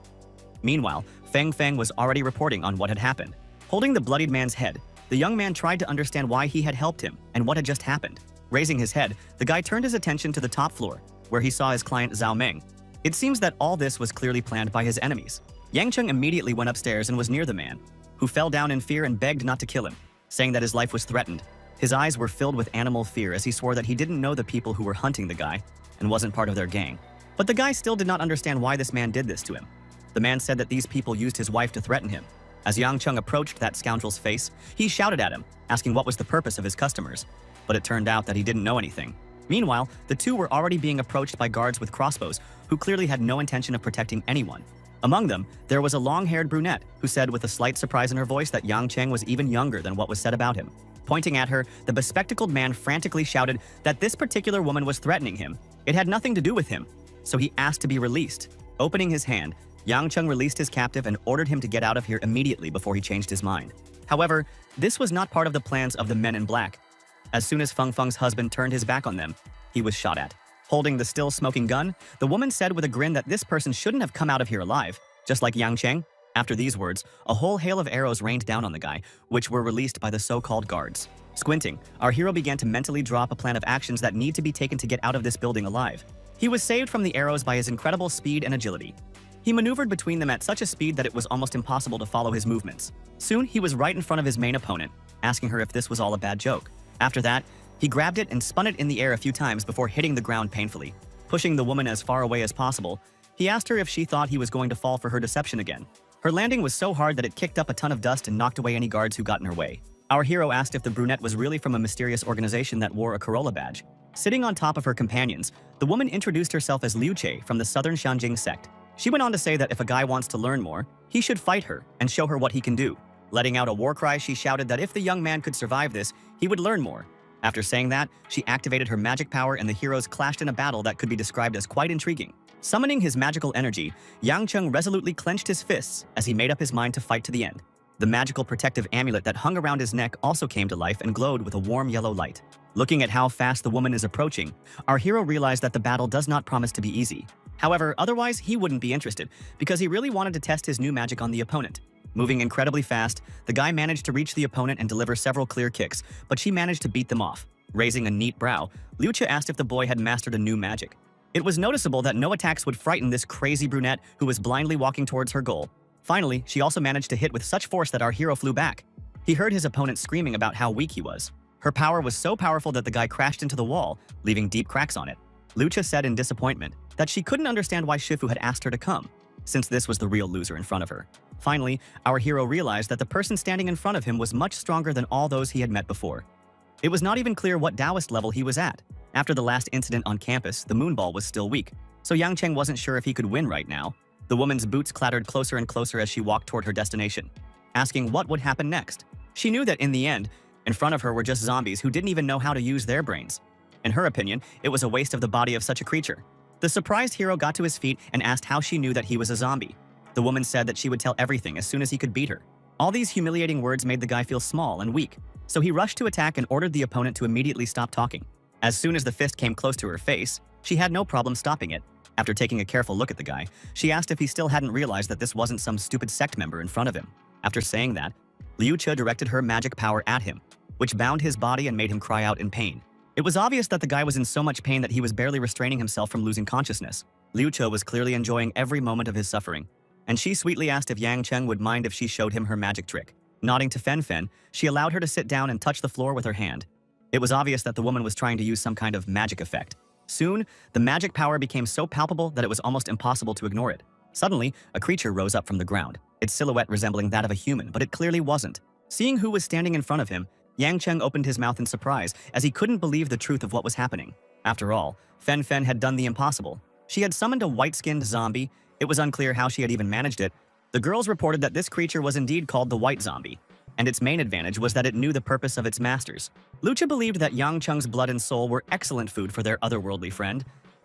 Meanwhile, Feng Feng was already reporting on what had happened. Holding the bloodied man's head, the young man tried to understand why he had helped him and what had just happened. Raising his head, the guy turned his attention to the top floor, where he saw his client Zhao Meng. It seems that all this was clearly planned by his enemies. Yang Cheng immediately went upstairs and was near the man, who fell down in fear and begged not to kill him, saying that his life was threatened. His eyes were filled with animal fear as he swore that he didn't know the people who were hunting the guy and wasn't part of their gang. But the guy still did not understand why this man did this to him. The man said that these people used his wife to threaten him. As Yang Cheng approached that scoundrel's face, he shouted at him, asking what was the purpose of his customers. But it turned out that he didn't know anything. Meanwhile, the two were already being approached by guards with crossbows, who clearly had no intention of protecting anyone. Among them, there was a long-haired brunette who said with a slight surprise in her voice that Yang Cheng was even younger than what was said about him. Pointing at her, the bespectacled man frantically shouted that this particular woman was threatening him. It had nothing to do with him, so he asked to be released. Opening his hand, Yang Cheng released his captive and ordered him to get out of here immediately before he changed his mind. However, this was not part of the plans of the men in black. As soon as Feng Feng's husband turned his back on them, he was shot at. Holding the still smoking gun, the woman said with a grin that this person shouldn't have come out of here alive, just like Yang Cheng. After these words, a whole hail of arrows rained down on the guy, which were released by the so-called guards. Squinting, our hero began to mentally draw up a plan of actions that need to be taken to get out of this building alive. He was saved from the arrows by his incredible speed and agility. He maneuvered between them at such a speed that it was almost impossible to follow his movements. Soon, he was right in front of his main opponent, asking her if this was all a bad joke. After that, he grabbed it and spun it in the air a few times before hitting the ground painfully. Pushing the woman as far away as possible, he asked her if she thought he was going to fall for her deception again. Her landing was so hard that it kicked up a ton of dust and knocked away any guards who got in her way. Our hero asked if the brunette was really from a mysterious organization that wore a Corolla badge. Sitting on top of her companions, the woman introduced herself as Liu Che from the southern Shanjing sect. She went on to say that if a guy wants to learn more, he should fight her and show her what he can do. Letting out a war cry, she shouted that if the young man could survive this, he would learn more. After saying that, she activated her magic power and the heroes clashed in a battle that could be described as quite intriguing. Summoning his magical energy, Yang Cheng resolutely clenched his fists as he made up his mind to fight to the end. The magical protective amulet that hung around his neck also came to life and glowed with a warm yellow light. Looking at how fast the woman is approaching, our hero realized that the battle does not promise to be easy. However, otherwise he wouldn't be interested, because he really wanted to test his new magic on the opponent. Moving incredibly fast, the guy managed to reach the opponent and deliver several clear kicks, but she managed to beat them off. Raising a neat brow, Liu Che asked if the boy had mastered a new magic. It was noticeable that no attacks would frighten this crazy brunette who was blindly walking towards her goal. Finally, she also managed to hit with such force that our hero flew back. He heard his opponent screaming about how weak he was. Her power was so powerful that the guy crashed into the wall, leaving deep cracks on it. Liu Che said in disappointment that she couldn't understand why Shifu had asked her to come, since this was the real loser in front of her. Finally, our hero realized that the person standing in front of him was much stronger than all those he had met before. It was not even clear what Taoist level he was at. After the last incident on campus, the moonball was still weak, so Yang Cheng wasn't sure if he could win right now. The woman's boots clattered closer and closer as she walked toward her destination, asking what would happen next. She knew that in the end, in front of her were just zombies who didn't even know how to use their brains. In her opinion, it was a waste of the body of such a creature. The surprised hero got to his feet and asked how she knew that he was a zombie. The woman said that she would tell everything as soon as he could beat her. All these humiliating words made the guy feel small and weak, so he rushed to attack and ordered the opponent to immediately stop talking. As soon as the fist came close to her face, she had no problem stopping it. After taking a careful look at the guy, she asked if he still hadn't realized that this wasn't some stupid sect member in front of him. After saying that, Liu Che directed her magic power at him, which bound his body and made him cry out in pain. It was obvious that the guy was in so much pain that he was barely restraining himself from losing consciousness. Liu Che was clearly enjoying every moment of his suffering, and she sweetly asked if Yang Cheng would mind if she showed him her magic trick. Nodding to Fen Fen, she allowed her to sit down and touch the floor with her hand. It was obvious that the woman was trying to use some kind of magic effect. Soon, the magic power became so palpable that it was almost impossible to ignore it. Suddenly, a creature rose up from the ground, its silhouette resembling that of a human, but it clearly wasn't. Seeing who was standing in front of him, Yang Cheng opened his mouth in surprise as he couldn't believe the truth of what was happening. After all, Fen Fen had done the impossible. She had summoned a white-skinned zombie. It was unclear how she had even managed it. The girls reported that this creature was indeed called the White Zombie, and its main advantage was that it knew the purpose of its masters. Liu Che believed that Yang Cheng's blood and soul were excellent food for their otherworldly friend.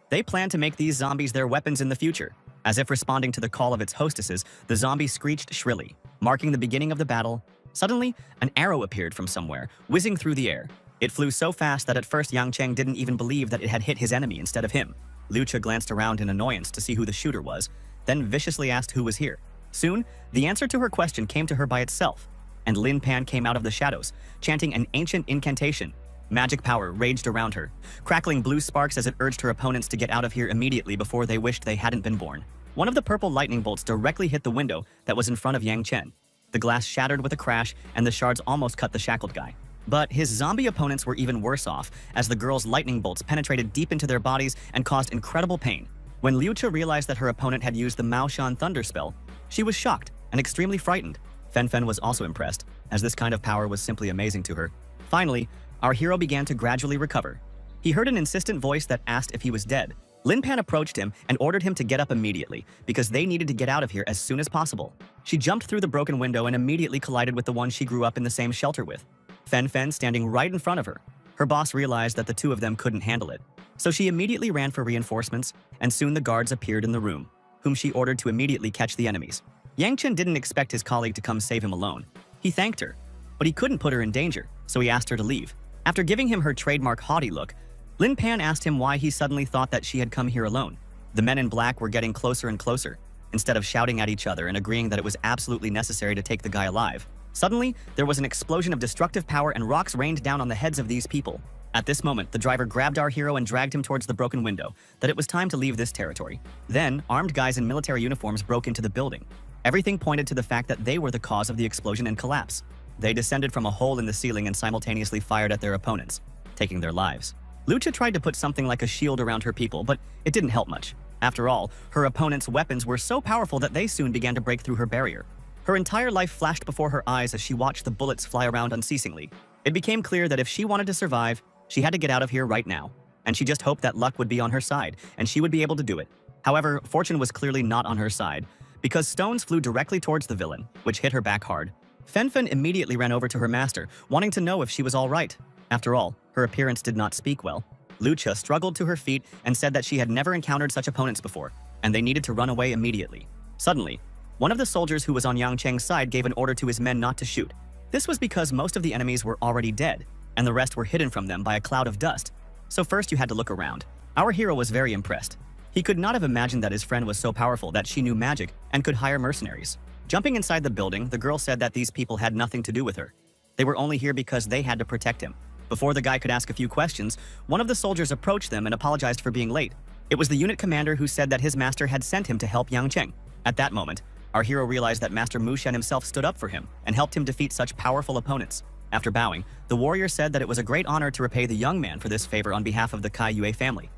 They planned to make these zombies their weapons in the future. As if responding to the call of its hostesses, the zombie screeched shrilly, marking the beginning of the battle. Suddenly, an arrow appeared from somewhere, whizzing through the air. It flew so fast that at first Yang Cheng didn't even believe that it had hit his enemy instead of him. Liu Che glanced around in annoyance to see who the shooter was, then viciously asked who was here. Soon, the answer to her question came to her by itself, and Lin Pan came out of the shadows, chanting an ancient incantation. Magic power raged around her, crackling blue sparks as it urged her opponents to get out of here immediately before they wished they hadn't been born. One of the purple lightning bolts directly hit the window that was in front of Yang Chen. The glass shattered with a crash, and the shards almost cut the shackled guy. But his zombie opponents were even worse off, as the girls' lightning bolts penetrated deep into their bodies and caused incredible pain. When Liu Che realized that her opponent had used the Mao Shan Thunder spell, she was shocked and extremely frightened. Fen Fen was also impressed, as this kind of power was simply amazing to her. Finally, our hero began to gradually recover. He heard an insistent voice that asked if he was dead. Lin Pan approached him and ordered him to get up immediately because they needed to get out of here as soon as possible. She jumped through the broken window and immediately collided with the one she grew up in the same shelter with, Fen Fen standing right in front of her. Her boss realized that the two of them couldn't handle it, so she immediately ran for reinforcements, and soon the guards appeared in the room, whom she ordered to immediately catch the enemies. Yang Chen didn't expect his colleague to come save him alone. He thanked her, but he couldn't put her in danger, so he asked her to leave. After giving him her trademark haughty look, Lin Pan asked him why he suddenly thought that she had come here alone. The men in black were getting closer and closer, instead of shouting at each other and agreeing that it was absolutely necessary to take the guy alive. Suddenly, there was an explosion of destructive power and rocks rained down on the heads of these people. At this moment, the driver grabbed our hero and dragged him towards the broken window, that it was time to leave this territory. Then, armed guys in military uniforms broke into the building. Everything pointed to the fact that they were the cause of the explosion and collapse. They descended from a hole in the ceiling and simultaneously fired at their opponents, taking their lives. Lucha tried to put something like a shield around her people, but it didn't help much. After all, her opponent's weapons were so powerful that they soon began to break through her barrier. Her entire life flashed before her eyes as she watched the bullets fly around unceasingly. It became clear that if she wanted to survive, she had to get out of here right now, and she just hoped that luck would be on her side, and she would be able to do it. However, fortune was clearly not on her side, because stones flew directly towards the villain, which hit her back hard. Fen Fen immediately ran over to her master, wanting to know if she was all right. After all, her appearance did not speak well. Lucha struggled to her feet and said that she had never encountered such opponents before, and they needed to run away immediately. Suddenly, one of the soldiers who was on Yang Cheng's side gave an order to his men not to shoot. This was because most of the enemies were already dead, and the rest were hidden from them by a cloud of dust. So first you had to look around. Our hero was very impressed. He could not have imagined that his friend was so powerful that she knew magic and could hire mercenaries. Jumping inside the building, the girl said that these people had nothing to do with her. They were only here because they had to protect him. Before the guy could ask a few questions, one of the soldiers approached them and apologized for being late. It was the unit commander who said that his master had sent him to help Yang Cheng. At that moment, our hero realized that Master Mu Shen himself stood up for him and helped him defeat such powerful opponents. After bowing, the warrior said that it was a great honor to repay the young man for this favor on behalf of the Kai Yue family.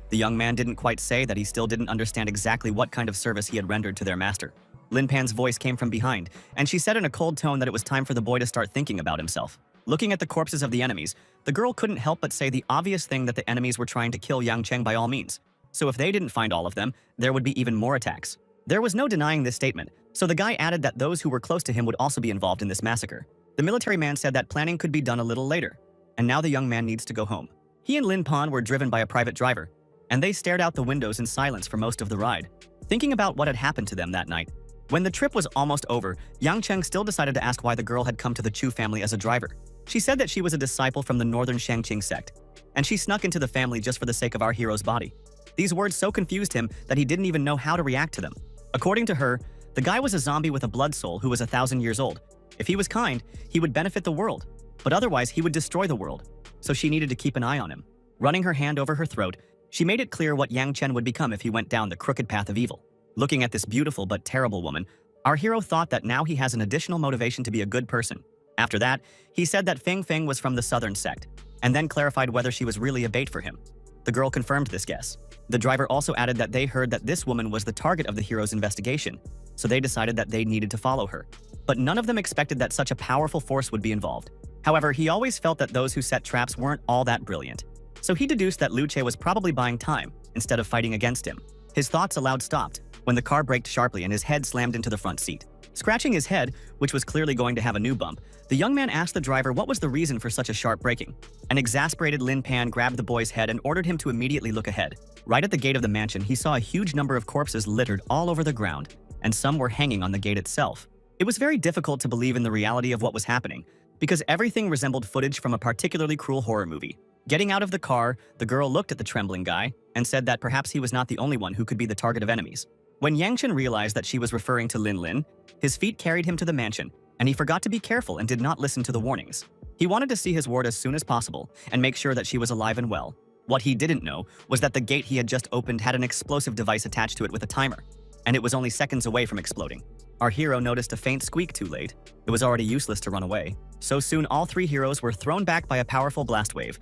The young man didn't quite say that he still didn't understand exactly what kind of service he had rendered to their master. Lin Pan's voice came from behind, and she said in a cold tone that it was time for the boy to start thinking about himself. Looking at the corpses of the enemies, the girl couldn't help but say the obvious thing that the enemies were trying to kill Yang Cheng by all means. So if they didn't find all of them, there would be even more attacks. There was no denying this statement, so the guy added that those who were close to him would also be involved in this massacre. The military man said that planning could be done a little later, and now the young man needs to go home. He and Lin Pan were driven by a private driver, and they stared out the windows in silence for most of the ride, thinking about what had happened to them that night. When the trip was almost over, Yang Cheng still decided to ask why the girl had come to the Chu family as a driver. She said that she was a disciple from the northern Shangqing sect, and she snuck into the family just for the sake of our hero's body. These words so confused him that he didn't even know how to react to them. According to her, the guy was a zombie with a blood soul who was 1,000 years old. If he was kind, he would benefit the world, but otherwise he would destroy the world, so she needed to keep an eye on him. Running her hand over her throat, she made it clear what Yang Chen would become if he went down the crooked path of evil. Looking at this beautiful but terrible woman, our hero thought that now he has an additional motivation to be a good person. After that, he said that Feng Feng was from the southern sect, and then clarified whether she was really a bait for him. The girl confirmed this guess. The driver also added that they heard that this woman was the target of the hero's investigation, so they decided that they needed to follow her. But none of them expected that such a powerful force would be involved. However, he always felt that those who set traps weren't all that brilliant. So he deduced that Lu Che was probably buying time, instead of fighting against him. His thoughts aloud stopped, when the car braked sharply and his head slammed into the front seat. Scratching his head, which was clearly going to have a new bump, the young man asked the driver what was the reason for such a sharp braking. An exasperated Lin Pan grabbed the boy's head and ordered him to immediately look ahead. Right at the gate of the mansion, he saw a huge number of corpses littered all over the ground, and some were hanging on the gate itself. It was very difficult to believe in the reality of what was happening, because everything resembled footage from a particularly cruel horror movie. Getting out of the car, the girl looked at the trembling guy and said that perhaps he was not the only one who could be the target of enemies. When Yang Chen realized that she was referring to Lin Lin, his feet carried him to the mansion, and he forgot to be careful and did not listen to the warnings. He wanted to see his ward as soon as possible and make sure that she was alive and well. What he didn't know was that the gate he had just opened had an explosive device attached to it with a timer, and it was only seconds away from exploding. Our hero noticed a faint squeak too late. It was already useless to run away. So soon all three heroes were thrown back by a powerful blast wave.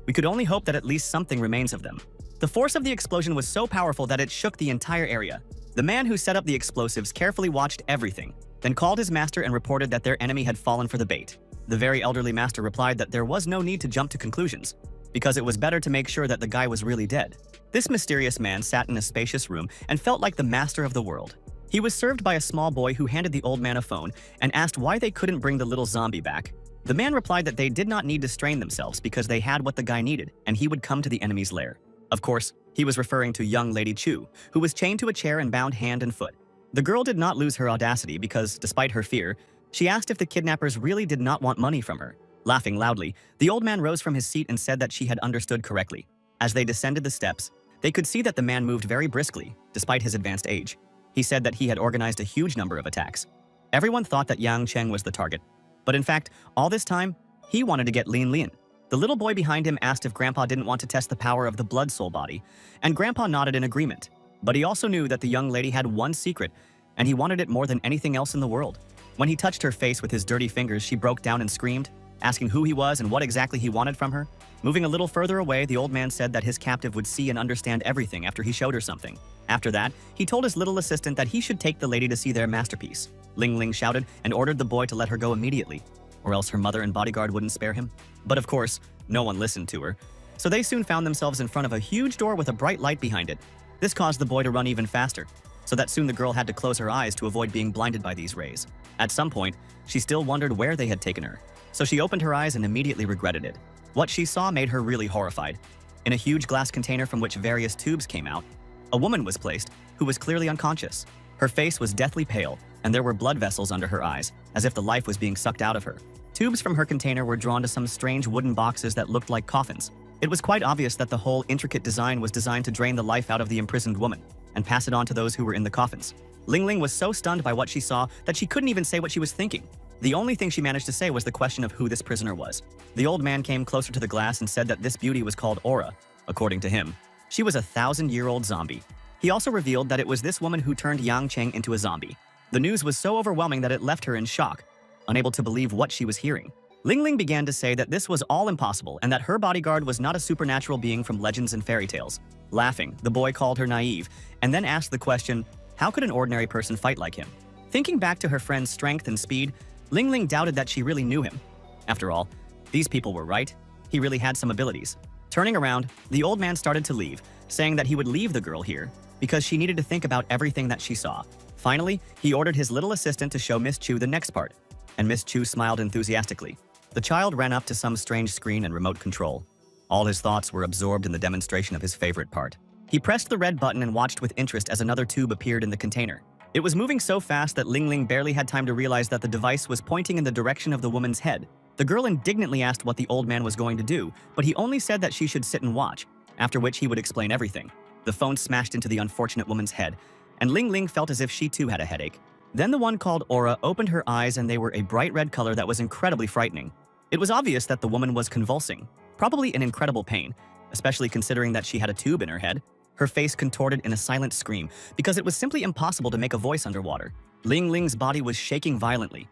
We could only hope that at least something remains of them. The force of the explosion was so powerful that it shook the entire area. The man who set up the explosives carefully watched everything, then called his master and reported that their enemy had fallen for the bait. The very elderly master replied that there was no need to jump to conclusions. because it was better to make sure that the guy was really dead. This mysterious man sat in a spacious room and felt like the master of the world. He was served by a small boy who handed the old man a phone and asked why they couldn't bring the little zombie back. The man replied that they did not need to strain themselves because they had what the guy needed, and he would come to the enemy's lair. Of course, he was referring to young Lady Chu, who was chained to a chair and bound hand and foot. The girl did not lose her audacity because, despite her fear, she asked if the kidnappers really did not want money from her. Laughing loudly, the old man rose from his seat and said that she had understood correctly. As they descended the steps, they could see that the man moved very briskly, despite his advanced age. He said that he had organized a huge number of attacks. Everyone thought that Yang Cheng was the target, but in fact, all this time, he wanted to get Lin Lin. The little boy behind him asked if Grandpa didn't want to test the power of the blood soul body, and Grandpa nodded in agreement. But he also knew that the young lady had one secret, and he wanted it more than anything else in the world. When he touched her face with his dirty fingers, she broke down and screamed, asking who he was and what exactly he wanted from her. Moving a little further away, the old man said that his captive would see and understand everything after he showed her something. After that, he told his little assistant that he should take the lady to see their masterpiece. Ling Ling shouted and ordered the boy to let her go immediately, or else her mother and bodyguard wouldn't spare him. But of course, no one listened to her. So they soon found themselves in front of a huge door with a bright light behind it. This caused the boy to run even faster, so that soon the girl had to close her eyes to avoid being blinded by these rays. At some point, she still wondered where they had taken her, so she opened her eyes and immediately regretted it. What she saw made her really horrified. In a huge glass container from which various tubes came out, a woman was placed who was clearly unconscious. Her face was deathly pale, and there were blood vessels under her eyes, as if the life was being sucked out of her. Tubes from her container were drawn to some strange wooden boxes that looked like coffins. It was quite obvious that the whole intricate design was designed to drain the life out of the imprisoned woman and pass it on to those who were in the coffins. Ling Ling was so stunned by what she saw that she couldn't even say what she was thinking. The only thing she managed to say was the question of who this prisoner was. The old man came closer to the glass and said that this beauty was called Aura. According to him, she was a 1,000-year-old zombie. He also revealed that it was this woman who turned Yang Cheng into a zombie. The news was so overwhelming that it left her in shock, unable to believe what she was hearing. Ling Ling began to say that this was all impossible and that her bodyguard was not a supernatural being from legends and fairy tales. Laughing, the boy called her naive and then asked the question, how could an ordinary person fight like him? Thinking back to her friend's strength and speed, Ling Ling doubted that she really knew him. After all, these people were right. He really had some abilities. Turning around, the old man started to leave, saying that he would leave the girl here because she needed to think about everything that she saw. Finally, he ordered his little assistant to show Miss Chu the next part, and Miss Chu smiled enthusiastically. The child ran up to some strange screen and remote control. All his thoughts were absorbed in the demonstration of his favorite part. He pressed the red button and watched with interest as another tube appeared in the container. It was moving so fast that Ling Ling barely had time to realize that the device was pointing in the direction of the woman's head. The girl indignantly asked what the old man was going to do, but he only said that she should sit and watch, after which he would explain everything. The phone smashed into the unfortunate woman's head, and Ling Ling felt as if she too had a headache. Then the one called Aura opened her eyes and they were a bright red color that was incredibly frightening. It was obvious that the woman was convulsing, probably in incredible pain, especially considering that she had a tube in her head. Her face contorted in a silent scream because it was simply impossible to make a voice underwater. Ling Ling's body was shaking violently.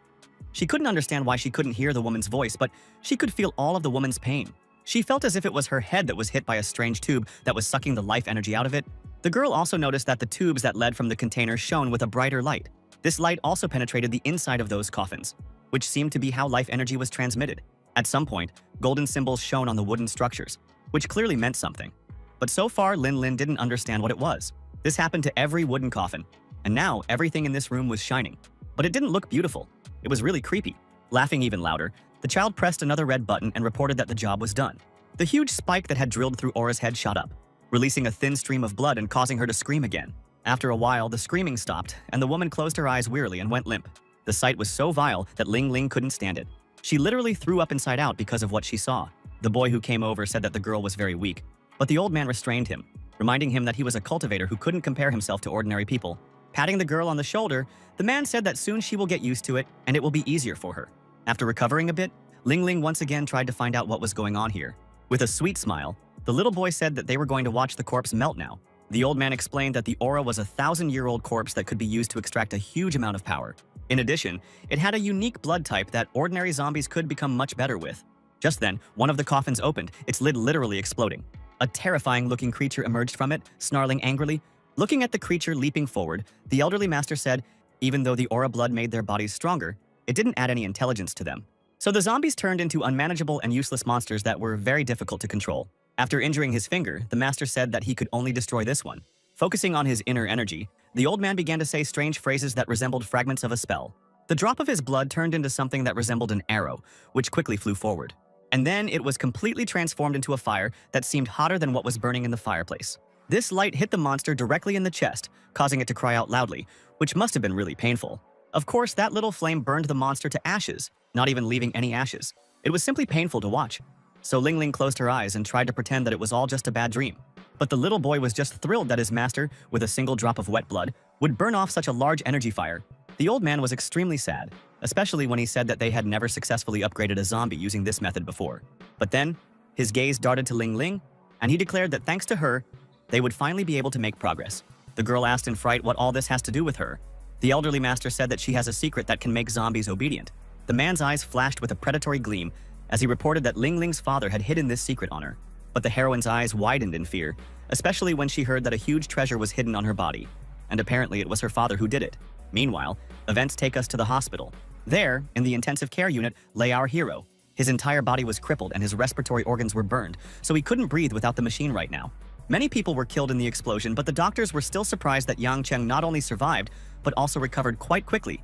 She couldn't understand why she couldn't hear the woman's voice, but she could feel all of the woman's pain. She felt as if it was her head that was hit by a strange tube that was sucking the life energy out of it. The girl also noticed that the tubes that led from the container shone with a brighter light. This light also penetrated the inside of those coffins, which seemed to be how life energy was transmitted. At some point, golden symbols shone on the wooden structures, which clearly meant something. But so far, Lin Lin didn't understand what it was. This happened to every wooden coffin, and now everything in this room was shining. But it didn't look beautiful. It was really creepy. Laughing even louder, the child pressed another red button and reported that the job was done. The huge spike that had drilled through Aura's head shot up, releasing a thin stream of blood and causing her to scream again. After a while, the screaming stopped, and the woman closed her eyes wearily and went limp. The sight was so vile that Ling Ling couldn't stand it. She literally threw up inside out because of what she saw. The boy who came over said that the girl was very weak, but the old man restrained him, reminding him that he was a cultivator who couldn't compare himself to ordinary people. Patting the girl on the shoulder, the man said that soon she will get used to it and it will be easier for her. After recovering a bit, Ling Ling once again tried to find out what was going on here. With a sweet smile, the little boy said that they were going to watch the corpse melt now. The old man explained that the aura was a 1,000-year-old corpse that could be used to extract a huge amount of power. In addition, it had a unique blood type that ordinary zombies could become much better with. Just then, one of the coffins opened, its lid literally exploding. A terrifying-looking creature emerged from it, snarling angrily. Looking at the creature leaping forward, the elderly master said, even though the aura blood made their bodies stronger, it didn't add any intelligence to them. So the zombies turned into unmanageable and useless monsters that were very difficult to control. After injuring his finger, the master said that he could only destroy this one. Focusing on his inner energy, the old man began to say strange phrases that resembled fragments of a spell. The drop of his blood turned into something that resembled an arrow, which quickly flew forward. And then it was completely transformed into a fire that seemed hotter than what was burning in the fireplace. This light hit the monster directly in the chest, causing it to cry out loudly, which must have been really painful. Of course, that little flame burned the monster to ashes, not even leaving any ashes. It was simply painful to watch. So Ling Ling closed her eyes and tried to pretend that it was all just a bad dream. But the little boy was just thrilled that his master, with a single drop of wet blood, would burn off such a large energy fire. The old man was extremely sad, especially when he said that they had never successfully upgraded a zombie using this method before. But then, his gaze darted to Ling Ling, and he declared that thanks to her, they would finally be able to make progress. The girl asked in fright what all this has to do with her. The elderly master said that she has a secret that can make zombies obedient. The man's eyes flashed with a predatory gleam as he reported that Ling Ling's father had hidden this secret on her. But the heroine's eyes widened in fear, especially when she heard that a huge treasure was hidden on her body. And apparently it was her father who did it. Meanwhile, events take us to the hospital. There, in the intensive care unit, lay our hero. His entire body was crippled and his respiratory organs were burned, so he couldn't breathe without the machine right now. Many people were killed in the explosion, but the doctors were still surprised that Yang Cheng not only survived, but also recovered quite quickly.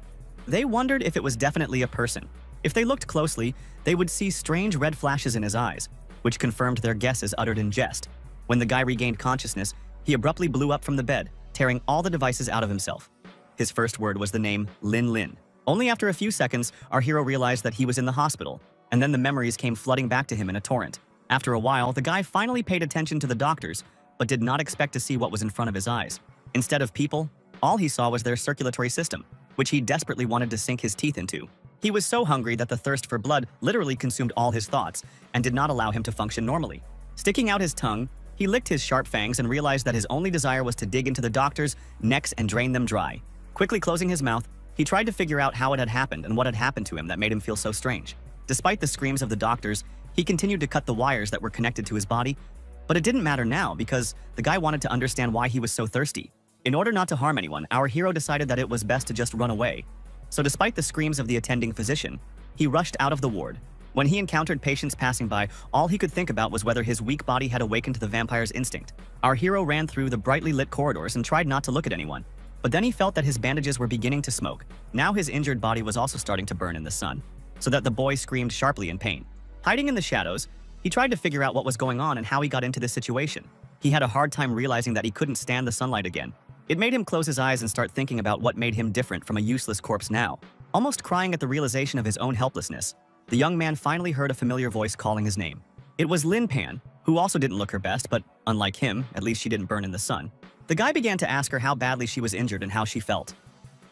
They wondered if it was definitely a person. If they looked closely, they would see strange red flashes in his eyes, which confirmed their guesses uttered in jest. When the guy regained consciousness, he abruptly blew up from the bed, tearing all the devices out of himself. His first word was the name Lin Lin. Only after a few seconds, our hero realized that he was in the hospital, and then the memories came flooding back to him in a torrent. After a while, the guy finally paid attention to the doctors, but did not expect to see what was in front of his eyes. Instead of people, all he saw was their circulatory system, which he desperately wanted to sink his teeth into. He was so hungry that the thirst for blood literally consumed all his thoughts and did not allow him to function normally. Sticking out his tongue, he licked his sharp fangs and realized that his only desire was to dig into the doctors' necks and drain them dry. Quickly closing his mouth, he tried to figure out how it had happened and what had happened to him that made him feel so strange. Despite the screams of the doctors, he continued to cut the wires that were connected to his body, but it didn't matter now because the guy wanted to understand why he was so thirsty. In order not to harm anyone, our hero decided that it was best to just run away. So despite the screams of the attending physician, he rushed out of the ward. When he encountered patients passing by, all he could think about was whether his weak body had awakened to the vampire's instinct. Our hero ran through the brightly lit corridors and tried not to look at anyone. But then he felt that his bandages were beginning to smoke. Now his injured body was also starting to burn in the sun, so that the boy screamed sharply in pain. Hiding in the shadows, he tried to figure out what was going on and how he got into this situation. He had a hard time realizing that he couldn't stand the sunlight again. It made him close his eyes and start thinking about what made him different from a useless corpse now. Almost crying at the realization of his own helplessness, the young man finally heard a familiar voice calling his name. It was Lin Pan, who also didn't look her best, but unlike him, at least she didn't burn in the sun. The guy began to ask her how badly she was injured and how she felt.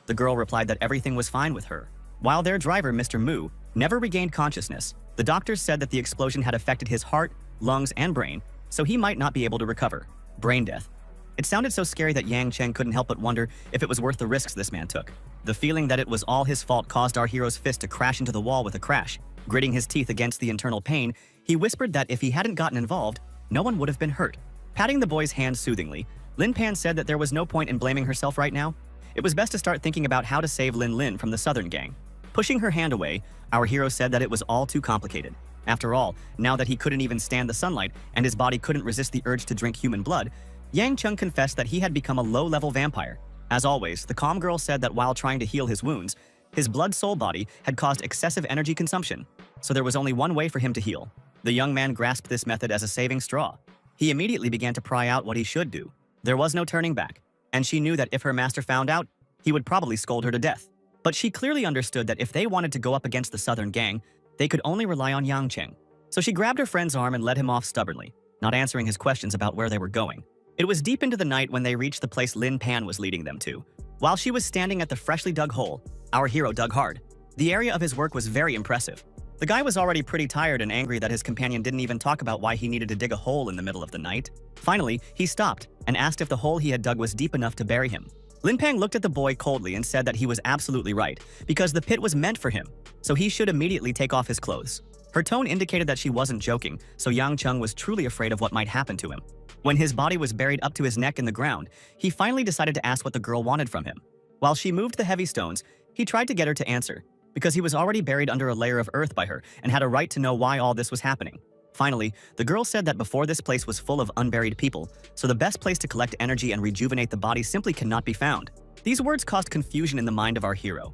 The girl replied that everything was fine with her. While their driver, Mr. Mu, never regained consciousness, the doctors said that the explosion had affected his heart, lungs, and brain, so he might not be able to recover. Brain death. It sounded so scary that Yang Cheng couldn't help but wonder if it was worth the risks this man took. The feeling that it was all his fault caused our hero's fist to crash into the wall with a crash. Gritting his teeth against the internal pain, he whispered that if he hadn't gotten involved, no one would have been hurt. Patting the boy's hand soothingly, Lin Pan said that there was no point in blaming herself right now. It was best to start thinking about how to save Lin Lin from the Southern gang. Pushing her hand away, our hero said that it was all too complicated. After all, now that he couldn't even stand the sunlight and his body couldn't resist the urge to drink human blood, Yang Cheng confessed that he had become a low-level vampire. As always, the calm girl said that while trying to heal his wounds, his blood-soul body had caused excessive energy consumption, so there was only one way for him to heal. The young man grasped this method as a saving straw. He immediately began to pry out what he should do. There was no turning back, and she knew that if her master found out, he would probably scold her to death. But she clearly understood that if they wanted to go up against the Southern gang, they could only rely on Yang Cheng. So she grabbed her friend's arm and led him off stubbornly, not answering his questions about where they were going. It was deep into the night when they reached the place Lin Pan was leading them to. While she was standing at the freshly dug hole, our hero dug hard. The area of his work was very impressive. The guy was already pretty tired and angry that his companion didn't even talk about why he needed to dig a hole in the middle of the night. Finally, he stopped and asked if the hole he had dug was deep enough to bury him. Lin Pang looked at the boy coldly and said that he was absolutely right, because the pit was meant for him, so he should immediately take off his clothes. Her tone indicated that she wasn't joking, so Yang Cheng was truly afraid of what might happen to him. When his body was buried up to his neck in the ground, he finally decided to ask what the girl wanted from him. While she moved the heavy stones, he tried to get her to answer, because he was already buried under a layer of earth by her and had a right to know why all this was happening. Finally, the girl said that before this place was full of unburied people, so the best place to collect energy and rejuvenate the body simply cannot be found. These words caused confusion in the mind of our hero.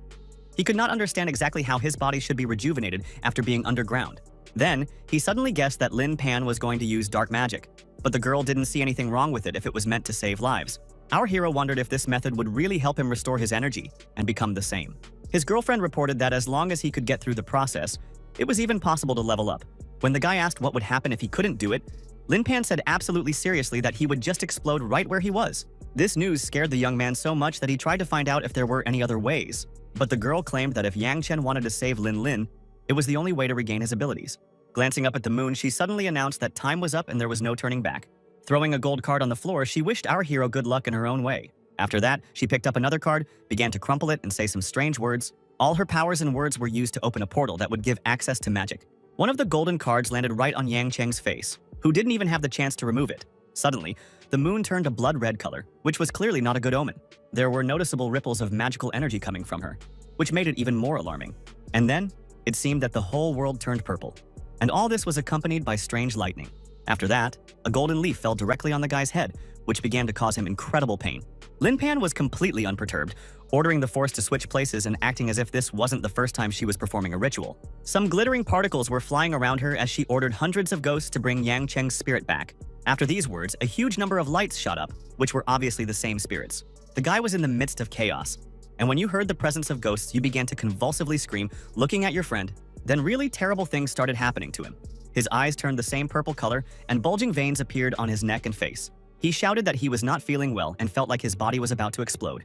He could not understand exactly how his body should be rejuvenated after being underground. Then, he suddenly guessed that Lin Pan was going to use dark magic, but the girl didn't see anything wrong with it if it was meant to save lives. Our hero wondered if this method would really help him restore his energy and become the same. His girlfriend reported that as long as he could get through the process, it was even possible to level up. When the guy asked what would happen if he couldn't do it, Lin Pan said absolutely seriously that he would just explode right where he was. This news scared the young man so much that he tried to find out if there were any other ways. But the girl claimed that if Yang Chen wanted to save Lin Lin, it was the only way to regain his abilities. Glancing up at the moon, she suddenly announced that time was up and there was no turning back. Throwing a gold card on the floor, she wished our hero good luck in her own way. After that, she picked up another card, began to crumple it and say some strange words. All her powers and words were used to open a portal that would give access to magic. One of the golden cards landed right on Yang Cheng's face, who didn't even have the chance to remove it. Suddenly, the moon turned a blood red color, which was clearly not a good omen. There were noticeable ripples of magical energy coming from her, which made it even more alarming. And then, it seemed that the whole world turned purple. And all this was accompanied by strange lightning. After that, a golden leaf fell directly on the guy's head, which began to cause him incredible pain. Lin Pan was completely unperturbed, ordering the force to switch places and acting as if this wasn't the first time she was performing a ritual. Some glittering particles were flying around her as she ordered hundreds of ghosts to bring Yang Cheng's spirit back. After these words, a huge number of lights shot up, which were obviously the same spirits. The guy was in the midst of chaos, and when you heard the presence of ghosts, you began to convulsively scream, looking at your friend. Then really terrible things started happening to him. His eyes turned the same purple color, and bulging veins appeared on his neck and face. He shouted that he was not feeling well and felt like his body was about to explode.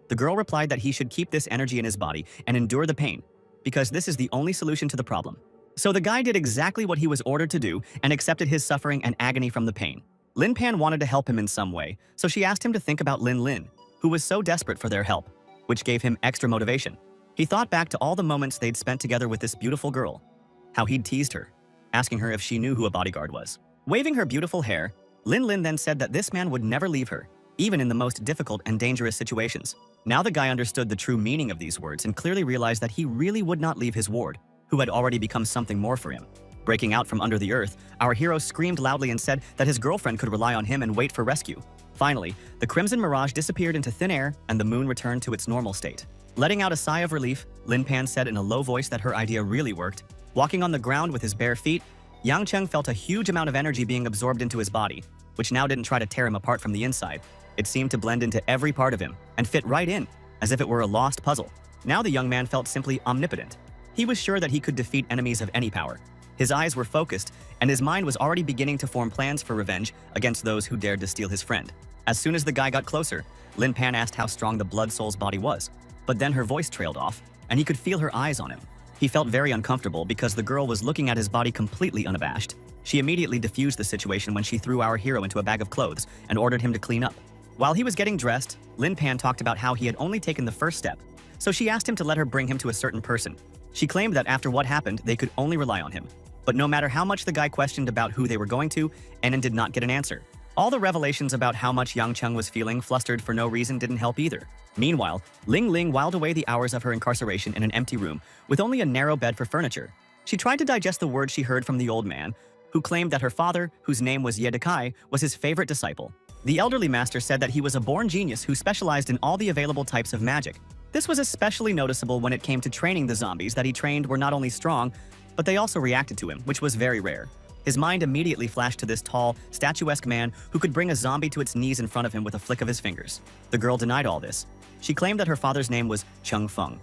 The girl replied that he should keep this energy in his body and endure the pain, because this is the only solution to the problem. So the guy did exactly what he was ordered to do and accepted his suffering and agony from the pain. Lin Pan wanted to help him in some way, so she asked him to think about Lin Lin, who was so desperate for their help, which gave him extra motivation. He thought back to all the moments they'd spent together with this beautiful girl, how he'd teased her, asking her if she knew who a bodyguard was. Waving her beautiful hair, Lin Lin then said that this man would never leave her, even in the most difficult and dangerous situations. Now the guy understood the true meaning of these words and clearly realized that he really would not leave his ward, who had already become something more for him. Breaking out from under the earth, our hero screamed loudly and said that his girlfriend could rely on him and wait for rescue. Finally, the crimson mirage disappeared into thin air and the moon returned to its normal state. Letting out a sigh of relief, Lin Pan said in a low voice that her idea really worked. Walking on the ground with his bare feet, Yang Cheng felt a huge amount of energy being absorbed into his body, which now didn't try to tear him apart from the inside. It seemed to blend into every part of him and fit right in, as if it were a lost puzzle. Now the young man felt simply omnipotent. He was sure that he could defeat enemies of any power. His eyes were focused, and his mind was already beginning to form plans for revenge against those who dared to steal his friend. As soon as the guy got closer, Lin Pan asked how strong the Blood Soul's body was. But then her voice trailed off, and he could feel her eyes on him. He felt very uncomfortable because the girl was looking at his body completely unabashed. She immediately diffused the situation when she threw our hero into a bag of clothes and ordered him to clean up. While he was getting dressed, Lin Pan talked about how he had only taken the first step, so she asked him to let her bring him to a certain person. She claimed that after what happened, they could only rely on him. But no matter how much the guy questioned about who they were going to, Enon did not get an answer. All the revelations about how much Yang Cheng was feeling flustered for no reason didn't help either. Meanwhile, Ling Ling whiled away the hours of her incarceration in an empty room with only a narrow bed for furniture. She tried to digest the words she heard from the old man, who claimed that her father, whose name was Ye Dekai, was his favorite disciple. The elderly master said that he was a born genius who specialized in all the available types of magic. This was especially noticeable when it came to training the zombies that he trained were not only strong, but they also reacted to him, which was very rare. His mind immediately flashed to this tall, statuesque man who could bring a zombie to its knees in front of him with a flick of his fingers. The girl denied all this. She claimed that her father's name was Chung Feng.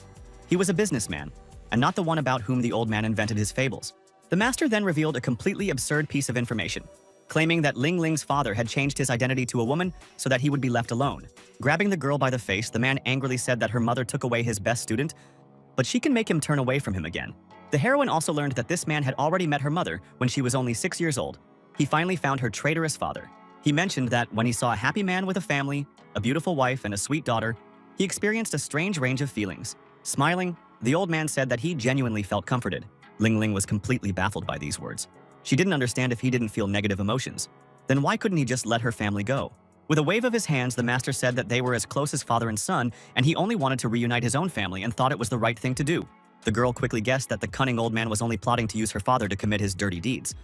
He was a businessman, and not the one about whom the old man invented his fables. The master then revealed a completely absurd piece of information, claiming that Ling Ling's father had changed his identity to a woman so that he would be left alone. Grabbing the girl by the face, the man angrily said that her mother took away his best student, but she can make him turn away from him again. The heroine also learned that this man had already met her mother when she was only 6 years old. He finally found her traitorous father. He mentioned that when he saw a happy man with a family, a beautiful wife, and a sweet daughter, he experienced a strange range of feelings. Smiling, the old man said that he genuinely felt comforted. Ling Ling was completely baffled by these words. She didn't understand if he didn't feel negative emotions. Then why couldn't he just let her family go? With a wave of his hands, the master said that they were as close as father and son, and he only wanted to reunite his own family and thought it was the right thing to do. The girl quickly guessed that the cunning old man was only plotting to use her father to commit his dirty deeds.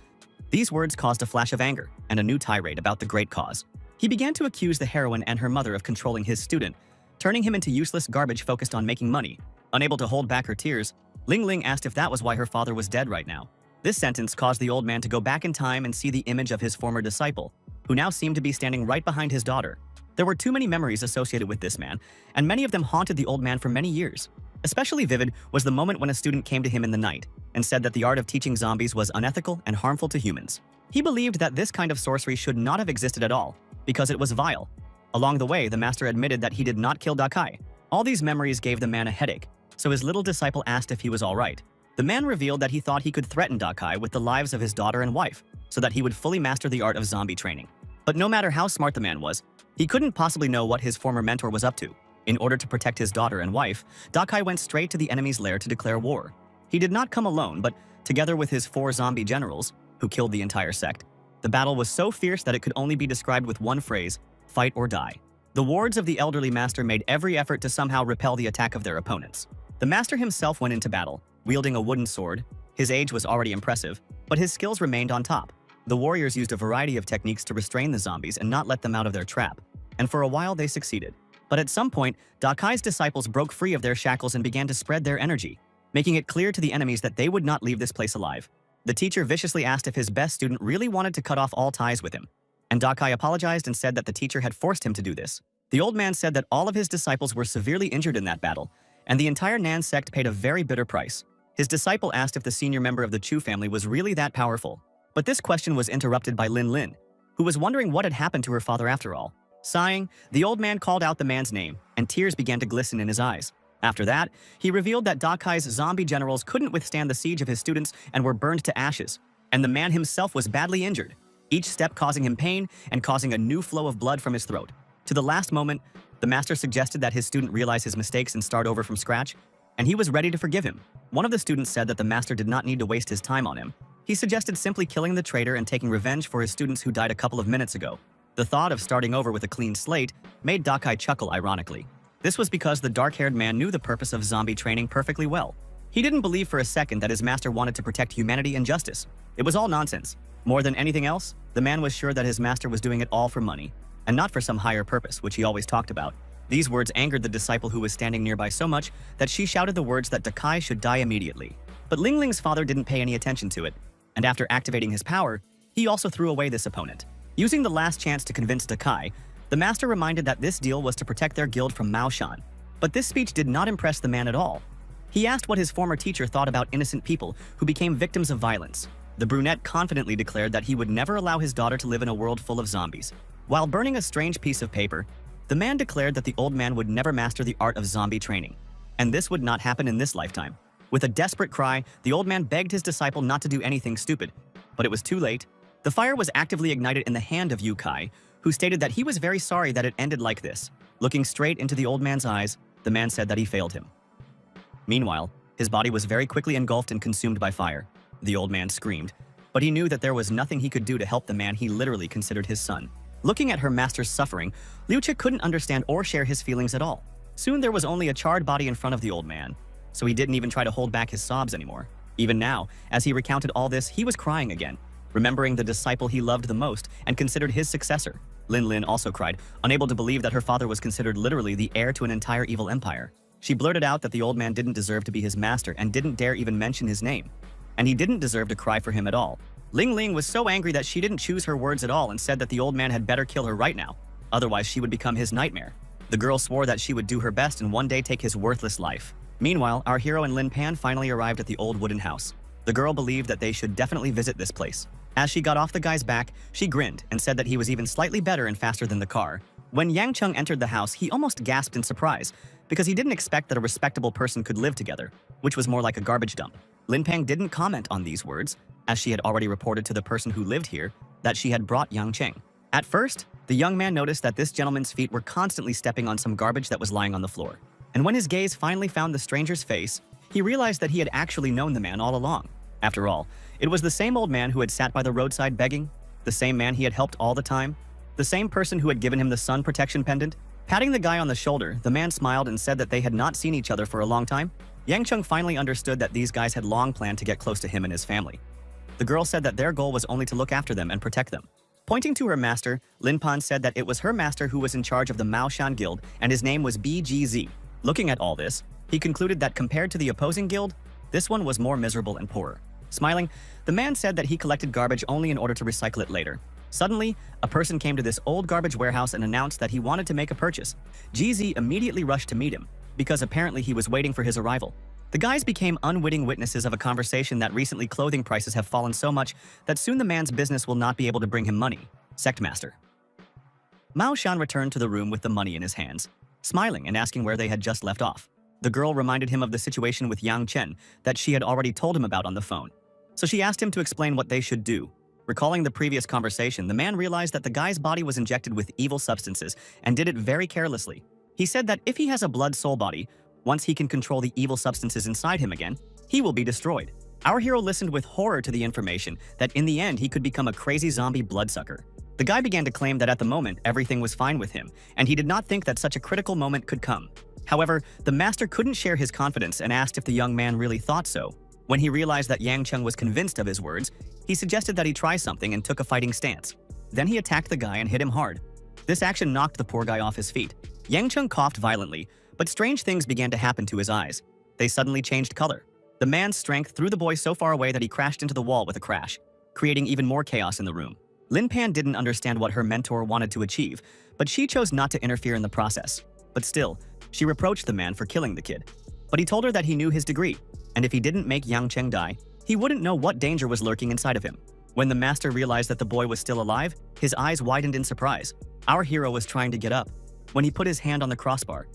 These words caused a flash of anger and a new tirade about the great cause. He began to accuse the heroine and her mother of controlling his student, turning him into useless garbage focused on making money. Unable to hold back her tears, Ling Ling asked if that was why her father was dead right now. This sentence caused the old man to go back in time and see the image of his former disciple, who now seemed to be standing right behind his daughter. There were too many memories associated with this man, and many of them haunted the old man for many years. Especially vivid was the moment when a student came to him in the night and said that the art of teaching zombies was unethical and harmful to humans. He believed that this kind of sorcery should not have existed at all, because it was vile. Along the way, the master admitted that he did not kill Dakai. All these memories gave the man a headache, so his little disciple asked if he was all right. The man revealed that he thought he could threaten Dakai with the lives of his daughter and wife, so that he would fully master the art of zombie training. But no matter how smart the man was, he couldn't possibly know what his former mentor was up to. In order to protect his daughter and wife, Dakai went straight to the enemy's lair to declare war. He did not come alone, but together with his 4 zombie generals, who killed the entire sect. The battle was so fierce that it could only be described with one phrase: fight or die. The wards of the elderly master made every effort to somehow repel the attack of their opponents. The master himself went into battle, wielding a wooden sword. His age was already impressive, but his skills remained on top. The warriors used a variety of techniques to restrain the zombies and not let them out of their trap, and for a while they succeeded. But at some point, Dakai's disciples broke free of their shackles and began to spread their energy, making it clear to the enemies that they would not leave this place alive. The teacher viciously asked if his best student really wanted to cut off all ties with him, and Dakai apologized and said that the teacher had forced him to do this. The old man said that all of his disciples were severely injured in that battle, and the entire Nan sect paid a very bitter price. His disciple asked if the senior member of the Chu family was really that powerful. But this question was interrupted by Lin Lin, who was wondering what had happened to her father after all. Sighing, the old man called out the man's name, and tears began to glisten in his eyes. After that, he revealed that Dakai's zombie generals couldn't withstand the siege of his students and were burned to ashes, and the man himself was badly injured, each step causing him pain and causing a new flow of blood from his throat. To the last moment, the master suggested that his student realize his mistakes and start over from scratch, and he was ready to forgive him. One of the students said that the master did not need to waste his time on him. He suggested simply killing the traitor and taking revenge for his students who died a couple of minutes ago. The thought of starting over with a clean slate made Dakai chuckle ironically. This was because the dark-haired man knew the purpose of zombie training perfectly well. He didn't believe for a second that his master wanted to protect humanity and justice. It was all nonsense. More than anything else, the man was sure that his master was doing it all for money, and not for some higher purpose, which he always talked about. These words angered the disciple who was standing nearby so much that she shouted the words that Dakai should die immediately. But Ling Ling's father didn't pay any attention to it, and after activating his power, he also threw away this opponent. Using the last chance to convince Dakai, the master reminded that this deal was to protect their guild from Mao Shan. But this speech did not impress the man at all. He asked what his former teacher thought about innocent people who became victims of violence. The brunette confidently declared that he would never allow his daughter to live in a world full of zombies. While burning a strange piece of paper, the man declared that the old man would never master the art of zombie training, and this would not happen in this lifetime. With a desperate cry, the old man begged his disciple not to do anything stupid, but it was too late. The fire was actively ignited in the hand of Yu Kai, who stated that he was very sorry that it ended like this. Looking straight into the old man's eyes, the man said that he failed him. Meanwhile, his body was very quickly engulfed and consumed by fire. The old man screamed, but he knew that there was nothing he could do to help the man he literally considered his son. Looking at her master's suffering, Liu Che couldn't understand or share his feelings at all. Soon there was only a charred body in front of the old man, so he didn't even try to hold back his sobs anymore. Even now, as he recounted all this, he was crying again, remembering the disciple he loved the most and considered his successor. Lin Lin also cried, unable to believe that her father was considered literally the heir to an entire evil empire. She blurted out that the old man didn't deserve to be his master and didn't dare even mention his name, and he didn't deserve to cry for him at all. Ling Ling was so angry that she didn't choose her words at all and said that the old man had better kill her right now, otherwise she would become his nightmare. The girl swore that she would do her best and one day take his worthless life. Meanwhile, our hero and Lin Pan finally arrived at the old wooden house. The girl believed that they should definitely visit this place. As she got off the guy's back, she grinned and said that he was even slightly better and faster than the car. When Yang Chung entered the house, he almost gasped in surprise, because he didn't expect that a respectable person could live together, which was more like a garbage dump. Lin Pang didn't comment on these words, as she had already reported to the person who lived here that she had brought Yang Cheng. At first, the young man noticed that this gentleman's feet were constantly stepping on some garbage that was lying on the floor. And when his gaze finally found the stranger's face, he realized that he had actually known the man all along. After all, it was the same old man who had sat by the roadside begging, the same man he had helped all the time, the same person who had given him the sun protection pendant, Patting the guy on the shoulder, the man smiled and said that they had not seen each other for a long time. Yang Chung finally understood that these guys had long planned to get close to him and his family. The girl said that their goal was only to look after them and protect them. Pointing to her master, Lin Pan said that it was her master who was in charge of the Mao Shan Guild and his name was BGZ. Looking at all this, he concluded that compared to the opposing guild, this one was more miserable and poorer. Smiling, the man said that he collected garbage only in order to recycle it later. Suddenly, a person came to this old garbage warehouse and announced that he wanted to make a purchase. GZ immediately rushed to meet him, because apparently he was waiting for his arrival. The guys became unwitting witnesses of a conversation that recently clothing prices have fallen so much that soon the man's business will not be able to bring him money. Sectmaster. Mao Shan returned to the room with the money in his hands, smiling and asking where they had just left off. The girl reminded him of the situation with Yang Chen that she had already told him about on the phone. So she asked him to explain what they should do. Recalling the previous conversation, the man realized that the guy's body was injected with evil substances and did it very carelessly. He said that if he has a blood-soul body, once he can control the evil substances inside him again, he will be destroyed. Our hero listened with horror to the information that in the end he could become a crazy zombie bloodsucker. The guy began to claim that at the moment everything was fine with him, and he did not think that such a critical moment could come. However, the master couldn't share his confidence and asked if the young man really thought so. When he realized that Yang Chung was convinced of his words, he suggested that he try something and took a fighting stance. Then he attacked the guy and hit him hard. This action knocked the poor guy off his feet. Yang Chung coughed violently, but strange things began to happen to his eyes. They suddenly changed color. The man's strength threw the boy so far away that he crashed into the wall with a crash, creating even more chaos in the room. Lin Pan didn't understand what her mentor wanted to achieve, but she chose not to interfere in the process. But still, she reproached the man for killing the kid. But he told her that he knew his degree, and if he didn't make Yang Cheng die, he wouldn't know what danger was lurking inside of him. When the master realized that the boy was still alive, his eyes widened in surprise. Our hero was trying to get up. When he put his hand on the crossbar,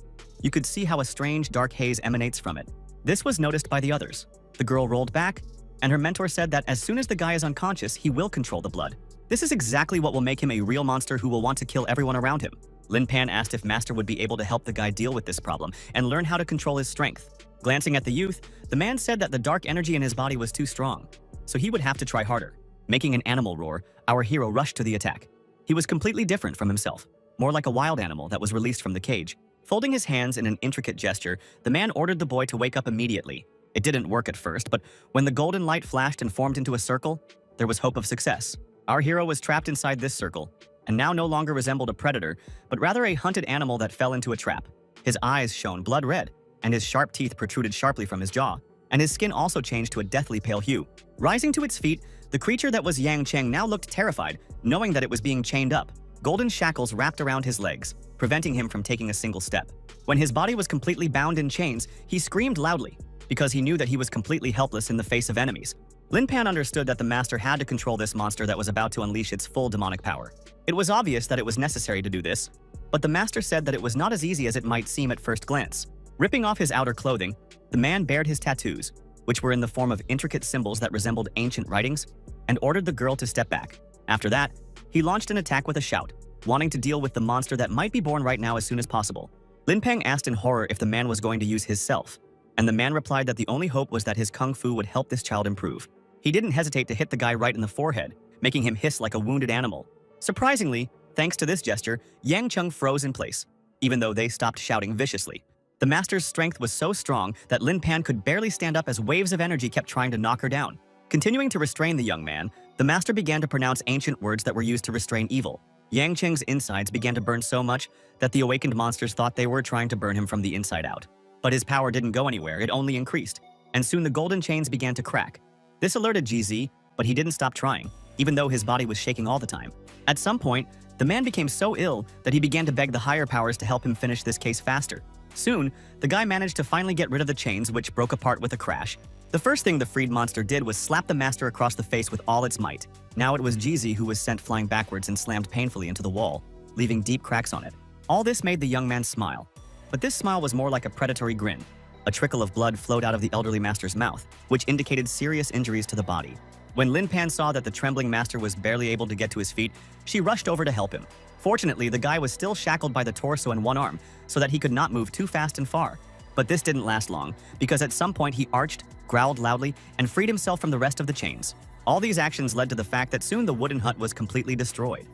you could see how a strange dark haze emanates from it. This was noticed by the others. The girl rolled back, and her mentor said that as soon as the guy is unconscious, he will control the blood. This is exactly what will make him a real monster who will want to kill everyone around him. Lin Pan asked if Master would be able to help the guy deal with this problem and learn how to control his strength. Glancing at the youth, the man said that the dark energy in his body was too strong, so he would have to try harder. Making an animal roar, our hero rushed to the attack. He was completely different from himself, more like a wild animal that was released from the cage. Folding his hands in an intricate gesture, the man ordered the boy to wake up immediately. It didn't work at first, but when the golden light flashed and formed into a circle, there was hope of success. Our hero was trapped inside this circle, and now no longer resembled a predator, but rather a hunted animal that fell into a trap. His eyes shone blood red, and his sharp teeth protruded sharply from his jaw, and his skin also changed to a deathly pale hue. Rising to its feet, the creature that was Yang Cheng now looked terrified, knowing that it was being chained up. Golden shackles wrapped around his legs, preventing him from taking a single step. When his body was completely bound in chains, he screamed loudly, because he knew that he was completely helpless in the face of enemies. Lin Pan understood that the master had to control this monster that was about to unleash its full demonic power. It was obvious that it was necessary to do this, but the master said that it was not as easy as it might seem at first glance. Ripping off his outer clothing, the man bared his tattoos, which were in the form of intricate symbols that resembled ancient writings, and ordered the girl to step back. After that, he launched an attack with a shout, wanting to deal with the monster that might be born right now as soon as possible. Lin Peng asked in horror if the man was going to use his self, and the man replied that the only hope was that his kung fu would help this child improve. He didn't hesitate to hit the guy right in the forehead, making him hiss like a wounded animal. Surprisingly, thanks to this gesture, Yang Chung froze in place, even though they stopped shouting viciously. The master's strength was so strong that Lin Pan could barely stand up as waves of energy kept trying to knock her down. Continuing to restrain the young man, the master began to pronounce ancient words that were used to restrain evil. Yang Cheng's insides began to burn so much that the awakened monsters thought they were trying to burn him from the inside out. But his power didn't go anywhere, it only increased, and soon the golden chains began to crack. This alerted GZ, but he didn't stop trying, even though his body was shaking all the time. At some point, the man became so ill that he began to beg the higher powers to help him finish this case faster. Soon, the guy managed to finally get rid of the chains, which broke apart with a crash. The first thing the freed monster did was slap the master across the face with all its might. Now it was GZ who was sent flying backwards and slammed painfully into the wall, leaving deep cracks on it. All this made the young man smile, but this smile was more like a predatory grin. A trickle of blood flowed out of the elderly master's mouth, which indicated serious injuries to the body. When Lin Pan saw that the trembling master was barely able to get to his feet, she rushed over to help him. Fortunately, the guy was still shackled by the torso and one arm, so that he could not move too fast and far. But this didn't last long, because at some point he arched, growled loudly, and freed himself from the rest of the chains. All these actions led to the fact that soon the wooden hut was completely destroyed.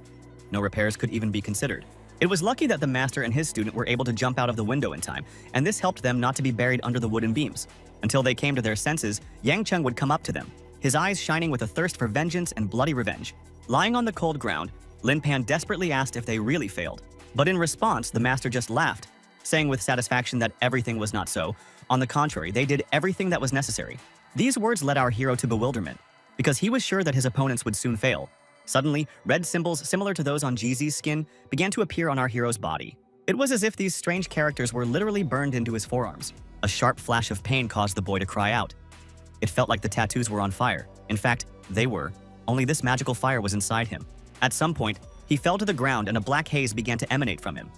No repairs could even be considered. It was lucky that the master and his student were able to jump out of the window in time, and this helped them not to be buried under the wooden beams. Until they came to their senses, Yang Cheng would come up to them, his eyes shining with a thirst for vengeance and bloody revenge. Lying on the cold ground, Lin Pan desperately asked if they really failed. But in response, the master just laughed, saying with satisfaction that everything was not so. On the contrary, they did everything that was necessary. These words led our hero to bewilderment, because he was sure that his opponents would soon fail. Suddenly, red symbols similar to those on Jeezy's skin began to appear on our hero's body. It was as if these strange characters were literally burned into his forearms. A sharp flash of pain caused the boy to cry out. It felt like the tattoos were on fire. In fact, they were, only this magical fire was inside him. At some point, he fell to the ground and a black haze began to emanate from him.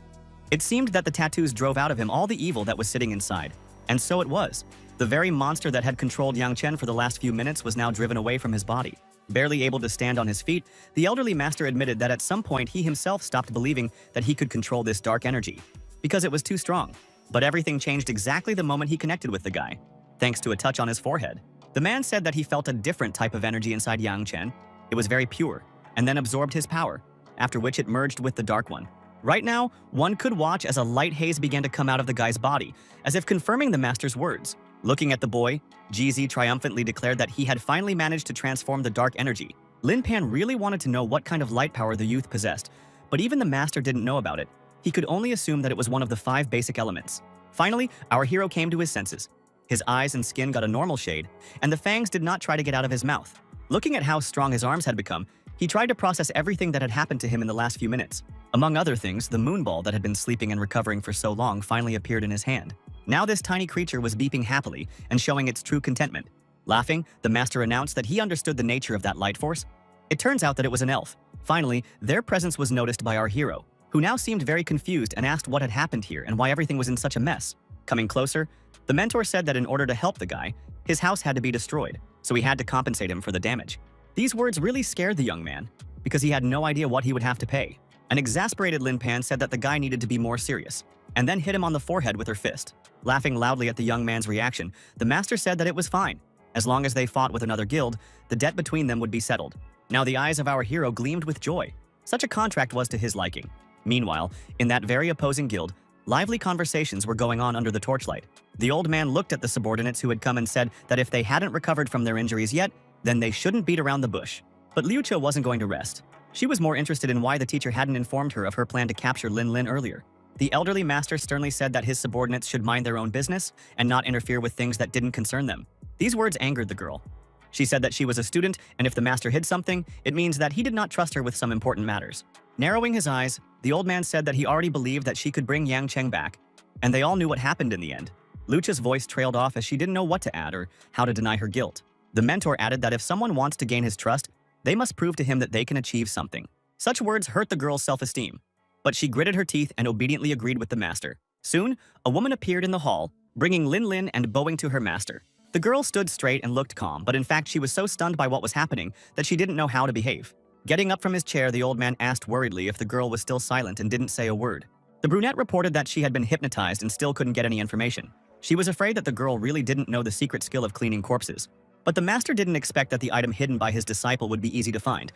It seemed that the tattoos drove out of him all the evil that was sitting inside. And so it was. The very monster that had controlled Yang Chen for the last few minutes was now driven away from his body. Barely able to stand on his feet, the elderly master admitted that at some point he himself stopped believing that he could control this dark energy, because it was too strong. But everything changed exactly the moment he connected with the guy, thanks to a touch on his forehead. The man said that he felt a different type of energy inside Yang Chen. It was very pure, and then absorbed his power, after which it merged with the dark one. Right now, one could watch as a light haze began to come out of the guy's body, as if confirming the master's words. Looking at the boy, Jeezy triumphantly declared that he had finally managed to transform the dark energy. Lin Pan really wanted to know what kind of light power the youth possessed, but even the master didn't know about it. He could only assume that it was one of the 5 basic elements. Finally, our hero came to his senses. His eyes and skin got a normal shade, and the fangs did not try to get out of his mouth. Looking at how strong his arms had become, he tried to process everything that had happened to him in the last few minutes. Among other things, the moon ball that had been sleeping and recovering for so long finally appeared in his hand. Now this tiny creature was beeping happily and showing its true contentment. Laughing, the master announced that he understood the nature of that light force. It turns out that it was an elf. Finally, their presence was noticed by our hero, who now seemed very confused and asked what had happened here and why everything was in such a mess. Coming closer, the mentor said that in order to help the guy, his house had to be destroyed, so he had to compensate him for the damage. These words really scared the young man, because he had no idea what he would have to pay. An exasperated Lin Pan said that the guy needed to be more serious, and then hit him on the forehead with her fist. Laughing loudly at the young man's reaction, the master said that it was fine. As long as they fought with another guild, the debt between them would be settled. Now the eyes of our hero gleamed with joy. Such a contract was to his liking. Meanwhile, in that very opposing guild, lively conversations were going on under the torchlight. The old man looked at the subordinates who had come and said that if they hadn't recovered from their injuries yet, then they shouldn't beat around the bush. But Liu Che wasn't going to rest. She was more interested in why the teacher hadn't informed her of her plan to capture Lin Lin earlier. The elderly master sternly said that his subordinates should mind their own business and not interfere with things that didn't concern them. These words angered the girl. She said that she was a student, and if the master hid something, it means that he did not trust her with some important matters. Narrowing his eyes, the old man said that he already believed that she could bring Yang Cheng back, and they all knew what happened in the end. Lucha's voice trailed off as she didn't know what to add or how to deny her guilt. The mentor added that if someone wants to gain his trust, they must prove to him that they can achieve something. Such words hurt the girl's self-esteem, but she gritted her teeth and obediently agreed with the master. Soon, a woman appeared in the hall, bringing Lin Lin and bowing to her master. The girl stood straight and looked calm, but in fact she was so stunned by what was happening that she didn't know how to behave. Getting up from his chair, the old man asked worriedly if the girl was still silent and didn't say a word. The brunette reported that she had been hypnotized and still couldn't get any information. She was afraid that the girl really didn't know the secret skill of cleaning corpses. But the master didn't expect that the item hidden by his disciple would be easy to find.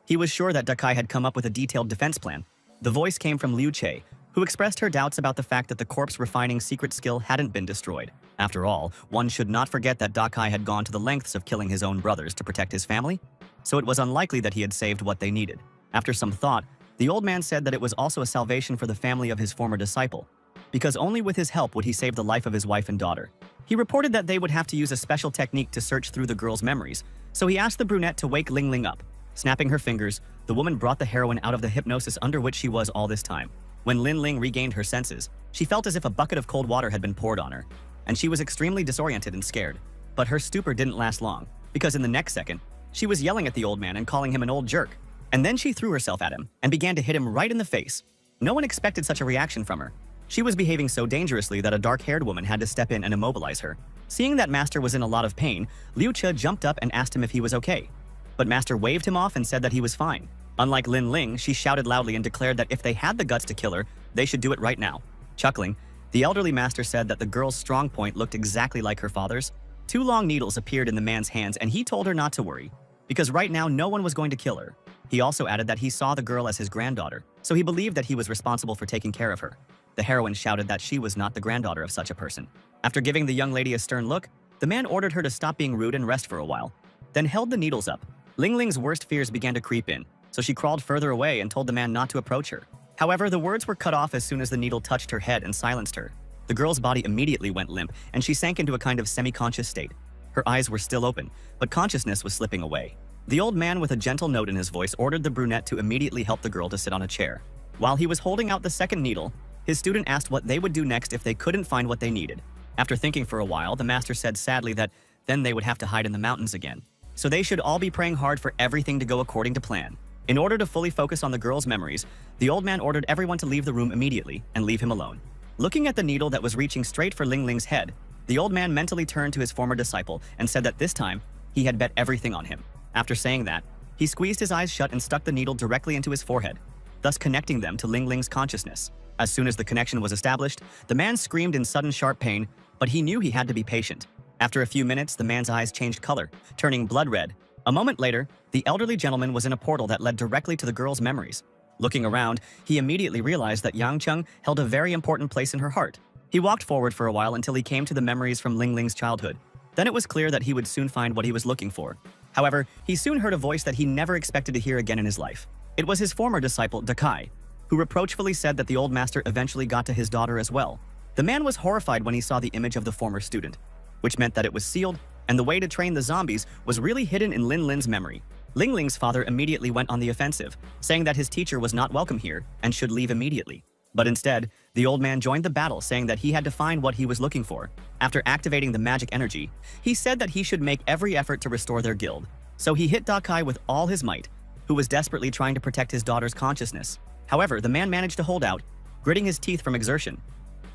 He was sure that Dakai had come up with a detailed defense plan. The voice came from Liu Che, who expressed her doubts about the fact that the corpse refining secret skill hadn't been destroyed. After all, one should not forget that Dakai had gone to the lengths of killing his own brothers to protect his family, so it was unlikely that he had saved what they needed. After some thought, the old man said that it was also a salvation for the family of his former disciple, because only with his help would he save the life of his wife and daughter. He reported that they would have to use a special technique to search through the girl's memories, so he asked the brunette to wake Ling Ling up. Snapping her fingers, the woman brought the heroine out of the hypnosis under which she was all this time. When Lin Ling regained her senses, she felt as if a bucket of cold water had been poured on her, and she was extremely disoriented and scared. But her stupor didn't last long, because in the next second, she was yelling at the old man and calling him an old jerk. And then she threw herself at him and began to hit him right in the face. No one expected such a reaction from her. She was behaving so dangerously that a dark-haired woman had to step in and immobilize her. Seeing that Master was in a lot of pain, Liu Che jumped up and asked him if he was okay. But Master waved him off and said that he was fine. Unlike Lin Ling, she shouted loudly and declared that if they had the guts to kill her, they should do it right now. Chuckling, the elderly master said that the girl's strong point looked exactly like her father's. 2 long needles appeared in the man's hands and he told her not to worry, because right now no one was going to kill her. He also added that he saw the girl as his granddaughter, so he believed that he was responsible for taking care of her. The heroine shouted that she was not the granddaughter of such a person. After giving the young lady a stern look, the man ordered her to stop being rude and rest for a while, then held the needles up. Ling Ling's worst fears began to creep in, so she crawled further away and told the man not to approach her. However, the words were cut off as soon as the needle touched her head and silenced her. The girl's body immediately went limp, and she sank into a kind of semi-conscious state. Her eyes were still open, but consciousness was slipping away. The old man, with a gentle note in his voice, ordered the brunette to immediately help the girl to sit on a chair. While he was holding out the second needle, his student asked what they would do next if they couldn't find what they needed. After thinking for a while, the master said sadly that then they would have to hide in the mountains again. So they should all be praying hard for everything to go according to plan. In order to fully focus on the girl's memories, the old man ordered everyone to leave the room immediately and leave him alone. Looking at the needle that was reaching straight for Ling Ling's head, the old man mentally turned to his former disciple and said that this time, he had bet everything on him. After saying that, he squeezed his eyes shut and stuck the needle directly into his forehead, thus connecting them to Ling Ling's consciousness. As soon as the connection was established, the man screamed in sudden sharp pain, but he knew he had to be patient. After a few minutes, the man's eyes changed color, turning blood red. A moment later, the elderly gentleman was in a portal that led directly to the girl's memories. Looking around, he immediately realized that Yang Cheng held a very important place in her heart. He walked forward for a while until he came to the memories from Ling Ling's childhood. Then it was clear that he would soon find what he was looking for. However, he soon heard a voice that he never expected to hear again in his life. It was his former disciple, Dakai, who reproachfully said that the old master eventually got to his daughter as well. The man was horrified when he saw the image of the former student, which meant that it was sealed, and the way to train the zombies was really hidden in Lin Lin's memory. Ling Ling's father immediately went on the offensive, saying that his teacher was not welcome here and should leave immediately. But instead, the old man joined the battle, saying that he had to find what he was looking for. After activating the magic energy, he said that he should make every effort to restore their guild. So he hit Dakai with all his might, who was desperately trying to protect his daughter's consciousness. However, the man managed to hold out, gritting his teeth from exertion.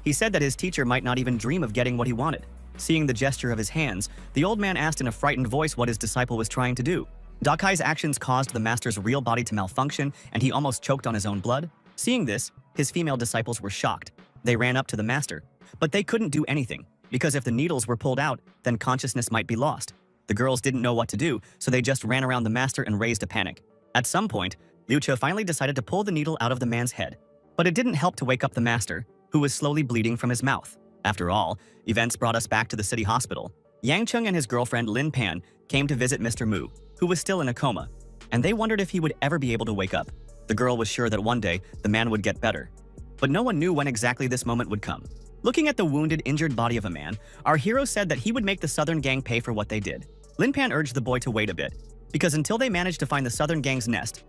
He said that his teacher might not even dream of getting what he wanted. Seeing the gesture of his hands, the old man asked in a frightened voice what his disciple was trying to do. Dakai's actions caused the master's real body to malfunction, and he almost choked on his own blood. Seeing this, his female disciples were shocked. They ran up to the master, but they couldn't do anything, because if the needles were pulled out, then consciousness might be lost. The girls didn't know what to do, so they just ran around the master and raised a panic. At some point, Liu Che finally decided to pull the needle out of the man's head, but it didn't help to wake up the master, who was slowly bleeding from his mouth. After all, events brought us back to the city hospital. Yang Cheng and his girlfriend Lin Pan came to visit Mr. Mu, who was still in a coma, and they wondered if he would ever be able to wake up. The girl was sure that one day the man would get better, but no one knew when exactly this moment would come. Looking at the wounded, injured body of a man, our hero said that he would make the Southern Gang pay for what they did. Lin Pan urged the boy to wait a bit, because until they managed to find the Southern Gang's nest,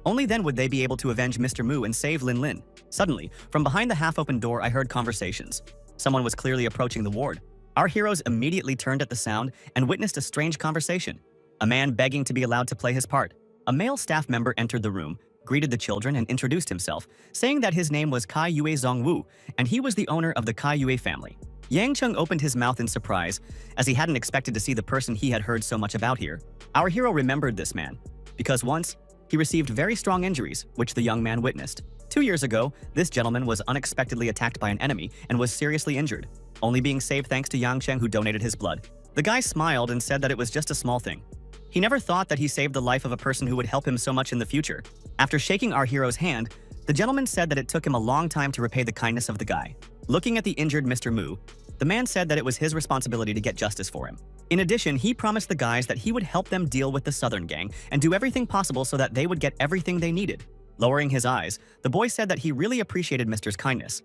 only then would they be able to avenge Mr. Mu and save Lin Lin. Suddenly, from behind the half-open door, I heard conversations. Someone was clearly approaching the ward. Our heroes immediately turned at the sound and witnessed a strange conversation. A man begging to be allowed to play his part. A male staff member entered the room, greeted the children, and introduced himself, saying that his name was Kai Yue Zongwu, and he was the owner of the Kai Yue family. Yang Cheng opened his mouth in surprise, as he hadn't expected to see the person he had heard so much about here. Our hero remembered this man, because once, he received very strong injuries, which the young man witnessed. 2 years ago, this gentleman was unexpectedly attacked by an enemy and was seriously injured, only being saved thanks to Yang Cheng, who donated his blood. The guy smiled and said that it was just a small thing. He never thought that he saved the life of a person who would help him so much in the future. After shaking our hero's hand, the gentleman said that it took him a long time to repay the kindness of the guy. Looking at the injured Mr. Mu, the man said that it was his responsibility to get justice for him. In addition, he promised the guys that he would help them deal with the Southern Gang and do everything possible so that they would get everything they needed. Lowering his eyes, the boy said that he really appreciated Mr.'s kindness,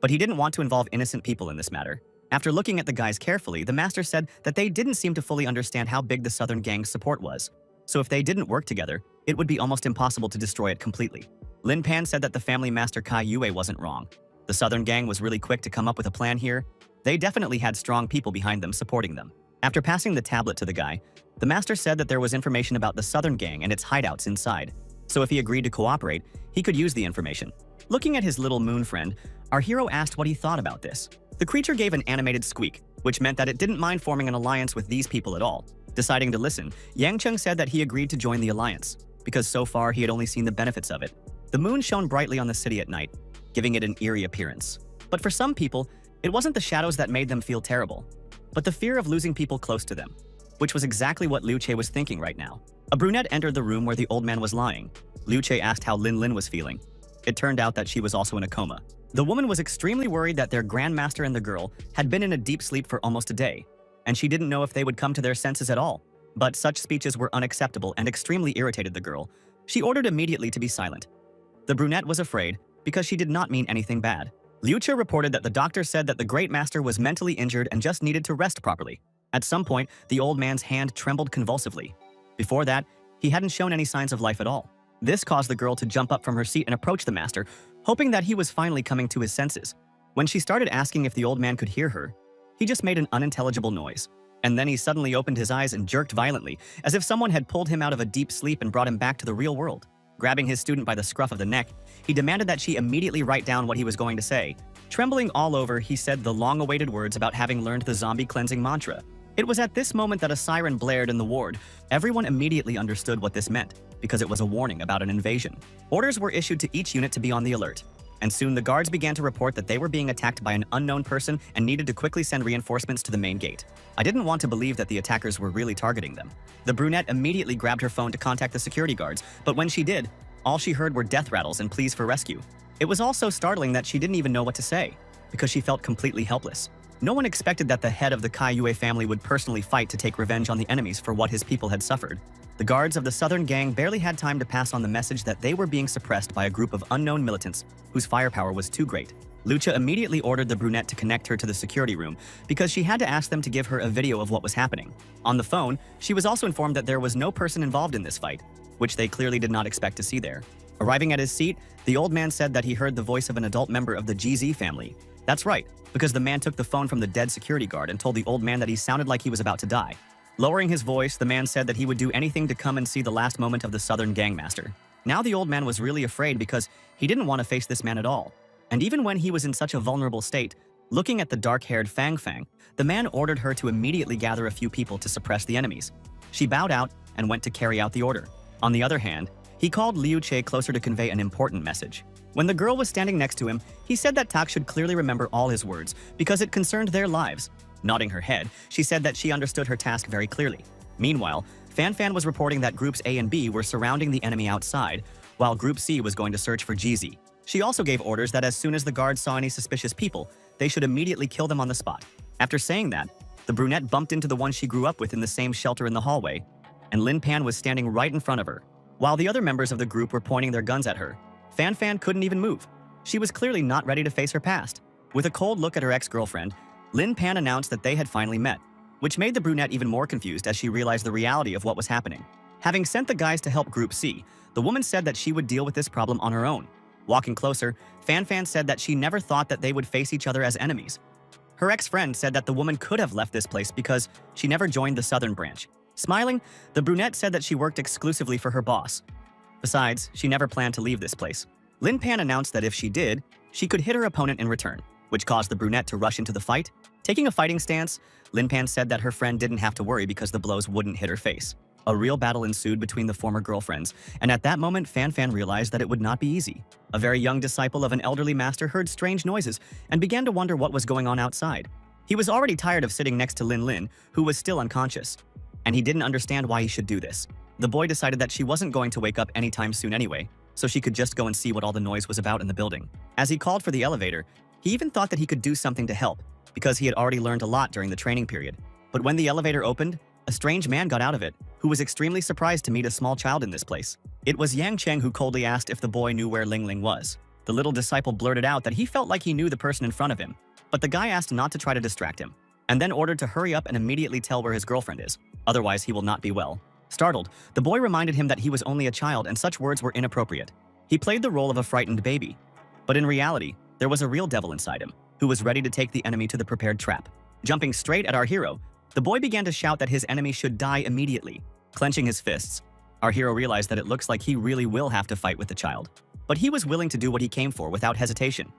but he didn't want to involve innocent people in this matter. After looking at the guys carefully, the master said that they didn't seem to fully understand how big the Southern Gang's support was. So if they didn't work together, it would be almost impossible to destroy it completely. Lin Pan said that the family master Kai Yue wasn't wrong. The Southern Gang was really quick to come up with a plan here. They definitely had strong people behind them supporting them. After passing the tablet to the guy, the master said that there was information about the Southern Gang and its hideouts inside. So if he agreed to cooperate, he could use the information. Looking at his little moon friend, our hero asked what he thought about this. The creature gave an animated squeak, which meant that it didn't mind forming an alliance with these people at all. Deciding to listen, Yang Cheng said that he agreed to join the alliance, because so far he had only seen the benefits of it. The moon shone brightly on the city at night, giving it an eerie appearance. But for some people, it wasn't the shadows that made them feel terrible, but the fear of losing people close to them. which was exactly what Liu Che was thinking right now. A brunette entered the room where the old man was lying. Liu Che asked how Lin Lin was feeling. It turned out that she was also in a coma. The woman was extremely worried that their grandmaster and the girl had been in a deep sleep for almost a day, and she didn't know if they would come to their senses at all. But such speeches were unacceptable and extremely irritated the girl. She ordered immediately to be silent. The brunette was afraid because she did not mean anything bad. Liu Che reported that the doctor said that the great master was mentally injured and just needed to rest properly. At some point, the old man's hand trembled convulsively. Before that, he hadn't shown any signs of life at all. This caused the girl to jump up from her seat and approach the master, hoping that he was finally coming to his senses. When she started asking if the old man could hear her, he just made an unintelligible noise. And then he suddenly opened his eyes and jerked violently, as if someone had pulled him out of a deep sleep and brought him back to the real world. Grabbing his student by the scruff of the neck, he demanded that she immediately write down what he was going to say. Trembling all over, he said the long-awaited words about having learned the zombie cleansing mantra. It was at this moment that a siren blared in the ward. Everyone immediately understood what this meant, because it was a warning about an invasion. Orders were issued to each unit to be on the alert, and soon the guards began to report that they were being attacked by an unknown person and needed to quickly send reinforcements to the main gate. I didn't want to believe that the attackers were really targeting them. The brunette immediately grabbed her phone to contact the security guards, but when she did, all she heard were death rattles and pleas for rescue. It was all so startling that she didn't even know what to say, because she felt completely helpless. No one expected that the head of the Kai Yue family would personally fight to take revenge on the enemies for what his people had suffered. The guards of the southern gang barely had time to pass on the message that they were being suppressed by a group of unknown militants whose firepower was too great. Liu Che immediately ordered the brunette to connect her to the security room because she had to ask them to give her a video of what was happening. On the phone, she was also informed that there was no person involved in this fight, which they clearly did not expect to see there. Arriving at his seat, the old man said that he heard the voice of an adult member of the GZ family. That's right, because the man took the phone from the dead security guard and told the old man that he sounded like he was about to die. Lowering his voice, the man said that he would do anything to come and see the last moment of the southern gangmaster. Now the old man was really afraid because he didn't want to face this man at all. And even when he was in such a vulnerable state, looking at the dark-haired Fang Fang, the man ordered her to immediately gather a few people to suppress the enemies. She bowed out and went to carry out the order. On the other hand, he called Liu Che closer to convey an important message. When the girl was standing next to him, he said that Tak should clearly remember all his words because it concerned their lives. Nodding her head, she said that she understood her task very clearly. Meanwhile, Fan Fan was reporting that Groups A and B were surrounding the enemy outside, while Group C was going to search for GZ. She also gave orders that as soon as the guards saw any suspicious people, they should immediately kill them on the spot. After saying that, the brunette bumped into the one she grew up with in the same shelter in the hallway, and Lin Pan was standing right in front of her. While the other members of the group were pointing their guns at her, Fan Fan couldn't even move. She was clearly not ready to face her past. With a cold look at her ex-girlfriend, Lin Pan announced that they had finally met, which made the brunette even more confused as she realized the reality of what was happening. Having sent the guys to help Group C, the woman said that she would deal with this problem on her own. Walking closer, Fan Fan said that she never thought that they would face each other as enemies. Her ex-friend said that the woman could have left this place because she never joined the southern branch. Smiling, the brunette said that she worked exclusively for her boss. Besides, she never planned to leave this place. Lin Pan announced that if she did, she could hit her opponent in return, which caused the brunette to rush into the fight. Taking a fighting stance, Lin Pan said that her friend didn't have to worry because the blows wouldn't hit her face. A real battle ensued between the former girlfriends, and at that moment Fan Fan realized that it would not be easy. A very young disciple of an elderly master heard strange noises and began to wonder what was going on outside. He was already tired of sitting next to Lin Lin, who was still unconscious, and he didn't understand why he should do this. The boy decided that she wasn't going to wake up anytime soon anyway, so she could just go and see what all the noise was about in the building. As he called for the elevator, he even thought that he could do something to help, because he had already learned a lot during the training period. But when the elevator opened, a strange man got out of it, who was extremely surprised to meet a small child in this place. It was Yang Cheng who coldly asked if the boy knew where Ling Ling was. The little disciple blurted out that he felt like he knew the person in front of him, but the guy asked not to try to distract him, and then ordered to hurry up and immediately tell where his girlfriend is, otherwise he will not be well. Startled, the boy reminded him that he was only a child and such words were inappropriate. He played the role of a frightened baby, but in reality, there was a real devil inside him, who was ready to take the enemy to the prepared trap. Jumping straight at our hero, the boy began to shout that his enemy should die immediately. Clenching his fists, our hero realized that it looks like he really will have to fight with the child. But he was willing to do what he came for without hesitation.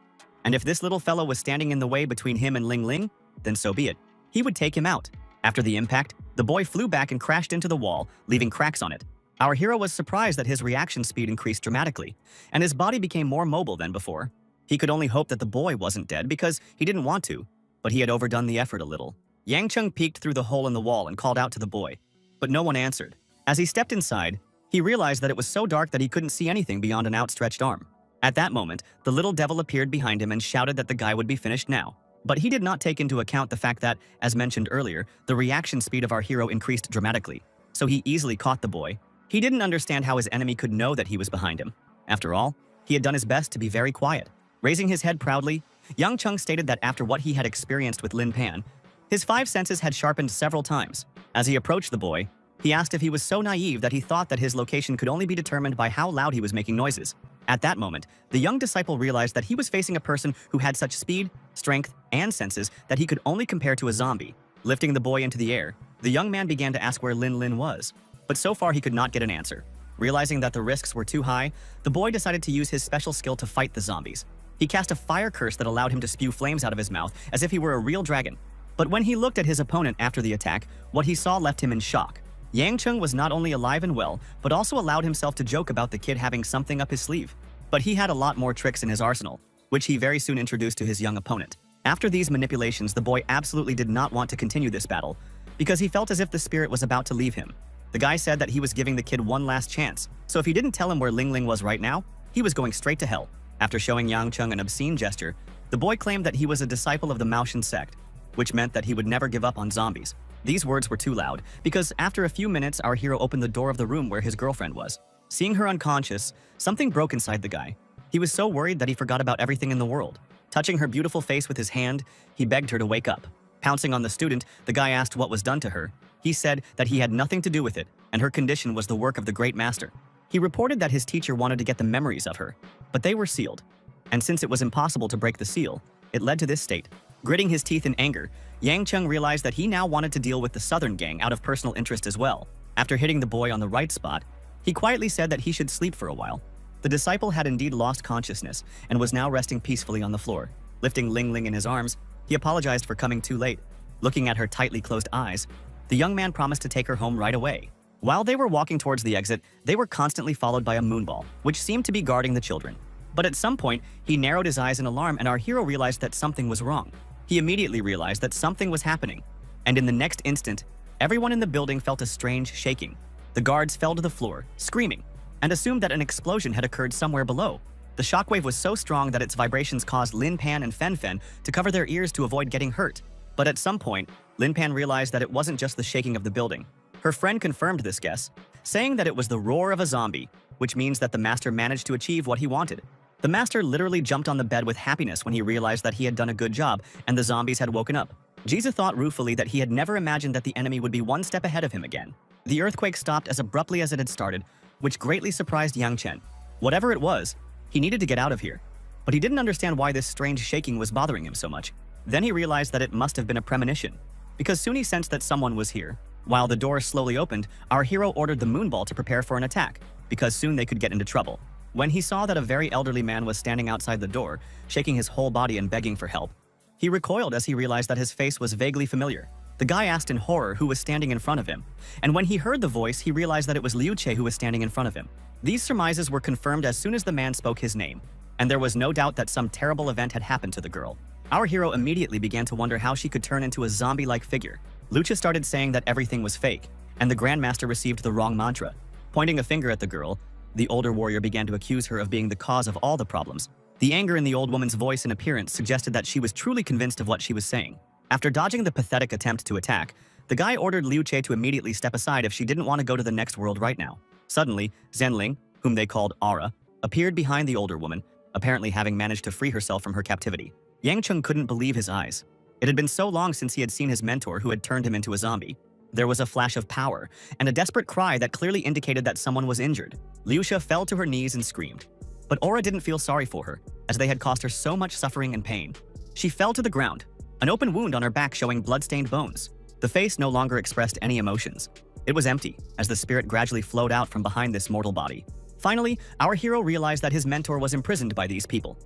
And if this little fellow was standing in the way between him and Ling Ling, then so be it. He would take him out. After the impact, the boy flew back and crashed into the wall, leaving cracks on it. Our hero was surprised that his reaction speed increased dramatically, and his body became more mobile than before. He could only hope that the boy wasn't dead because he didn't want to, but he had overdone the effort a little. Yang Chung peeked through the hole in the wall and called out to the boy, but no one answered. As he stepped inside, he realized that it was so dark that he couldn't see anything beyond an outstretched arm. At that moment, the little devil appeared behind him and shouted that the guy would be finished now. But he did not take into account the fact that, as mentioned earlier, the reaction speed of our hero increased dramatically, so he easily caught the boy. He didn't understand how his enemy could know that he was behind him. After all, he had done his best to be very quiet. Raising his head proudly, Yang Chung stated that after what he had experienced with Lin Pan, his five senses had sharpened several times. As he approached the boy, he asked if he was so naive that he thought that his location could only be determined by how loud he was making noises. At that moment, the young disciple realized that he was facing a person who had such speed, strength, and senses that he could only compare to a zombie. Lifting the boy into the air, the young man began to ask where Lin was, but so far he could not get an answer. Realizing that the risks were too high, the boy decided to use his special skill to fight the zombies. He cast a fire curse that allowed him to spew flames out of his mouth as if he were a real dragon. But when he looked at his opponent after the attack, what he saw left him in shock. Yang Chung was not only alive and well, but also allowed himself to joke about the kid having something up his sleeve. But he had a lot more tricks in his arsenal, which he very soon introduced to his young opponent. After these manipulations, the boy absolutely did not want to continue this battle, because he felt as if the spirit was about to leave him. The guy said that he was giving the kid one last chance, so if he didn't tell him where Ling was right now, he was going straight to hell. After showing Yang Chung an obscene gesture, the boy claimed that he was a disciple of the Maoshan sect, which meant that he would never give up on zombies. These words were too loud, because after a few minutes, our hero opened the door of the room where his girlfriend was. Seeing her unconscious, something broke inside the guy. He was so worried that he forgot about everything in the world. Touching her beautiful face with his hand, he begged her to wake up. Pouncing on the student, the guy asked what was done to her. He said that he had nothing to do with it, and her condition was the work of the great master. He reported that his teacher wanted to get the memories of her, but they were sealed. And since it was impossible to break the seal, it led to this state. Gritting his teeth in anger, Yang Chung realized that he now wanted to deal with the Southern gang out of personal interest as well. After hitting the boy on the right spot, he quietly said that he should sleep for a while. The disciple had indeed lost consciousness and was now resting peacefully on the floor. Lifting Ling in his arms, he apologized for coming too late. Looking at her tightly closed eyes, the young man promised to take her home right away. While they were walking towards the exit, they were constantly followed by a moonball, which seemed to be guarding the children. But at some point, he narrowed his eyes in alarm and our hero realized that something was wrong. He immediately realized that something was happening. And in the next instant, everyone in the building felt a strange shaking. The guards fell to the floor, screaming, and assumed that an explosion had occurred somewhere below. The shockwave was so strong that its vibrations caused Lin Pan and Fen Fen to cover their ears to avoid getting hurt. But at some point, Lin Pan realized that it wasn't just the shaking of the building. Her friend confirmed this guess, saying that it was the roar of a zombie, which means that the master managed to achieve what he wanted. The master literally jumped on the bed with happiness when he realized that he had done a good job and the zombies had woken up. Jiza thought ruefully that he had never imagined that the enemy would be one step ahead of him again. The earthquake stopped as abruptly as it had started, which greatly surprised Yang Chen. Whatever it was, he needed to get out of here. But he didn't understand why this strange shaking was bothering him so much. Then he realized that it must have been a premonition, because soon he sensed that someone was here. While the door slowly opened, our hero ordered the moonball to prepare for an attack, because soon they could get into trouble. When he saw that a very elderly man was standing outside the door, shaking his whole body and begging for help, he recoiled as he realized that his face was vaguely familiar. The guy asked in horror who was standing in front of him, and when he heard the voice, he realized that it was Liu Che who was standing in front of him. These surmises were confirmed as soon as the man spoke his name, and there was no doubt that some terrible event had happened to the girl. Our hero immediately began to wonder how she could turn into a zombie-like figure. Lucha started saying that everything was fake, and the Grandmaster received the wrong mantra. Pointing a finger at the girl, the older warrior began to accuse her of being the cause of all the problems. The anger in the old woman's voice and appearance suggested that she was truly convinced of what she was saying. After dodging the pathetic attempt to attack, the guy ordered Liu Che to immediately step aside if she didn't want to go to the next world right now. Suddenly, Zhenling, whom they called Aura, appeared behind the older woman, apparently having managed to free herself from her captivity. Yang Chung couldn't believe his eyes. It had been so long since he had seen his mentor who had turned him into a zombie. There was a flash of power, and a desperate cry that clearly indicated that someone was injured. Liusha fell to her knees and screamed. But Aura didn't feel sorry for her, as they had caused her so much suffering and pain. She fell to the ground, an open wound on her back showing blood-stained bones. The face no longer expressed any emotions. It was empty, as the spirit gradually flowed out from behind this mortal body. Finally, our hero realized that his mentor was imprisoned by these people,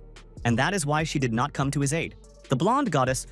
and that is why she did not come to his aid. The blonde goddess'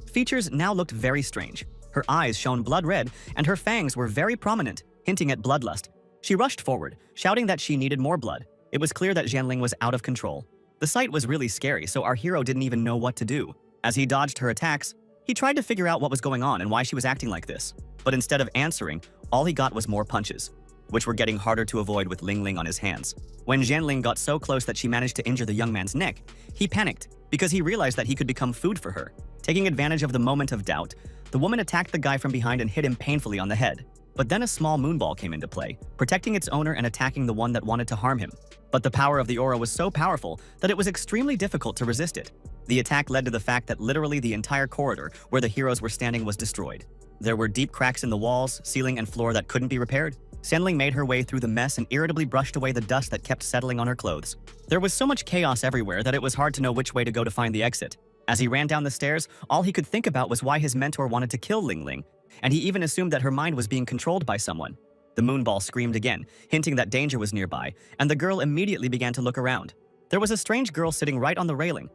features now looked very strange. Her eyes shone blood red, and her fangs were very prominent, hinting at bloodlust. She rushed forward, shouting that she needed more blood. It was clear that Zhenling was out of control. The sight was really scary, so our hero didn't even know what to do. As he dodged her attacks, He tried to figure out what was going on and why she was acting like this, but instead of answering, all he got was more punches, which were getting harder to avoid with Ling Ling on his hands. When Jianling got so close that she managed to injure the young man's neck, he panicked because he realized that he could become food for her. Taking advantage of the moment of doubt, the woman attacked the guy from behind and hit him painfully on the head. But then a small moonball came into play, protecting its owner and attacking the one that wanted to harm him. But the power of the aura was so powerful that it was extremely difficult to resist it. The attack led to the fact that literally the entire corridor where the heroes were standing was destroyed. There were deep cracks in the walls, ceiling, and floor that couldn't be repaired. Jianling made her way through the mess and irritably brushed away the dust that kept settling on her clothes. There was so much chaos everywhere that it was hard to know which way to go to find the exit. As he ran down the stairs, all he could think about was why his mentor wanted to kill Ling Ling, and he even assumed that her mind was being controlled by someone. The moonball screamed again, hinting that danger was nearby, and the girl immediately began to look around. There was a strange girl sitting right on the railing.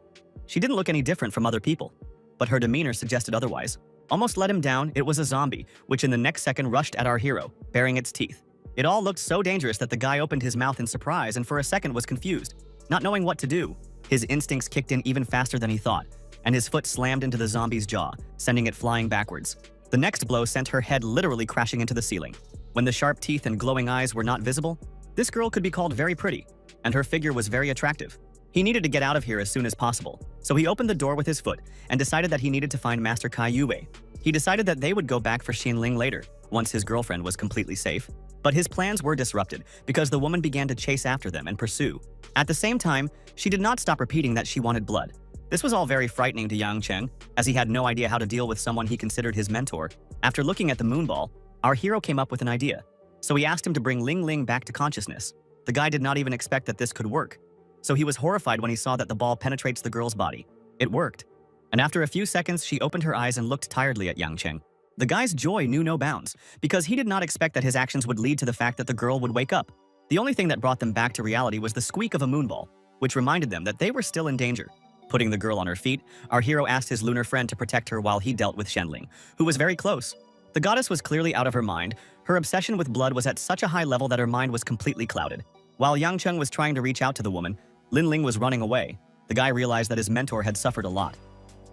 She didn't look any different from other people, but her demeanor suggested otherwise. Almost let him down, it was a zombie, which in the next second rushed at our hero, baring its teeth. It all looked so dangerous that the guy opened his mouth in surprise and for a second was confused, not knowing what to do. His instincts kicked in even faster than he thought, and his foot slammed into the zombie's jaw, sending it flying backwards. The next blow sent her head literally crashing into the ceiling. When the sharp teeth and glowing eyes were not visible, this girl could be called very pretty, and her figure was very attractive. He needed to get out of here as soon as possible, so he opened the door with his foot and decided that he needed to find Master Kai Yue. He decided that they would go back for Ling later, once his girlfriend was completely safe. But his plans were disrupted because the woman began to chase after them and pursue. At the same time, she did not stop repeating that she wanted blood. This was all very frightening to Yang Cheng, as he had no idea how to deal with someone he considered his mentor. After looking at the moonball, our hero came up with an idea. So he asked him to bring Ling Ling back to consciousness. The guy did not even expect that this could work. So he was horrified when he saw that the ball penetrates the girl's body. It worked. And after a few seconds, she opened her eyes and looked tiredly at Yang Cheng. The guy's joy knew no bounds, because he did not expect that his actions would lead to the fact that the girl would wake up. The only thing that brought them back to reality was the squeak of a moonball, which reminded them that they were still in danger. Putting the girl on her feet, our hero asked his lunar friend to protect her while he dealt with Jianling, who was very close. The goddess was clearly out of her mind. Her obsession with blood was at such a high level that her mind was completely clouded. While Yang Cheng was trying to reach out to the woman, Ling Ling was running away. The guy realized that his mentor had suffered a lot.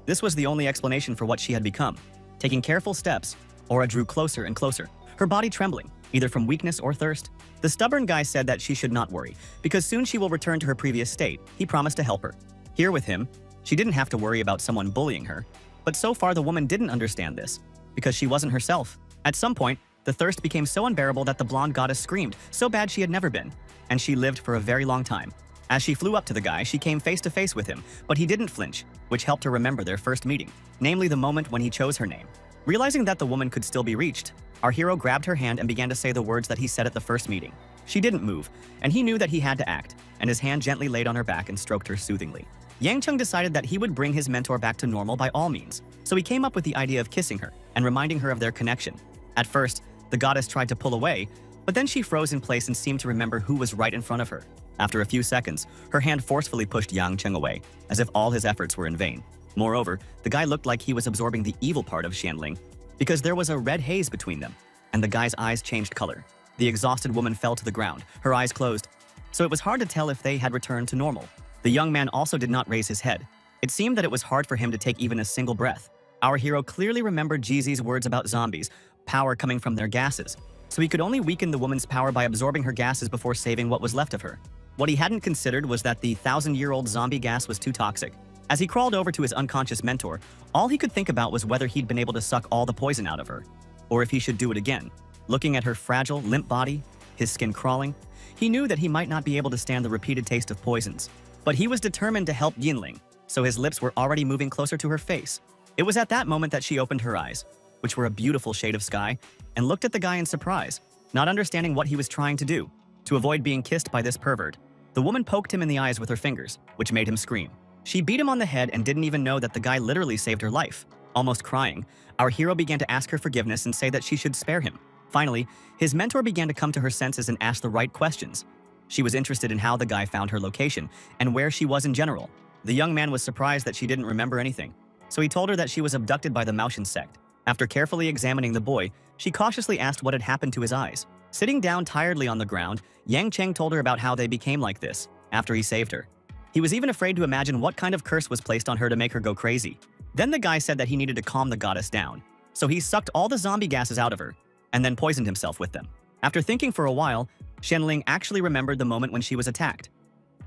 This was the only explanation for what she had become. Taking careful steps, Aura drew closer and closer, her body trembling, either from weakness or thirst. The stubborn guy said that she should not worry, because soon she will return to her previous state. He promised to help her. Here with him, she didn't have to worry about someone bullying her. But so far the woman didn't understand this, because she wasn't herself. At some point, the thirst became so unbearable that the blonde goddess screamed, so bad she had never been. And she lived for a very long time. As she flew up to the guy, she came face to face with him, but he didn't flinch, which helped her remember their first meeting, namely the moment when he chose her name. Realizing that the woman could still be reached, our hero grabbed her hand and began to say the words that he said at the first meeting. She didn't move, and he knew that he had to act, and his hand gently laid on her back and stroked her soothingly. Yang Cheng decided that he would bring his mentor back to normal by all means, so he came up with the idea of kissing her and reminding her of their connection. At first, the goddess tried to pull away, but then she froze in place and seemed to remember who was right in front of her. After a few seconds, her hand forcefully pushed Yang Cheng away, as if all his efforts were in vain. Moreover, the guy looked like he was absorbing the evil part of Jianling, because there was a red haze between them, and the guy's eyes changed color. The exhausted woman fell to the ground, her eyes closed, so it was hard to tell if they had returned to normal. The young man also did not raise his head. It seemed that it was hard for him to take even a single breath. Our hero clearly remembered Jeezy's words about zombies, power coming from their gases, so he could only weaken the woman's power by absorbing her gases before saving what was left of her. What he hadn't considered was that the 1,000-year-old zombie gas was too toxic. As he crawled over to his unconscious mentor, all he could think about was whether he'd been able to suck all the poison out of her, or if he should do it again. Looking at her fragile, limp body, his skin crawling, he knew that he might not be able to stand the repeated taste of poisons. But he was determined to help Yinling, so his lips were already moving closer to her face. It was at that moment that she opened her eyes, which were a beautiful shade of sky, and looked at the guy in surprise, not understanding what he was trying to do. To avoid being kissed by this pervert, the woman poked him in the eyes with her fingers, which made him scream. She beat him on the head and didn't even know that the guy literally saved her life. Almost crying, our hero began to ask her forgiveness and say that she should spare him. Finally, his mentor began to come to her senses and ask the right questions. She was interested in how the guy found her location and where she was in general. The young man was surprised that she didn't remember anything, so he told her that she was abducted by the Maotian sect. After carefully examining the boy, she cautiously asked what had happened to his eyes. Sitting down tiredly on the ground, Yang Cheng told her about how they became like this after he saved her. He was even afraid to imagine what kind of curse was placed on her to make her go crazy. Then the guy said that he needed to calm the goddess down, so he sucked all the zombie gases out of her and then poisoned himself with them. After thinking for a while, Xianling actually remembered the moment when she was attacked.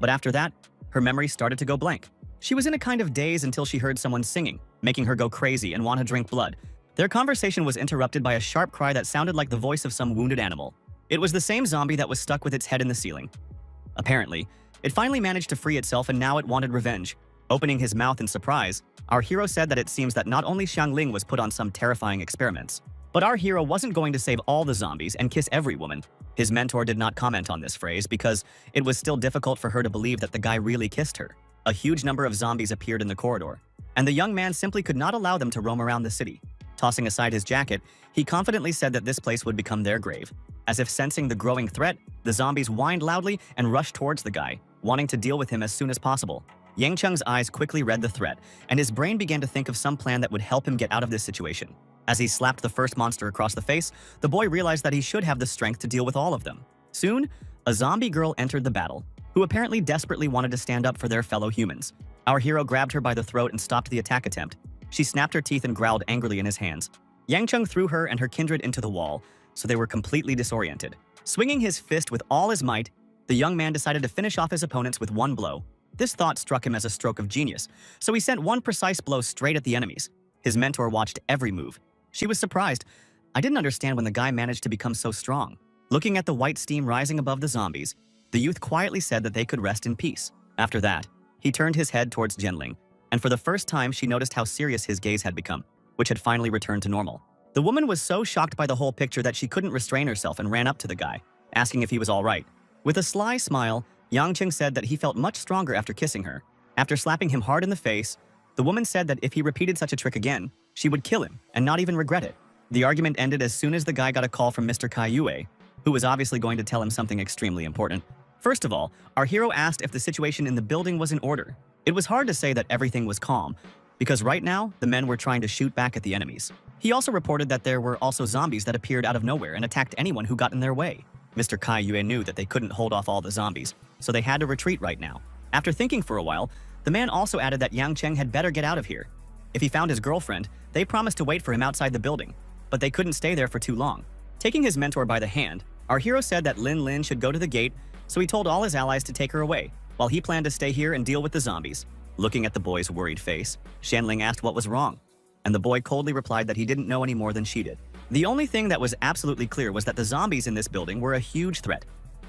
But after that, her memory started to go blank. She was in a kind of daze until she heard someone singing, making her go crazy and want to drink blood. Their conversation was interrupted by a sharp cry that sounded like the voice of some wounded animal. It was the same zombie that was stuck with its head in the ceiling. Apparently, it finally managed to free itself and now it wanted revenge. Opening his mouth in surprise, our hero said that it seems that not only Xiangling was put on some terrifying experiments, but our hero wasn't going to save all the zombies and kiss every woman. His mentor did not comment on this phrase because it was still difficult for her to believe that the guy really kissed her. A huge number of zombies appeared in the corridor, and the young man simply could not allow them to roam around the city. Tossing aside his jacket, he confidently said that this place would become their grave. As if sensing the growing threat, the zombies whined loudly and rushed towards the guy, wanting to deal with him as soon as possible. Yang Cheng's eyes quickly read the threat, and his brain began to think of some plan that would help him get out of this situation. As he slapped the first monster across the face, the boy realized that he should have the strength to deal with all of them. Soon, a zombie girl entered the battle, who apparently desperately wanted to stand up for their fellow humans. Our hero grabbed her by the throat and stopped the attack attempt. She snapped her teeth and growled angrily in his hands. Yang Cheng threw her and her kindred into the wall, so they were completely disoriented. Swinging his fist with all his might, the young man decided to finish off his opponents with one blow. This thought struck him as a stroke of genius, so he sent one precise blow straight at the enemies. His mentor watched every move. She was surprised. I didn't understand when the guy managed to become so strong. Looking at the white steam rising above the zombies, the youth quietly said that they could rest in peace. After that, he turned his head towards Jianling, and for the first time she noticed how serious his gaze had become, which had finally returned to normal. The woman was so shocked by the whole picture that she couldn't restrain herself and ran up to the guy, asking if he was all right. With a sly smile, Yang Cheng said that he felt much stronger after kissing her. After slapping him hard in the face, the woman said that if he repeated such a trick again, she would kill him and not even regret it. The argument ended as soon as the guy got a call from Mr. Kai Yue, who was obviously going to tell him something extremely important. First of all, our hero asked if the situation in the building was in order. It was hard to say that everything was calm, because right now, the men were trying to shoot back at the enemies. He also reported that there were also zombies that appeared out of nowhere and attacked anyone who got in their way. Mr. Kai Yue knew that they couldn't hold off all the zombies, so they had to retreat right now. After thinking for a while, the man also added that Yang Cheng had better get out of here. If he found his girlfriend, they promised to wait for him outside the building, but they couldn't stay there for too long. Taking his mentor by the hand, our hero said that Lin Lin should go to the gate, so he told all his allies to take her away, while he planned to stay here and deal with the zombies. Looking at the boy's worried face, Xianling asked what was wrong, and the boy coldly replied that he didn't know any more than she did. The only thing that was absolutely clear was that the zombies in this building were a huge threat,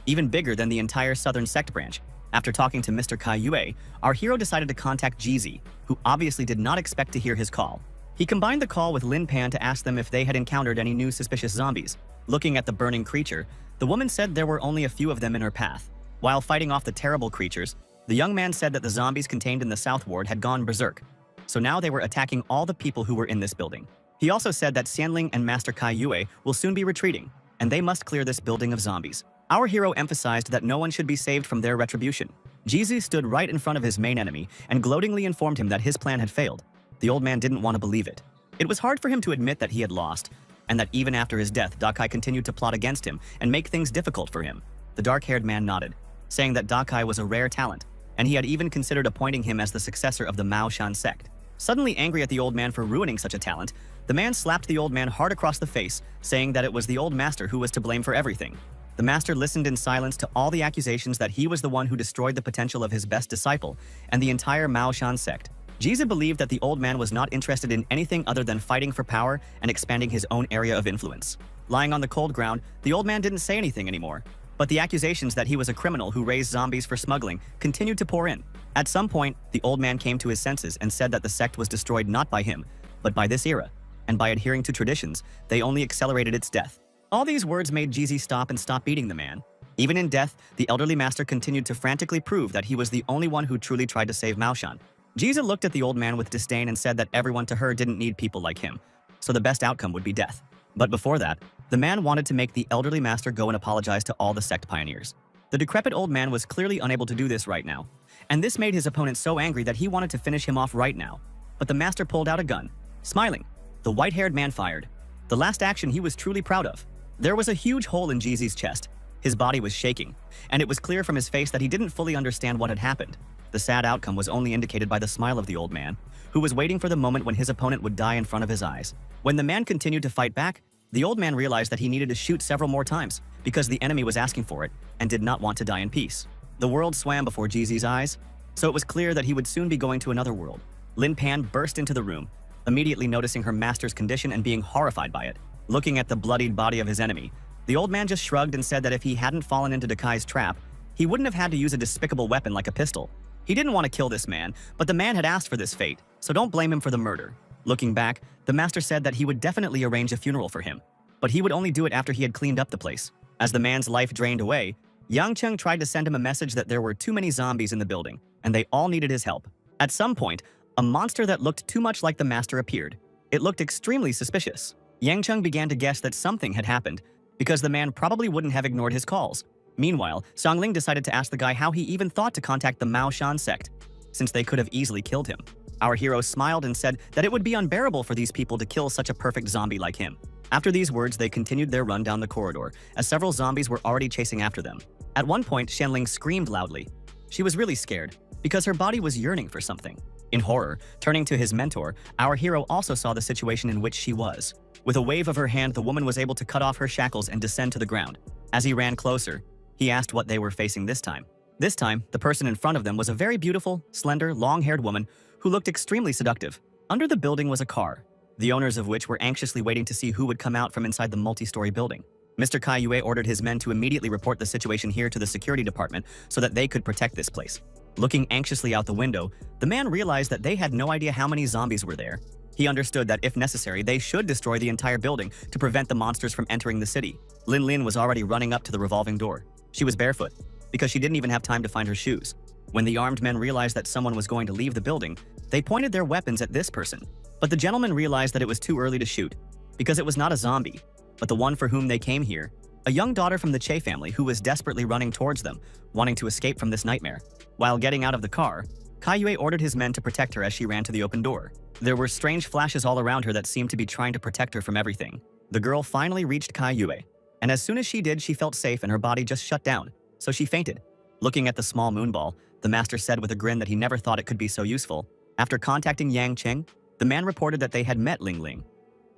even bigger than the entire southern sect branch. After talking to Mr. Kai Yue, our hero decided to contact Jizi, who obviously did not expect to hear his call. He combined the call with Lin Pan to ask them if they had encountered any new suspicious zombies. Looking at the burning creature, the woman said there were only a few of them in her path. While fighting off the terrible creatures, the young man said that the zombies contained in the South Ward had gone berserk, so now they were attacking all the people who were in this building. He also said that Xianling and Master Kai Yue will soon be retreating, and they must clear this building of zombies. Our hero emphasized that no one should be saved from their retribution. Jizi stood right in front of his main enemy and gloatingly informed him that his plan had failed. The old man didn't want to believe it. It was hard for him to admit that he had lost, and that even after his death, Dakai continued to plot against him and make things difficult for him. The dark-haired man nodded, saying that Dakai was a rare talent, and he had even considered appointing him as the successor of the Mao Shan sect. Suddenly angry at the old man for ruining such a talent, the man slapped the old man hard across the face, saying that it was the old master who was to blame for everything. The master listened in silence to all the accusations that he was the one who destroyed the potential of his best disciple and the entire Mao Shan sect. Jizi believed that the old man was not interested in anything other than fighting for power and expanding his own area of influence. Lying on the cold ground, the old man didn't say anything anymore, but the accusations that he was a criminal who raised zombies for smuggling continued to pour in. At some point, the old man came to his senses and said that the sect was destroyed not by him, but by this era, and by adhering to traditions, they only accelerated its death. All these words made Jizi stop and stop beating the man. Even in death, the elderly master continued to frantically prove that he was the only one who truly tried to save Mao Shan. Jizi looked at the old man with disdain and said that everyone to her didn't need people like him, so the best outcome would be death. But before that, the man wanted to make the elderly master go and apologize to all the sect pioneers. The decrepit old man was clearly unable to do this right now, and this made his opponent so angry that he wanted to finish him off right now. But the master pulled out a gun. Smiling, the white-haired man fired. The last action he was truly proud of. There was a huge hole in Jizi's chest. His body was shaking, and it was clear from his face that he didn't fully understand what had happened. The sad outcome was only indicated by the smile of the old man, who was waiting for the moment when his opponent would die in front of his eyes. When the man continued to fight back, the old man realized that he needed to shoot several more times because the enemy was asking for it and did not want to die in peace. The world swam before Jeezy's eyes, so it was clear that he would soon be going to another world. Lin Pan burst into the room, immediately noticing her master's condition and being horrified by it. Looking at the bloodied body of his enemy, the old man just shrugged and said that if he hadn't fallen into Dakai's trap, he wouldn't have had to use a despicable weapon like a pistol. He didn't want to kill this man, but the man had asked for this fate, so don't blame him for the murder. Looking back, the master said that he would definitely arrange a funeral for him, but he would only do it after he had cleaned up the place. As the man's life drained away, Yang Cheng tried to send him a message that there were too many zombies in the building, and they all needed his help. At some point, a monster that looked too much like the master appeared. It looked extremely suspicious. Yang Cheng began to guess that something had happened, because the man probably wouldn't have ignored his calls. Meanwhile, Songling decided to ask the guy how he even thought to contact the Mao Shan sect, since they could have easily killed him. Our hero smiled and said that it would be unbearable for these people to kill such a perfect zombie like him. After these words, they continued their run down the corridor, as several zombies were already chasing after them. At one point, Shenling screamed loudly. She was really scared, because her body was yearning for something. In horror, turning to his mentor, our hero also saw the situation in which she was. With a wave of her hand, the woman was able to cut off her shackles and descend to the ground. As he ran closer, he asked what they were facing this time. This time, the person in front of them was a very beautiful, slender, long-haired woman who looked extremely seductive. Under the building was a car, the owners of which were anxiously waiting to see who would come out from inside the multi-story building. Mr. Kai Yue ordered his men to immediately report the situation here to the security department so that they could protect this place. Looking anxiously out the window, the man realized that they had no idea how many zombies were there. He understood that if necessary, they should destroy the entire building to prevent the monsters from entering the city. Lin Lin was already running up to the revolving door. She was barefoot, because she didn't even have time to find her shoes. When the armed men realized that someone was going to leave the building, they pointed their weapons at this person. But the gentleman realized that it was too early to shoot, because it was not a zombie, but the one for whom they came here, a young daughter from the Che family who was desperately running towards them, wanting to escape from this nightmare. While getting out of the car, Kai Yue ordered his men to protect her as she ran to the open door. There were strange flashes all around her that seemed to be trying to protect her from everything. The girl finally reached Kai Yue, and as soon as she did, she felt safe and her body just shut down, so she fainted. Looking at the small moon ball, the master said with a grin that he never thought it could be so useful. After contacting Yang Cheng, the man reported that they had met Ling Ling.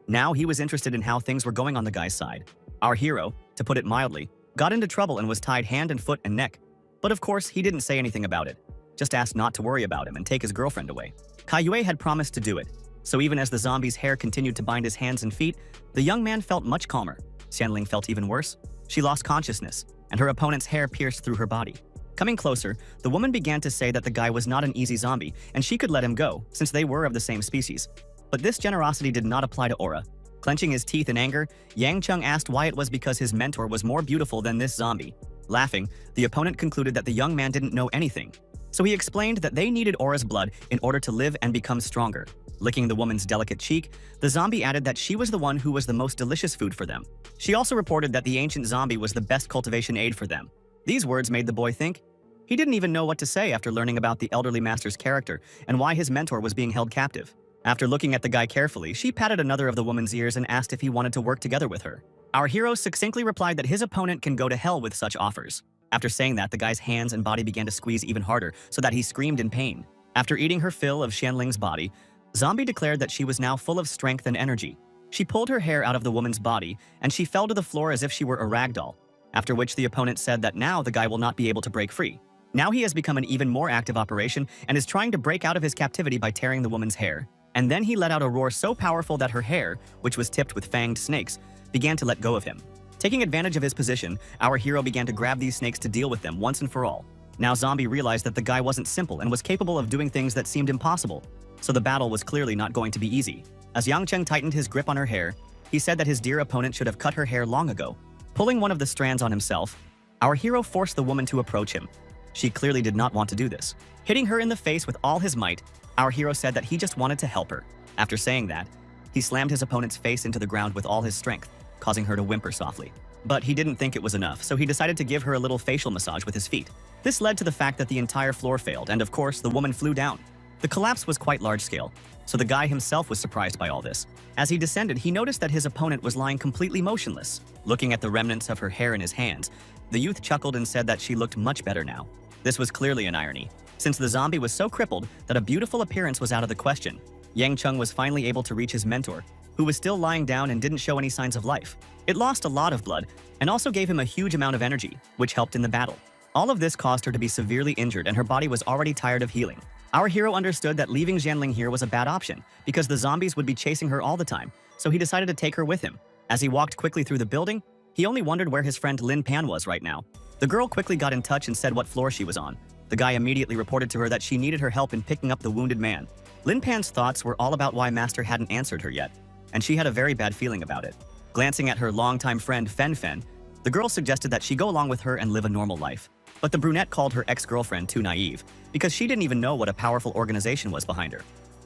Now he was interested in how things were going on the guy's side. Our hero, to put it mildly, got into trouble and was tied hand and foot and neck. But of course, he didn't say anything about it, just asked not to worry about him and take his girlfriend away. Kai Yue had promised to do it, so even as the zombie's hair continued to bind his hands and feet, the young man felt much calmer. Xianling felt even worse. She lost consciousness, and her opponent's hair pierced through her body. Coming closer, the woman began to say that the guy was not an easy zombie, and she could let him go, since they were of the same species. But this generosity did not apply to Aura. Clenching his teeth in anger, Yang Cheng asked why it was because his mentor was more beautiful than this zombie. Laughing, the opponent concluded that the young man didn't know anything. So he explained that they needed Aura's blood in order to live and become stronger. Licking the woman's delicate cheek, the zombie added that she was the one who was the most delicious food for them. She also reported that the ancient zombie was the best cultivation aid for them. These words made the boy think. He didn't even know what to say after learning about the elderly master's character and why his mentor was being held captive. After looking at the guy carefully, she patted another of the woman's ears and asked if he wanted to work together with her. Our hero succinctly replied that his opponent can go to hell with such offers. After saying that, the guy's hands and body began to squeeze even harder so that he screamed in pain. After eating her fill of Xianling's body, Zombie declared that she was now full of strength and energy. She pulled her hair out of the woman's body, and she fell to the floor as if she were a ragdoll, after which the opponent said that now the guy will not be able to break free. Now he has become an even more active operation and is trying to break out of his captivity by tearing the woman's hair. And then he let out a roar so powerful that her hair, which was tipped with fanged snakes, began to let go of him. Taking advantage of his position, our hero began to grab these snakes to deal with them once and for all. Now Zombie realized that the guy wasn't simple and was capable of doing things that seemed impossible, so the battle was clearly not going to be easy. As Yang Cheng tightened his grip on her hair, he said that his dear opponent should have cut her hair long ago. Pulling one of the strands on himself, our hero forced the woman to approach him. She clearly did not want to do this. Hitting her in the face with all his might, our hero said that he just wanted to help her. After saying that, he slammed his opponent's face into the ground with all his strength, causing her to whimper softly. But he didn't think it was enough, so he decided to give her a little facial massage with his feet. This led to the fact that the entire floor failed, and of course, the woman flew down. The collapse was quite large-scale, so the guy himself was surprised by all this. As he descended, he noticed that his opponent was lying completely motionless. Looking at the remnants of her hair in his hands, the youth chuckled and said that she looked much better now. This was clearly an irony, since the zombie was so crippled that a beautiful appearance was out of the question. Yang Chung was finally able to reach his mentor, who was still lying down and didn't show any signs of life. It lost a lot of blood and also gave him a huge amount of energy, which helped in the battle. All of this caused her to be severely injured and her body was already tired of healing. Our hero understood that leaving Jianling here was a bad option because the zombies would be chasing her all the time, so he decided to take her with him. As he walked quickly through the building, he only wondered where his friend Lin Pan was right now. The girl quickly got in touch and said what floor she was on. The guy immediately reported to her that she needed her help in picking up the wounded man. Lin Pan's thoughts were all about why Master hadn't answered her yet, and she had a very bad feeling about it. Glancing at her longtime friend Fen Fen, the girl suggested that she go along with her and live a normal life. But the brunette called her ex-girlfriend too naive, because she didn't even know what a powerful organization was behind her.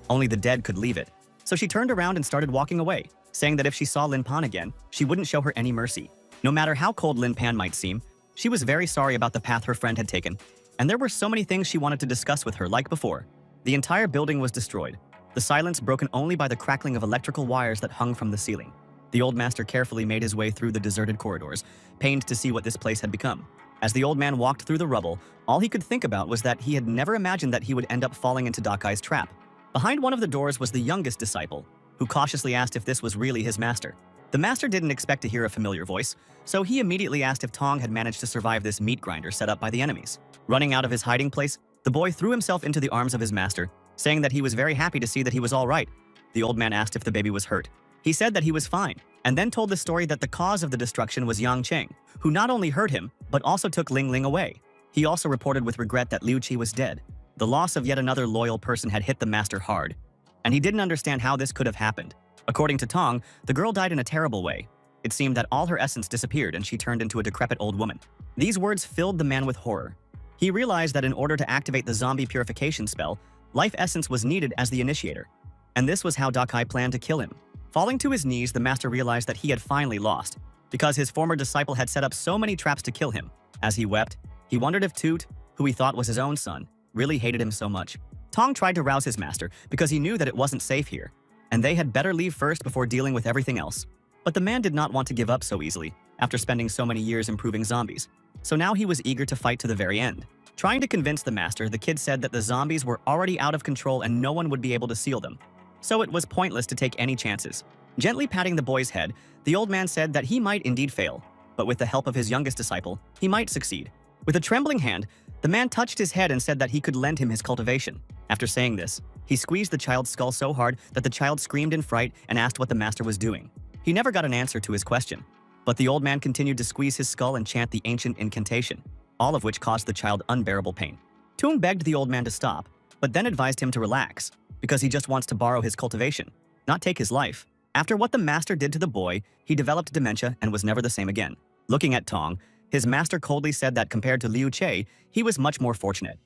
Only the dead could leave it. So she turned around and started walking away, saying that if she saw Lin Pan again, she wouldn't show her any mercy. No matter how cold Lin Pan might seem, she was very sorry about the path her friend had taken, and there were so many things she wanted to discuss with her like before. The entire building was destroyed, the silence broken only by the crackling of electrical wires that hung from the ceiling. The old master carefully made his way through the deserted corridors, pained to see what this place had become. As the old man walked through the rubble, all he could think about was that he had never imagined that he would end up falling into Dakai's trap. Behind one of the doors was the youngest disciple, who cautiously asked if this was really his master. The master didn't expect to hear a familiar voice, so he immediately asked if Tong had managed to survive this meat grinder set up by the enemies. Running out of his hiding place, the boy threw himself into the arms of his master, saying that he was very happy to see that he was all right. The old man asked if the baby was hurt. He said that he was fine, and then told the story that the cause of the destruction was Yang Cheng, who not only hurt him, but also took Ling Ling away. He also reported with regret that Liu Qi was dead. The loss of yet another loyal person had hit the master hard, and he didn't understand how this could have happened. According to Tong, the girl died in a terrible way. It seemed that all her essence disappeared and she turned into a decrepit old woman. These words filled the man with horror. He realized that in order to activate the zombie purification spell, life essence was needed as the initiator. And this was how Dakai planned to kill him. Falling to his knees, the master realized that he had finally lost, because his former disciple had set up so many traps to kill him. As he wept, he wondered if Toot, who he thought was his own son, really hated him so much. Tong tried to rouse his master because he knew that it wasn't safe here, and they had better leave first before dealing with everything else. But the man did not want to give up so easily, after spending so many years improving zombies. So now he was eager to fight to the very end. Trying to convince the master, the kid said that the zombies were already out of control and no one would be able to seal them. So it was pointless to take any chances. Gently patting the boy's head, the old man said that he might indeed fail, but with the help of his youngest disciple, he might succeed. With a trembling hand, the man touched his head and said that he could lend him his cultivation. After saying this, he squeezed the child's skull so hard that the child screamed in fright and asked what the master was doing. He never got an answer to his question, but the old man continued to squeeze his skull and chant the ancient incantation, all of which caused the child unbearable pain. Toon begged the old man to stop, but then advised him to relax, because he just wants to borrow his cultivation, not take his life. After what the master did to the boy, he developed dementia and was never the same again. Looking at Tong, his master coldly said that compared to Liu Che, he was much more fortunate.